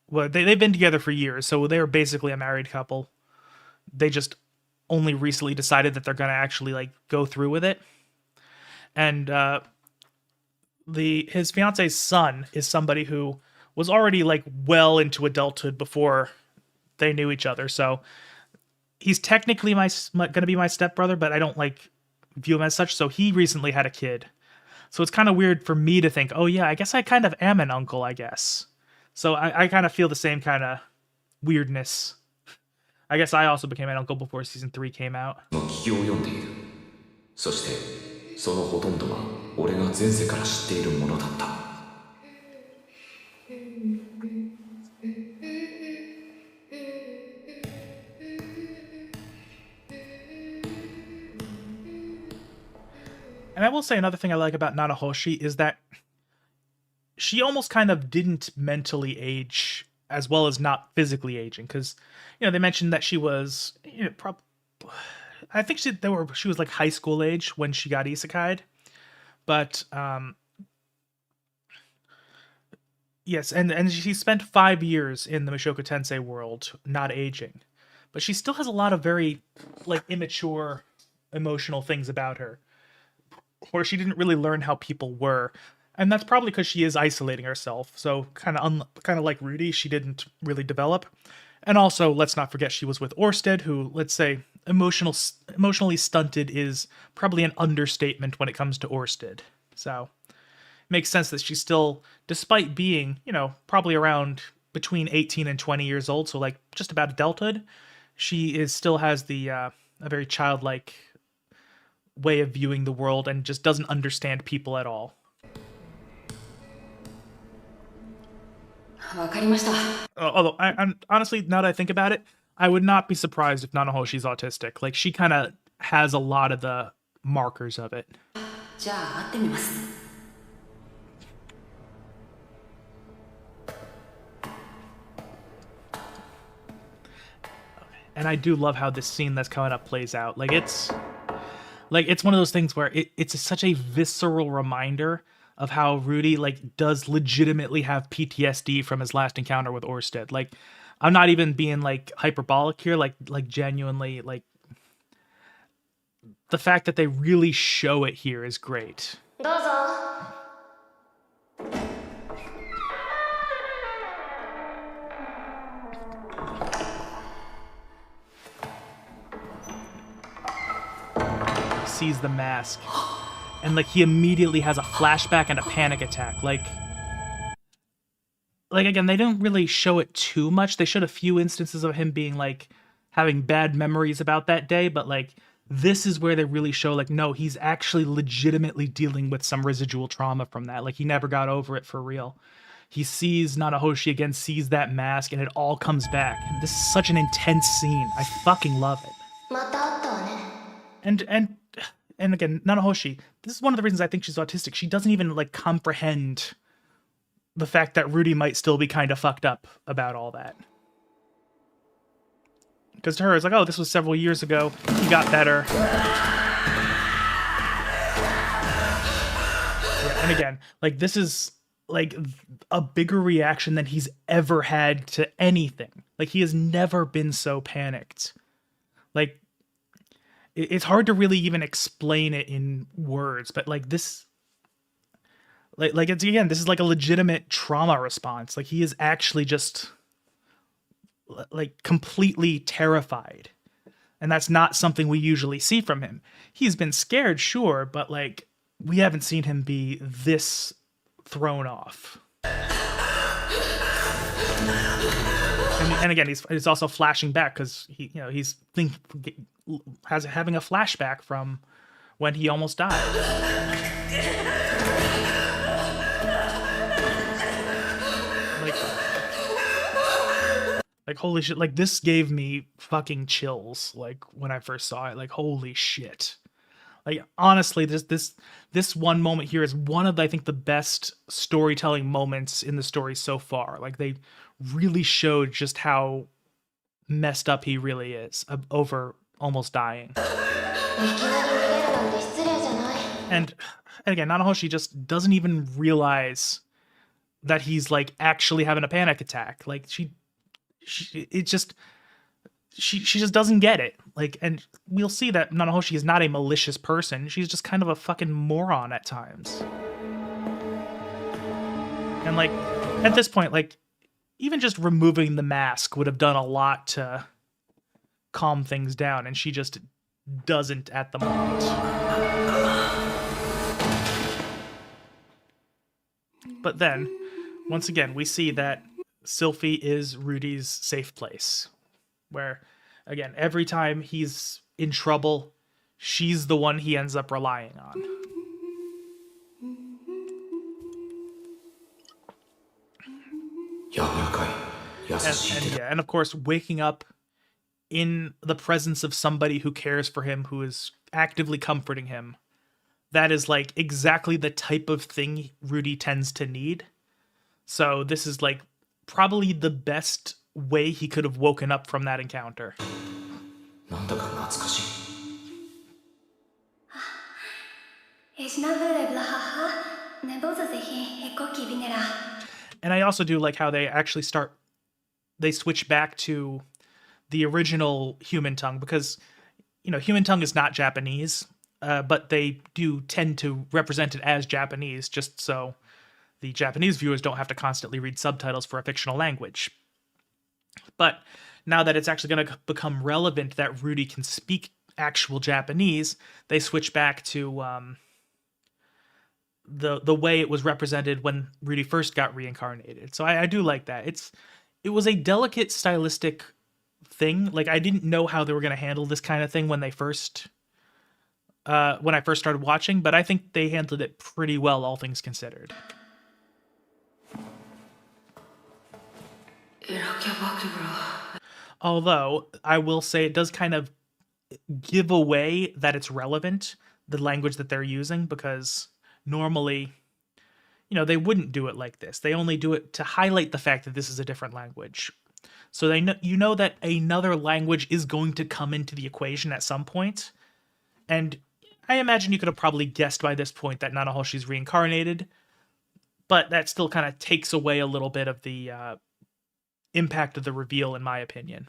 Well, they've been together for years, so they're basically a married couple. They just only recently decided that they're gonna actually like go through with it. And his fiance's son is somebody who was already like well into adulthood before they knew each other. So he's technically gonna be my stepbrother, but I don't like view him as such. So he recently had a kid. So it's kind of weird for me to think, oh yeah, I guess I kind of am an uncle, I guess. So I kind of feel the same kind of weirdness. I guess I also became an uncle before season 3 came out. そしてそのほとんどは俺が前世から知っているものだった。And I will say another thing I like about Nanahoshi is that she almost kind of didn't mentally age as well as not physically aging, because they mentioned that she was I think she was like high school age when she got isekai'd, but Yes, and she spent 5 years in the Mushoku Tensei world, not aging. But she still has a lot of very, like, immature, emotional things about her, where she didn't really learn how people were. And that's probably because she is isolating herself. So kind of like Rudy, she didn't really develop. And also, let's not forget she was with Orsted, who, let's say, emotionally stunted is probably an understatement when it comes to Orsted. So makes sense that she's still, despite being, probably around between 18 and 20 years old, so like just about adulthood, she still has the a very childlike way of viewing the world and just doesn't understand people at all. わかりました。 Although, honestly, now that I think about it, I would not be surprised if Nanohoshi's autistic. Like, she kind of has a lot of the markers of it. じゃあ会ってみます。 And I do love how this scene that's coming up plays out. It's one of those things where it's such a visceral reminder of how Rudy does legitimately have PTSD from his last encounter with Orsted. Like, I'm not even being hyperbolic here. Like genuinely, the fact that they really show it here is great. どうぞ。 Sees the mask, and he immediately has a flashback and a panic attack. Like again, they didn't really show it too much. They showed a few instances of him being having bad memories about that day, but this is where they really show no, he's actually legitimately dealing with some residual trauma from that. He never got over it for real. He sees Nanahoshi again, sees that mask, and it all comes back. And this is such an intense scene. I fucking love it. また会ったわね。 And again, Nanahoshi, this is one of the reasons I think she's autistic. She doesn't even comprehend the fact that Rudy might still be kind of fucked up about all that. Because to her, it's oh, this was several years ago. He got better. Yeah, and again, this is a bigger reaction than he's ever had to anything. He has never been so panicked. It's hard to really even explain it in words, but this, it's again, this is a legitimate trauma response. He is actually just completely terrified, and that's not something we usually see from him. He's been scared, sure, but we haven't seen him be this thrown off. And again, he's also flashing back because he's having a flashback from when he almost died. Holy shit! This gave me fucking chills. When I first saw it, holy shit! Honestly, this one moment here is one of I think the best storytelling moments in the story so far. They really showed just how messed up he really is over almost dying. And again, Nanahoshi just doesn't even realize that he's actually having a panic attack. She just doesn't get it. And we'll see that Nanahoshi is not a malicious person. She's just kind of a fucking moron at times. And at this point, even just removing the mask would have done a lot to calm things down, and she just doesn't at the moment. But then, once again, we see that Sylphie is Rudy's safe place, where, again, every time he's in trouble, she's the one he ends up relying on. And of course, waking up in the presence of somebody who cares for him, who is actively comforting him, that is exactly the type of thing Rudy tends to need. So this is probably the best way he could have woken up from that encounter. And I also do like how they actually they switch back to the original human tongue, because, you know, human tongue is not Japanese, but they do tend to represent it as Japanese, just so the Japanese viewers don't have to constantly read subtitles for a fictional language. But now that it's actually going to become relevant that Rudy can speak actual Japanese, they switch back to the way it was represented when Rudy first got reincarnated. So I do like that. It was a delicate stylistic thing. Like, I didn't know how they were going to handle this kind of thing when I first started watching, but I think they handled it pretty well, all things considered. Although, I will say it does kind of give away that it's relevant, the language that they're using, because normally, you know, they wouldn't do it like this. They only do it to highlight the fact that this is a different language. So they know, you know, that another language is going to come into the equation at some point. And I imagine you could have probably guessed by this point that Nanahoshi's reincarnated, but that still kind of takes away a little bit of the impact of the reveal, in my opinion.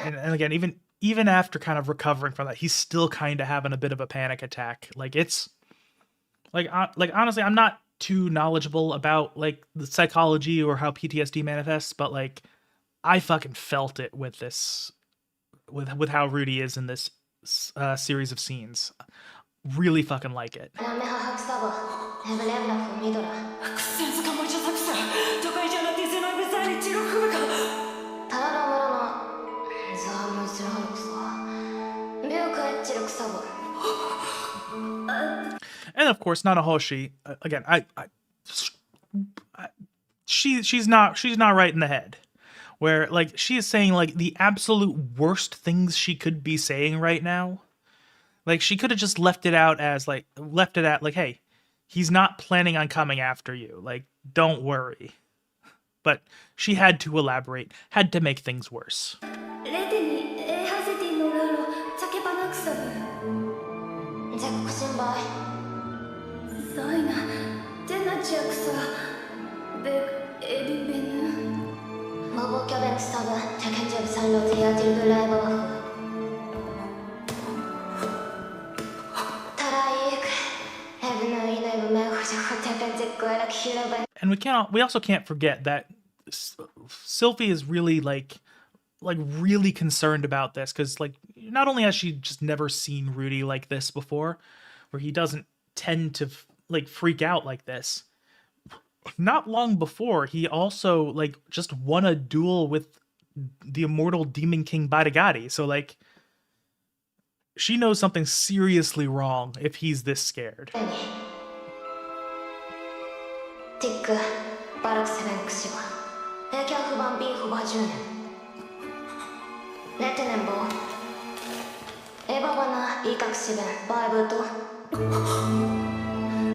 And again, even after kind of recovering from that, he's still kind of having a bit of a panic attack. Like, it's like honestly, I'm not too knowledgeable about like the psychology or how PTSD manifests, but like, I fucking felt it with this, with how Rudy is in this series of scenes. Really fucking like it. And of course, Nanahoshi, again, she's not right in the head. Where, like, she is saying, like, the absolute worst things she could be saying right now. Like, she could have just left it at, hey, he's not planning on coming after you. Like, don't worry. But she had to elaborate, had to make things worse. And we also can't forget that Sylphie is really like really concerned about this, because like, not only has she just never seen Rudy like this before, where he doesn't tend to like freak out like this. Not long before, he also like just won a duel with the immortal Demon King Barigari. So like, she knows something seriously wrong if he's this scared.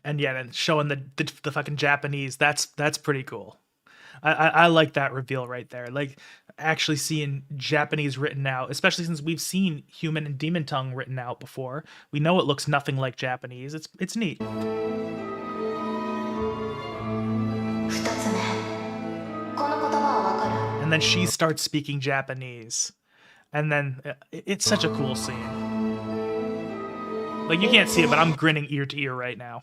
And yeah, and showing the fucking Japanese, that's pretty cool. I like that reveal right there. Like, actually seeing Japanese written out, especially since we've seen human and demon tongue written out before. We know it looks nothing like Japanese. It's neat. And then she starts speaking Japanese. And then it's such a cool scene. Like, you can't see it, but I'm grinning ear to ear right now.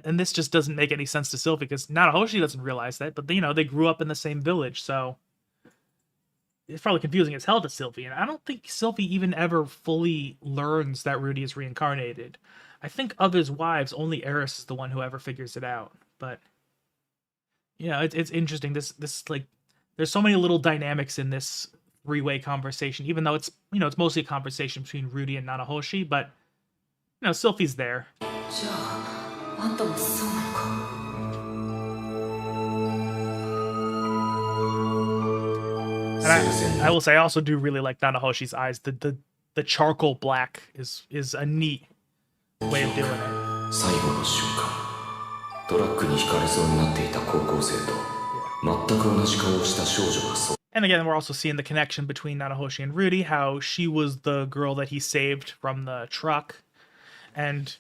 And this just doesn't make any sense to Sylphie, because Nanahoshi doesn't realize that, but you know, they grew up in the same village, so it's probably confusing as hell to Sylvie, and I don't think Sylvie even ever fully learns that Rudy is reincarnated. I think of his wives, only Eris is the one who ever figures it out. But yeah, it's interesting. This like, there's so many little dynamics in this three-way conversation, even though it's it's mostly a conversation between Rudy and Nanahoshi, but Sylvie's there. じゃああんたもそうなのか And I will say, I also do really like Nanahoshi's eyes. The charcoal black is a neat way of doing it. 最後の瞬間トラックにひかれそうになっていた高校生と全く同じ顔をした少女がそう And again, we're also seeing the connection between Nanahoshi and Rudy, how she was the girl that he saved from the truck. And,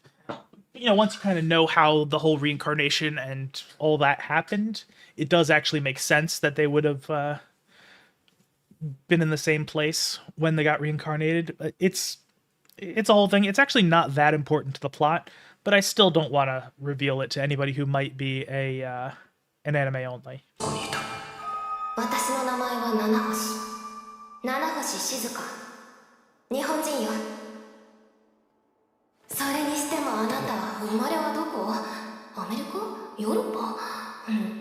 once you kind of know how the whole reincarnation and all that happened, it does actually make sense that they would have been in the same place when they got reincarnated. It's a whole thing. It's actually not that important to the plot, but I still don't want to reveal it to anybody who might be an anime only. 私の名前は七星静香日本人よそれにしてもあなた生まれはどこアメリカヨーロッパ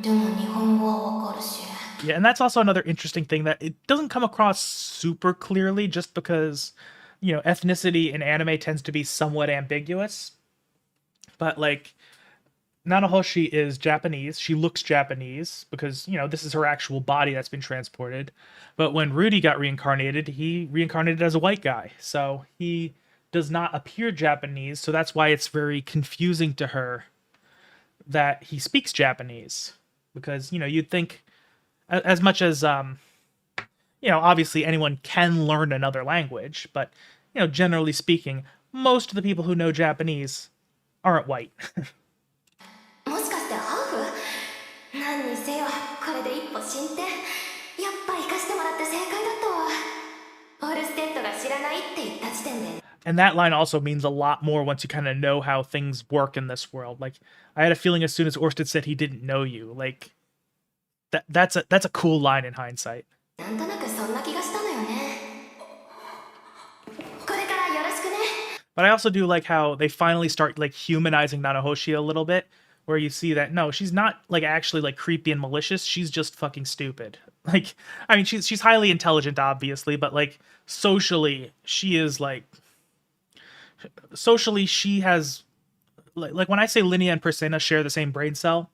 でも日本語はわかるし Yeah, and that's also another interesting thing that it doesn't come across super clearly just because, ethnicity in anime tends to be somewhat ambiguous. But, like, Nanahoshi is Japanese. She looks Japanese because, this is her actual body that's been transported. But when Rudy got reincarnated, he reincarnated as a white guy. So he does not appear Japanese. So that's why it's very confusing to her that he speaks Japanese. Because, you'd think, as much as, obviously anyone can learn another language. But, generally speaking, most of the people who know Japanese aren't white. もしかしてハーフ何にせよこれで一歩進展やっぱ生かしてもらって正解だったわオルステッドが知らないって言った時点で And that line also means a lot more once you kind of know how things work in this world. Like, I had a feeling as soon as Orsted said he didn't know you, like, that's a cool line in hindsight. なんとなくそんな気がしたのよねこれからよろしくね But I also do like how they finally start, like, humanizing Nanahoshi a little bit, where you see that, no, she's not, like, actually, like, creepy and malicious, she's just fucking stupid. Like, I mean, she's highly intelligent, obviously, but, like, socially, she is, like... Socially, she has... Like, when I say Linnea and Persena share the same brain cell,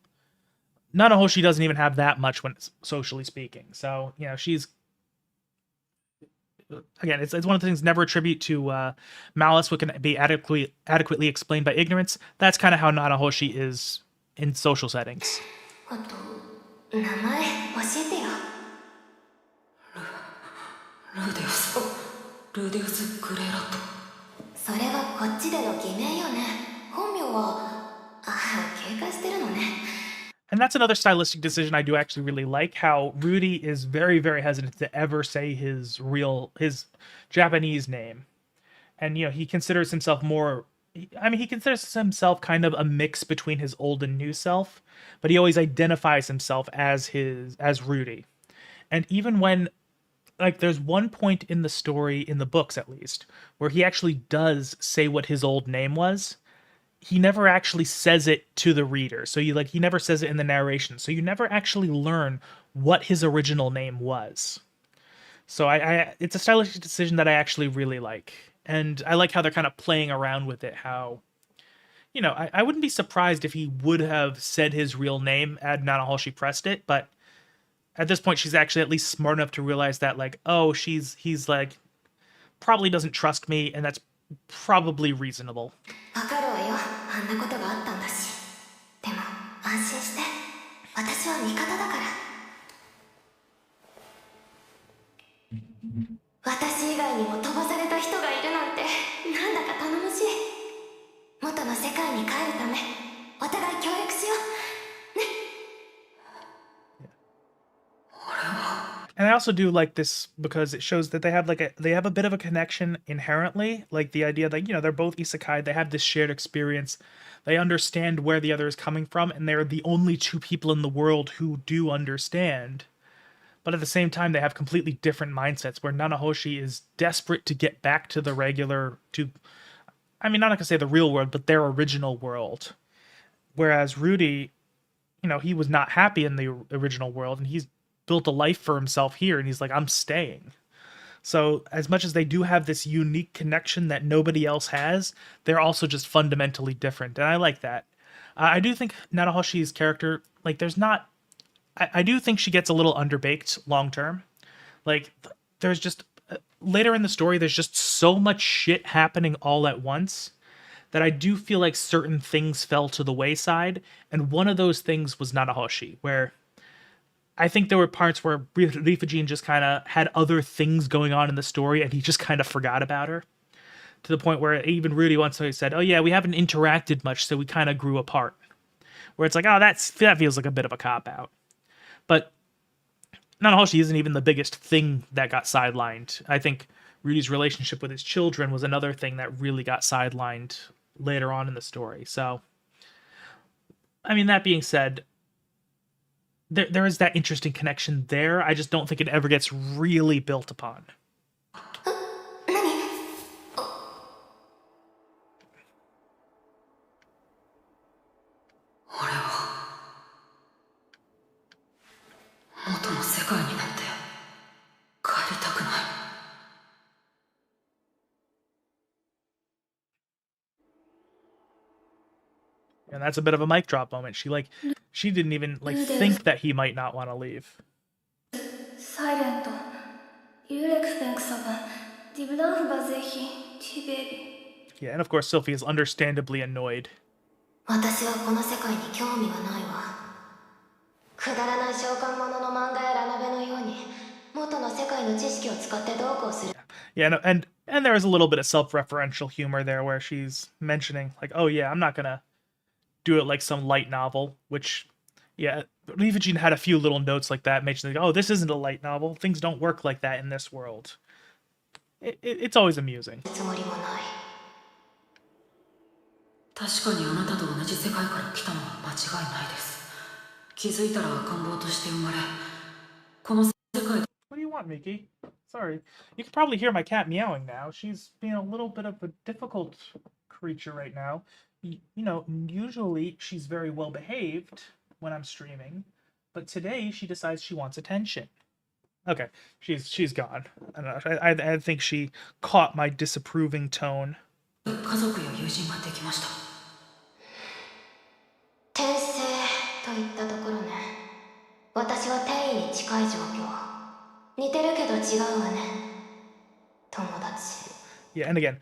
Nanahoshi doesn't even have that much when it's socially speaking. So, she's... Again, it's one of the things never attribute to malice, what can be adequately explained by ignorance. That's kind of how Nanahoshi is in social settings. あと名前教えてよルデウスグレーラットそれはこっちでの偽名よね本名は警戒してるのね And that's another stylistic decision I do actually really like, how Rudy is very, very hesitant to ever say his Japanese name. And, he considers himself he considers himself kind of a mix between his old and new self, but he always identifies himself as Rudy. And even when, like, there's one point in the story, in the books at least, where he actually does say what his old name was, he never actually says it to the reader. So he never says it in the narration. So you never actually learn what his original name was. So it's a stylistic decision that I actually really like. And I like how they're kind of playing around with it. How, I wouldn't be surprised if he would have said his real name had Nanahoshi pressed it. But at this point, she's actually at least smart enough to realize that, like, oh, he's like, probably doesn't trust me. And that's probably reasonable. わかるわよあんなことがあったんだしでも安心して私は味方だから私以外にも飛ばされた人がいるなんてなんだか頼もしい元の世界に帰るためお互い協力しようね And I also do like this because it shows that they have a bit of a connection inherently, like the idea that they're both isekai, they have this shared experience, they understand where the other is coming from, and they're the only two people in the world who do understand. but at the same time, they have completely different mindsets where Nanahoshi is desperate to get back to the I'm not gonna say the real world, but their original world. Whereas Rudy, he was not happy in the original world, and he's built a life for himself here, and he's like, I'm staying. So as much as they do have this unique connection that nobody else has, they're also just fundamentally different, and I like that. I do think Narahoshi's character, I do think she gets a little underbaked long term. Like, there's just, later in the story, there's just so much shit happening all at once that I do feel like certain things fell to the wayside, and one of those things was Nanahoshi, where I think there were parts where Rifujin just kind of had other things going on in the story, and he just kind of forgot about her. To the point where even Rudy once said, oh yeah, we haven't interacted much, so we kind of grew apart. Where it's like, oh, that feels like a bit of a cop-out. But Nanahoshi isn't even the biggest thing that got sidelined. I think Rudy's relationship with his children was another thing that really got sidelined later on in the story. So, that being said, there is that interesting connection there. I just don't think it ever gets really built upon. And that's a bit of a mic drop moment. She didn't even think that he might not want to leave. Silent. Yeah, and of course Sylphie is understandably annoyed. Yeah, and there is a little bit of self-referential humor there where she's mentioning, like, oh yeah, I'm not gonna do it like some light novel, which, yeah, Rifujin had a few little notes like that, mentioning, oh, this isn't a light novel. Things don't work like that in this world. It's always amusing. What do you want, Miki? Sorry. You can probably hear my cat meowing now. She's being a little bit of a difficult creature right now. Usually she's very well behaved when I'm streaming, but today she decides she wants attention. Okay, she's gone. I don't know. I think she caught my disapproving tone. Tensei といったところね。私は転移に近い状況。似てるけど違うわね。友達。Yeah, and again,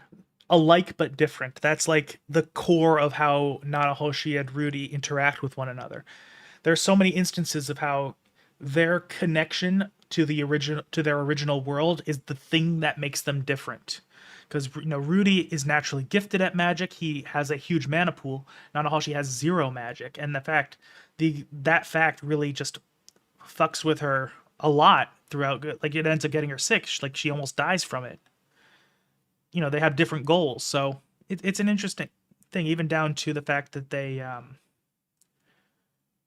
alike but different. That's like the core of how Nanahoshi and Rudy interact with one another. There's so many instances of how their connection to their original world is the thing that makes them different. Because Rudy is naturally gifted at magic. He has a huge mana pool. Nanahoshi has 0 magic, and that fact really just fucks with her a lot throughout. Like, it ends up getting her sick. Like, she almost dies from it. They have different goals, so it's an interesting thing, even down to the fact that they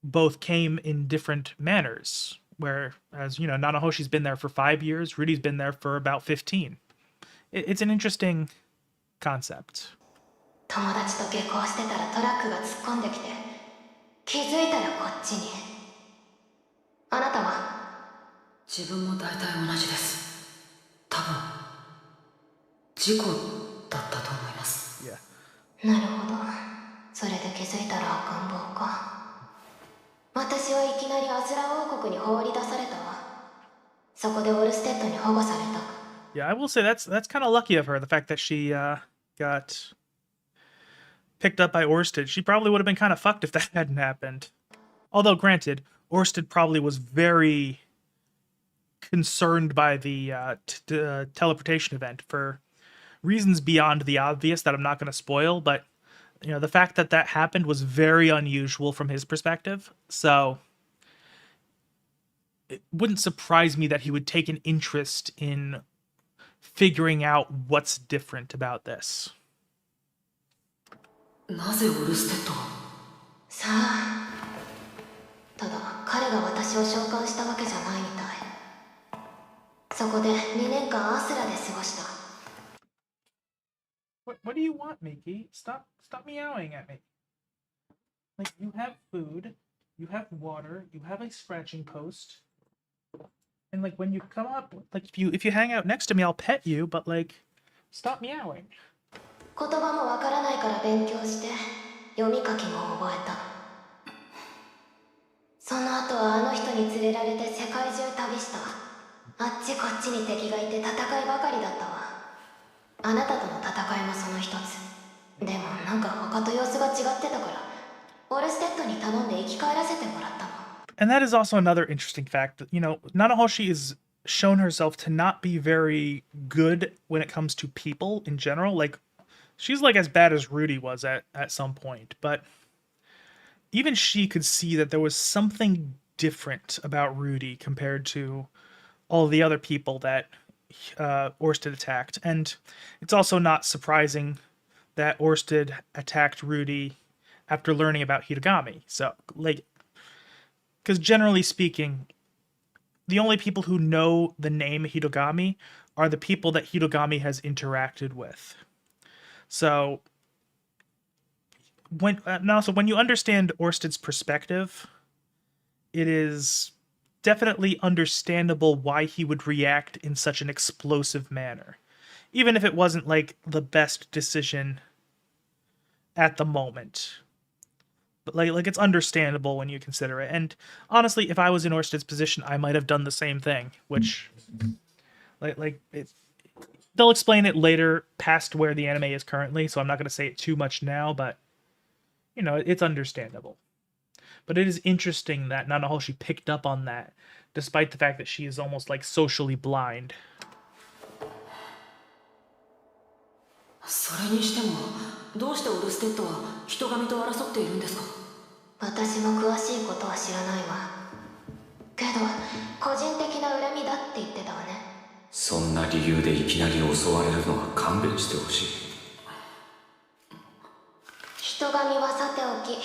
both came in different manners. Whereas, Nanahoshi's been there for 5 years, Rudy's been there for about 15. It's an interesting concept. 友達と下校してたらトラックが突っ込んできて、気づいたらこっちに。あなたは？自分も大体同じです。多分事故だったと思います。なるほど。それで気づいたら赤ん坊か。私はいきなりアズラ王国に放り出されたわ。そこでオルステッドに保護された。Yeah, I will say that's kind of lucky of her, the fact that she got picked up by Orsted. She probably would have been kind of fucked if that hadn't happened. Although, granted, Orsted probably was very concerned by the teleportation event for reasons beyond the obvious that I'm not going to spoil, but the fact that happened was very unusual from his perspective, so it wouldn't surprise me that he would take an interest in figuring out what's different about this. なぜオルステッド？さあ、ただ彼が私を召喚したわけじゃないみたい。そこで2年間アスラで過ごした。 What do you want, Miki? Stop meowing at me. Like, you have food, you have water, you have a scratching post, and like when you come up, like if you hang out next to me, I'll pet you, but like, stop meowing. 言葉もわからないから勉強して読み書きも覚えた。その後はあの人に連れられて世界中旅した。あっちこっちに敵がいて戦いばかりだったわ。あなたとの戦いもその一つ。でもなんか他と様子が違ってたからオルステッドに頼んで生き返らせてもらったの。 And that is also another interesting fact. You know, Nanahoshi has shown herself to not be very good when it comes to people in general. Like, she's like as bad as Rudy was at some point. But even she could see that there was something different about Rudy compared to all the other people that Orsted attacked. And it's also not surprising that Orsted attacked Rudy after learning about Hitogami. So, like, because generally speaking, the only people who know the name Hitogami are the people that Hitogami has interacted with. So, when you understand Orsted's perspective, it is definitely understandable why he would react in such an explosive manner, even if it wasn't like the best decision at the moment. But like it's understandable when you consider it. And honestly, if I was in Orsted's position, I might have done the same thing. Which, they'll explain it later, past where the anime is currently. So I'm not going to say it too much now, but you know, it's understandable. But it is interesting that Nanahoshi picked up on that, despite the fact that she is almost like socially blind. それにしてもどうしてオルステッドは人神と争っているんですか？私も詳しいことは知らないわ。けど個人的な恨みだって言ってたわね。そんな理由でいきなり襲われるのは勘弁してほしい。人神はさておき、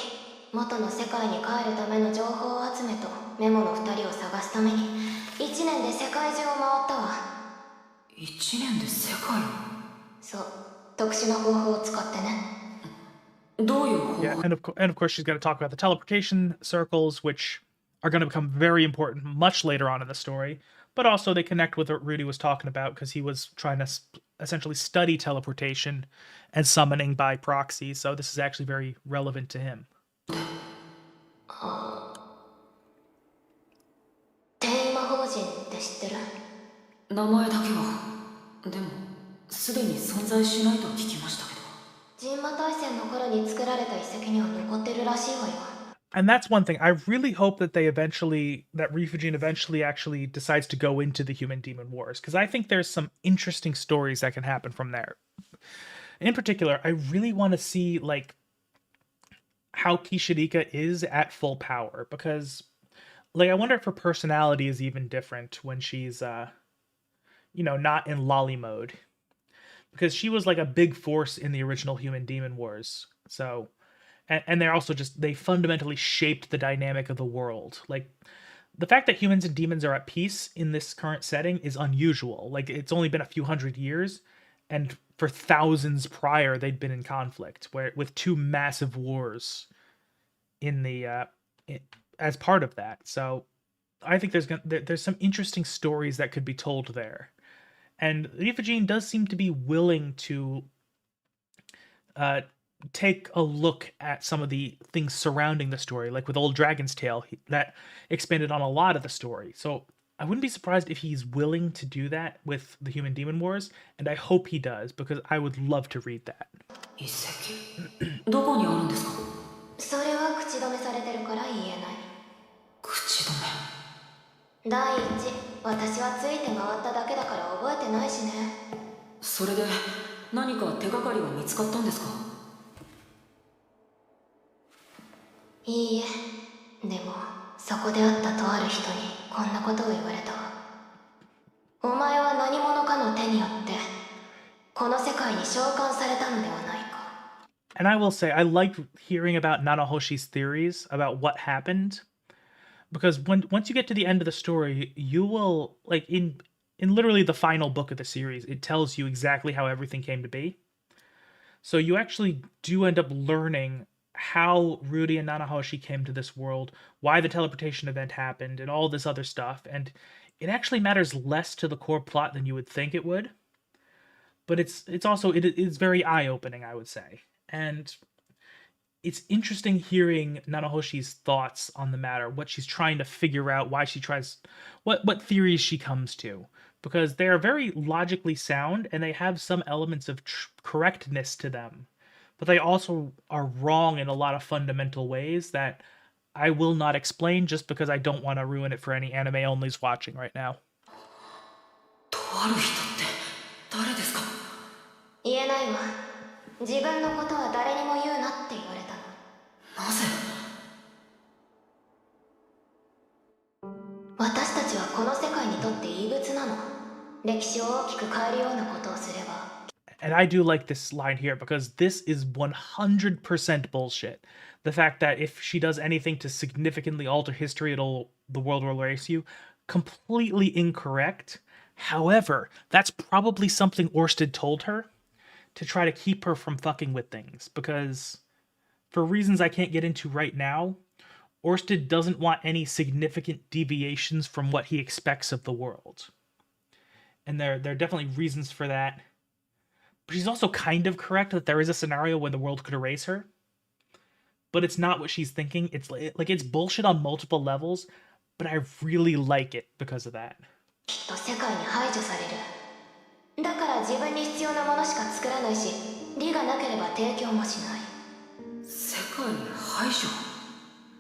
元の世界に帰るための情報集めとメモの2人を探すために1年で世界中を回ったわ。1年で世界を？そう、特殊な方法を使ってね。どういう方法？ Yeah, and of course she's going to talk about the teleportation circles, which are going to become very important much later on in the story. But also they connect with what Rudy was talking about because he was trying to essentially study teleportation and summoning by proxy. So this is actually very relevant to him. 転移魔法陣って知ってる？名前だけは。でもすでに存在しないと聞きましたけど。神魔大戦の頃に作られた遺跡には残ってるらしいわよ。 And that's one thing. I really hope that that Rifujin eventually actually decides to go into the Human Demon Wars, because I think there's some interesting stories that can happen from there. In particular, I really want to see like how Kishirika is at full power, because like I wonder if her personality is even different when she's not in lolly mode, because she was like a big force in the original Human Demon Wars. So and they're also they fundamentally shaped the dynamic of the world. Like the fact that humans and demons are at peace in this current setting is unusual. Like it's only been a few hundred years, and for thousands prior they'd been in conflict with two massive wars in the as part of that. So I think there's some interesting stories that could be told there. And Rifujin does seem to be willing to take a look at some of the things surrounding the story, like with Old Dragon's Tale, that expanded on a lot of the story. So I wouldn't be surprised if he's willing to do that with the Human Demon Wars, and I hope he does, because I would love to read that. 遺跡どこにあるんですか？それは口止めされてるから言えない。口止め。第一、私はついて回っただけだから覚えてないしね。それで何か手がかりは見つかったんですか？いいえ、でもそこで会ったとある人にこんなことを言われたわ。お前は何者かの手によってこの世界に召喚されたのではないか。 And I will say, I liked hearing about Nanahoshi's theories about what happened, because once you get to the end of the story, you will, like, in literally the final book of the series, it tells you exactly how everything came to be. So you actually do end up learning how Rudy and Nanahoshi came to this world, why the teleportation event happened, and all this other stuff. And it actually matters less to the core plot than you would think it would. But it's very eye-opening, I would say. And it's interesting hearing Nanahoshi's thoughts on the matter, what she's trying to figure out, why she tries, what theories she comes to, because they are very logically sound and they have some elements of correctness to them, but they also are wrong in a lot of fundamental ways that I will not explain just because I don't want to ruin it for any anime onlys watching right now. とある人って誰ですか？言えないわ。自分のことは誰にも言うなって言われたの。なぜ？私たちはこの世界にとって異物なの。歴史を大きく変えるようなことをすれば。And I do like this line here because this is 100% bullshit. The fact that if she does anything to significantly alter history, the world will erase you. Completely incorrect. However, that's probably something Orsted told her to try to keep her from fucking with things, because for reasons I can't get into right now, Orsted doesn't want any significant deviations from what he expects of the world. And there are definitely reasons for that. But she's also kind of correct that there is a scenario where the world could erase her. But it's not what she's thinking. It's bullshit on multiple levels, but I really like it because of that. きっと世界に排除される。だから自分に必要なものしか作らないし、利がなければ提供もしない。世界に排除？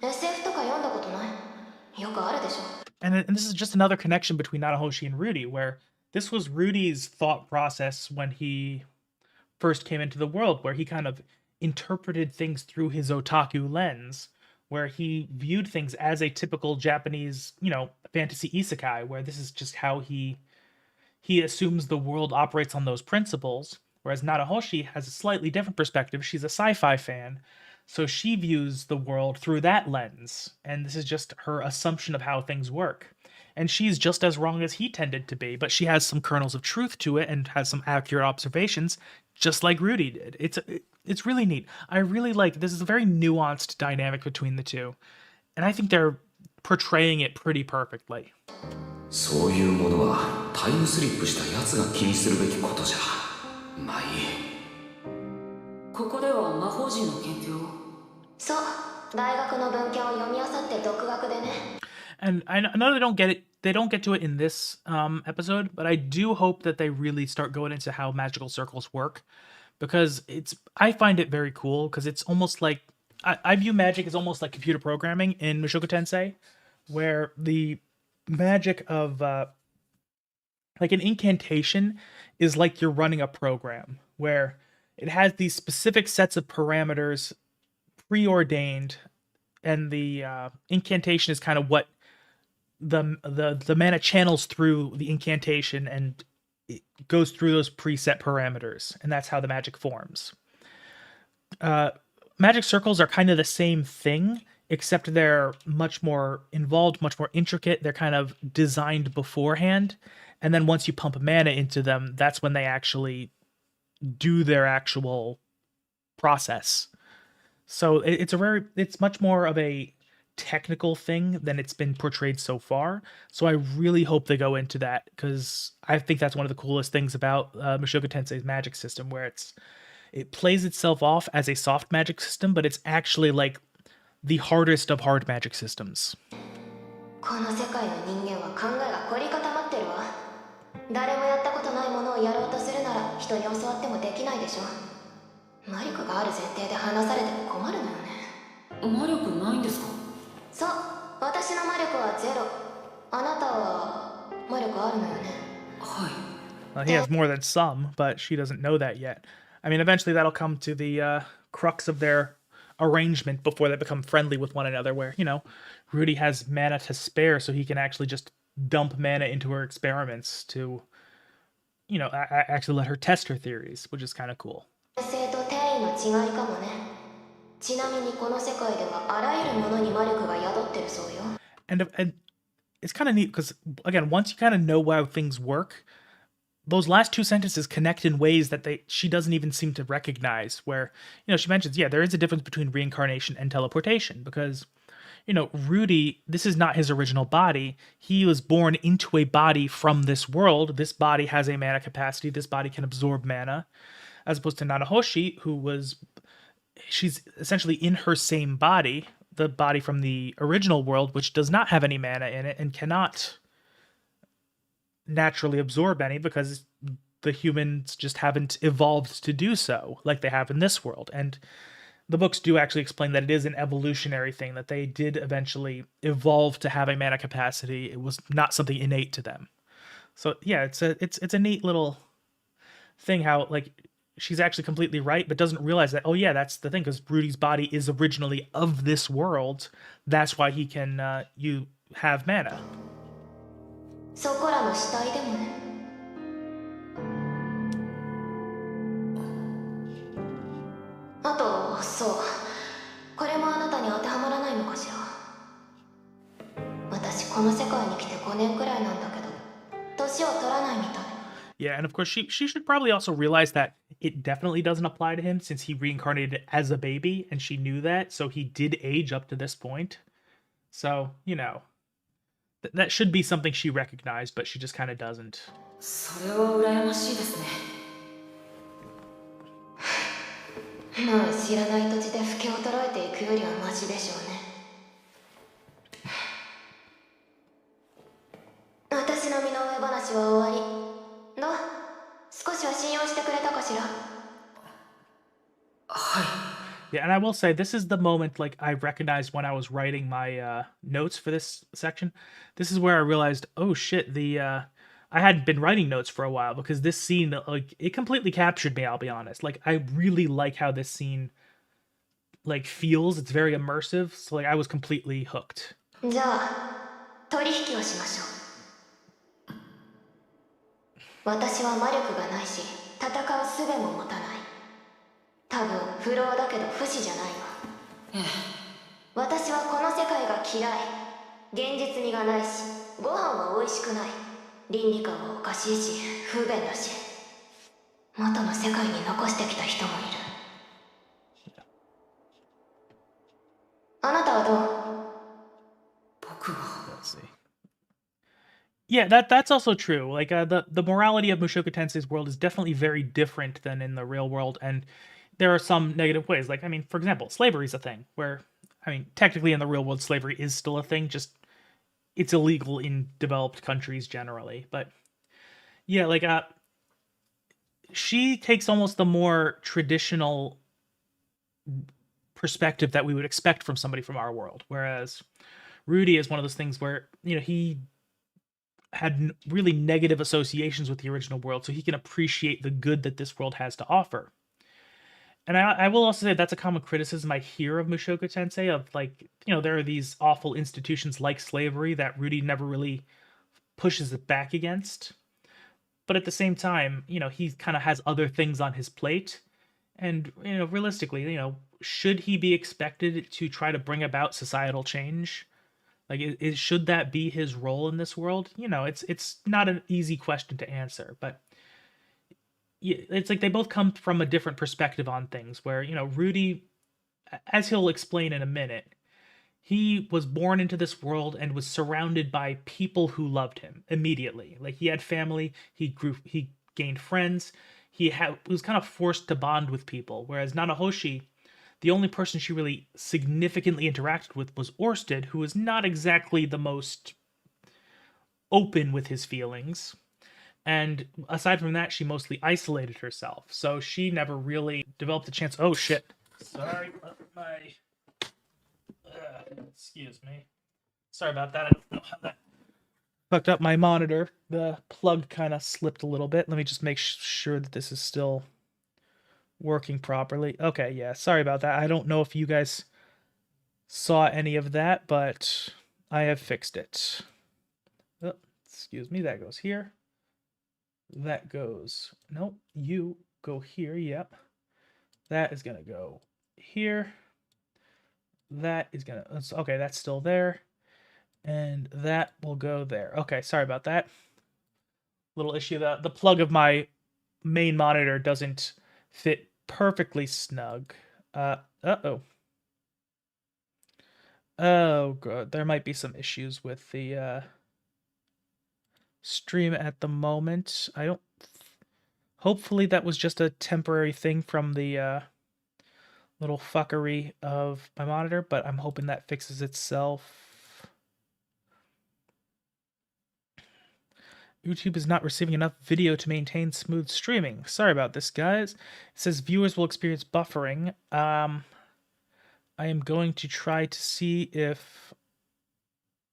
SF とか読んだことない？よくあるでしょ。And this is just another connection between Nanahoshi and Rudy, where this was Rudy's thought process when he first came into the world, where he kind of interpreted things through his otaku lens, where he viewed things as a typical Japanese, fantasy isekai, where this is just how he assumes the world operates on those principles, whereas Nanahoshi has a slightly different perspective. She's a sci-fi fan, so she views the world through that lens, and this is just her assumption of how things work. And she's just as wrong as he tended to be, but she has some kernels of truth to it and has some accurate observations, just like Rudy did. It's really neat. I really like this. Is a very nuanced dynamic between the two, and I think they're portraying it pretty perfectly. そういうものはタイムスリップしたやつが気にするべきことじゃ。まあいい。ここでは魔法陣の研究を。そう、大学の文献を読み漁って独学でね。And I know they don't get it. They don't get to it in this episode, but I do hope that they really start going into how magical circles work, because I find it very cool, because it's almost like I view magic as almost like computer programming in Mushoku Tensei, where the magic of like an incantation is like you're running a program where it has these specific sets of parameters preordained, and the incantation is kind of what the mana channels through the incantation, and it goes through those preset parameters, and that's how the magic forms. Magic circles are kind of the same thing, except they're much more involved, much more intricate. They're kind of designed beforehand, and then once you pump mana into them, that's when they actually do their actual process. So it's much more of a technical thing than it's been portrayed so far. So I really hope they go into that, because I think that's one of the coolest things about Mushoku Tensei's magic system, where it plays itself off as a soft magic system, but it's actually like the hardest of hard magic systems. この世界の人間は考えが凝り固まってるわ。誰もやったことないものをやろうとするなら人に教わってもできないでしょ。魔力がある前提で話されても困るのよね。魔力ないんですか？そう、私の魔力はゼロ。あなたは魔力あるのよね。はい。He has more than some, but she doesn't know that yet. I mean, eventually that'll come to the crux of their arrangement before they become friendly with one another, where, Rudy has mana to spare, so he can actually just dump mana into her experiments to, actually let her test her theories, which is kind of cool. 性と転移の違いかもね。ちなみにこの世界ではあらゆるものに魔力が宿ってるそうよ。And it's kind of neat because, again, once you kind of know how things work, those last two sentences connect in ways that she doesn't even seem to recognize. Where, she mentions, yeah, there is a difference between reincarnation and teleportation because, Rudy, this is not his original body. He was born into a body from this world. This body has a mana capacity. This body can absorb mana, as opposed to Nanahoshi, she's essentially in her same body, the body from the original world, which does not have any mana in it and cannot naturally absorb any because the humans just haven't evolved to do so like they have in this world. And the books do actually explain that it is an evolutionary thing, that they did eventually evolve to have a mana capacity. It was not something innate to them. So yeah, it's a neat little thing how, like, she's actually completely right, but doesn't realize that, oh yeah, that's the thing, because Rudy's body is originally of this world. That's why he can you have mana. そこらの死体でもね。あと、そう。これもあなたに当てはまらないのかしら。私この世界に来て5年くらいなんだけど、年を取らないみたい。Yeah, and of course she should probably also realize that it definitely doesn't apply to him since he reincarnated as a baby, and she knew that, so he did age up to this point. So, that should be something she recognized, but she just kind of doesn't. それは羨ましいですね。まあ知らない土地で老け衰えていくよりはマシでしょうね。私の身の上話は終わり。どう？少しは信用してくれたかしら？はい。Yeah, and I will say this is the moment, like, I recognized when I was writing my notes for this section. This is where I realized, oh shit, I hadn't been writing notes for a while because this scene, like, it completely captured me, I'll be honest. Like, I really like how this scene, like, feels. It's very immersive, so, like, I was completely hooked. じゃあ、取引をしましょう。私は魔力がないし、戦う術も持たない。多分不老だけど不死じゃないわ。私はこの世界が嫌い。現実味がないし、ご飯は美味しくない。倫理観はおかしいし、不便だし。元の世界に残してきた人もいる。あなたはどう？僕は。Let's see. Yeah, that's also true. Like, the morality of Mushoku Tensei's world is definitely very different than in the real world, and there are some negative ways. Like, I mean, for example, slavery is a thing where, I mean, technically in the real world, slavery is still a thing, just it's illegal in developed countries generally. But yeah, like, she takes almost the more traditional perspective that we would expect from somebody from our world, whereas Rudy is one of those things where, he had really negative associations with the original world, so he can appreciate the good that this world has to offer. And I will also say that's a common criticism I hear of Mushoku Tensei, of, like, there are these awful institutions like slavery that Rudy never really pushes it back against. But at the same time, he kind of has other things on his plate. And, realistically, should he be expected to try to bring about societal change? Like, should that be his role in this world? It's not an easy question to answer, but it's like they both come from a different perspective on things, where, Rudy, as he'll explain in a minute, he was born into this world and was surrounded by people who loved him immediately. Like, he had family, he gained friends, he was kind of forced to bond with people, whereas Nanahoshi, the only person she really significantly interacted with was Orsted, who was not exactly the most open with his feelings. And aside from that, she mostly isolated herself. So she never really developed a chance. Oh, shit. Sorry about my... excuse me. Sorry about that. I don't know how that fucked up my monitor. The plug kind of slipped a little bit. Let me just make sure that this is still working properly. Okay, yeah. Sorry about that. I don't know if you guys saw any of that, but I have fixed it. Oh, excuse me. That goes here. That goes... Nope. You go here. Yep. That is going to go here. That is going to... Okay, that's still there. And that will go there. Okay, sorry about that. Little issue that the plug of my main monitor doesn't fit perfectly snug. Uh-oh. Oh, good. There might be some issues with the stream at the moment. I don't... Hopefully that was just a temporary thing from the little fuckery of my monitor, but I'm hoping that fixes itself. YouTube is not receiving enough video to maintain smooth streaming. Sorry about this, guys. It says viewers will experience buffering. I am going to try to see if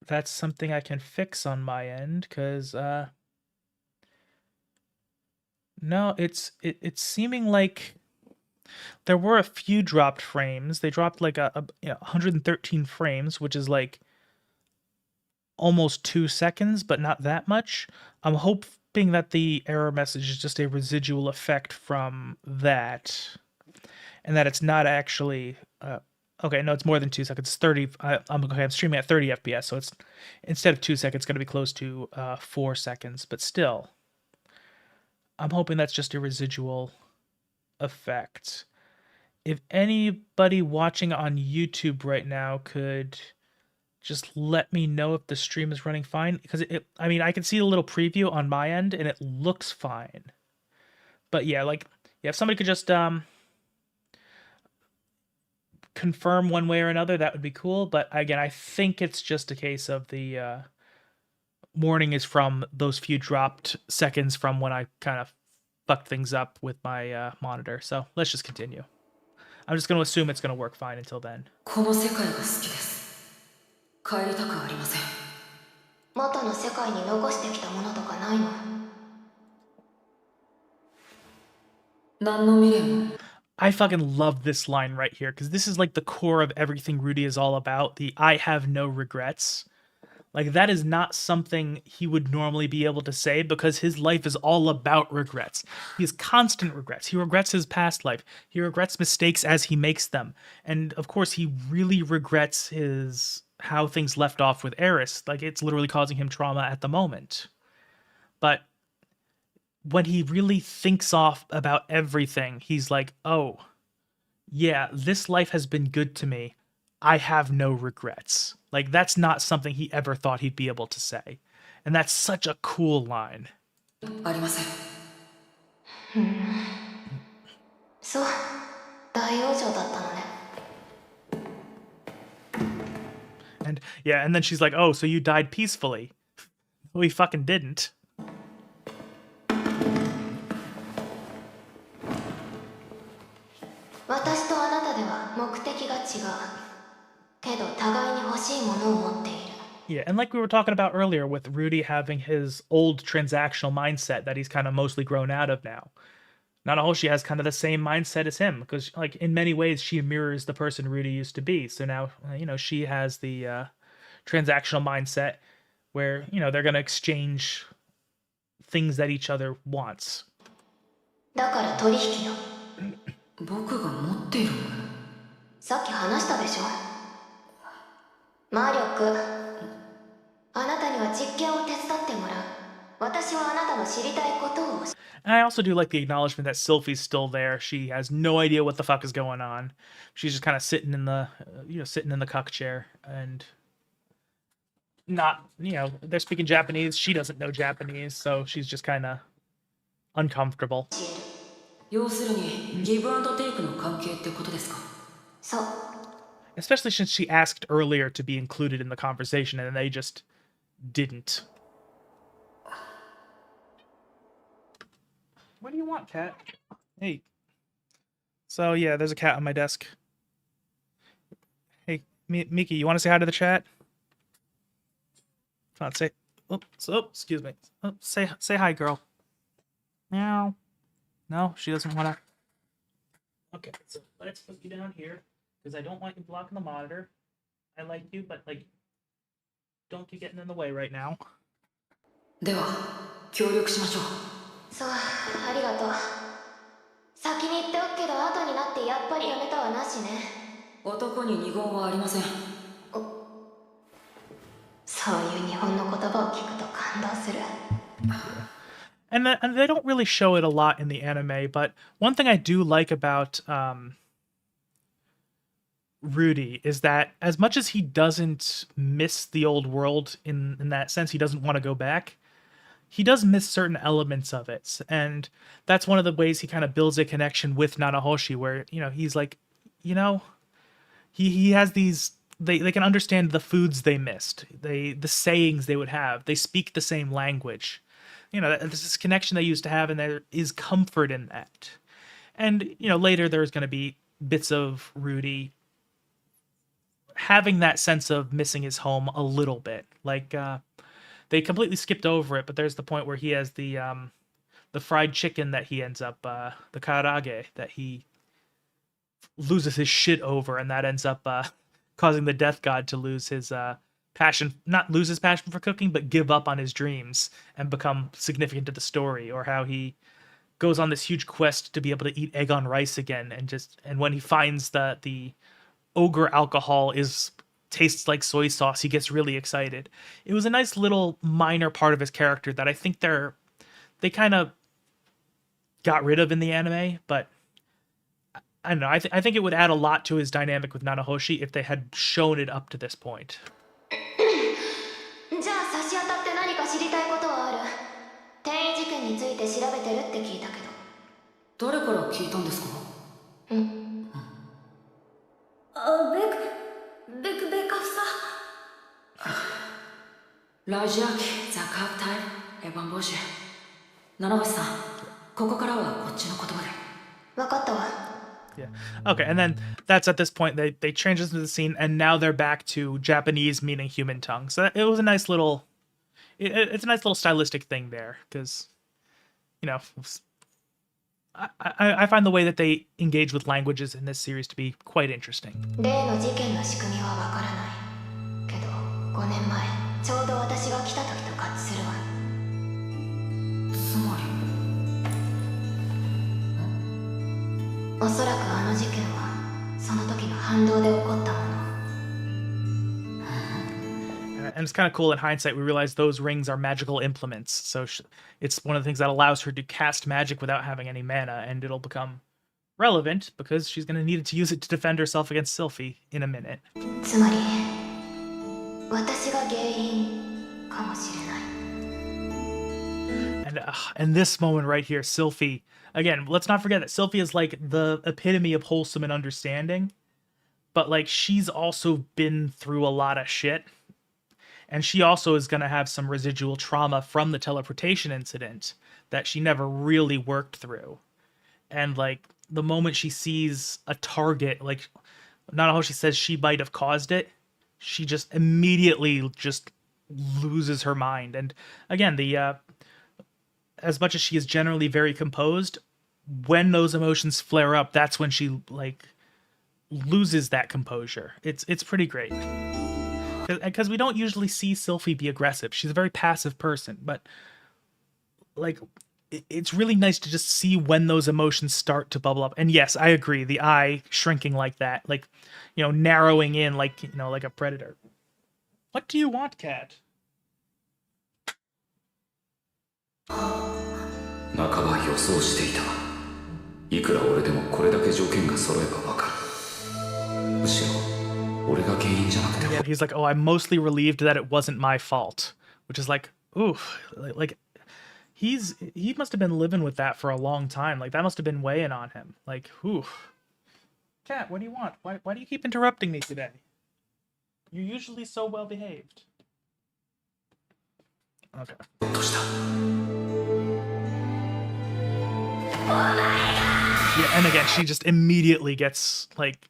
that's something I can fix on my end, because no, it's seeming like there were a few dropped frames. They dropped like a 113 frames, which is like almost 2 seconds, but not that much. I'm hoping that the error message is just a residual effect from that, and that it's not actually okay, no, it's more than 2 seconds. 30. I'm streaming at 30 FPS, so it's instead of 2 seconds, going to be close to 4 seconds. But still, I'm hoping that's just a residual effect. If anybody watching on YouTube right now could just let me know if the stream is running fine, because I mean, I can see a little preview on my end, and it looks fine. But yeah, if somebody could just confirm one way or another, that would be cool. But again, I think it's just a case of the warning is from those few dropped seconds from when I kind of fucked things up with my monitor. So let's just continue. I'm just going to assume it's going to work fine until then. この世界が好きです。帰りたくありません。元の世界に残してきたものとかないの？何の未練も。I fucking love this line right here, because this is like the core of everything Rudy is all about. The I have no regrets. Like, that is not something he would normally be able to say, because his life is all about regrets. He has constant regrets. He regrets his past life. He regrets mistakes as he makes them. And of course, he really regrets how things left off with Eris. Like, it's literally causing him trauma at the moment. But when he really thinks off about everything, he's like, oh, yeah, this life has been good to me. I have no regrets. Like, that's not something he ever thought he'd be able to say. And that's such a cool line. ありません。そう、大往生だったのね。And yeah, and then she's like, oh, so you died peacefully. We fucking didn't. 私とあなたでは目的が違う。けど互いに欲しいものを持っている。Yeah, and like we were talking about earlier with Rudy having his old transactional mindset that he's kind of mostly grown out of now. Nanahoshi has kind of the same mindset as him, because like in many ways she mirrors the person Rudy used to be. So now, she has the transactional mindset where, they're going to exchange things that each other wants. だから取引よ。僕が持っているもの。さっき話したでしょ。魔力。あなたには実験を手伝ってもらう。私はあなたの知りたいことを。And I also do like the acknowledgement that Sylphie's still there. She has no idea what the fuck is going on. She's just kind of sitting in the, sitting in the cuck chair and not, they're speaking Japanese. She doesn't know Japanese, so she's just kind of uncomfortable. 要するにギブアンドテイクの関係ってことですか？そう。 Especially since she asked earlier to be included in the conversation and they just didn't. What do you want, cat? Hey. So, yeah, there's a cat on my desk. Hey, Miki, you want to say hi to the chat? Come on, say... Oh, excuse me. Oh, say hi, girl. Meow. No, she doesn't want to... Okay, so let's put you down here, because I don't want you blocking the monitor. I like you, but, don't be getting in the way right now. では、協力しましょう。そう、ありがとう。先に言っておくけど、後になってやっぱりやめたはなしね。男に二言はありません。そそういう日本の言葉を聞くと感動する。 And they don't really show it a lot in the anime, but one thing I do like about Rudy is that as much as he doesn't miss the old world in that sense, he doesn't want to go back, he does miss certain elements of it. And that's one of the ways he kind of builds a connection with Nanahoshi, where, you know, he's like, you know, he has these, they can understand the foods they missed, the sayings they would have, they speak the same language. You know, there's this connection they used to have, and there is comfort in that. And, you know, later there's going to be bits of Rudy having that sense of missing his home a little bit. Like, they completely skipped over it, but there's the point where he has the fried chicken that he ends up, the karage, that he loses his shit over, and that ends up causing the death god to lose his passion, not lose his passion for cooking, but give up on his dreams and become significant to the story. Or how he goes on this huge quest to be able to eat egg on rice again, and when he finds that the ogre alcohol tastes like soy sauce, he gets really excited. It was a nice little minor part of his character that I think they kind of got rid of in the anime, but I don't know. I think it would add a lot to his dynamic with Nanahoshi if they had shown it up to this point. じゃあ差し当たって何か知りたいことはある。転移事件について調べてるって聞いたけど。誰から聞いたんですか？うん。ベカフサ。ラジアキ、ザカープタイル、エヴァンボーシュ。七星さん、ここからはこっちの言葉で。わかったわ。 Yeah. Okay, and then that's at this point they transition to the scene, and now they're back to Japanese meaning human tongue. So it was a nice little, it's a nice little stylistic thing there, because, you know, I find the way that they engage with languages in this series to be quite interesting. 例の事件の仕組みはわからないけど、5年前ちょうど私が来た時と合致するわ。つまり。 おそらくあの事件はその時の反動で起こったもの。 And it's kind of cool in hindsight, we realize those rings are magical implements. So it's one of the things that allows her to cast magic without having any mana, and it'll become relevant because she's going to need to use it to defend herself against Sylphie in a minute. つまり私が原因かもしれない。 And this moment right here, Sylphie. Again, let's not forget that Sylphie is like the epitome of wholesome and understanding, but like she's also been through a lot of shit, and she also is going to have some residual trauma from the teleportation incident that she never really worked through. And like the moment she sees a target, like Nanahoshi says she might have caused it, she just immediately just loses her mind. And again, as much as she is generally very composed, when those emotions flare up, that's when she like loses that composure. It's pretty great. Because we don't usually see Sylphie be aggressive. She's a very passive person, but like it's really nice to just see when those emotions start to bubble up. And yes, I agree, the eye shrinking like that, like, you know, narrowing in like, you know, like a predator. What do you want, cat? 半ば予想していた。いくら俺でもこれだけ条件が揃えばわかる。むしろ俺が原因じゃなくて。Yeah, he's like, oh, I'm mostly relieved that it wasn't my fault, which is like, ooh, like he must have been living with that for a long time. Like that must have been weighing on him. Like, ooh, cat, what do you want? Why do you keep interrupting me today? You're usually so well behaved. Okay. Yeah, and again, she just immediately gets, like,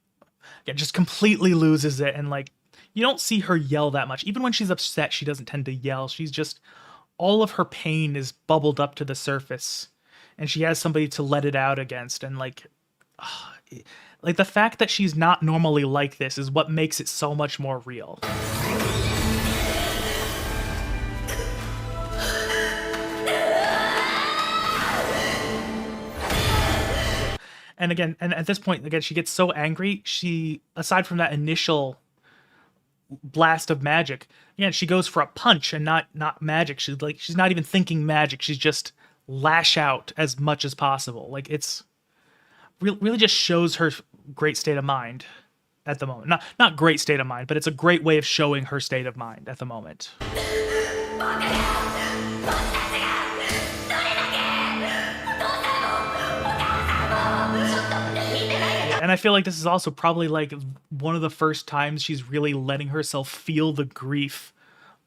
just completely loses it, and, like, you don't see her yell that much. Even when she's upset, she doesn't tend to yell. She's just, all of her pain is bubbled up to the surface, and she has somebody to let it out against, and, like the fact that she's not normally like this is what makes it so much more real. And again, and at this point, again, she gets so angry. She, aside from that initial blast of magic. Yeah, she goes for a punch and not magic. She's not even thinking magic. She's just lash out as much as possible. Like, it's really just shows her great state of mind at the moment. Not great state of mind, but it's a great way of showing her state of mind at the moment. And I feel like this is also probably like one of the first times she's really letting herself feel the grief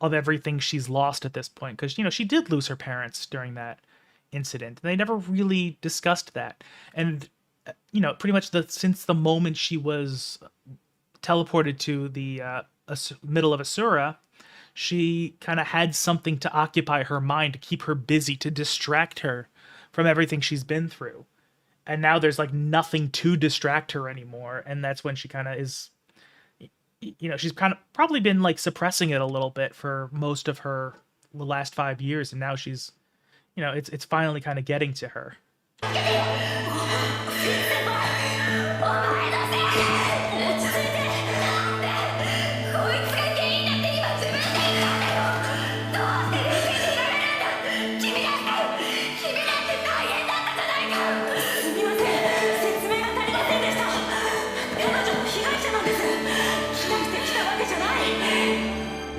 of everything she's lost at this point. Because, she did lose her parents during that incident. They never really discussed that. And, pretty much since the moment she was teleported to the middle of Asura, she kind of had something to occupy her mind, to keep her busy, to distract her from everything she's been through. And now there's like nothing to distract her anymore. And that's when she kind of is, she's kind of probably been like suppressing it a little bit for most of the last 5 years. And now she's, it's finally kind of getting to her.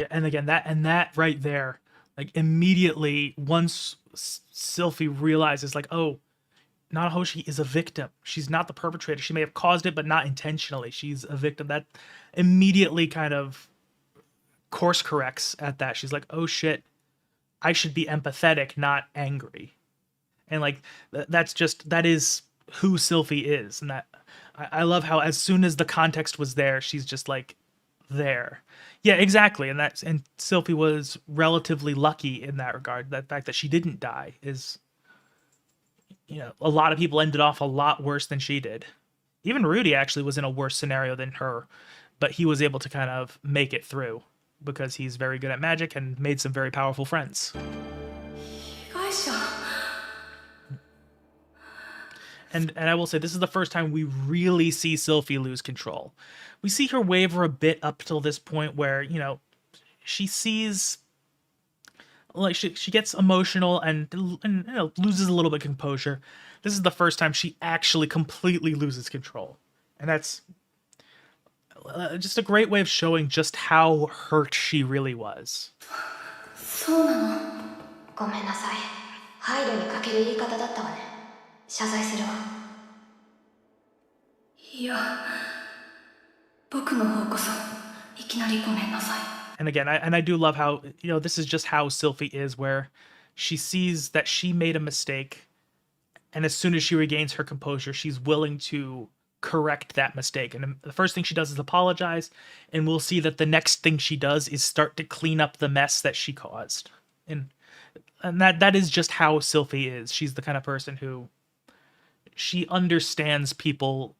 And again, that right there, like immediately once Sylphie realizes like, oh, Nanahoshi is a victim. She's not the perpetrator. She may have caused it, but not intentionally. She's a victim. That immediately kind of course corrects at that. She's like, oh shit, I should be empathetic, not angry. And like, that is who Sylphie is. And that I love how as soon as the context was there, she's just like there. Yeah, exactly. And Sylphie was relatively lucky in that regard. That fact that she didn't die is, a lot of people ended off a lot worse than she did. Even Rudy actually was in a worse scenario than her, but he was able to kind of make it through because he's very good at magic and made some very powerful friends. And I will say, this is the first time we really see Sylphie lose control. We see her waver a bit up till this point where, she sees, like, she gets emotional and loses a little bit of composure. This is the first time she actually completely loses control. And that's just a great way of showing just how hurt she really was. そうなの。ごめんなさい。配慮に欠ける言い方だったわね。謝罪するわ。いや、僕の方こそいきなりごめんなさい。And again, I do love how, this is just how Sylphie is, where she sees that she made a mistake, and as soon as she regains her composure, she's willing to correct that mistake. And the first thing she does is apologize, and we'll see that the next thing she does is start to clean up the mess that she caused. And that is just how Sylphie is. She's the kind of person who, she understands people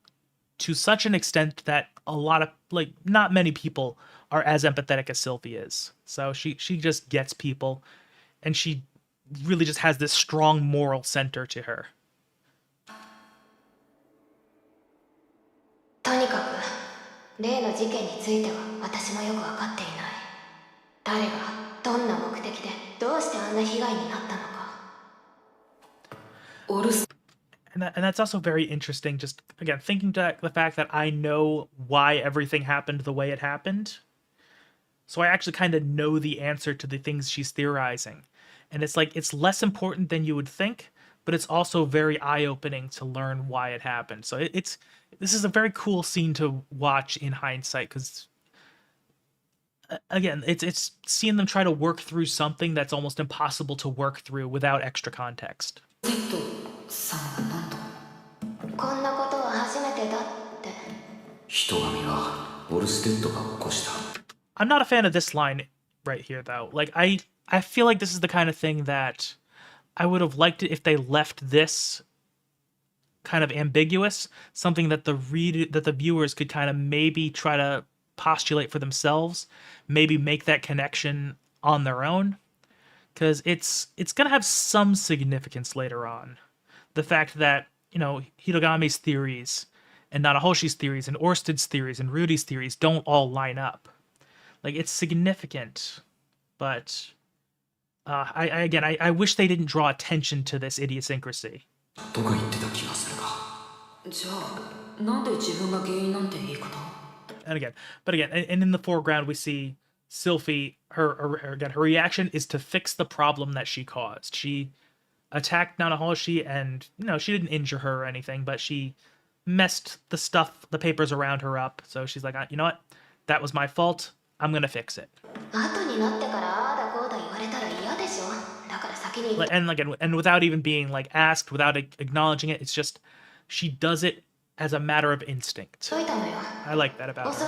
to such an extent that a lot of, like, not many people are as empathetic as Sylphie is. So she just gets people, and she really just has this strong moral center to her. とにかく例の事件については私もよく分かっていない。誰がどんな目的でどうしてあんな被害になったのか。And that's also very interesting, just, again, thinking to the fact that I know why everything happened the way it happened. So I actually kind of know the answer to the things she's theorizing. And it's like, it's less important than you would think, but it's also very eye-opening to learn why it happened. So this is a very cool scene to watch in hindsight, because, again, it's seeing them try to work through something that's almost impossible to work through without extra context. こんなことは初めてだって。人神はオルステッドが起こした。I'm not a fan of this line right here, though. Like, I feel like this is the kind of thing that I would have liked it if they left this kind of ambiguous, something that the viewers could kind of maybe try to postulate for themselves, maybe make that connection on their own, because it's gonna have some significance later on. The fact that, Hirogami's theories and Nanahoshi's theories and Orsted's theories and Rudy's theories don't all line up. Like, it's significant, but I wish they didn't draw attention to this idiosyncrasy. とか言ってた気がするが。じゃあなんで自分が原因なんて言い方？ And in the foreground we see Sylphie. Her reaction is to fix the problem that she caused. She attacked Nanahoshi, and she didn't injure her or anything, but she messed the papers around her up. So she's like, you know what? That was my fault. I'm gonna fix it. And without even being like asked, without acknowledging it, it's just she does it as a matter of instinct. I like that about her.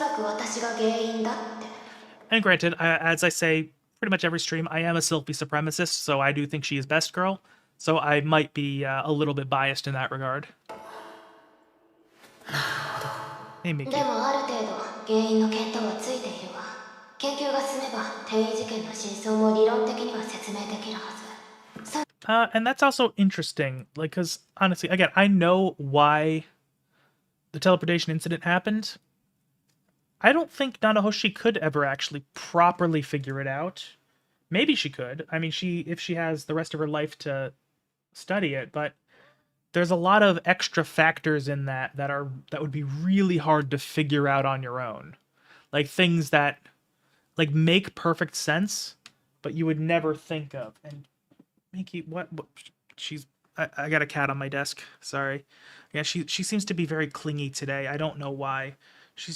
And granted, as I say pretty much every stream, I am a Sylphie supremacist, so I do think she is best girl. So I might be a little bit biased in that regard. Hey, Mickey. And that's also interesting, like, because honestly, again, I know why the teleportation incident happened. I don't think Nanahoshi could ever actually properly figure it out. Maybe she could. I mean, if she has the rest of her life to study it, but there's a lot of extra factors in that would be really hard to figure out on your own. Like things that like make perfect sense, but you would never think of. And Mickey, what I got a cat on my desk. Sorry. Yeah, she seems to be very clingy today. I don't know why. She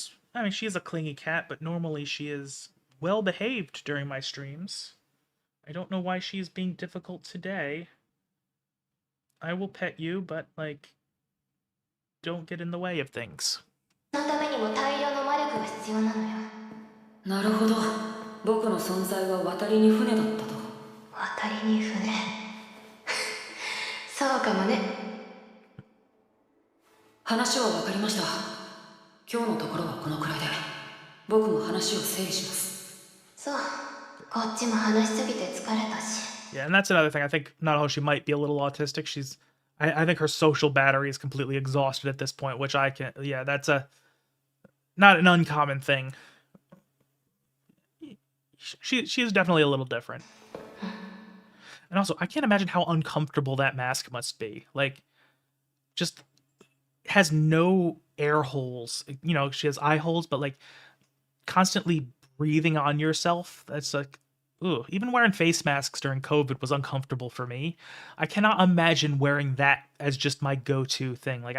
is a clingy cat, but normally she is well behaved during my streams. I don't know why she is being difficult today. I will pet you, but like, don't get in the way of things. なるほど。僕の存在は渡りに船だったと。渡りに船。そうかもね。話は分かりました。今日のところはこのくらいで。僕も話を整理します。そう。こっちも話しすぎて疲れたし。Yeah, and that's another thing. I think Nanahoshi might be a little autistic. I think her social battery is completely exhausted at this point, which that's not an uncommon thing. She is definitely a little different. And also, I can't imagine how uncomfortable that mask must be. Like, just has no air holes. She has eye holes, but like constantly breathing on yourself. That's like, ooh, even wearing face masks during COVID was uncomfortable for me. I cannot imagine wearing that as just my go-to thing. Like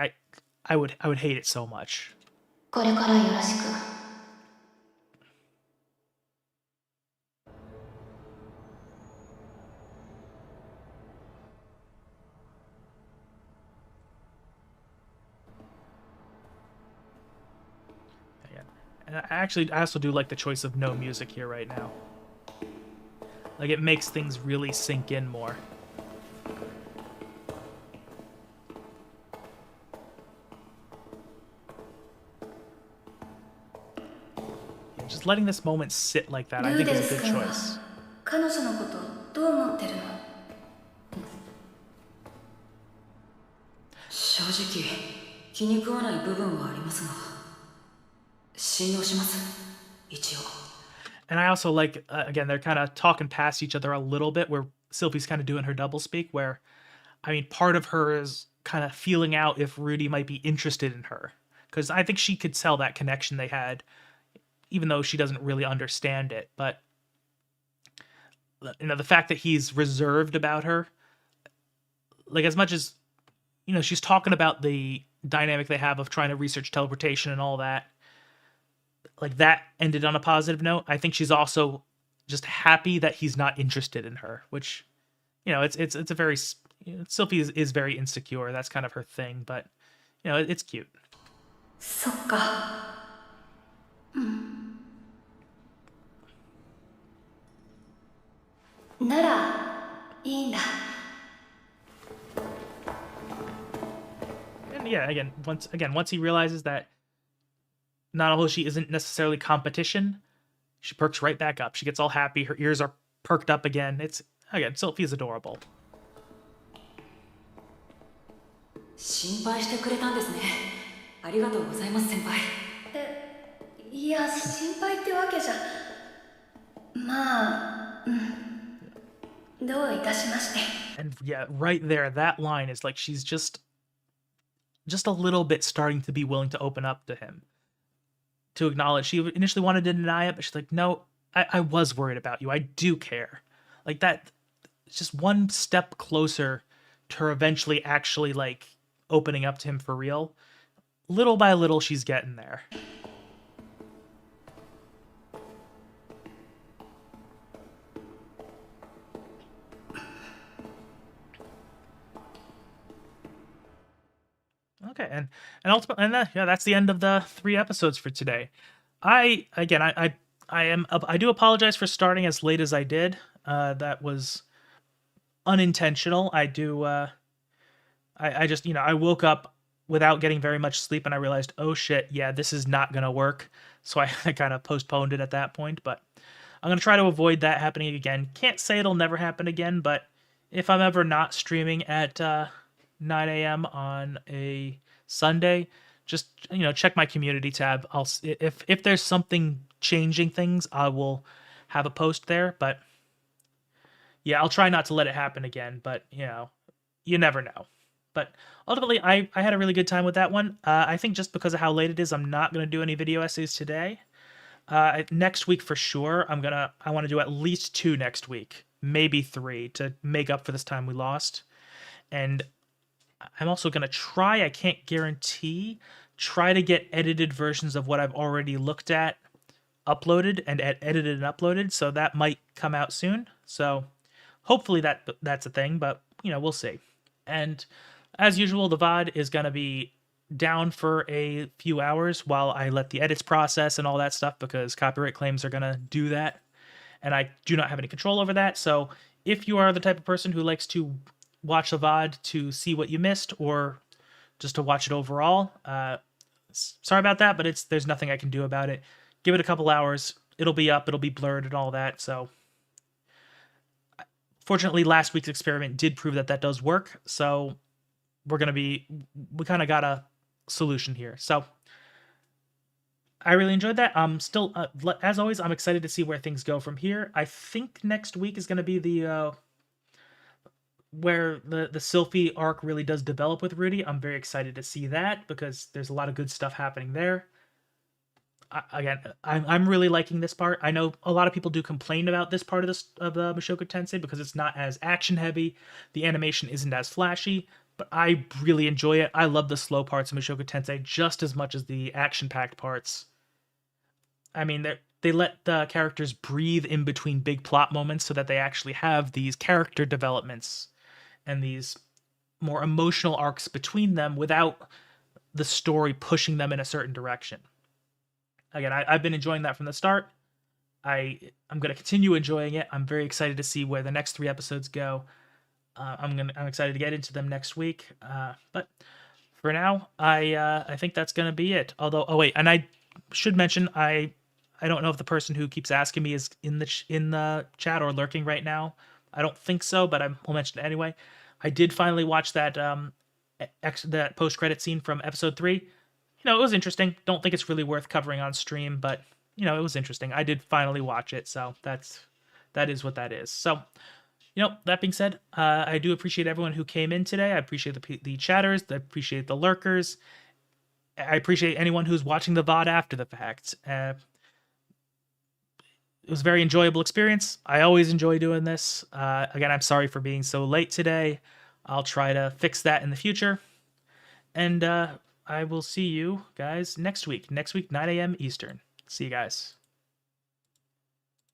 I would hate it so much. これからよろしく。And I also do like the choice of no music here right now. Like, it makes things really sink in more. Yeah, just letting this moment sit like that, I think is a good choice. 彼女のことどう思ってるの？正直気に食わない部分はありますが、信用します。一応。And I also like, again, they're kind of talking past each other a little bit, where Sylphie's kind of doing her doublespeak, where, I mean, part of her is kind of feeling out if Rudy might be interested in her. Because I think she could tell that connection they had, even though she doesn't really understand it. But, the fact that he's reserved about her, like, as much as, she's talking about the dynamic they have of trying to research teleportation and all that, like, that ended on a positive note. I think she's also just happy that he's not interested in her, which, it's a very, Sylphie is very insecure. That's kind of her thing, but, it's cute. そっか。ならいいんだ。And yeah, once he realizes that Nanahoshi isn't necessarily competition, she perks right back up. She gets all happy. Her ears are perked up again. Sylphie is adorable. 心配してくれたんですね。ありがとうございます、先輩。いや、心配ってわけじゃ。まあ、どういたしまして。 And yeah, right there, that line is like she's just a little bit starting to be willing to open up to him, to acknowledge. She initially wanted to deny it, but she's like, no, I was worried about you. I do care. Like that, it's just one step closer to her eventually actually like opening up to him for real. Little by little, she's getting there. Okay, and ultimately, and yeah, that's the end of the 3 episodes for today. I do apologize for starting as late as I did. That was unintentional. I just, I woke up without getting very much sleep, and I realized, oh shit, yeah, this is not gonna work. So I kind of postponed it at that point, but I'm gonna try to avoid that happening again. Can't say it'll never happen again, but if I'm ever not streaming at 9 a.m. on a Sunday, just check my community tab. If there's something changing things, I will have a post there. But yeah, I'll try not to let it happen again. But you never know. But ultimately, I had a really good time with that one. I think just because of how late it is, I'm not going to do any video essays today. Next week for sure, I want to do at least 2 next week, maybe 3, to make up for this time we lost. And I'm also going to try, I can't guarantee, try to get edited versions of what I've already looked at uploaded and edited and uploaded, so that might come out soon. So hopefully that's a thing, but we'll see. And as usual, the VOD is going to be down for a few hours while I let the edits process and all that stuff, because copyright claims are going to do that, and I do not have any control over that. So if you are the type of person who likes to watch the VOD to see what you missed, or just to watch it overall, sorry about that, but there's nothing I can do about it. Give it a couple hours, it'll be up, it'll be blurred and all that. So fortunately, last week's experiment did prove that does work, so we kind of got a solution here. So I really enjoyed that. Still, as always, I'm excited to see where things go from here. I think next week is going to be the where the Sylphie arc really does develop with Rudy. I'm very excited to see that, because there's a lot of good stuff happening there. I'm really liking this part. I know a lot of people do complain about this part of the Mushoku Tensei because it's not as action heavy, the animation isn't as flashy, but I really enjoy it. I love the slow parts of Mushoku Tensei just as much as the action-packed parts. I mean, they let the characters breathe in between big plot moments so that they actually have these character developments and these more emotional arcs between them without the story pushing them in a certain direction. Again, I've been enjoying that from the start. I'm going to continue enjoying it. I'm very excited to see where the next 3 episodes go. I'm excited to get into them next week. But for now, I think that's going to be it. Although, oh wait, and I should mention, I don't know if the person who keeps asking me is in the chat or lurking right now. I don't think so, but I'll mention it anyway. I did finally watch that that post-credit scene from episode 3. It was interesting. Don't think it's really worth covering on stream, but it was interesting. I did finally watch it, so that is what that is. So, that being said, I do appreciate everyone who came in today. I appreciate the chatters. I appreciate the lurkers. I appreciate anyone who's watching the VOD after the fact. It was a very enjoyable experience. I always enjoy doing this. Again, I'm sorry for being so late today. I'll try to fix that in the future. And I will see you guys next week. Next week, 9 a.m. Eastern. See you guys.